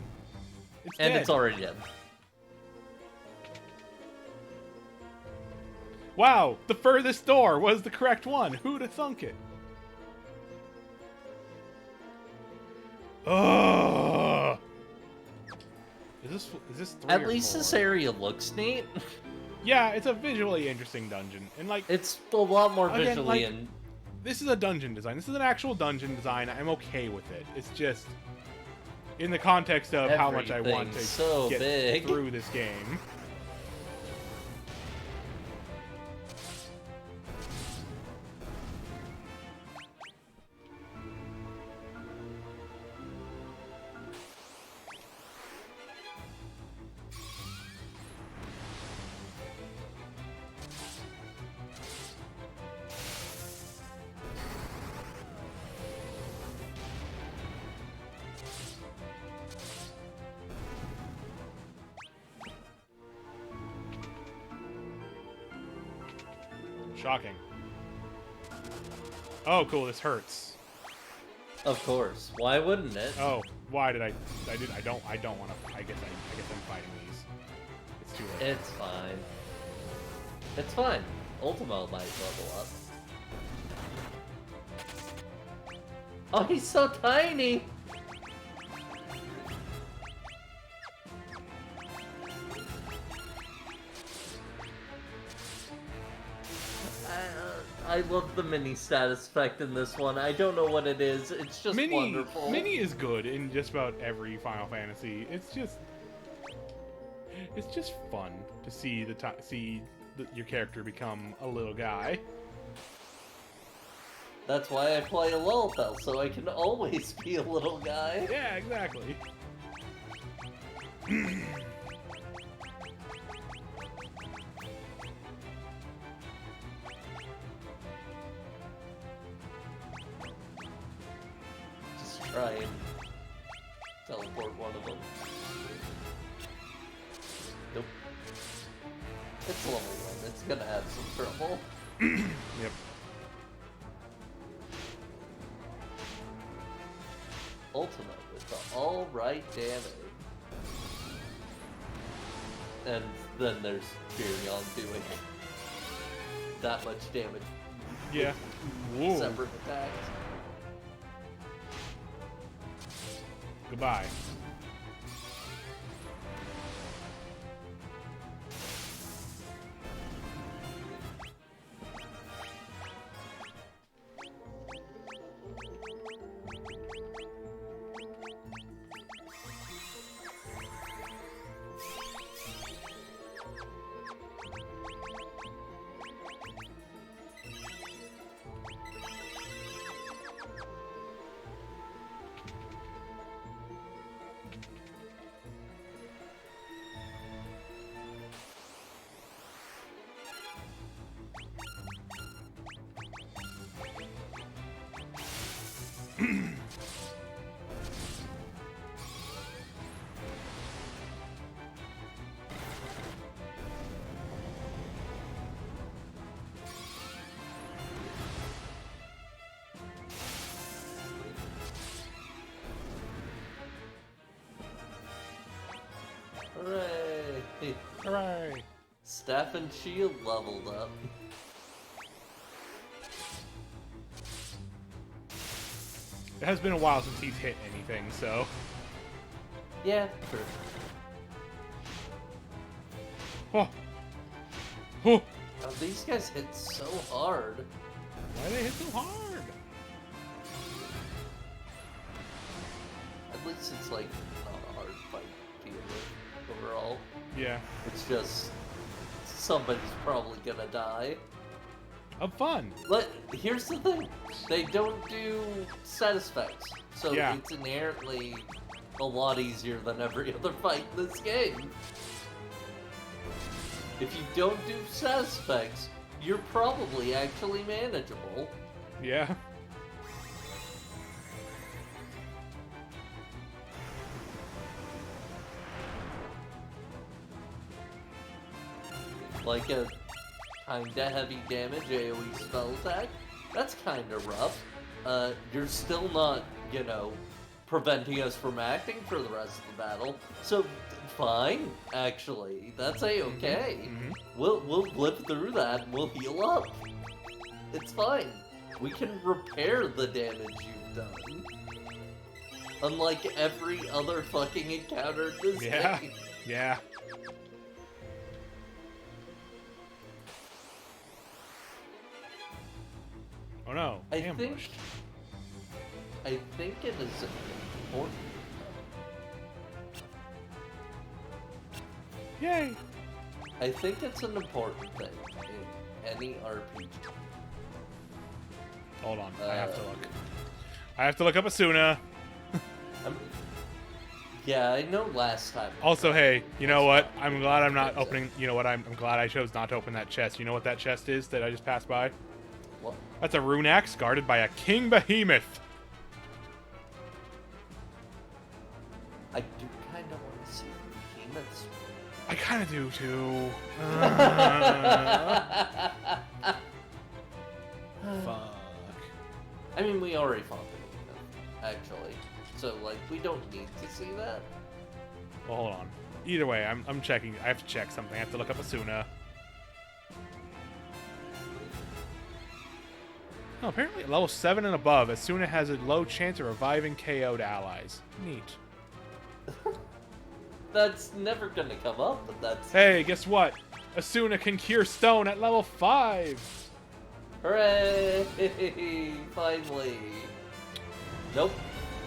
It's and dead. It's already dead. Wow, the furthest door was the correct one. Who'd have thunk it? Ugh. Is this 3 At or least 4? this area looks neat. Yeah, it's a visually interesting dungeon, and like it's a lot more again, visually. Like, this is a dungeon design. This is an actual dungeon design. I'm okay with it. It's just in the context of how much I want to get through this game. shocking. Oh, cool. This hurts. Of course. Why wouldn't it? Oh, why did I don't want to. I guess I'm fighting these. It's too late. It's fine. It's fine. Ultimo might level up. Oh, he's so tiny! I love the mini status effect in this one. I don't know what it is. It's just wonderful. Mini is good in just about every Final Fantasy. It's just fun to see your character become a little guy. That's why I play a Lilithel, so I can always be a little guy. Yeah, exactly. Just try and teleport one of them. Nope. It's level 1. It's gonna have some trouble. Yep. Ultimate with the alright damage. And then there's Furion doing that much damage. Yeah. Whoa. Separate attacks. Goodbye. Hooray! Hooray! Staff and shield leveled up. It has been a while since he's hit anything, so... Yeah, true. Oh! Oh! Oh, these guys hit so hard. Why do they hit so hard? At least it's like not a hard fight to deal with overall. Yeah. It's just somebody's probably gonna die. Of fun! But here's the thing, they don't do status effects, so Yeah. it's inherently a lot easier than every other fight in this game. If you don't do status effects, you're probably actually manageable. Yeah. Like a kinda heavy damage AoE spell attack, that's kinda rough. You're still not, you know, preventing us from acting for the rest of the battle, so fine, actually. That's a-okay. Mm-hmm. We'll live through that and we'll heal up. It's fine. We can repair the damage you've done. Unlike every other fucking encounter in this Yeah. game. Yeah. Oh no, ambushed. I think it is important. Yay! I think it's an important thing in any RPG. Hold on, I have to look. I have to look up Asuna. Yeah, I know last time. Also, hey, you know what? I'm glad I'm not opening... You know what? I'm glad I chose not to open that chest. You know what that chest is that I just passed by? What? That's a rune axe guarded by a king behemoth. I do kind of want to see behemoths. I kind of do, too. Fuck. I mean, we already fought the demon, actually. So, like, we don't need to see that. Well, hold on. Either way, I'm checking. I have to check something. I have to look up Asuna. Oh, apparently at level 7 and above, Asuna has a low chance of reviving KO'd allies. Neat. That's never gonna come up, but that's... Hey, guess what? Asuna can cure stone at level 5! Hooray! Finally. Nope.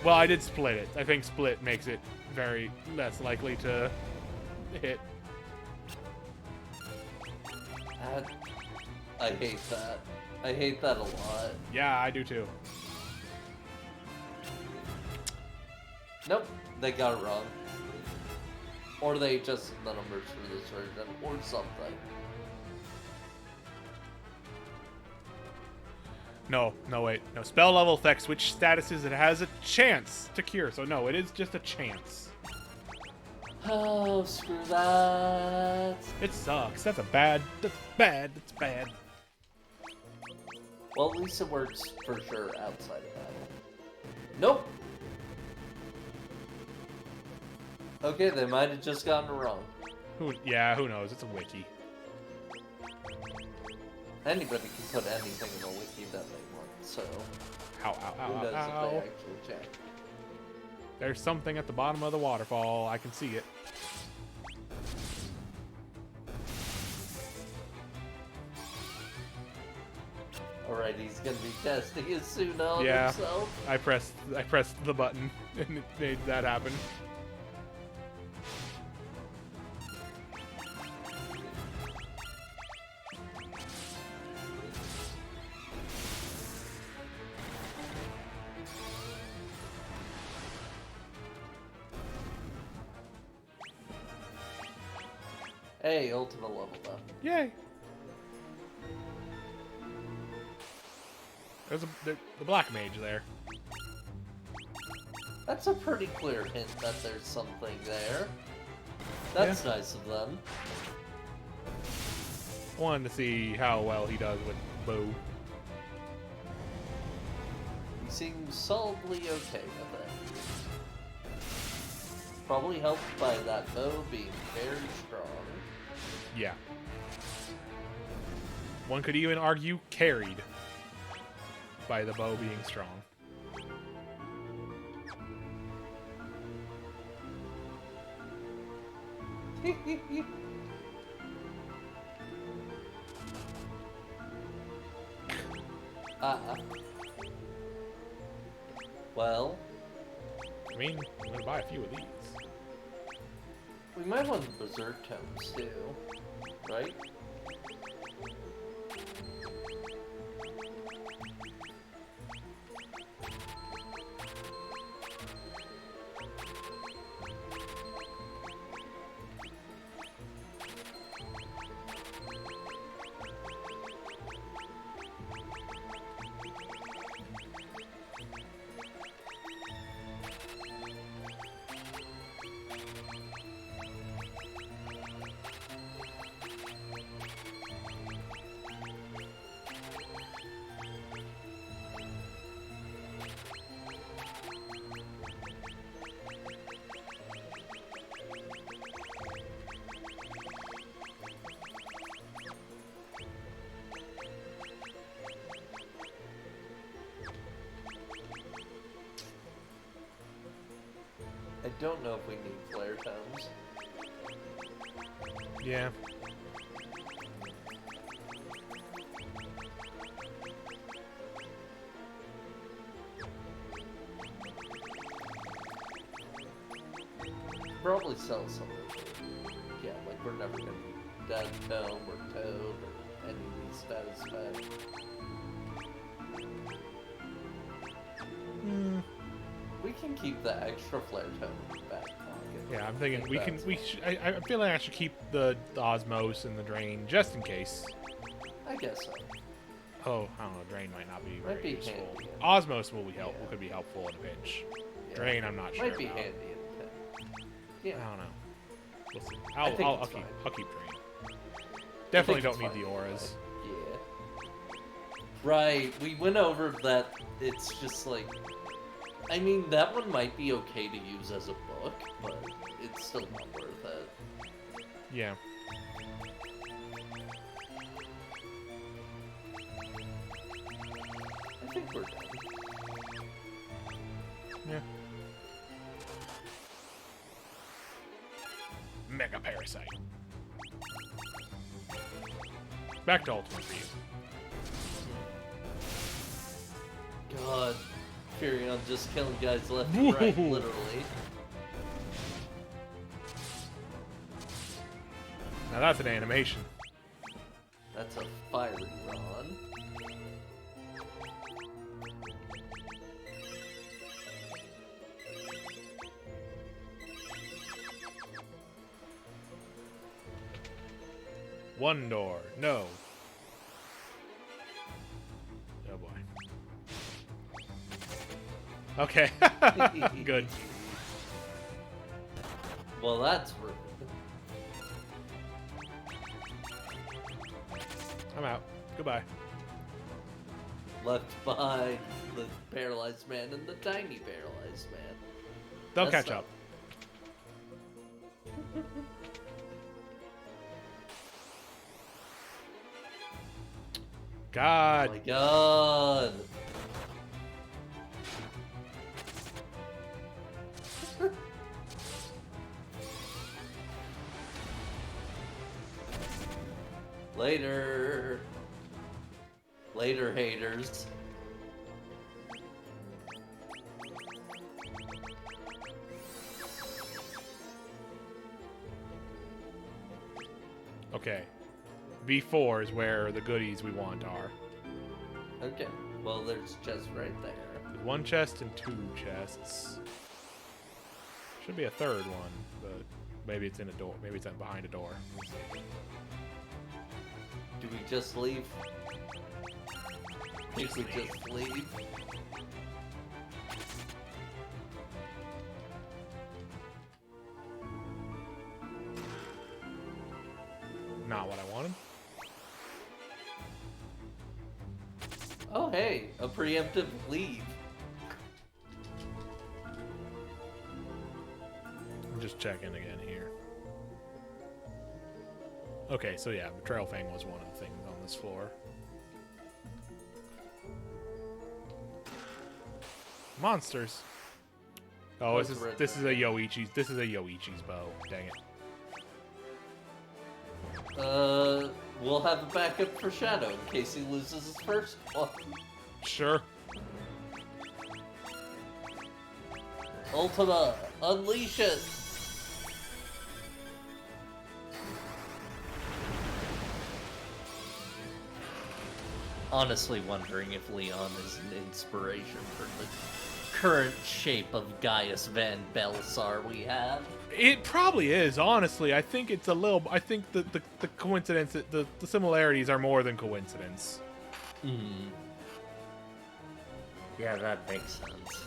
Well, I did split it. I think split makes it very less likely to hit. I hate that. I hate that a lot. Yeah, I do too. Nope, they got it wrong. Or they adjusted the numbers for this version, or something. No, wait. No, spell level affects which statuses it has a chance to cure. So no, it is just a chance. Oh, screw that. It sucks. That's bad. That's bad. Well, at least it works for sure outside of that. Nope. Okay, they might have just gotten it wrong. Who knows? It's a wiki. Anybody can put anything in a wiki that they want, so... Ow, who knows if they actually check. There's something at the bottom of the waterfall. I can see it. Alright, he's gonna be testing his suit on himself. I pressed the button and it made that happen. Hey, ultimate level up. Yay! There's the black mage there. That's a pretty clear hint that there's something there. That's nice of them. Wanted to see how well he does with bow. He seems solidly okay with it. Probably helped by that bow being very strong. Yeah. One could even argue carried by the bow being strong. Well, I mean, I'm gonna buy a few of these. we might want the Berserk tomes too, right? I don't know if we need flare tomes. Yeah. Probably sell some of it. Yeah, like we're never gonna need Dead Tome or Toad or any of these status packs. We can keep the extra flare tome in the back pocket. Yeah, I'm thinking I feel like I should keep the Osmos and the Drain just in case. I guess so. Oh, I don't know. Drain might not be very useful. Handy. Osmos will be could be helpful in a pinch. Yeah. Drain, I'm not sure. Might be about. handy in the pit. Yeah. I don't know. We'll see. I'll keep Drain. Definitely don't need the auras. Yeah. Right, we went over that. It's just like, I mean, that one might be okay to use as a book, but it's still not worth it. Yeah. I think we're done. Yeah. Mega Parasite. Back to Ultimate View. God, Furion just killing guys left and right, literally. Now that's an animation. That's a fiery Ron. One door. No. Oh boy. Okay. Good. Well, that's rude. I'm out. Goodbye. Left behind the paralyzed man and the tiny paralyzed man. They'll That's catch up. God. Oh my god. Later. Later, haters. Okay. B4 is where the goodies we want are. Okay. Well, there's just right there. There's one chest and two chests. Should be a third one, but maybe it's in a door. Maybe it's behind a door. Do we just leave? Think we just leave? Not what I wanted. Oh, hey, a preemptive leave. I'm just checking again here. Okay, so yeah, Betrayal Fang was one of the things on this floor. Monsters. Oh, this is a Yoichi's. This is a Yoichi's bow. Dang it. We'll have a backup for Shadow in case he loses his first one. Sure. Ultima, unleash it! Honestly wondering if Leon is an inspiration for the current shape of Gaius Van Belisar we have. It probably is, honestly. I think it's a little... I think the coincidence... The similarities are more than coincidence. Hmm. Yeah, that makes sense.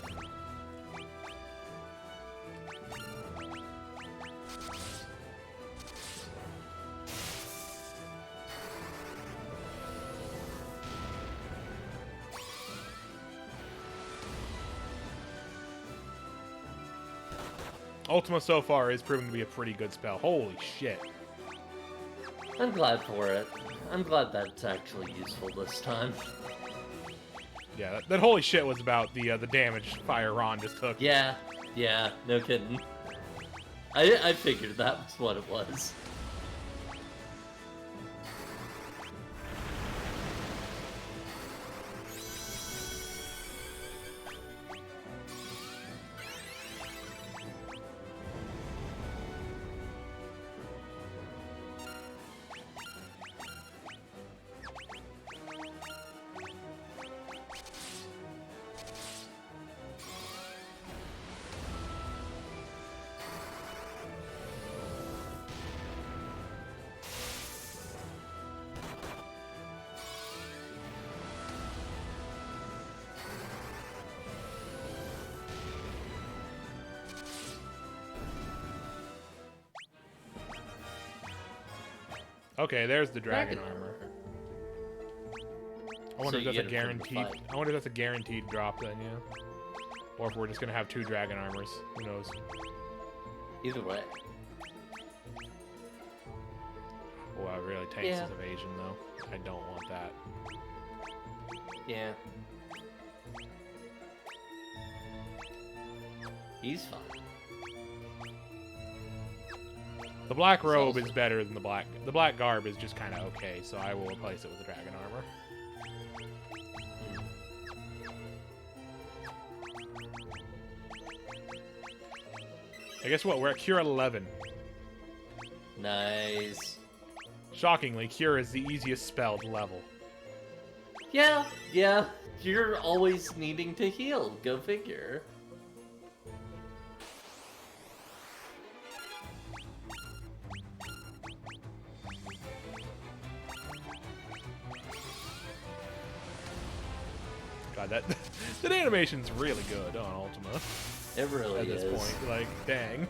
Ultima so far is proving to be a pretty good spell. Holy shit. I'm glad for it. I'm glad that's actually useful this time. Yeah, that holy shit was about the damage Fire Ron just took. Yeah, no kidding. I figured that was what it was. Okay, there's the dragon armor. I wonder So if you that's a get 'em from the guaranteed. fight. I wonder if that's a guaranteed drop then, yeah. Or if we're just gonna have 2 dragon armors. Who knows? Either way. Wow, really tanks his evasion though. I don't want that. Yeah. He's fine. The black robe is better than the black. The black garb is just kind of okay, so I will replace it with the dragon armor. I guess what? We're at Cure 11. Nice. Shockingly, Cure is the easiest spell to level. Yeah, yeah. You're always needing to heal. Go figure. God, that animation's really good on Ultima. It really is. At this point, like, dang.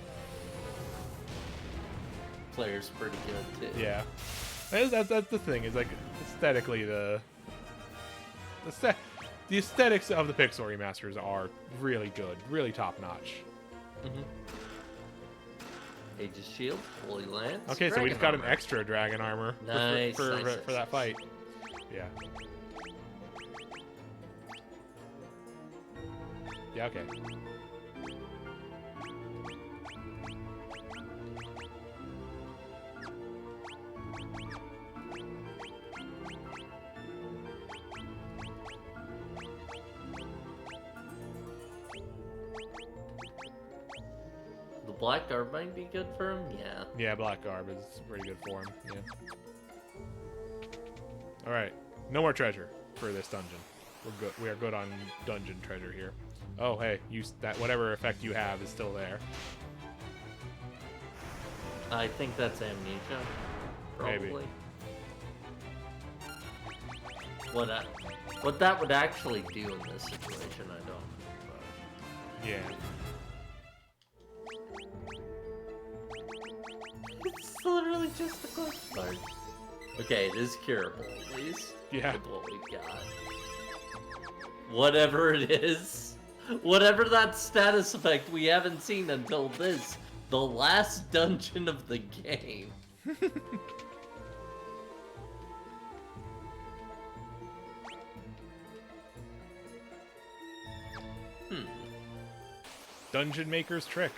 Player's pretty good too. Yeah, that's the thing. Is like aesthetically the aesthetics of the Pixel remasters are really good, really top notch. Aegis Shield, Holy Lance. Okay, so we just got an extra dragon armor nice, for that fight. Yeah. Yeah. Okay. The black garb might be good for him. Yeah. Yeah, black garb is pretty good for him. Yeah. All right, no more treasure for this dungeon. We're good. We are good on dungeon treasure here. Oh, hey, that whatever effect you have is still there. I think that's amnesia. Probably. Maybe. What that would actually do in this situation, I don't know. Yeah. It's literally just a question mark. Okay, it is curable, at least. Yeah. With what we've got. Whatever it is. Whatever that status effect we haven't seen until this. The last dungeon of the game. Dungeon Maker's trick.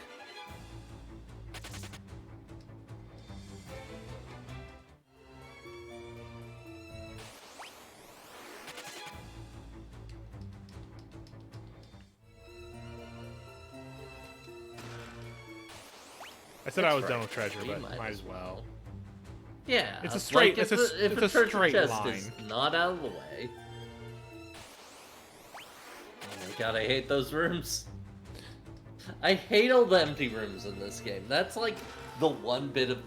I said I was done with treasure, but might as well. Yeah, it's a straight. Like it's a straight chest line. is not out of the way. Oh my god, I hate those rooms. I hate all the empty rooms in this game. That's like the one bit of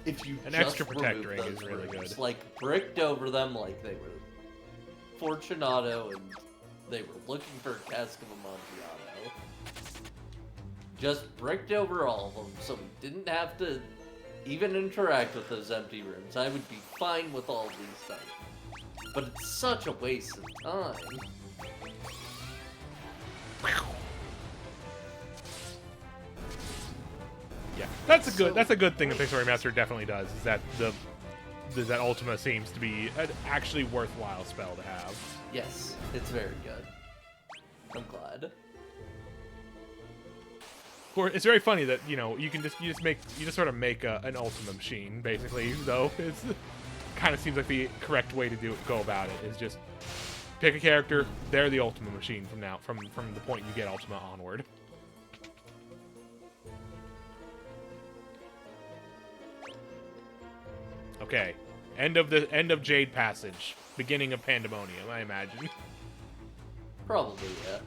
if you an just extra protect ring those is really rooms, good. like bricked over them like they were Fortunato and they were looking for a cask of Amontillado. Just bricked over all of them, so we didn't have to even interact with those empty rooms. I would be fine with all these things. But it's such a waste of time. Yeah, that's a good thing the Pixel Remaster definitely does. Is that that Ultima seems to be an actually worthwhile spell to have. Yes, it's very good. I'm glad. It's very funny that you just sort of make an Ultima machine basically. Though it's kind of seems like the correct way to go about it is just pick a character. They're the Ultima machine from the point you get Ultima onward. Okay, end of Jade Passage, beginning of Pandemonium, I imagine. Probably, yeah.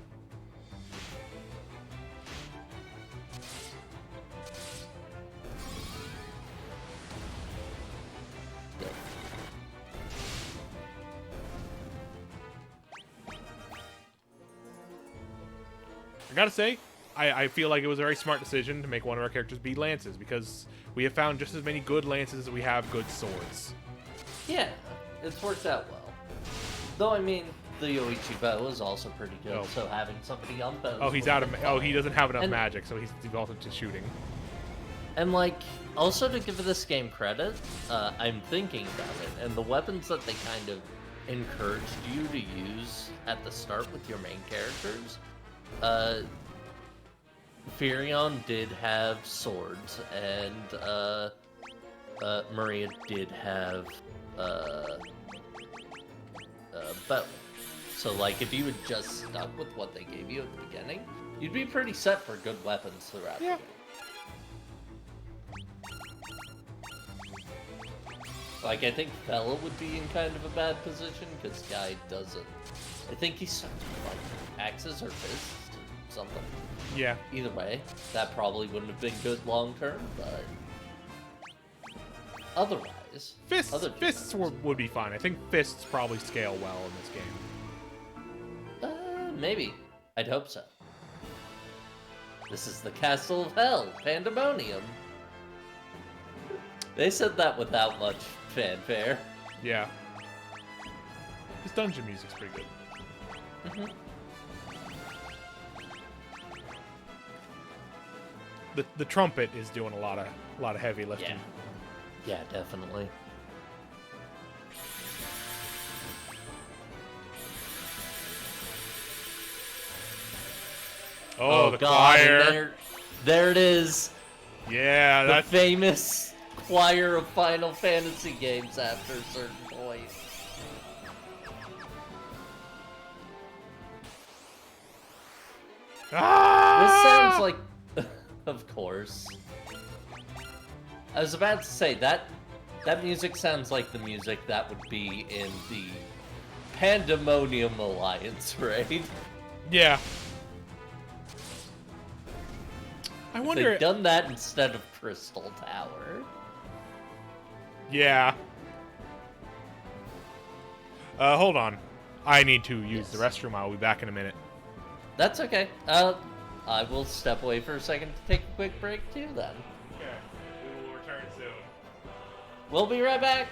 I gotta say, I feel like it was a very smart decision to make one of our characters be lances, because we have found just as many good lances as we have good swords. Yeah, it's worked out well. Though, I mean, the Yoichi bow is also pretty good, Oh. so having somebody on bows... Oh, he's out of... Oh, he doesn't have enough and, magic, so he's defaulted to shooting. And, like, also to give this game credit, I'm thinking about it, and the weapons that they kind of encouraged you to use at the start with your main characters, Furion did have swords, and Maria did have bow. So, like, if you had just stuck with what they gave you at the beginning, you'd be pretty set for good weapons throughout the game. Like, I think Fella would be in kind of a bad position, because Guy doesn't... I think he's stuck to, like, axes or fists or something. Yeah. Either way, that probably wouldn't have been good long-term, but... Otherwise... Fists would be fine. I think fists probably scale well in this game. Maybe. I'd hope so. This is the Castle of Hell, Pandemonium. They said that without much fanfare. Yeah. This dungeon music's pretty good. Mm-hmm. The trumpet is doing a lot of heavy lifting. Yeah, definitely. Oh, the God, choir. There it is. Yeah, the that's famous choir of Final Fantasy games after a certain point. This sounds like... Of course. I was about to say, that music sounds like the music that would be in the Pandemonium Alliance raid. Yeah. I wonder... They've done that instead of Crystal Tower. Yeah. Hold on. I need to use the restroom. I'll be back in a minute. That's okay. I will step away for a second to take a quick break too, then. Okay. We will return soon. We'll be right back.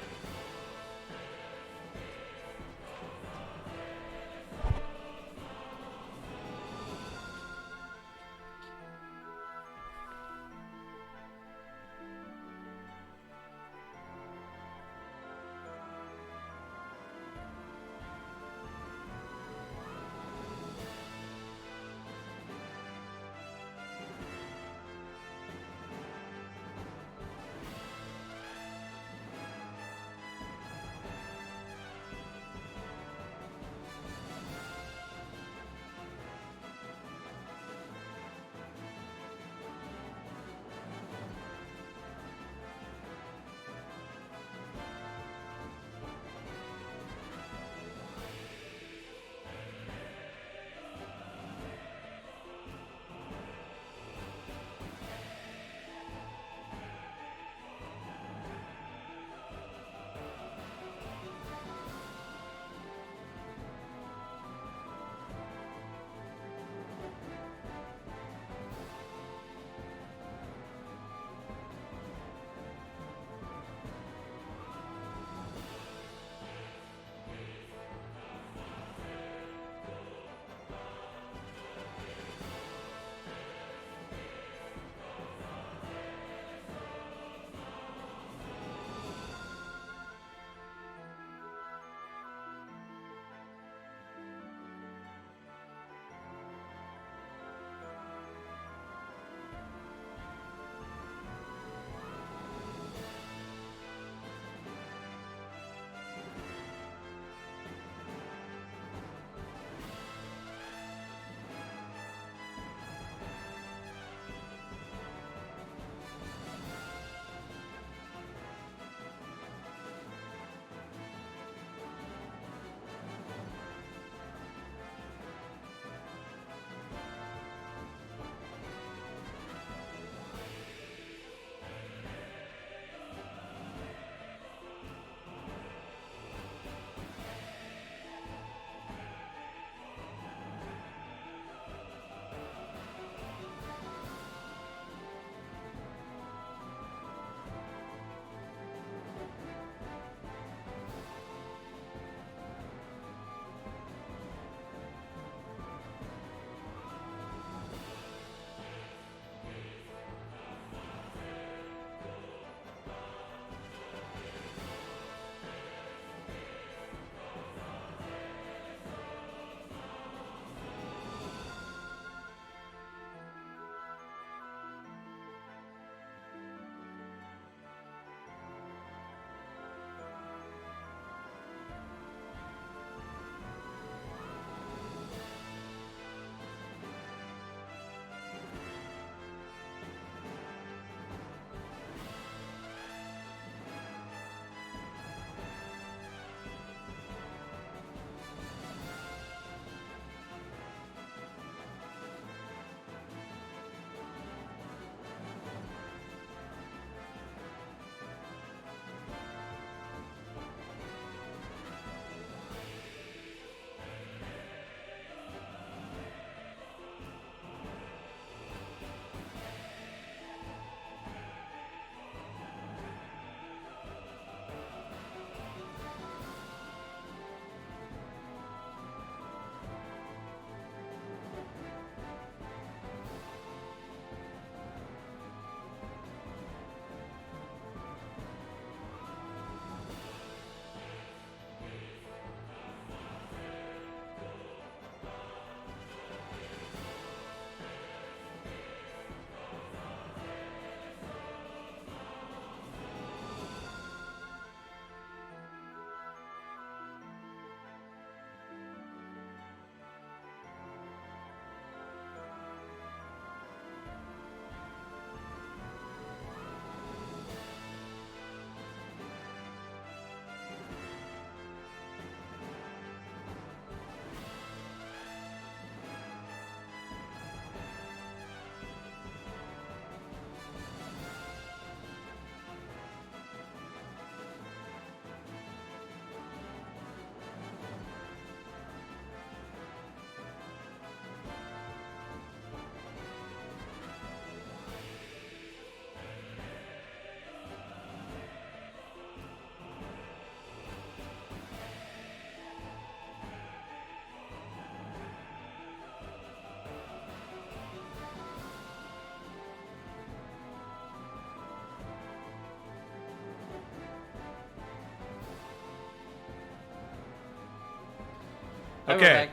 Okay.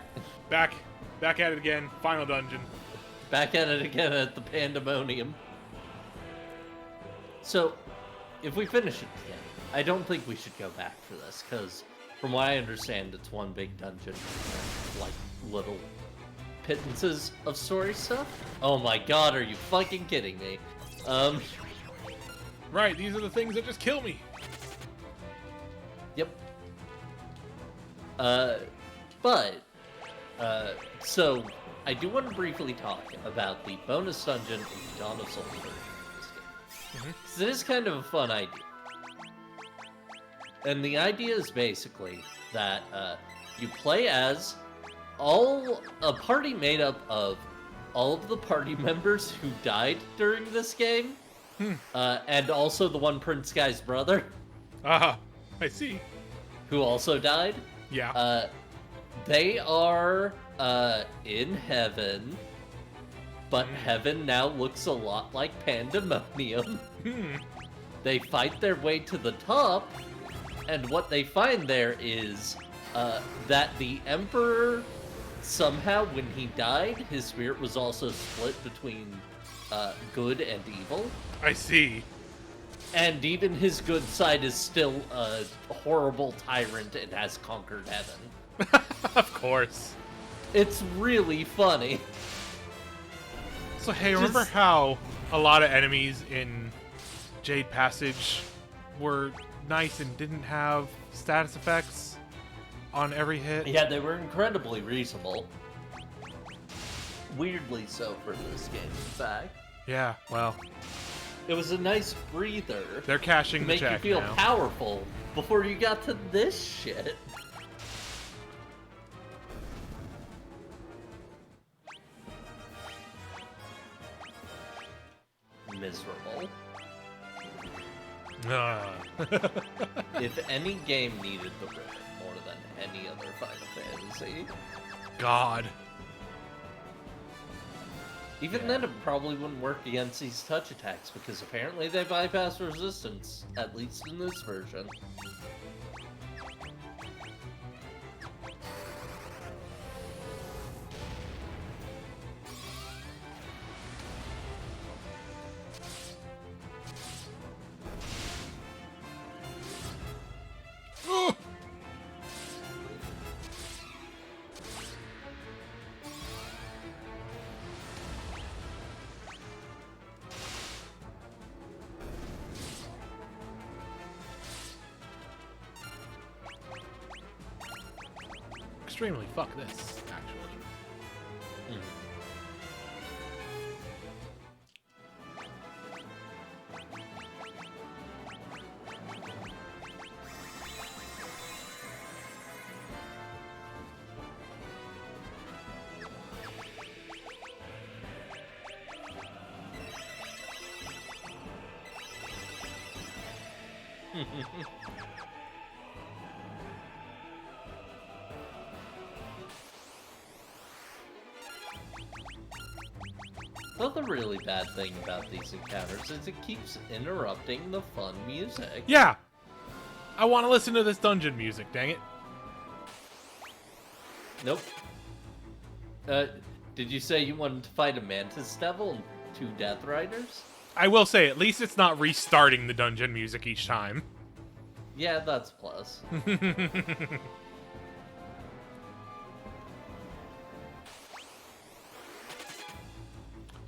Back at it again. Final dungeon. Back at it again at the Pandemonium. So, if we finish it again, I don't think we should go back for this, because from what I understand, it's one big dungeon. Like, little pittances of story stuff. Oh my god, are you fucking kidding me? Right, these are the things that just kill me. Yep. So, I do want to briefly talk about the bonus dungeon in Dawn of Soul version of this game. Because it is kind of a fun idea. And the idea is basically that you play as a party made up of all of the party members who died during this game, and also the one Prince Guy's brother. I see. Who also died. Yeah. They are in heaven, but heaven now looks a lot like Pandemonium. They fight their way to the top, and what they find there is that the Emperor, somehow when he died, his spirit was also split between good and evil. I see. And even his good side is still a horrible tyrant and has conquered heaven. Of course. It's really funny. So hey, remember how a lot of enemies in Jade Passage were nice and didn't have status effects on every hit? Yeah, they were incredibly reasonable. Weirdly so for this game, in fact. Yeah, well. It was a nice breather. They're cashing the check to make you feel now. Powerful before you got to this shit. Miserable. If any game needed the ribbon more than any other Final Fantasy. God. Even then, it probably wouldn't work against these touch attacks, because apparently they bypass resistance, at least in this version. Extremely fuck this, actually. Another really bad thing about these encounters is it keeps interrupting the fun music. Yeah! I want to listen to this dungeon music, dang it. Nope. Did you say you wanted to fight a Mantis Devil and 2 Death Riders? I will say, at least it's not restarting the dungeon music each time. Yeah, that's a plus.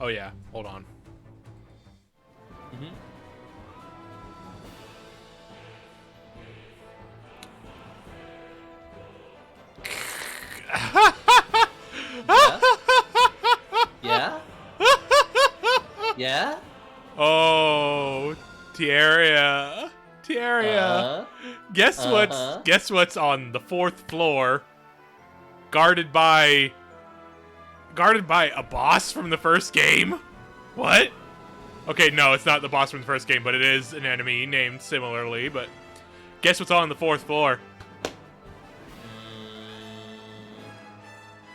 Oh yeah, hold on. Yeah? Yeah? Oh, Tierra. Guess what's on the 4th floor? Guarded by a boss from the first game? What? Okay, no, it's not the boss from the first game, but it is an enemy named similarly, but guess what's on the 4th floor?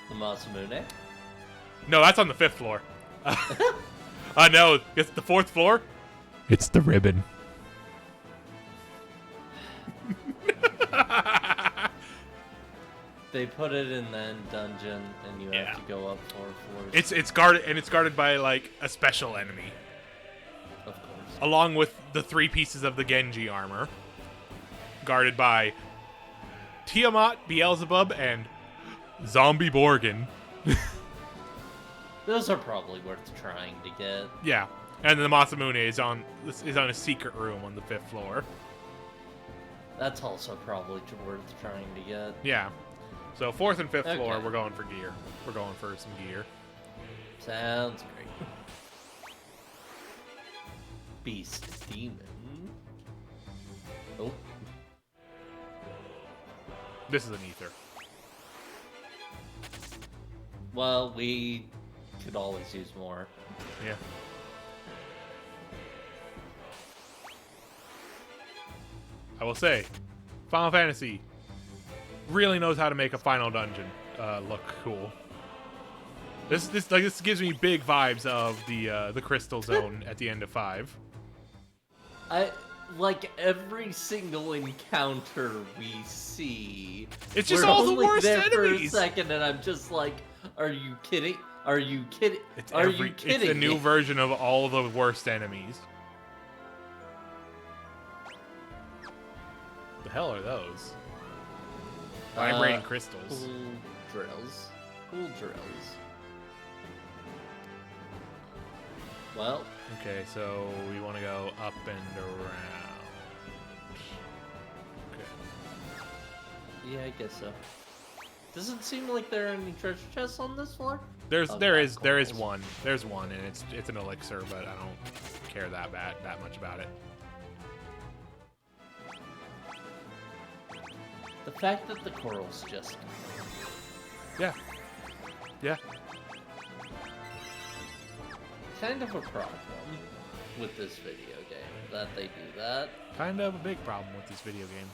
The Masamune? No, that's on the 5th floor. No, it's the 4th floor? It's the ribbon. They put it in the end dungeon, and you have to go up 4 floors. It's guarded, and it's guarded by like a special enemy. Of course. Along with the 3 pieces of the Genji armor. Guarded by Tiamat, Beelzebub, and Zombie Borgin. Those are probably worth trying to get. Yeah, and the Masamune is on a secret room on the 5th floor. That's also probably worth trying to get. Yeah. So 4th and 5th floor, we're going for gear. We're going for some gear. Sounds great. Beast Demon. Oh. This is an ether. Well, we could always use more. Yeah. I will say, Final Fantasy really knows how to make a final dungeon look cool. This gives me big vibes of the Crystal Zone at the end of 5. I like every single encounter we see. It's just all the worst there enemies. For a second, and I'm just like, "Are you kidding? Are you kidding? Are you kidding?" It's a new version of all the worst enemies. The hell are those? Vibrating crystals. Cool drills. Cool drills. Well. Okay, so we want to go up and around. Okay. Yeah, I guess so. Doesn't seem like there are any treasure chests on this floor. There is one. There's one, and it's an elixir, but I don't care that much about it. The fact that the corals just... Yeah. Yeah. Kind of a problem with this video game, that they do that. Kind of a big problem with this video game.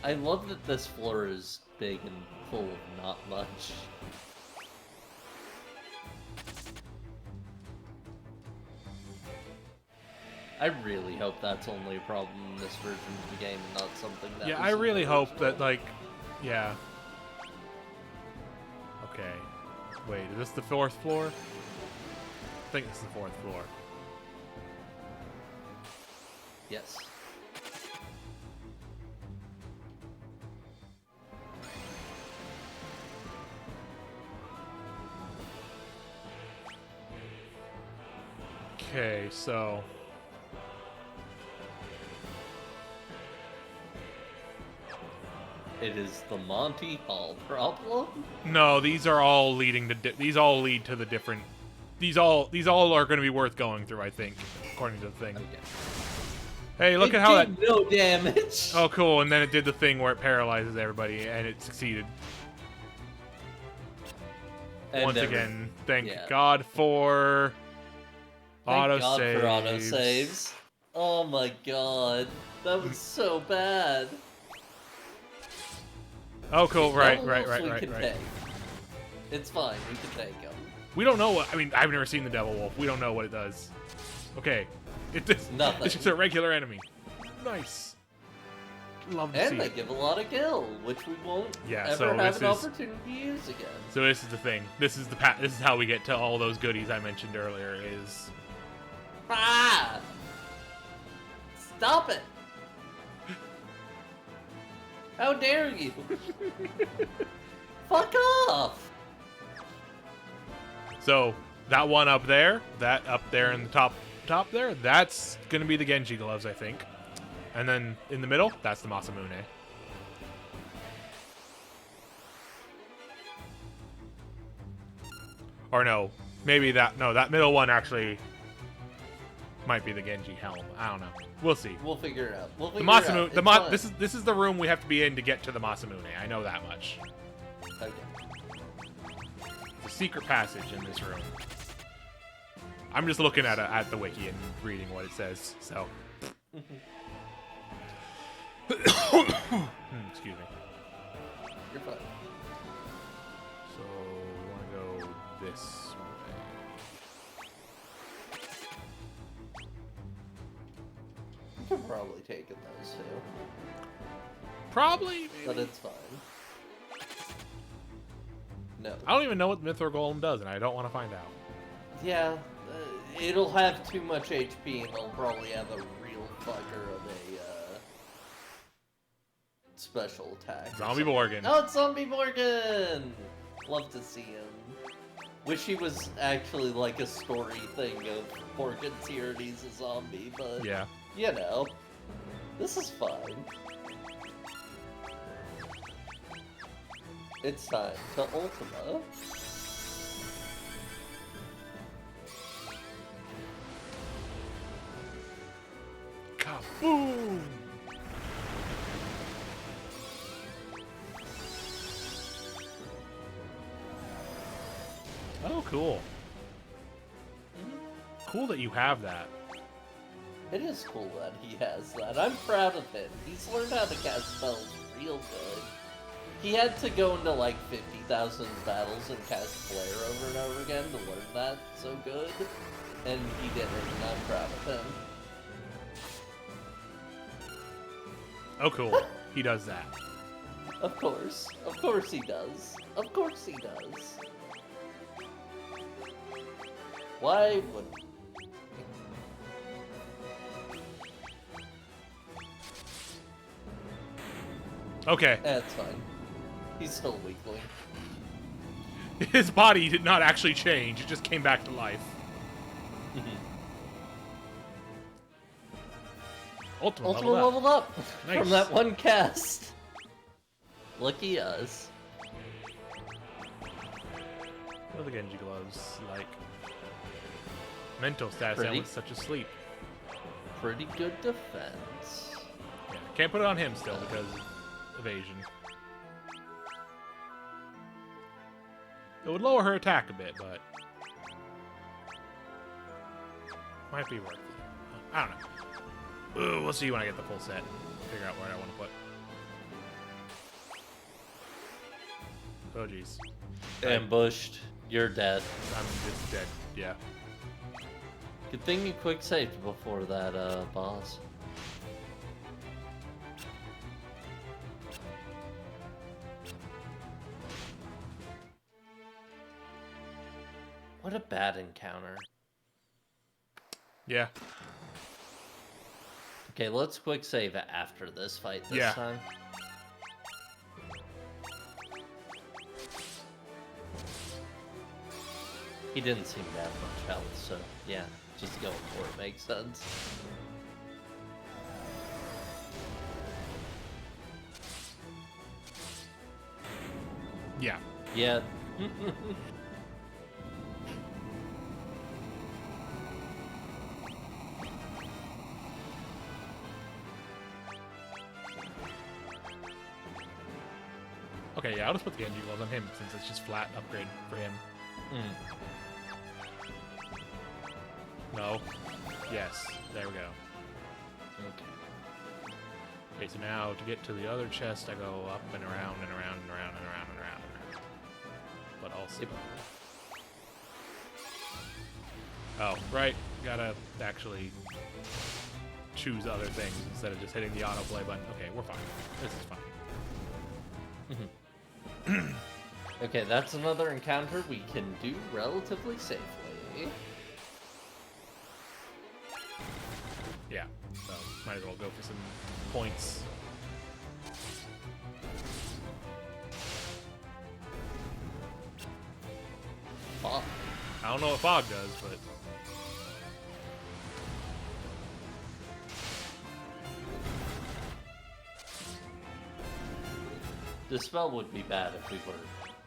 I love that this floor is big and full of not much. I really hope that's only a problem in this version of the game and not something that... Yeah, I really hope that, like... Yeah. Okay. Wait, is this the 4th floor? I think it's the 4th floor. Yes. Okay, so... It is the Monty Hall problem? No, these are all leading to... These all lead to the different... These all are going to be worth going through, I think, according to the thing. Okay. Hey, look at how that... no damage! Oh, cool, and then it did the thing where it paralyzes everybody, and it succeeded. And Once again, thank God for... Thank God for autosaves. Oh my god. That was so bad. Oh, cool. Right. Take. It's fine. We can take them. We don't know what... I mean, I've never seen the Devil Wolf. We don't know what it does. Okay. Nothing. It's just a regular enemy. Nice. Love to see And they it. give a lot of gil, which we won't ever have an opportunity to use again. So this is the thing. This is how we get to all those goodies I mentioned earlier is... Ah! Stop it! How dare you! Fuck off! So, that one up there, that up there in the top there, that's gonna be the Genji gloves, I think. And then in the middle, that's the Masamune. Or no, maybe that middle one actually might be the Genji helm. I don't know. We'll see. We'll figure it out. The Masamune, this is the room we have to be in to get to the Masamune. I know that much. Okay. There's a secret passage in this room. I'm just looking at the wiki and reading what it says. So. Excuse me. You're fine. So we want to go this way. You can probably taken those two. Probably, maybe. But it's fine. No. I don't even know what Mythor Golem does, and I don't want to find out. Yeah, it'll have too much HP, and it'll probably have a real fucker of a special attack. Zombie Morgan. Oh, it's Zombie Morgan! Love to see him. Wish he was actually like a story thing of Morgan's here and he's a zombie, but yeah, you know, this is fine. It's time to Ultima. Kaboom! Oh, cool. Cool that you have that. It is cool that he has that. I'm proud of him. He's learned how to cast spells real good. He had to go into like 50,000 battles and cast Flare over and over again to learn that so good. And he did it, and I'm proud of him. Oh, cool. He does that. Of course. Of course he does. Of course he does. Why would... Okay. That's fine. He's still a weakling. His body did not actually change. It just came back to life. Ultima leveled up. Nice. From that one cast. Lucky us. What are the Genji gloves like? Mental status Pretty. that was such a sleep. Pretty good defense. Yeah, can't put it on him still because evasion. It would lower her attack a bit, but might be worth it. I don't know. Ooh, we'll see when I get the full set. Figure out where I want to put. Oh jeez. Ambushed. You're dead. I'm just dead. Yeah. Good thing you quick saved before that boss. What a bad encounter. Yeah. Okay, let's quick save after this fight this time. He didn't seem to have much health, so yeah, just going for it makes sense. Yeah. Yeah. Okay, yeah, I'll just put the Genji gloves on him since it's just flat upgrade for him. No. Yes. There we go. Okay. Okay, so now to get to the other chest, I go up and around and around and around and around and around and around. But also... Yep. Oh, right. Gotta actually choose other things instead of just hitting the autoplay button. Okay, we're fine. This is fine. Okay, that's another encounter we can do relatively safely. Yeah, so might as well go for some points. Fog. I don't know what fog does, but... Dispel would be bad if we were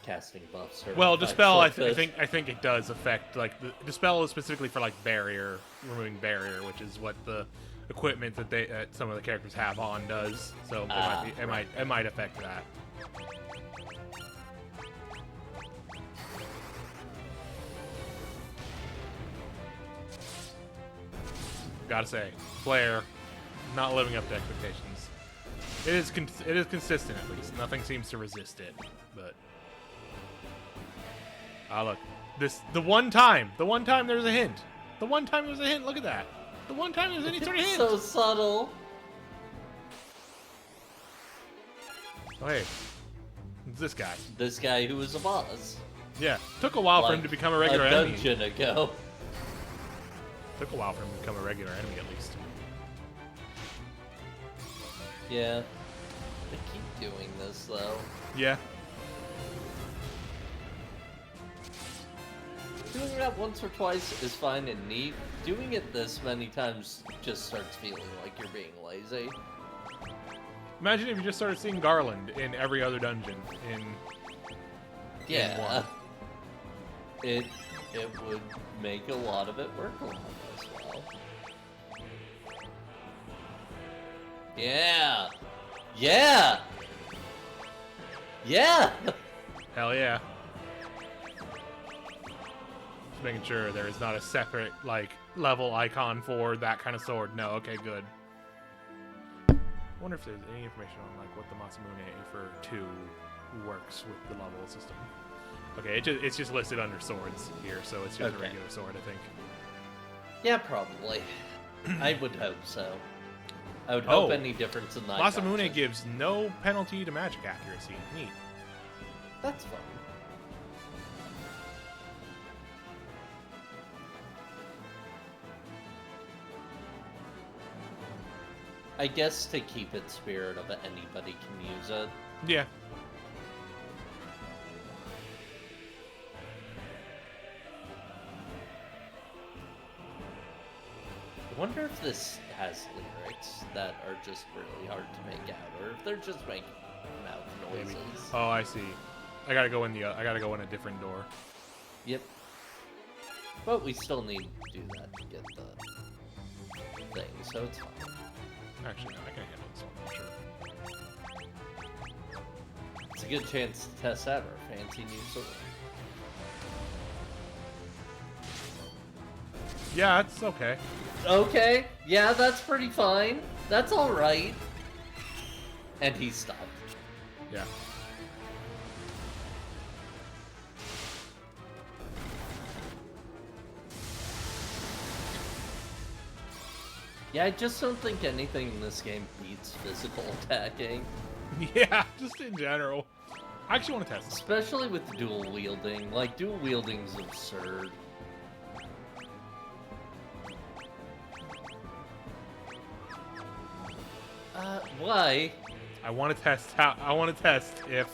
casting buffs. Or Well, Dispel, like I think it does affect, like, the Dispel is specifically for, like, barrier, removing barrier, which is what the equipment that some of the characters have on does. So it might affect that. Gotta say, Flare, not living up to expectations. It is consistent at least. Nothing seems to resist it, but look, the one time there's a hint. The one time there's a hint. Look at that. The one time there's any sort of hint. So subtle. Oh, hey. It's this guy. This guy who was a boss. Yeah. Took a while for him to become a regular enemy. A dungeon ago. Took a while for him to become a regular enemy, at least. Yeah. They keep doing this, though. Yeah. Doing that once or twice is fine and neat. Doing it this many times just starts feeling like you're being lazy. Imagine if you just started seeing Garland in every other dungeon in one. It would make a lot of it work a lot as well. Yeah! Yeah! Yeah! Hell yeah. Just making sure there is not a separate, like, level icon for that kind of sword. No, okay, good. I wonder if there's any information on, like, what the Masamune for 2 works with the level system. Okay, it's just listed under swords here, so it's just a regular sword, I think. Yeah, probably. I would hope so. I would hope any difference in the Masamune gives no penalty to magic accuracy. Neat. That's fun. I guess to keep it spirit of it, anybody can use it. Yeah. I wonder if this has lyrics that are just really hard to make out, or if they're just making mouth noises. Maybe. Oh, I see. I gotta go in a different door. Yep. But we still need to do that to get the thing, so it's fine. Actually, no, I can handle this one, for sure. It's a good chance to test out our fancy new sword. Yeah, it's okay. Okay, yeah, that's pretty fine. That's alright. And he stopped. Yeah. Yeah, I just don't think anything in this game beats physical attacking. Yeah, just in general. I actually want to test this. Especially with dual wielding. Like, dual wielding's absurd. Why? I want to test if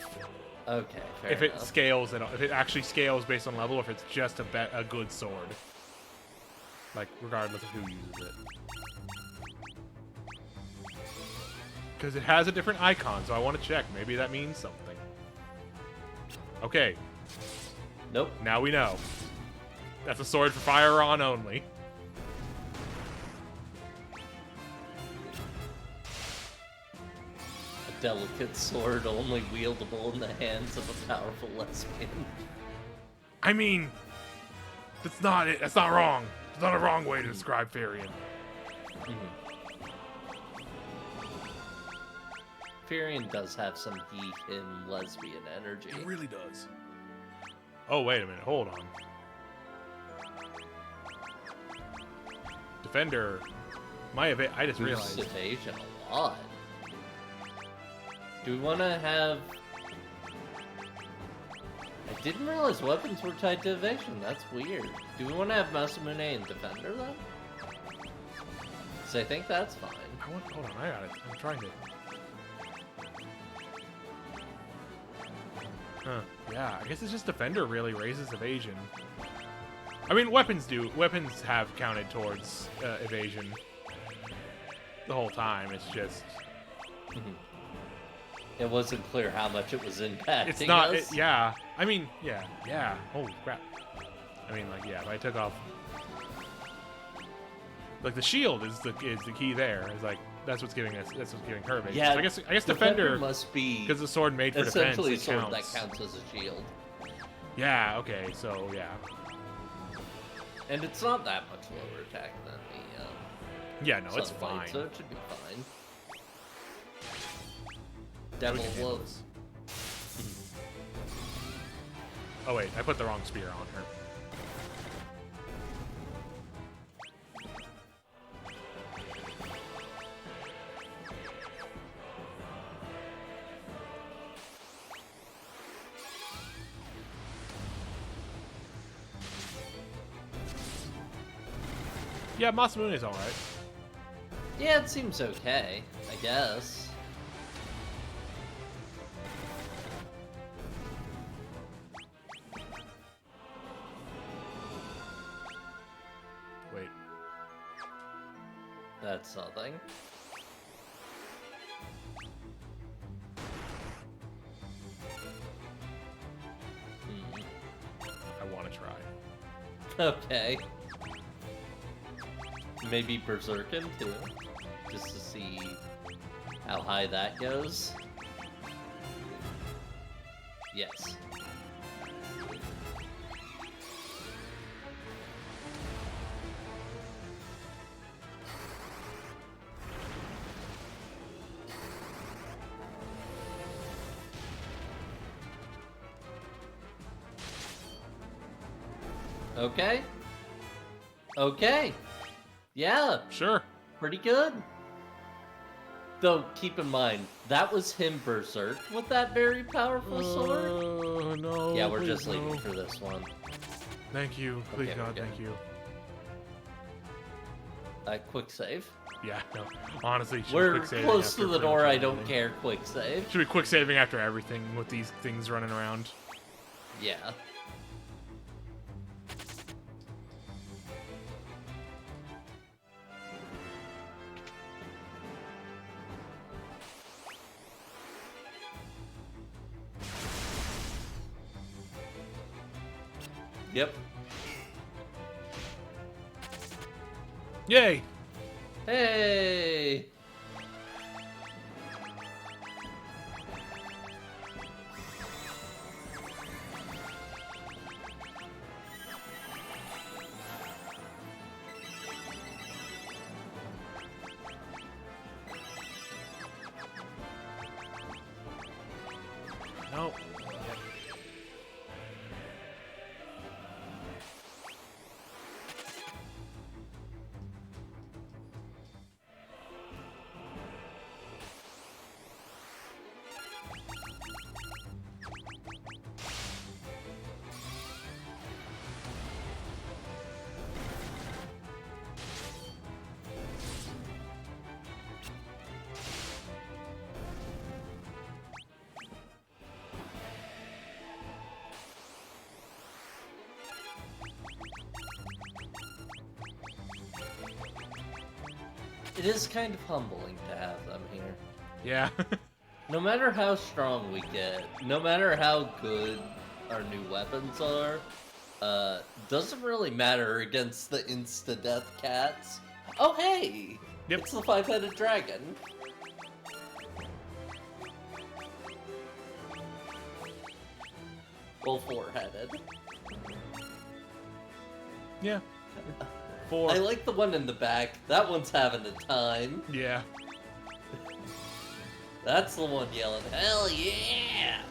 Okay, fair if enough. it scales at all, if it actually scales based on level, or if it's just a good sword. Like, regardless of who uses it. Because it has a different icon, so I want to check. Maybe that means something. Okay. Nope. Now we know. That's a sword for fire on only. A delicate sword only wieldable in the hands of a powerful lesbian. I mean, that's not it. That's not wrong. It's not a wrong way to describe Firion. Firion does have some he, him, lesbian energy. It really does. Oh, wait a minute. Hold on. Defender. I just realized. Evasion a lot. Do we want to have... I didn't realize weapons were tied to evasion. That's weird. Do we want to have Masamune and Defender, then? So I think that's fine. Hold on. I got it. I'm trying to... Huh. Yeah, I guess it's just Defender really raises evasion. I mean, weapons do. Weapons have counted towards evasion the whole time. It's just... It wasn't clear how much it was impacting It's not... us. Yeah. I mean, yeah. Holy crap. I mean, like, yeah, if I took off... Like, the shield is the key there. It's like, that's what's giving her evasion. Yeah, So I guess Defender must be... because the sword made for defense, essentially a it sword counts. that counts as a shield. Yeah, okay, so, yeah. And it's not that much lower attack than the Yeah, no, it's Sunblade, fine. so it should be fine. Devil blows. Oh wait, I put the wrong spear on her. Yeah, Masamune is alright. Yeah, it seems okay, I guess. Wait. That's something. I want to try. Okay. Maybe Berserkin too, just to see how high that goes. Yes. Okay. Okay. Yeah. Sure. Pretty good. Though, keep in mind, that was him berserk with that very powerful sword. No. Yeah, we're just leaving for this one. Thank you. Please, Okay, God, okay. thank you. Quick save. Yeah, no. Honestly, We're quick saving close after to the pretty door, much I don't everything. care, quick save. Should be quick saving after everything with these things running around. Yeah. Yep. Yay! Hey! No. It is kind of humbling to have them here. Yeah. No matter how strong we get, no matter how good our new weapons are, doesn't really matter against the insta-death cats. Oh hey! Yep. It's the five-headed dragon. Well, four-headed. Yeah. 4. I like the one in the back. That one's having a time. Yeah. That's the one yelling, hell yeah!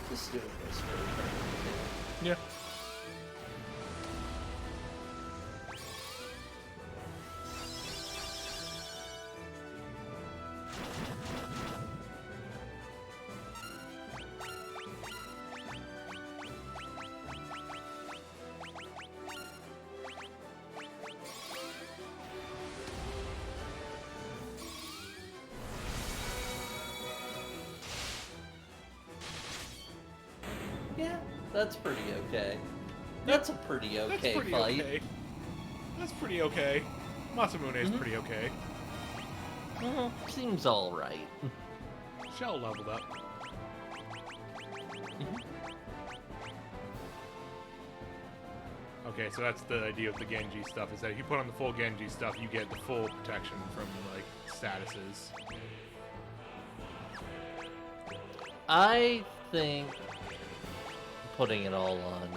Just doing this for the Yeah. Yeah, that's pretty okay. That's a pretty okay That's pretty fight. okay. That's pretty okay. Masamune is pretty okay. Seems alright. Shell leveled up. Okay, so that's the idea of the Genji stuff, is that if you put on the full Genji stuff, you get the full protection from, like, statuses. I think putting it all on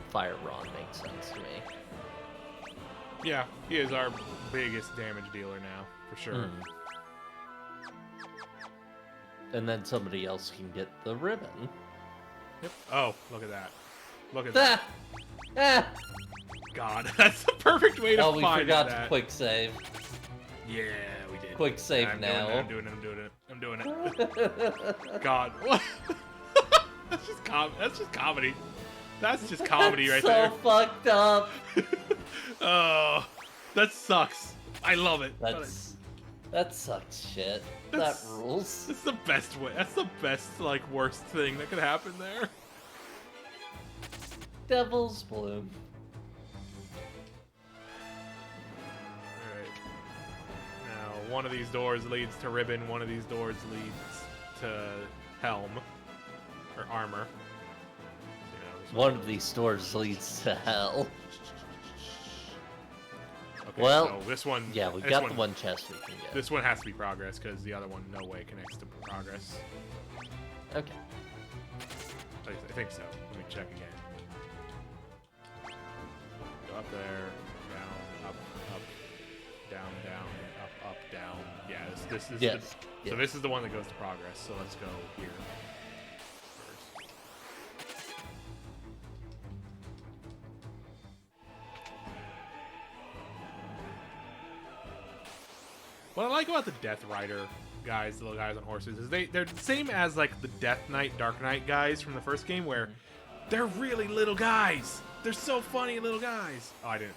Fire Ron makes sense to me. Yeah, he is our biggest damage dealer now, for sure. And then somebody else can get the ribbon. Yep. Oh, look at that. Look at that. Ah! God, that's the perfect way to Oh, we find forgot that. to quick save. Yeah, we did. Quick save Yeah, now. I'm doing it. God, what? That's just comedy. That's just comedy right there. So fucked up. Oh, that sucks. I love it. That sucks shit. That rules. That's the best way. That's the best, like, worst thing that could happen there. Devil's Bloom. Alright. Now, one of these doors leads to Ribbon, one of these doors leads to Helm. Or Armor. You know, one of these doors leads to hell. Okay, well, so this one... Yeah, we got the one chest we can get. This one has to be progress, because the other one no way connects to progress. Okay. I think so. Let me check again. Go up there, down, up, down, up, down. Yeah, this is yes. So this is the one that goes to progress. So let's go here first. What I like about the Death Rider guys, the little guys on horses, is they're the same as like the Death Knight, Dark Knight guys from the first game, where they're really little guys. They're so funny little guys. Oh, I didn't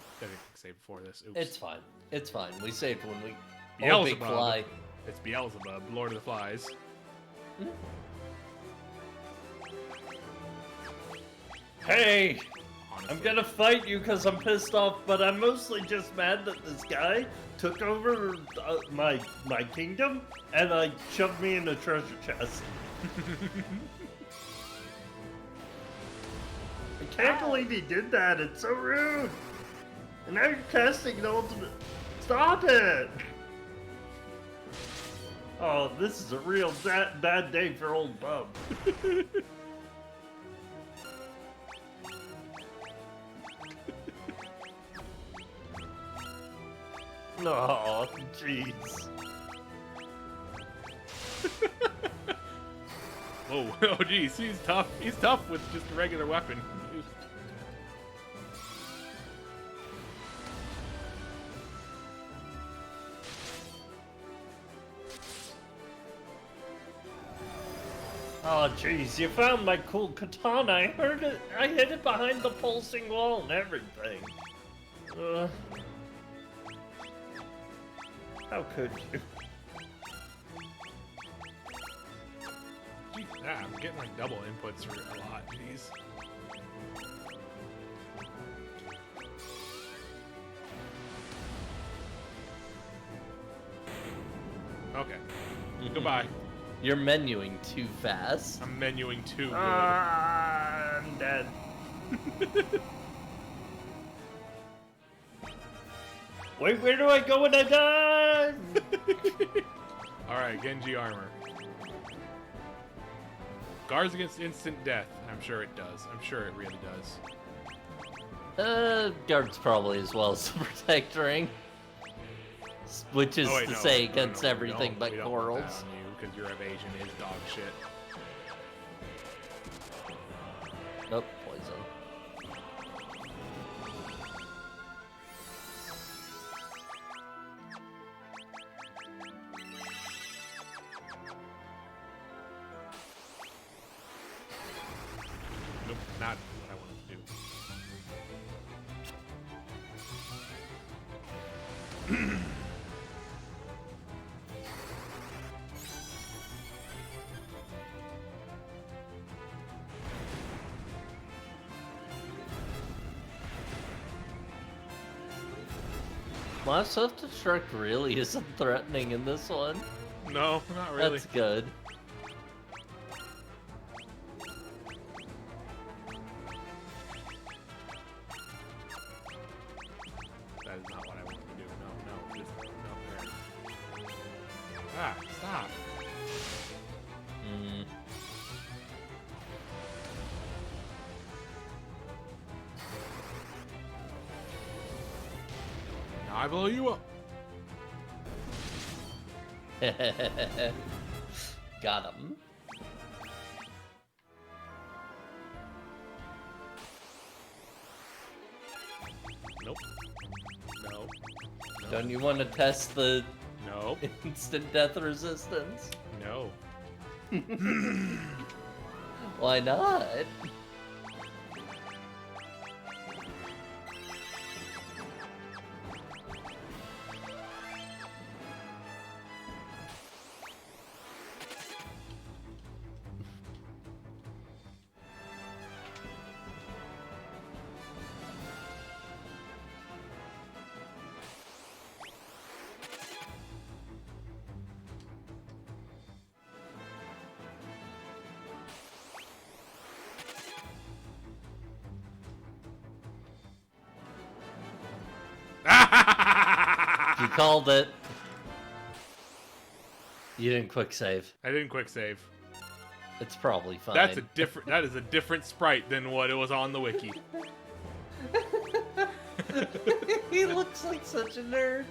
save before this. Oops. It's fine. It's fine. We saved when we... Beelzebub. Oh, big fly. It's Beelzebub, Lord of the Flies. Hey! Honestly. I'm gonna fight you because I'm pissed off, but I'm mostly just mad that this guy took over my kingdom and shoved me in a treasure chest. I can't believe he did that. It's so rude. And now you're casting the ultimate. Stop it! Oh, this is a real bad day for old Bub. Oh, jeez. Oh, oh, geez, he's tough. He's tough with just a regular weapon. Oh, jeez, you found my cool katana. I heard it. I hid it behind the pulsing wall and everything. How could you? Jeez, yeah, I'm getting like double inputs for a lot. Jeez. Okay. Goodbye. You're menuing too fast. I'm menuing too good. I'm dead. Wait, where do I go when I die? Alright, Genji armor. Guards against instant death. I'm sure it does. I'm sure it really does. Guards probably as well as the protect ring. Which is to say against everything but corals. Because your evasion is dog shit. Nope, poison. Nope, not what I wanted to do. My self-destruct really isn't threatening in this one. No, not really. That's good. That is not what I wanted to do. No, just no there. Ah, stop. Now I blow you up. Got him. Nope. No. No. Don't you want to test the No. instant death resistance? No. Why not? You called it. You didn't quick save. I didn't quick save. It's probably fine. That's a different. That is a different sprite than what it was on the wiki. He looks like such a nerd.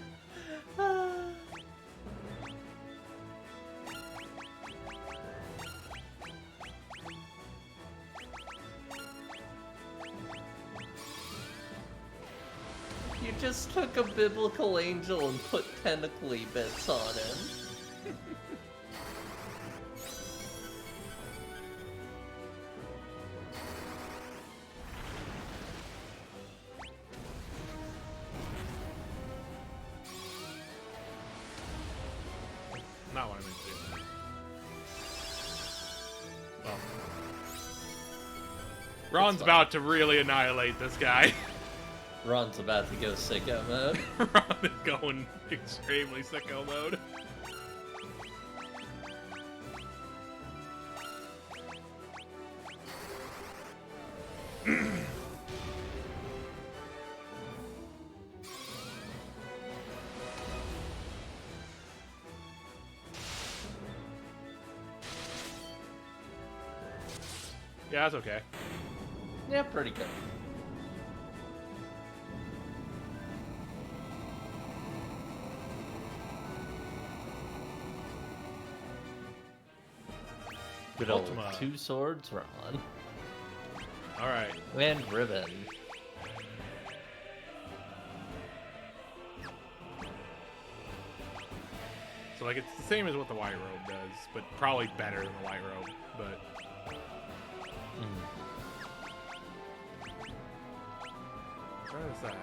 You just took a biblical angel and put tentacly bits on him. Not what I meant to do. Well, Ron's about to really annihilate this guy. Ron's about to go sicko mode. Ron is going extremely sicko mode. Yeah, that's okay. Yeah, pretty good. Good old Ultima. 2 swords, Ron. Alright. And ribbon. So, like, it's the same as what the white robe does, but probably better than the white robe, but... Try to decide.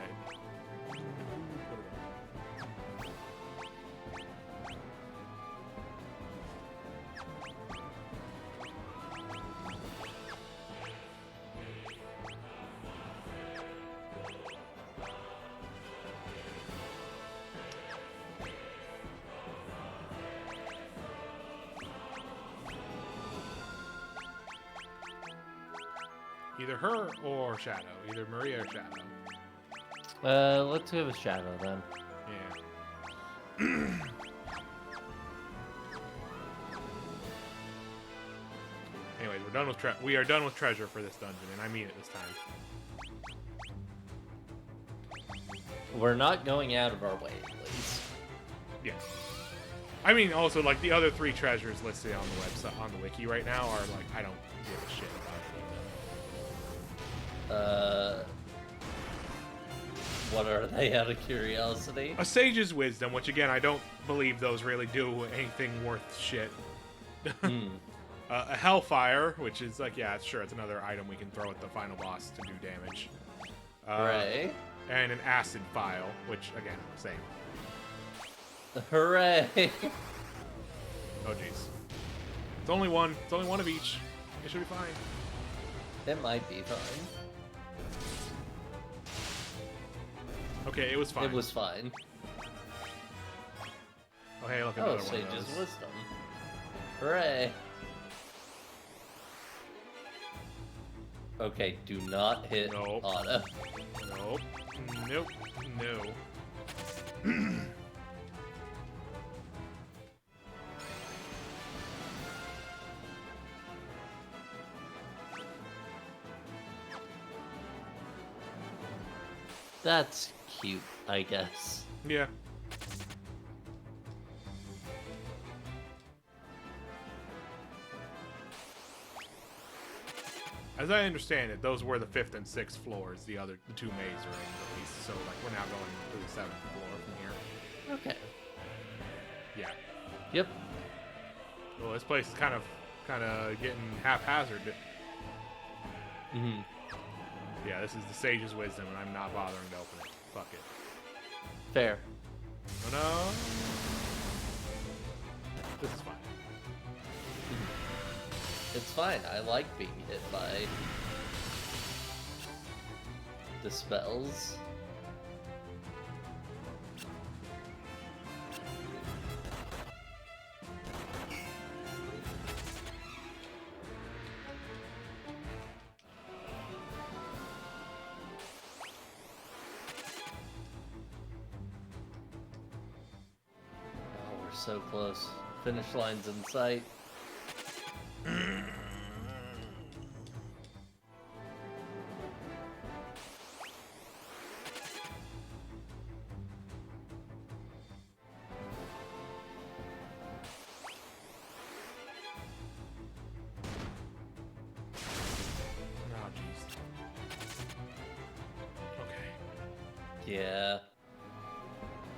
Either her or Shadow. Either Maria or Shadow. Let's go with Shadow then. Yeah. Anyways, we are done with treasure for this dungeon, and I mean it this time. We're not going out of our way, at least. Yeah. I mean, also, like, the other 3 treasures listed on the website, on the wiki right now are, like, I don't give a shit about it. What are they, out of curiosity? A Sage's Wisdom, which, again, I don't believe those really do anything worth shit. A Hellfire, which is, like, yeah, sure, it's another item we can throw at the final boss to do damage. Hooray. And an Acid Vial, which, again, same. Hooray! Oh, jeez. It's only one. It's only one of each. It should be fine. It might be fine. Okay, it was fine. It was fine. Oh, hey, look at Oh, another one of Sage's those. Wisdom. Hooray! Okay, do not hit Nope. auto. Nope. Nope. No. That's cute, I guess. Yeah. As I understand it, those were the 5th and 6th floors. The 2 mazes are in, at least. so like we're now going to the 7th floor from here. Okay. Yeah. Yep. Well, this place is kind of getting haphazard. Mm-hmm. Yeah, this is the sage's wisdom, and I'm not bothering to open it. Fuck it. Fair. Oh no. This is fine. It's fine. I like being hit by the spells. Oh, we're so close. Finish line's in sight. Oh, jeez. Okay. Yeah.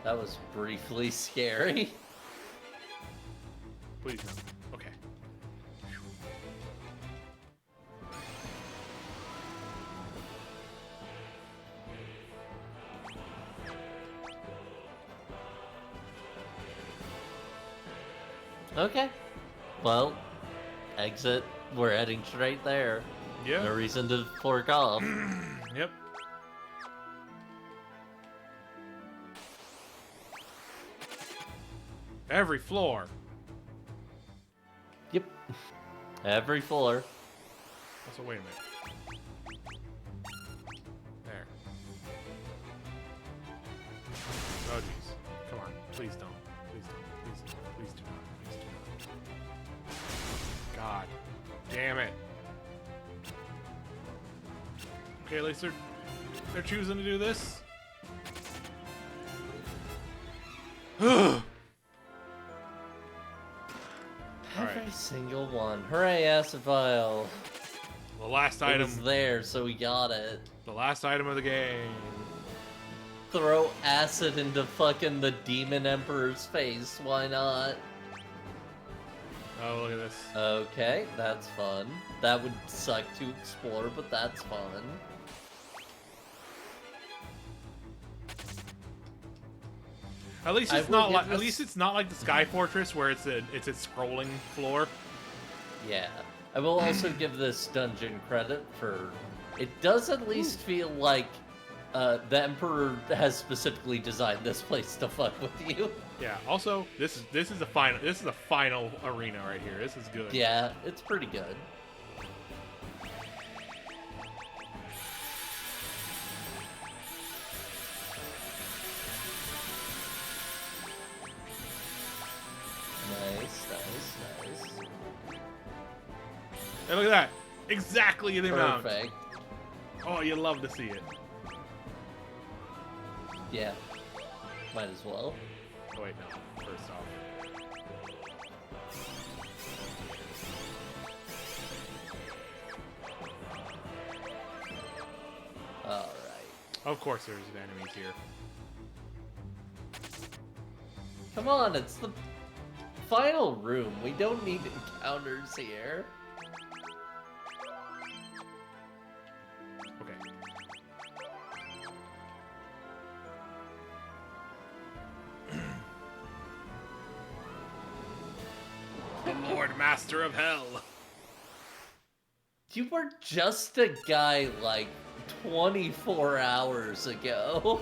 That was briefly scary. Please no. Okay. Okay. Well, exit. We're heading straight there. Yeah. No reason to fork off. Yep. Every floor. Yep. Every floor. Also, wait a minute. There. Oh, jeez. Come on. Please don't. Please don't. Please don't. Please do not. Please do not. God. Damn it. Okay, at least they're choosing to do this. Every single one. Hooray, acid vial. The last It item. was there, so we got it. The last item of the game. Throw acid into fucking the Demon Emperor's face. Why not? Oh, look at this. Okay, that's fun. That would suck to explore, but that's fun. At least I it's will not give like. At this- least it's not like the Sky Fortress where it's a scrolling floor. Yeah. I will also give this dungeon credit for... It does at least feel like the Emperor has specifically designed this place to fuck with you. Yeah. Also, this is a final arena right here. This is good. Yeah, it's pretty good. Nice, nice, nice. And look at that. Exactly the amount. Perfect. Oh, you love to see it. Yeah. Might as well. Oh wait, no. First off. Alright. Of course, there's enemies here. Come on, it's the final room. We don't need encounters here. Okay. The Lord Master of Hell. You were just a guy like 24 hours ago.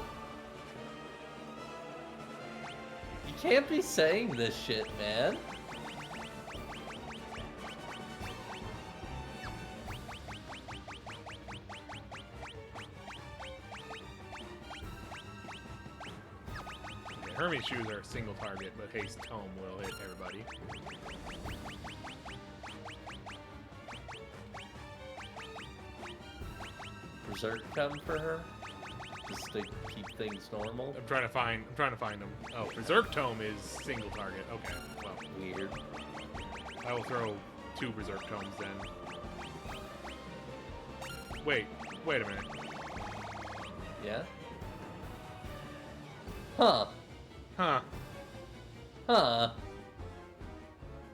You can't be saying this shit, man. Okay, Hermes shoes are a single target, but Haste Tome will hit everybody. Berserk come for her? Just to keep things normal? I'm trying to find them. Oh, Berserk Tome is single target. Okay, well, Weird. I will throw 2 Berserk Tomes then. Wait a minute. Yeah? Huh. Huh. Huh.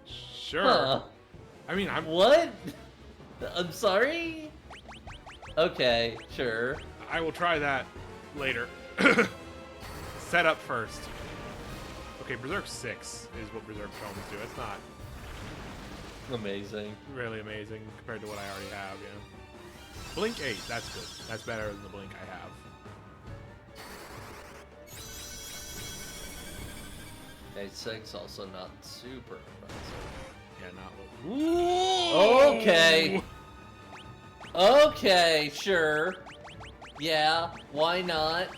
Sure. Huh. I mean, What? I'm sorry? Okay, sure. I will try that later. Set up first. Okay, Berserk 6 is what Berserk Tomes do. It's not Amazing. really amazing compared to what I already have, yeah. Blink 8, that's good. That's better than the Blink I have. A6 also not super impressive. Yeah, not what. Okay. Okay, sure. Yeah, why not?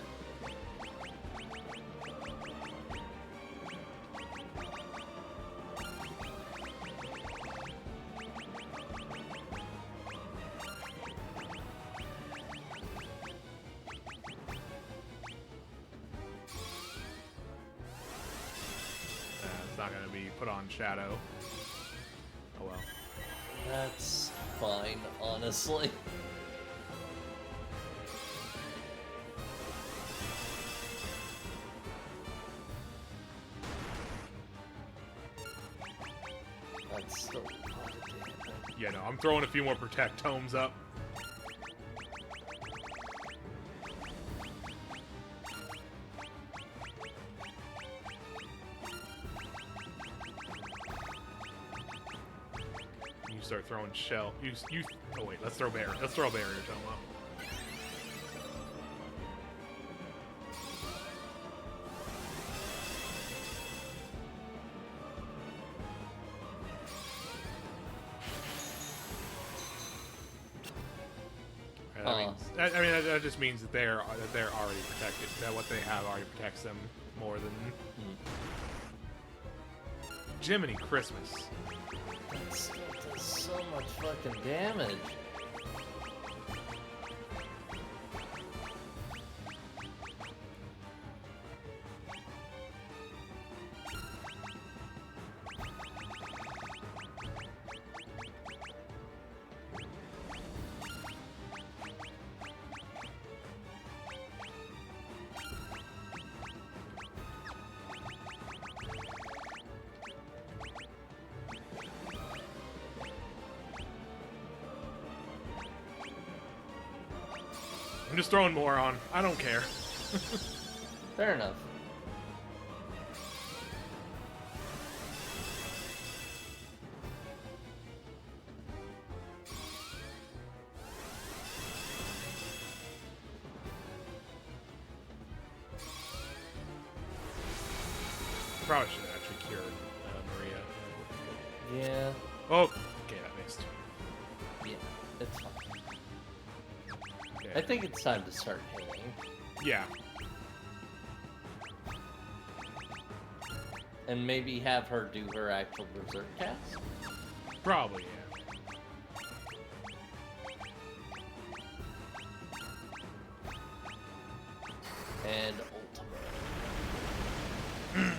It's not gonna be put on Shadow. Oh well. That's fine, honestly. That's still a lot of damage. Yeah, no, I'm throwing a few more Protect Tomes up. You start throwing shell. You. Oh wait, let's throw barrier. Let's throw a barrier tome up. That just means that they're already protected. That what they have already protects them more than. Jiminy Christmas. That still does so much fucking damage. I'm just throwing more on. I don't care. Fair enough. Probably should have actually cured Maria. Yeah. Oh, okay, that missed. Yeah, it's fine. Okay. I think it's time to start hitting. Yeah. And maybe have her do her actual berserk cast? Probably, yeah. And ultimate.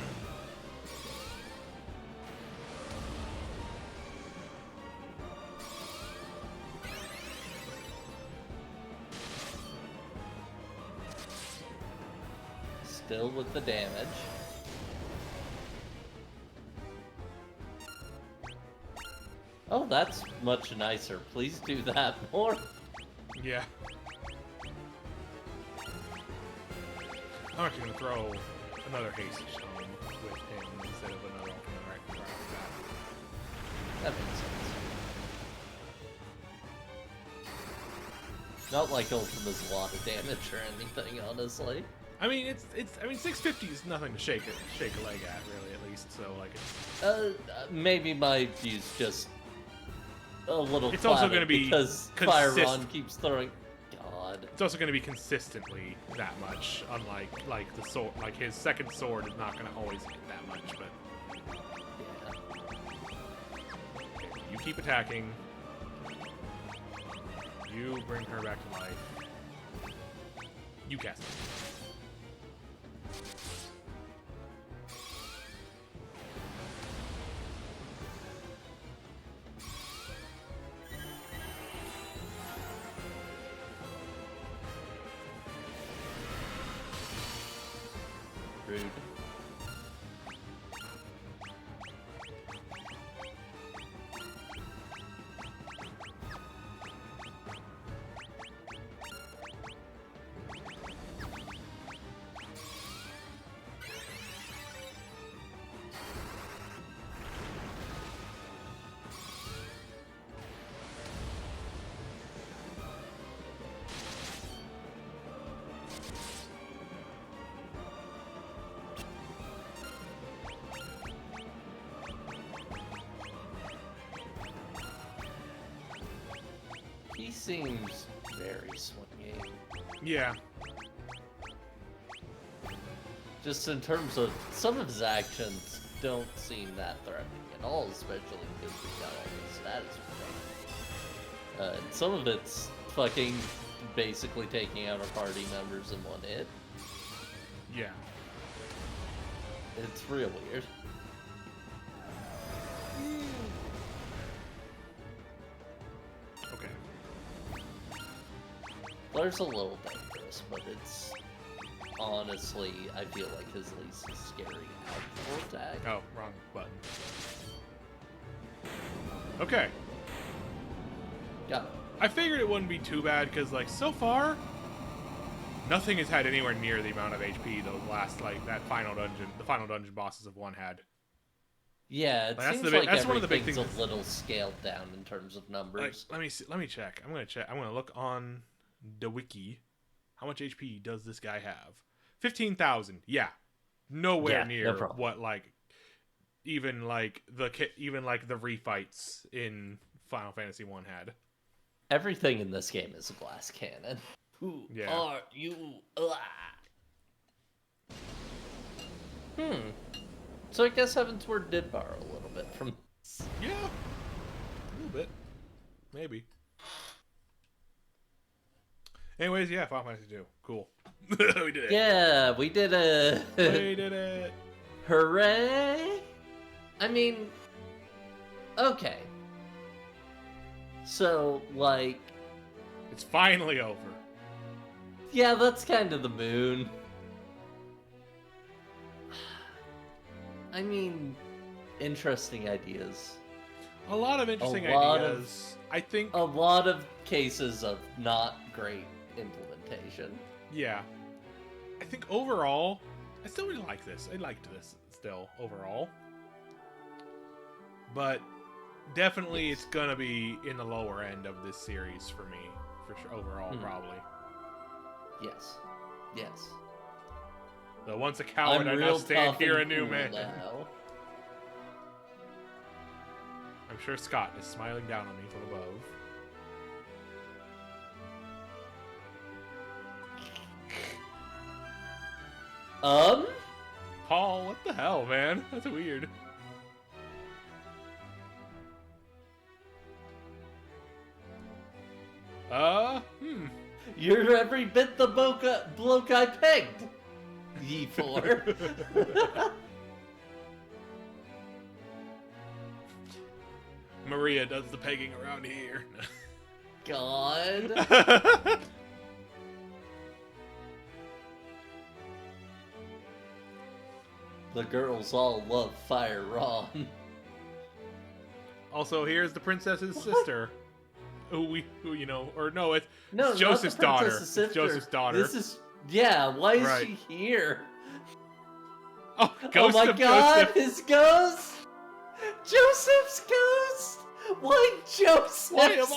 Still with the damage. Oh, that's much nicer. Please do that more. Yeah. I'm actually gonna throw another haste stone with him instead of another ultimate right in front of that. That makes sense. Not like ultimate's a lot of damage or anything, honestly. I mean, I mean, 650 is nothing to shake a leg at, really, at least. So like, Maybe my view's just a little. It's also going to be because Fyron keeps throwing. God. It's also going to be consistently that much, unlike like the sword. Like his second sword is not going to always hit that much, but Yeah. okay, you keep attacking. You bring her back to life. You cast it. Rude. He seems very swingy. Yeah. Just in terms of some of his actions don't seem that threatening at all, especially because we've got all the status protection. Some of it's fucking basically taking out our party members in one hit. Yeah. It's real weird. Okay. Blair's a little dangerous, but it's honestly, I feel like his least scary actual attack. Oh, wrong button. Okay. Got it. I figured it wouldn't be too bad because, like, so far, nothing has had anywhere near the amount of HP those last, like, the final dungeon bosses of 1 had. Yeah, it Like, seems like that's one of the big everything's things. a little scaled down in terms of numbers. Like, let me check. I'm gonna look on the wiki. How much HP does this guy have? 15,000. Yeah, nowhere near no what even like the refights in Final Fantasy 1 had. Everything in this game is a glass cannon. Who are you? So I guess Heaven's Word did borrow a little bit from this. Yeah, a little bit, maybe. Anyways, yeah, Final Fantasy 2. Cool. We did it. Yeah, we did it. We did it. Hooray! I mean, okay. So, like... It's finally over. Yeah, that's kind of the moon. I mean, interesting ideas. A lot of interesting ideas. I think... A lot of cases of not great implementation. Yeah. I think overall, I still really like this. I liked this still, overall. But definitely it's gonna be in the lower end of this series for me. For sure, overall, probably. Yes. Yes. So once a coward, I now stand here a new man. Now. I'm sure Scott is smiling down on me from above. Paul, what the hell, man? That's weird. You're every bit the bloke I pegged, ye four. Maria does the pegging around here. God. The girls all love Fire Ron. Also, here's the princess's sister. Who you know, or no, it's No, Joseph's not the daughter. sister. It's Joseph's daughter. This is, yeah, why is Right. she here? Oh, ghost oh my of God, Joseph. his ghost! Joseph's ghost! Why Joseph's ghost?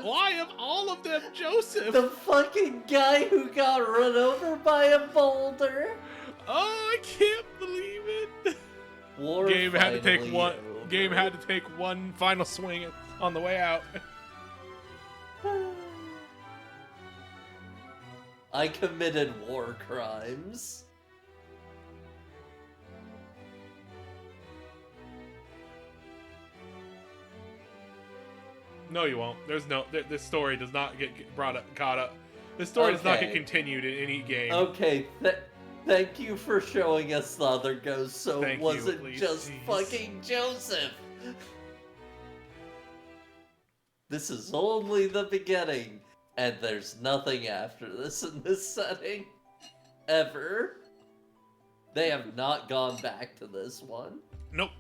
Why of all of them, Joseph? The fucking guy who got run over by a boulder. Oh, I can't believe it. War Game had to take one. over. Game had to take one final swing on the way out. I committed war crimes. No, you won't. There's no. This story does not get caught up. This story does not get continued in any game. Okay, thank you for showing us the other ghost, so it wasn't just fucking Joseph. This is only the beginning, and there's nothing after this in this setting. Ever. They have not gone back to this one. Nope.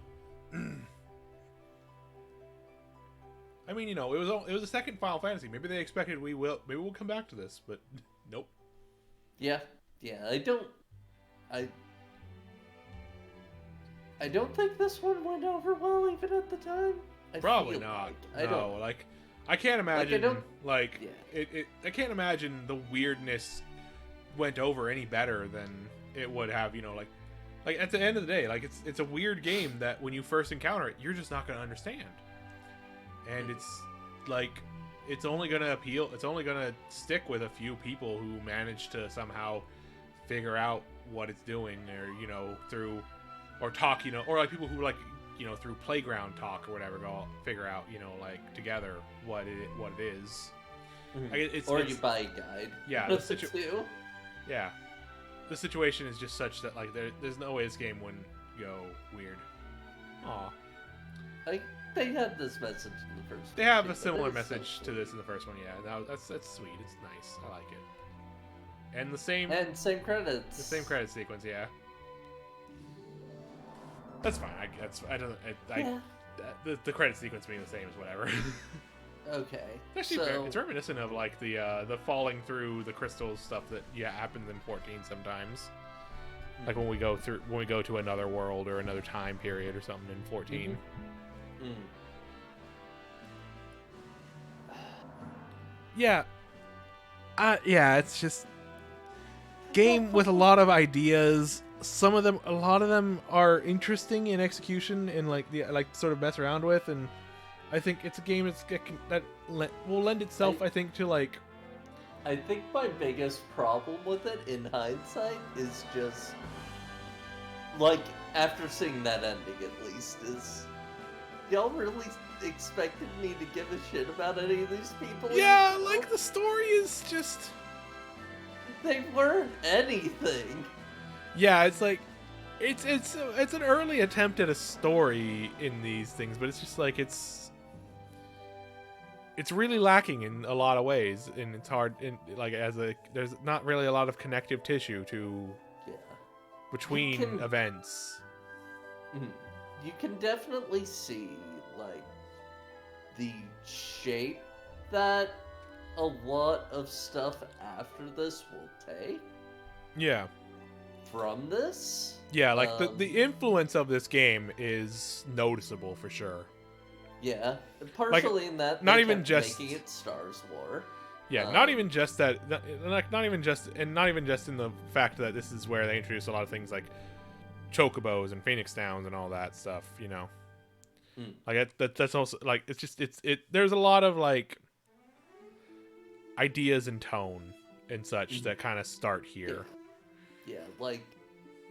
I mean, it was a second Final Fantasy. Maybe they expected maybe we'll come back to this, but nope. Yeah, I don't think this one went over well even at the time. Probably not. I can't imagine I can't imagine the weirdness went over any better than it would have, like at the end of the day, like it's a weird game that when you first encounter it, you're just not going to understand. And it's like it's only going to stick with a few people who manage to somehow figure out what it's doing, or through or talk, or like people who like through playground talk or whatever go figure out like together what it is. Mm-hmm. Like, you buy a guide. Yeah, yeah, the situation is just such that like there's no way this game wouldn't go weird. Aw. Like they had this message in the first. They have a similar message to this in the first one. Yeah, that's sweet. It's nice. I like it. And same credits. The same credit sequence. Yeah. That's fine. The credit sequence being the same is whatever. Okay. Actually, it's reminiscent of like the falling through the crystals stuff that happens in 14 sometimes. Mm-hmm. Like when we go to another world or another time period or something in 14. Mm-hmm. Yeah. It's just game with a lot of ideas. A lot of them are interesting in execution and like sort of mess around with, and I think it's a game that will lend itself, I think, to like. I think my biggest problem with it, in hindsight, is just like after seeing that ending, at least, is y'all really expected me to give a shit about any of these people? Yeah, like the story is just. They weren't anything. Yeah, it's like it's an early attempt at a story in these things, but it's just like it's really lacking in a lot of ways, and it's hard there's not really a lot of connective tissue between events. You can definitely see like the shape that a lot of stuff after this will take. Yeah. From this? Yeah, like the influence of this game is noticeable for sure. Yeah, partially in that not even just making it Stars War. Yeah, not even just that. Not even just in the fact that this is where they introduce a lot of things like chocobos and phoenix downs and all that stuff. Like that's also like it's there's a lot of like ideas and tone and such that kind of start here. Yeah, like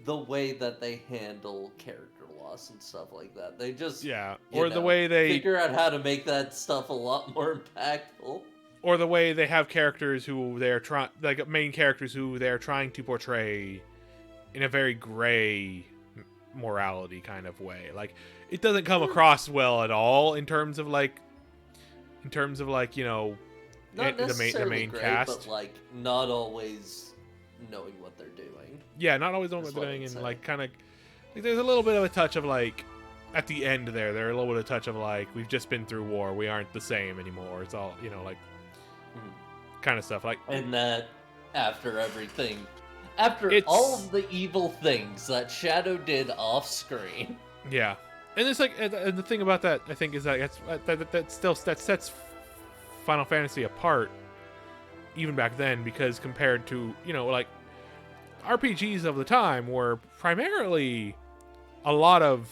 the way that they handle character loss and stuff like that. They just the way they figure out how to make that stuff a lot more impactful. Or the way they have characters who they're main characters who they're trying to portray in a very gray morality kind of way. Like it doesn't come across well at all in terms of like not necessarily the main gray, cast, but like not always knowing what they're doing. Yeah, not always knowing what they're doing, and like kind of there's a little bit of a touch of like at the end there's a little bit of touch of like we've just been through war, we aren't the same anymore. It's all kind of stuff like. And that after everything, all of the evil things that Shadow did off screen. Yeah, and it's like and the thing about that I think is that that sets Final Fantasy apart even back then, because compared to like RPGs of the time were primarily a lot of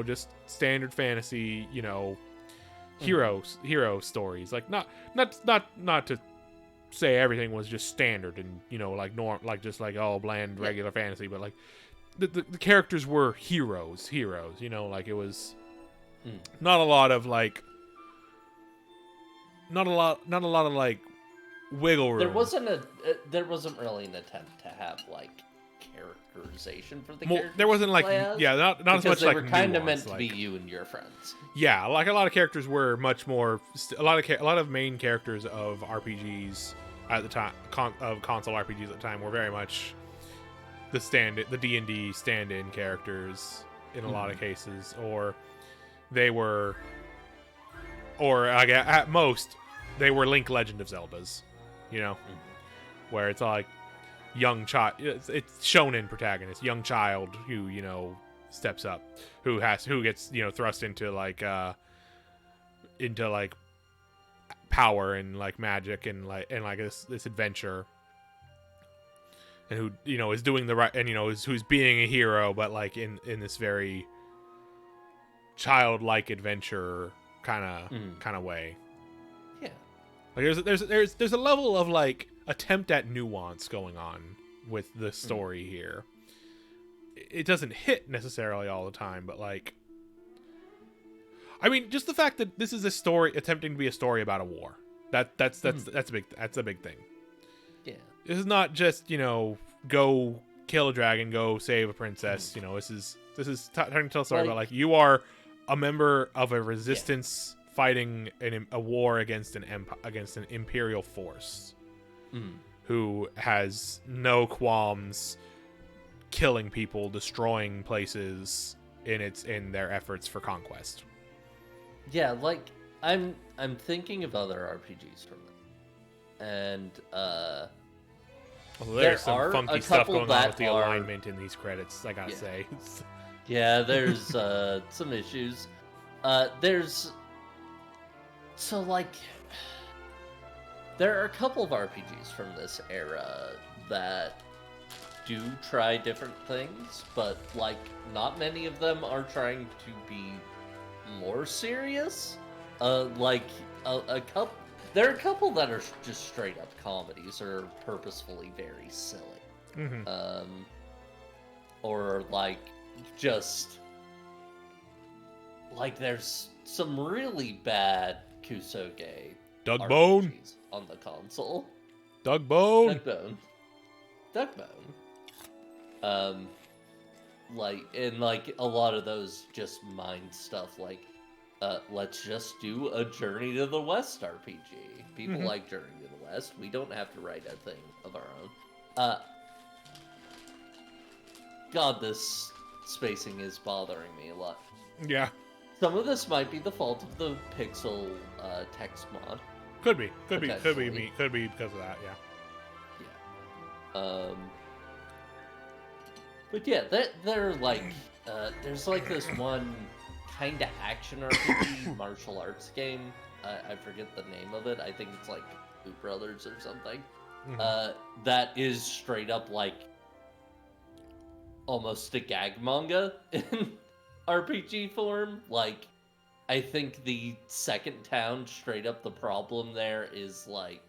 just standard fantasy hero stories, like not to say everything was just standard and like just like all bland regular fantasy, but like the characters were heroes like it was not a lot of like not a lot of like wiggle room. There wasn't really an attempt to have like characterization for the characters. There wasn't like not as much they like were kind of nuance, meant to be you and your friends. Yeah, like a lot of characters were much more a lot of main characters of RPGs at the time of console RPGs at the time were very much the D&D stand-in characters in a lot of cases, or they were, or at most they were Link Legend of Zeldas, where it's like young child, it's shonen protagonist, young child who steps up, who gets thrust into like power and like magic and this adventure, and who is doing the right, and who's being a hero, but like in this very childlike adventure kind of way. Yeah, like there's a level of like attempt at nuance going on with the story here. It doesn't hit necessarily all the time, but like, I mean, just the fact that this is a story attempting to be a story about a war. That's a big thing. Yeah. This is not just, go kill a dragon, go save a princess. This is trying to tell a story about like you are a member of a resistance fighting a war against an imperial force who has no qualms killing people, destroying places in their efforts for conquest. Yeah, like I'm thinking of other RPGs from them, and there's some funky stuff going on with the alignment in these credits, I gotta say. Yeah, there's some issues. There are a couple of RPGs from this era that do try different things, but like not many of them are trying to be more serious. There are a couple that are just straight up comedies or purposefully very silly. Or like just like there's some really bad Kusoge Doug Bone on the console. Doug Bone. Like a lot of those just mind stuff, like let's just do a Journey to the West RPG. People like Journey to the West. We don't have to write a thing of our own. God, this spacing is bothering me a lot. Yeah. Some of this might be the fault of the pixel text mod. Could be because of that. Yeah. But yeah, they're like, there's like this one kind of action RPG martial arts game. I forget the name of it. I think it's like Boot Brothers or something. That is straight up like almost a gag manga in RPG form. Like, I think the second town, straight up the problem there is like,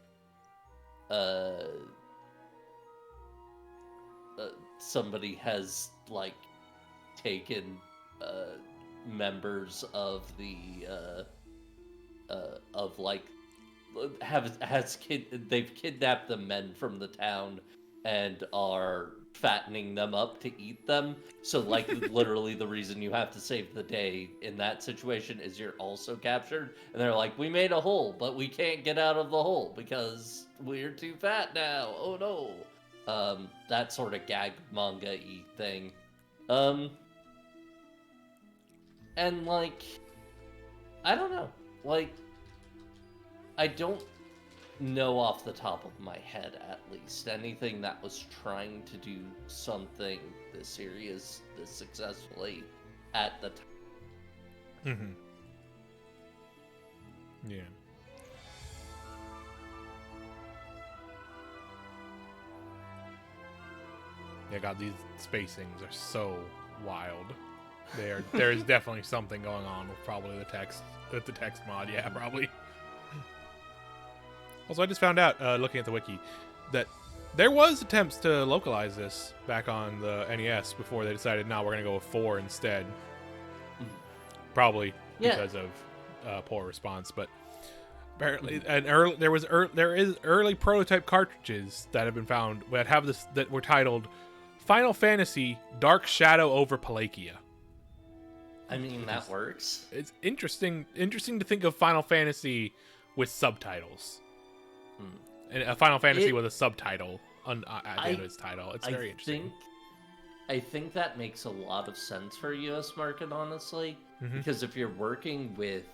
somebody has like taken members of the they've kidnapped the men from the town and are fattening them up to eat them. So like literally the reason you have to save the day in that situation is you're also captured, and they're like, we made a hole but we can't get out of the hole because we're too fat now, oh no. That sort of gag manga-y thing. And like, I don't know, like, I don't know off the top of my head, at least, anything that was trying to do something this serious, this successfully at the time. Yeah. Yeah, God, these spacings are so wild. There's definitely something going on with probably the text mod. Yeah, probably. Also, I just found out, looking at the wiki, that there was attempts to localize this back on the NES before they decided, no, we're going to go with 4 instead. Probably because of poor response, but apparently, there is early prototype cartridges that have been found that were titled Final Fantasy Dark Shadow over Palakia. I mean, that works. It's interesting to think of Final Fantasy with subtitles. And a Final Fantasy with a subtitle at the end of its title. It's very interesting. I think that makes a lot of sense for a US market, honestly. Mm-hmm. Because if you're working with,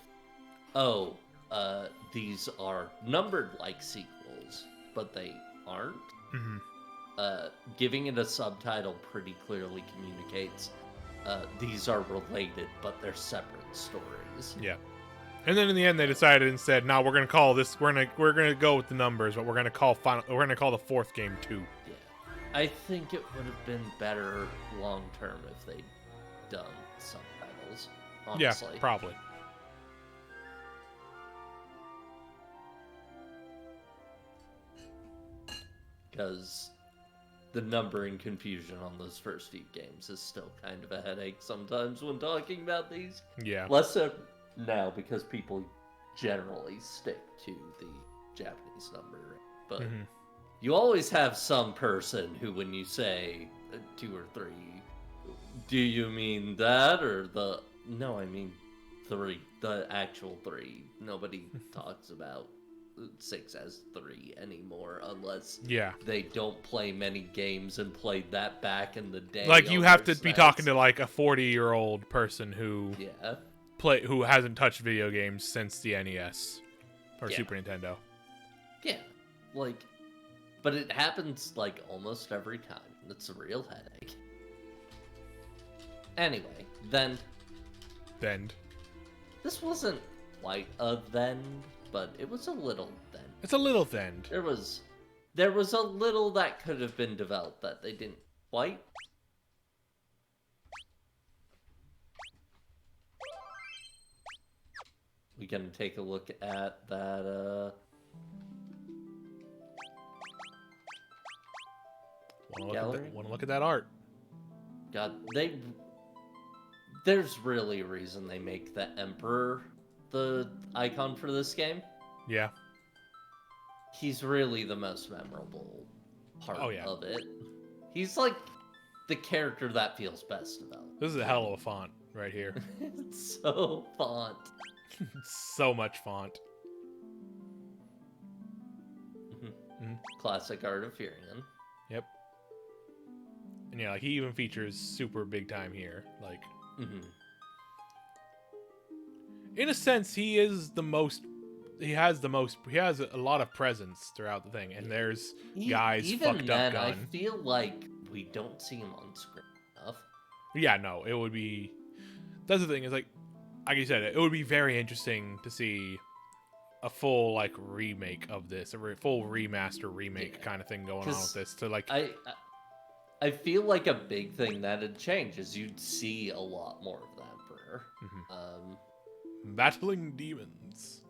these are numbered like sequels, but they aren't, Mm-hmm. giving it a subtitle pretty clearly communicates these are related, but they're separate stories. Yeah. And then in the end, they decided instead, no, we're gonna call this. We're gonna go with the numbers, but we're gonna call the fourth game 2. Yeah, I think it would have been better long term if they'd done subtitles. Honestly. Yeah, probably. Because the numbering confusion on those first few games is still kind of a headache sometimes when talking about these. Yeah. Less so now because people generally stick to the Japanese number. But you always have some person who, when you say 2 or 3, do you mean that or the... No, I mean 3. The actual 3. Nobody talks about 6 as 3 anymore unless they don't play many games and played that back in the day. Like, you have to be talking to like a 40-year-old person who who hasn't touched video games since the NES or Super Nintendo. Yeah, like, but it happens like almost every time. It's a real headache. Anyway, then this wasn't quite a then, but it was a little then. It's a little then. There was a little that could have been developed that they didn't quite. We can take a look at that. Want to look at that art? God, there's really a reason they make the Emperor the icon for this game. Yeah. He's really the most memorable part of it. He's like the character that feels best about. This is a hell of a font right here. It's so font. So much font. Classic art of Furion. Yep. And yeah, like, he even features super big time here. Like, in a sense, he has a lot of presence throughout the thing, and there's guys even fucked then, up gun. I feel like we don't see him on screen enough. Yeah, no, it would be... That's the thing, is like you said, it would be very interesting to see a full, like, remake of this, a full remake kind of thing going on with this. To like, I feel like a big thing that'd change is you'd see a lot more of the Emperor. Battling demons.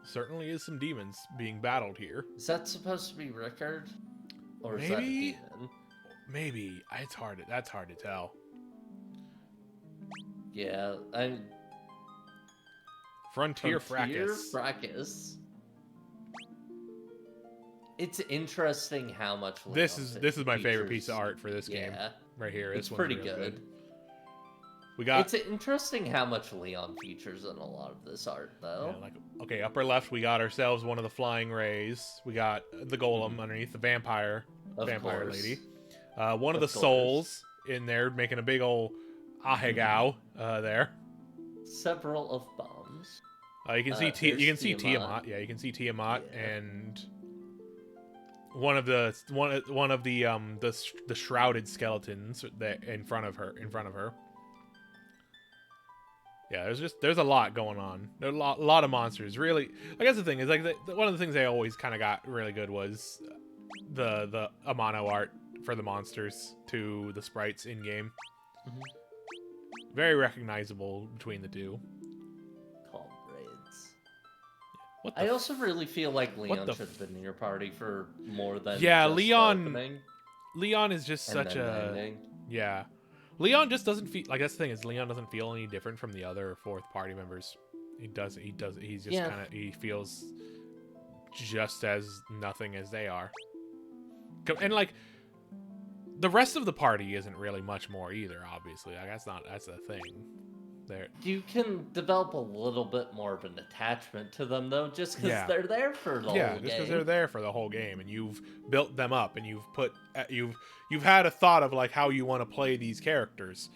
Certainly is some demons being battled here. Is that supposed to be Rickard? Or is that a demon? Maybe. That's hard to tell. Yeah, Frontier Fracas. It's interesting how much this is my favorite piece of art for this game right here. It's pretty good. It's interesting how much Leon features in a lot of this art, though. Yeah, okay, upper left, we got ourselves one of the flying rays. We got the golem underneath, the vampire lady. One of the souls in there, making a big old ahegao there. Several of bombs. You can see Tiamat. Yeah, you can see Tiamat and one of the shrouded skeletons that in front of her. Yeah, there's a lot going on. There's a lot of monsters. Really, I guess the thing is, like, one of the things they always kind of got really good was the Amano art for the monsters to the sprites in game. Very recognizable between the two. Comrades. I also really feel like Leon should have been in your party for more than Leon. Leon is just such a Leon just doesn't feel like, that's the thing, is Leon doesn't feel any different from the other fourth party members. He's just kind of, he feels just as nothing as they are. And like, the rest of the party isn't really much more either, obviously. Like, that's the thing. They're You can develop a little bit more of an attachment to them, though, just because yeah. they're there for the Yeah, whole just because game. they're there for the whole game, and you've built them up, and you've had a thought of like how you want to play these characters.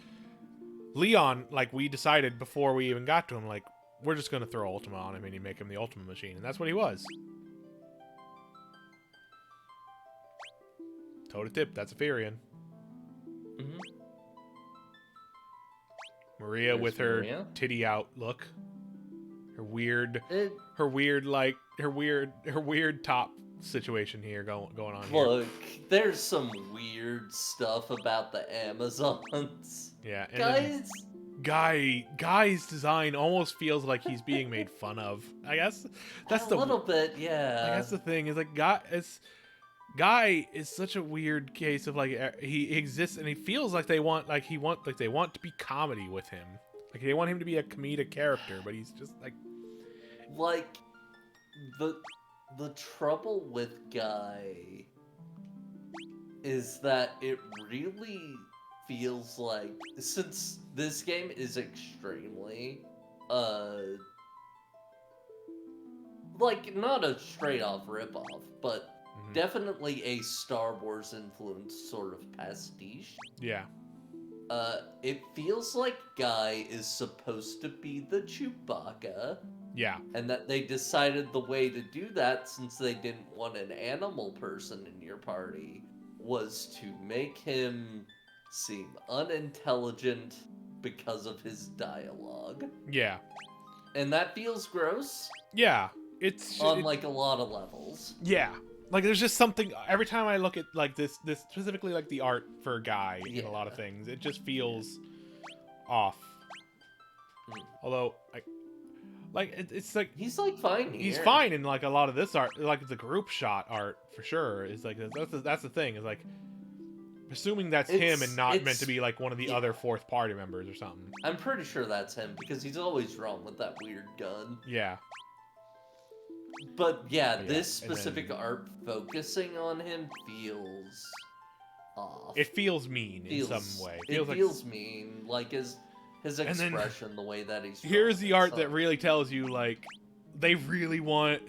Leon, like we decided before we even got to him, like we're just gonna throw Ultima on him and you make him the Ultima machine, and that's what he was. Toe to tip, that's a Firion. Mm-hmm. Maria There's with her Maria. titty out look, her weird top situation here going on here. Look, there's some weird stuff about the Amazons. Yeah, and Guys, Guy's design almost feels like he's being made fun of. I guess that's a little bit, yeah. I guess the thing is like Guy is such a weird case of like he exists and he feels like they want to be comedy with him. Like they want him to be a comedic character, but he's just like the trouble with Guy is that it really feels like, since this game is extremely like not a straight off ripoff, but definitely a Star Wars influenced sort of pastiche. Yeah. It feels like Guy is supposed to be the Chewbacca. Yeah. And that they decided the way to do that, since they didn't want an animal person in your party, was to make him seem unintelligent because of his dialogue. Yeah. And that feels gross. Yeah. It's on like a lot of levels. Yeah. Like there's just something every time I look at like this specifically like the art for Guy in a lot of things, it just feels off. Although it's like he's like fine here. He's fine in like a lot of this art, like the group shot art for sure. Is like that's the thing. Is like assuming that's him and not meant to be like one of the other fourth party members or something. I'm pretty sure that's him because he's always drawn with that weird gun. Yeah. But yeah, this specific art focusing on him feels off. It feels mean in some way. It feels mean, like his expression, the way that he's. Here's the art that really tells you like they really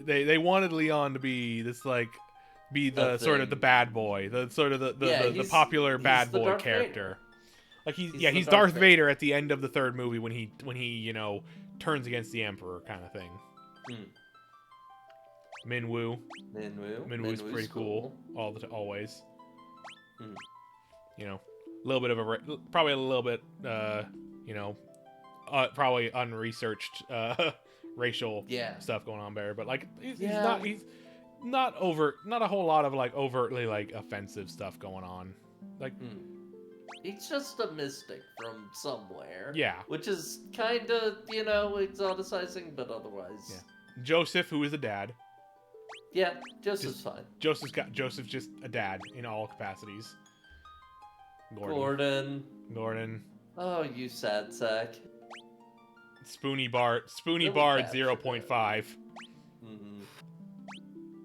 they wanted Leon to be this like the sort of the bad boy, the sort of the popular bad boy character. Like he's Darth Vader at the end of the third movie when he turns against the Emperor kind of thing. Minwu's pretty cool. Always. A little bit of probably a little bit probably unresearched racial stuff going on there, but like he's not a whole lot of like overtly like offensive stuff going on. Like he's just a mystic from somewhere. Yeah. Which is kind of, exoticizing, but otherwise. Yeah. Joseph, who is a dad. Yeah, Joseph's fine. Joseph's just a dad in all capacities. Gordon. Oh, you sad sack. Spoony Bard 0.5.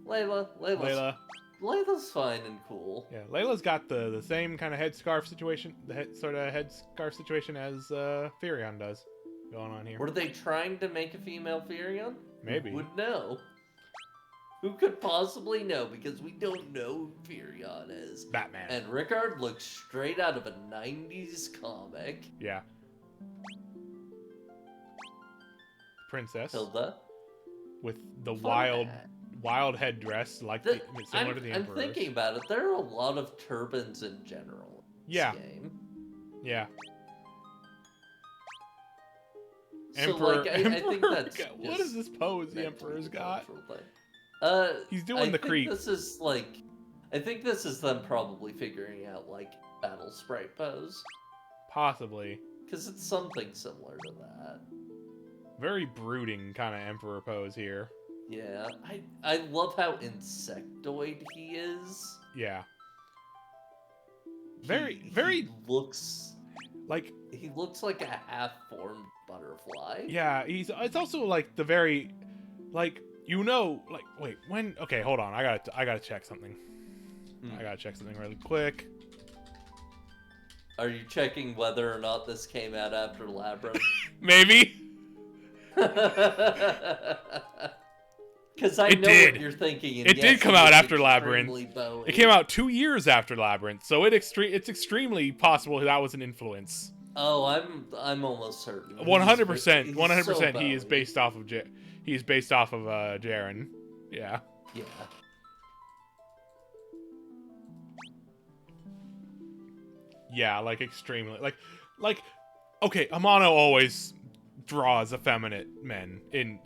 Layla. Layla's fine and cool. Yeah, Layla's got the same kind of headscarf situation, as Firion does going on here. Were they trying to make a female Firion? Maybe. Who would know? Who could possibly know? Because we don't know who Firion is. Batman. And Rickard looks straight out of a 90s comic. Yeah. Princess. Hilda. With the wild headdress, similar to the Emperor's. I'm thinking about it. There are a lot of turbans in general in this game. Yeah. So, I think that's... What is this pose the Emperor's got? He's doing the creep. I think this is them probably figuring out, battle sprite pose. Possibly. Because it's something similar to that. Very brooding kind of Emperor pose here. Yeah. I love how insectoid he is. Yeah. He looks like a half-formed butterfly. Yeah, it's also the very wait, when okay, hold on. I gotta check something. I gotta check something really quick. Are you checking whether or not this came out after Labyrinth? Maybe. Because I It know did. what you're thinking, and It yes, did come it out is after Labyrinth. extremely Bowie. It came out 2 years after Labyrinth, so it's extremely possible that was an influence. Oh, I'm almost certain. 100%, He's 100%. so He is Bowie. based off of he's based off of Jaren. Yeah. Yeah. Yeah, like extremely like okay, Amano always draws effeminate men in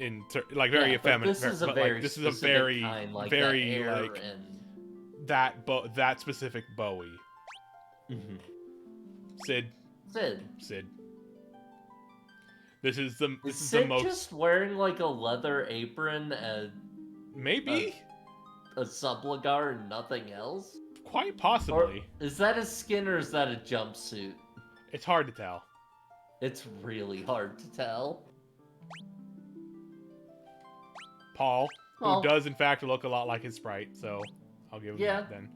like very effeminate, but this is a but very like this is a specific very kind, like very the hair like and that specific Bowie. Sid. Sid. This is the Sid most just wearing like a leather apron and maybe a subligar and nothing else? quite possibly. Or is that a skin or is that a jumpsuit? It's hard to tell. It's really hard to tell. Paul, who does in fact look a lot like his sprite, so I'll give him that then.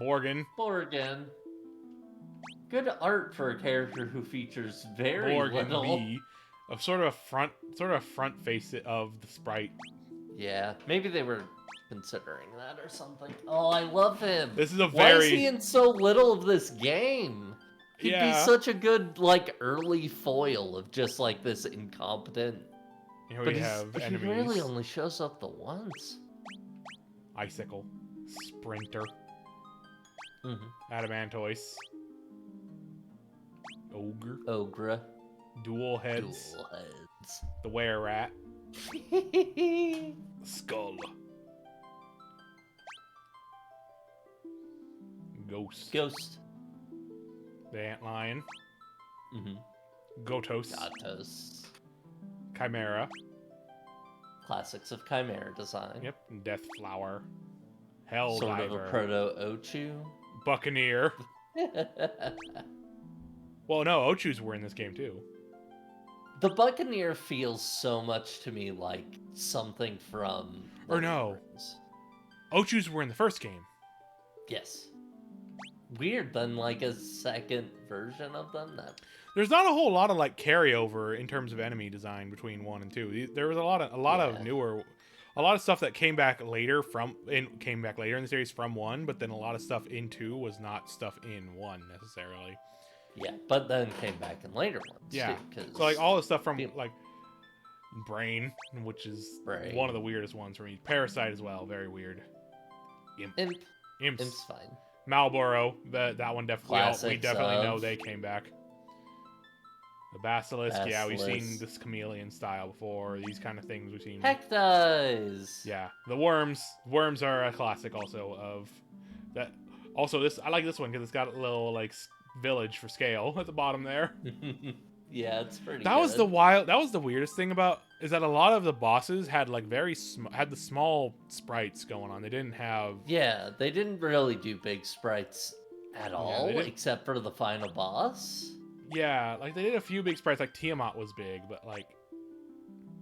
Borgin. Good art for a character who features very little. B, of sort of a front face of the sprite. Yeah, maybe they were considering that or something. Oh, I love him. This is a Why very. is he in so little of this game? He'd be such a good like early foil of just like this incompetent. Here we have enemies. He really only shows up the once. Icicle, Sprinter, Adamantoise, Ogre, Dual Heads, the Were-Rat, Skull, Ghost, the Antlion, Gotos, Chimera, classics of Chimera design. Yep, Deathflower, Helldiver, sort of a proto-Ochu, Buccaneer. Well, no, Ochus were in this game too. The Buccaneer feels so much to me like something from. Or no, Ochus were in the first game. Yes. Weird, then like a second version of them. There's not a whole lot of like carryover in terms of enemy design between 1 and 2. There was a lot of newer, a lot of stuff that came back later in the series from 1, but then a lot of stuff in 2 was not stuff in 1 necessarily. Yeah, but then came back in later ones. Yeah, too, so like all the stuff from like Brain, which is one of the weirdest ones for me. Parasite as well, very weird. Imp's fine. Malboro, that one definitely we definitely know they came back. The Basilisk, yeah, we've seen this chameleon style before. These kind of things we've seen. Hectize. Yeah, the worms. Worms are a classic also of that. Also, I like this one because it's got a little like village for scale at the bottom there. Yeah, it's pretty. That was the weirdest thing about is that a lot of the bosses had like had the small sprites going on. They didn't have. Yeah, they didn't really do big sprites at all, except for the final boss. Yeah, like they did a few big sprites. Like Tiamat was big, but like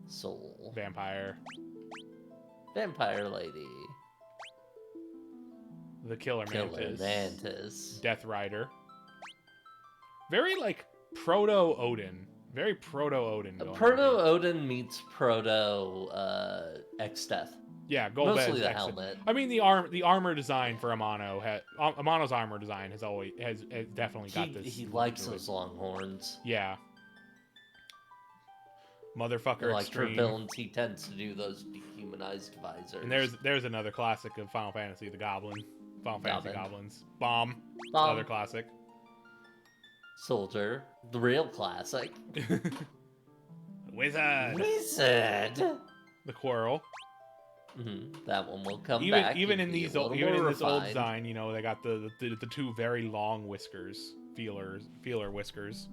Soul, Vampire Lady, the Killer Mantis, Death Rider. Very like Proto Odin. Very Proto Odin. Proto Odin meets Proto X-Death. Yeah, mostly the helmet. I mean, the armor design for Amano Amano's armor design has definitely got this. He likes those long horns. Yeah. Motherfucker like extreme. For villains, he tends to do those dehumanized visors. And there's another classic of Final Fantasy, the Goblin. Fantasy Goblins. Bomb. Another classic. Soldier, the real classic. Wizard. The Quarrel. That one will come back. Even in this old design, you know, they got the two very long whiskers, feeler whiskers.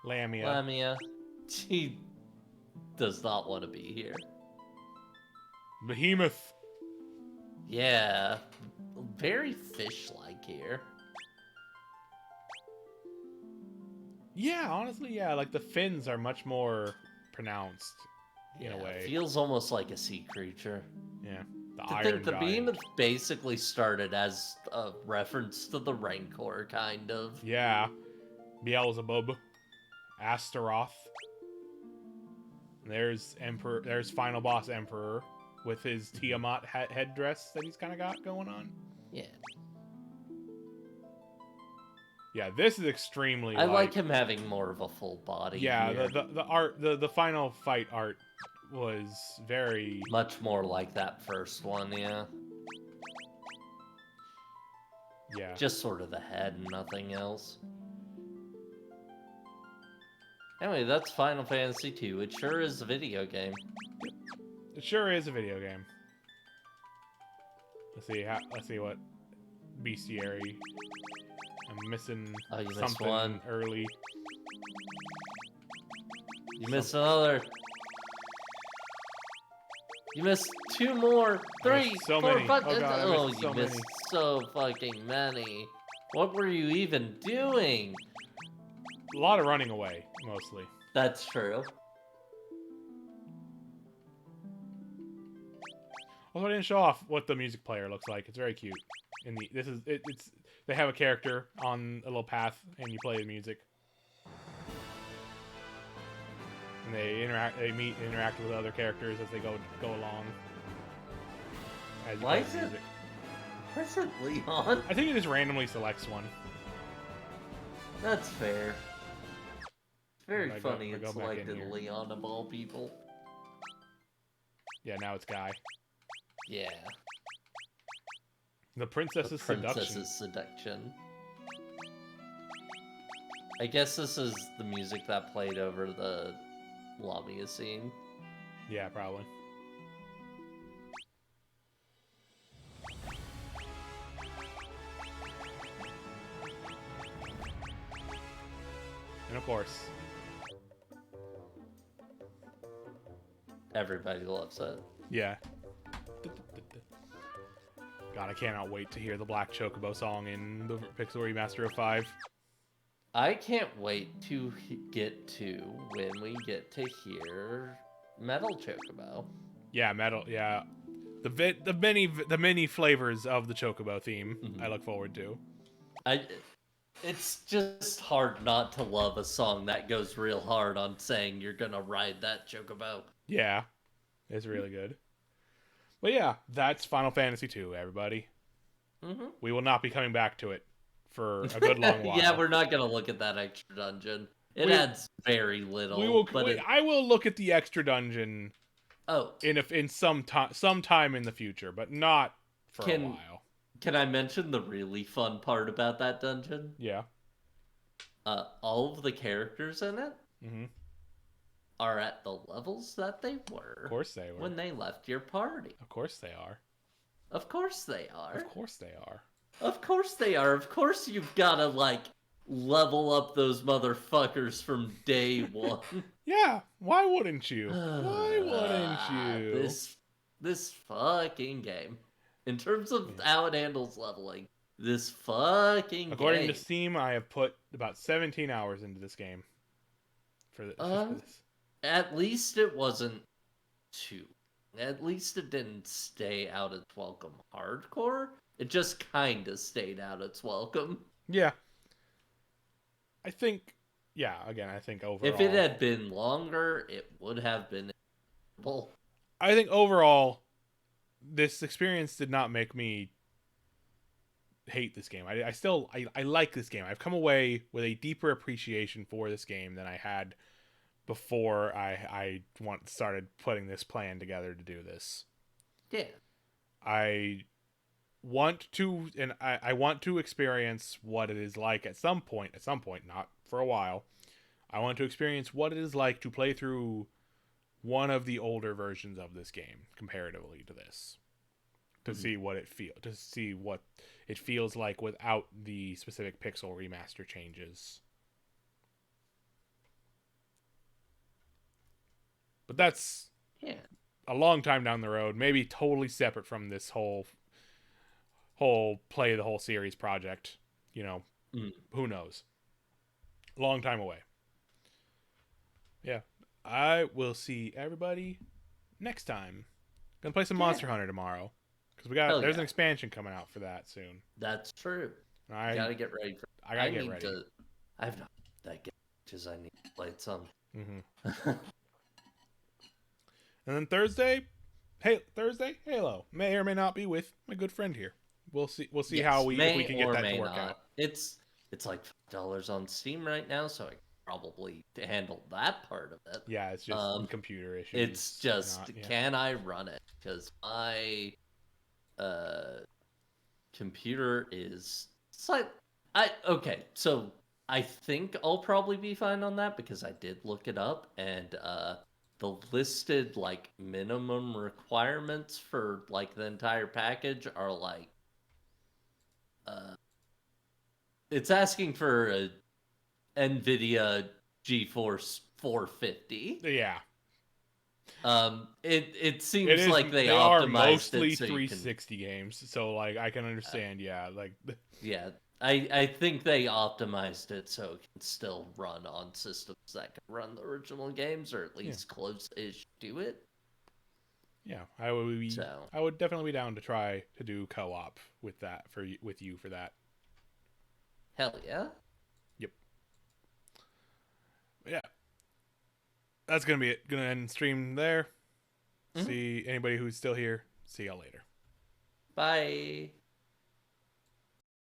Lamia. She does not want to be here. Behemoth. Yeah, very fish-like here. Yeah, honestly, yeah. Like the fins are much more pronounced in a way. Feels almost like a sea creature. Yeah. The To Iron think the Giant. behemoth basically started as a reference to the Rancor, kind of. Yeah. Beelzebub. Astaroth. There's Emperor. There's Final Boss Emperor with his Tiamat headdress that he's kind of got going on. Yeah. Yeah, this is extremely. I like him having more of a full body. Yeah, here. the art, the final fight art was very much more like that first one. Yeah. Yeah. Just sort of the head and nothing else. Anyway, that's Final Fantasy II. It sure is a video game. It sure is a video game. Let's see what bestiary. I'm missing something one. early. You missed another. You missed 2 more. 3, so 4, many. 5. Oh, God, oh, so you missed many. so fucking many. What were you even doing? A lot of running away, mostly. That's true. Also, I didn't show off what the music player looks like. It's very cute. It's they have a character on a little path, and you play the music, and they interact with other characters as they go along. As you Why play the music. Why is it Leon? I think it just randomly selects one. That's fair. It's very funny I go it back in selected here. Leon of all people. Yeah, now it's Guy. Yeah. The Princess's Seduction. I guess this is the music that played over the Lamia scene. Yeah, probably. And of course, everybody loves it. Yeah. God, I cannot wait to hear the Black Chocobo song in the Pixel Remaster of 5. I can't wait to get to when we get to hear Metal Chocobo. Yeah, metal. Yeah, the many flavors of the Chocobo theme. Mm-hmm. I look forward to. It's just hard not to love a song that goes real hard on saying you're gonna ride that Chocobo. Yeah, it's really good. But yeah, that's Final Fantasy II, everybody. Mm-hmm. We will not be coming back to it for a good long while. Yeah, we're not gonna look at that extra dungeon. It adds very little. I will look at the extra dungeon. Oh, in some time in the future, but not for a while. Can I mention the really fun part about that dungeon? Yeah. All of the characters in it mm-hmm. are at the levels that they were. Of course they were. When they left your party. Of course they are. Of course they are. Of course they are. Of course they are. Of course you've gotta, level up those motherfuckers from day one. Yeah, why wouldn't you? Why wouldn't you? This fucking game. In terms of how it handles leveling, this fucking According to Steam, I have put about 17 hours into this game. For this. At least it wasn't too. At least it didn't stay out its welcome hardcore. It just kinda stayed out its welcome. Yeah. I think overall... If it had been longer, it would have been enjoyable. I think overall, this experience did not make me hate this game. I like this game. I've come away with a deeper appreciation for this game than I had before I started putting this plan together to do this. Yeah. I want to experience what it is like at some point, not for a while. I want to experience what it is like to play through one of the older versions of this game comparatively to this. To see what it feels like without the specific pixel remaster changes. But that's a long time down the road, maybe totally separate from this whole play the whole series project. Who knows? Long time away. Yeah. I will see everybody next time. Gonna play some Monster Hunter tomorrow. because Hell there's an yeah. expansion coming out for that soon. That's true. You I gotta get ready for. I gotta get ready. I have not that game because I need to play some. Mm-hmm. And then Thursday, Halo may or may not be with my good friend here. We'll see. We'll see how Yes, if we may can get or that to may work out. not. It's like $5 on Steam right now, so I can probably handle that part of it. Yeah, it's just computer issues. It's just yeah. can I run it? Because my computer is slight. So I think I'll probably be fine on that because I did look it up, and the listed like minimum requirements for like the entire package are like it's asking for a NVIDIA GeForce 450. Yeah. It It seems is. like they They are optimized mostly it so you can 360 games, so like I can understand. Yeah, like yeah. I think they optimized it so it can still run on systems that can run the original games or at least close-ish to it. Yeah, So I would definitely be down to try to do co-op with that with you for that. hell yeah. Yep. Yeah. That's gonna be it. Gonna end stream there. Mm-hmm. See anybody who's still here. See y'all later. Bye.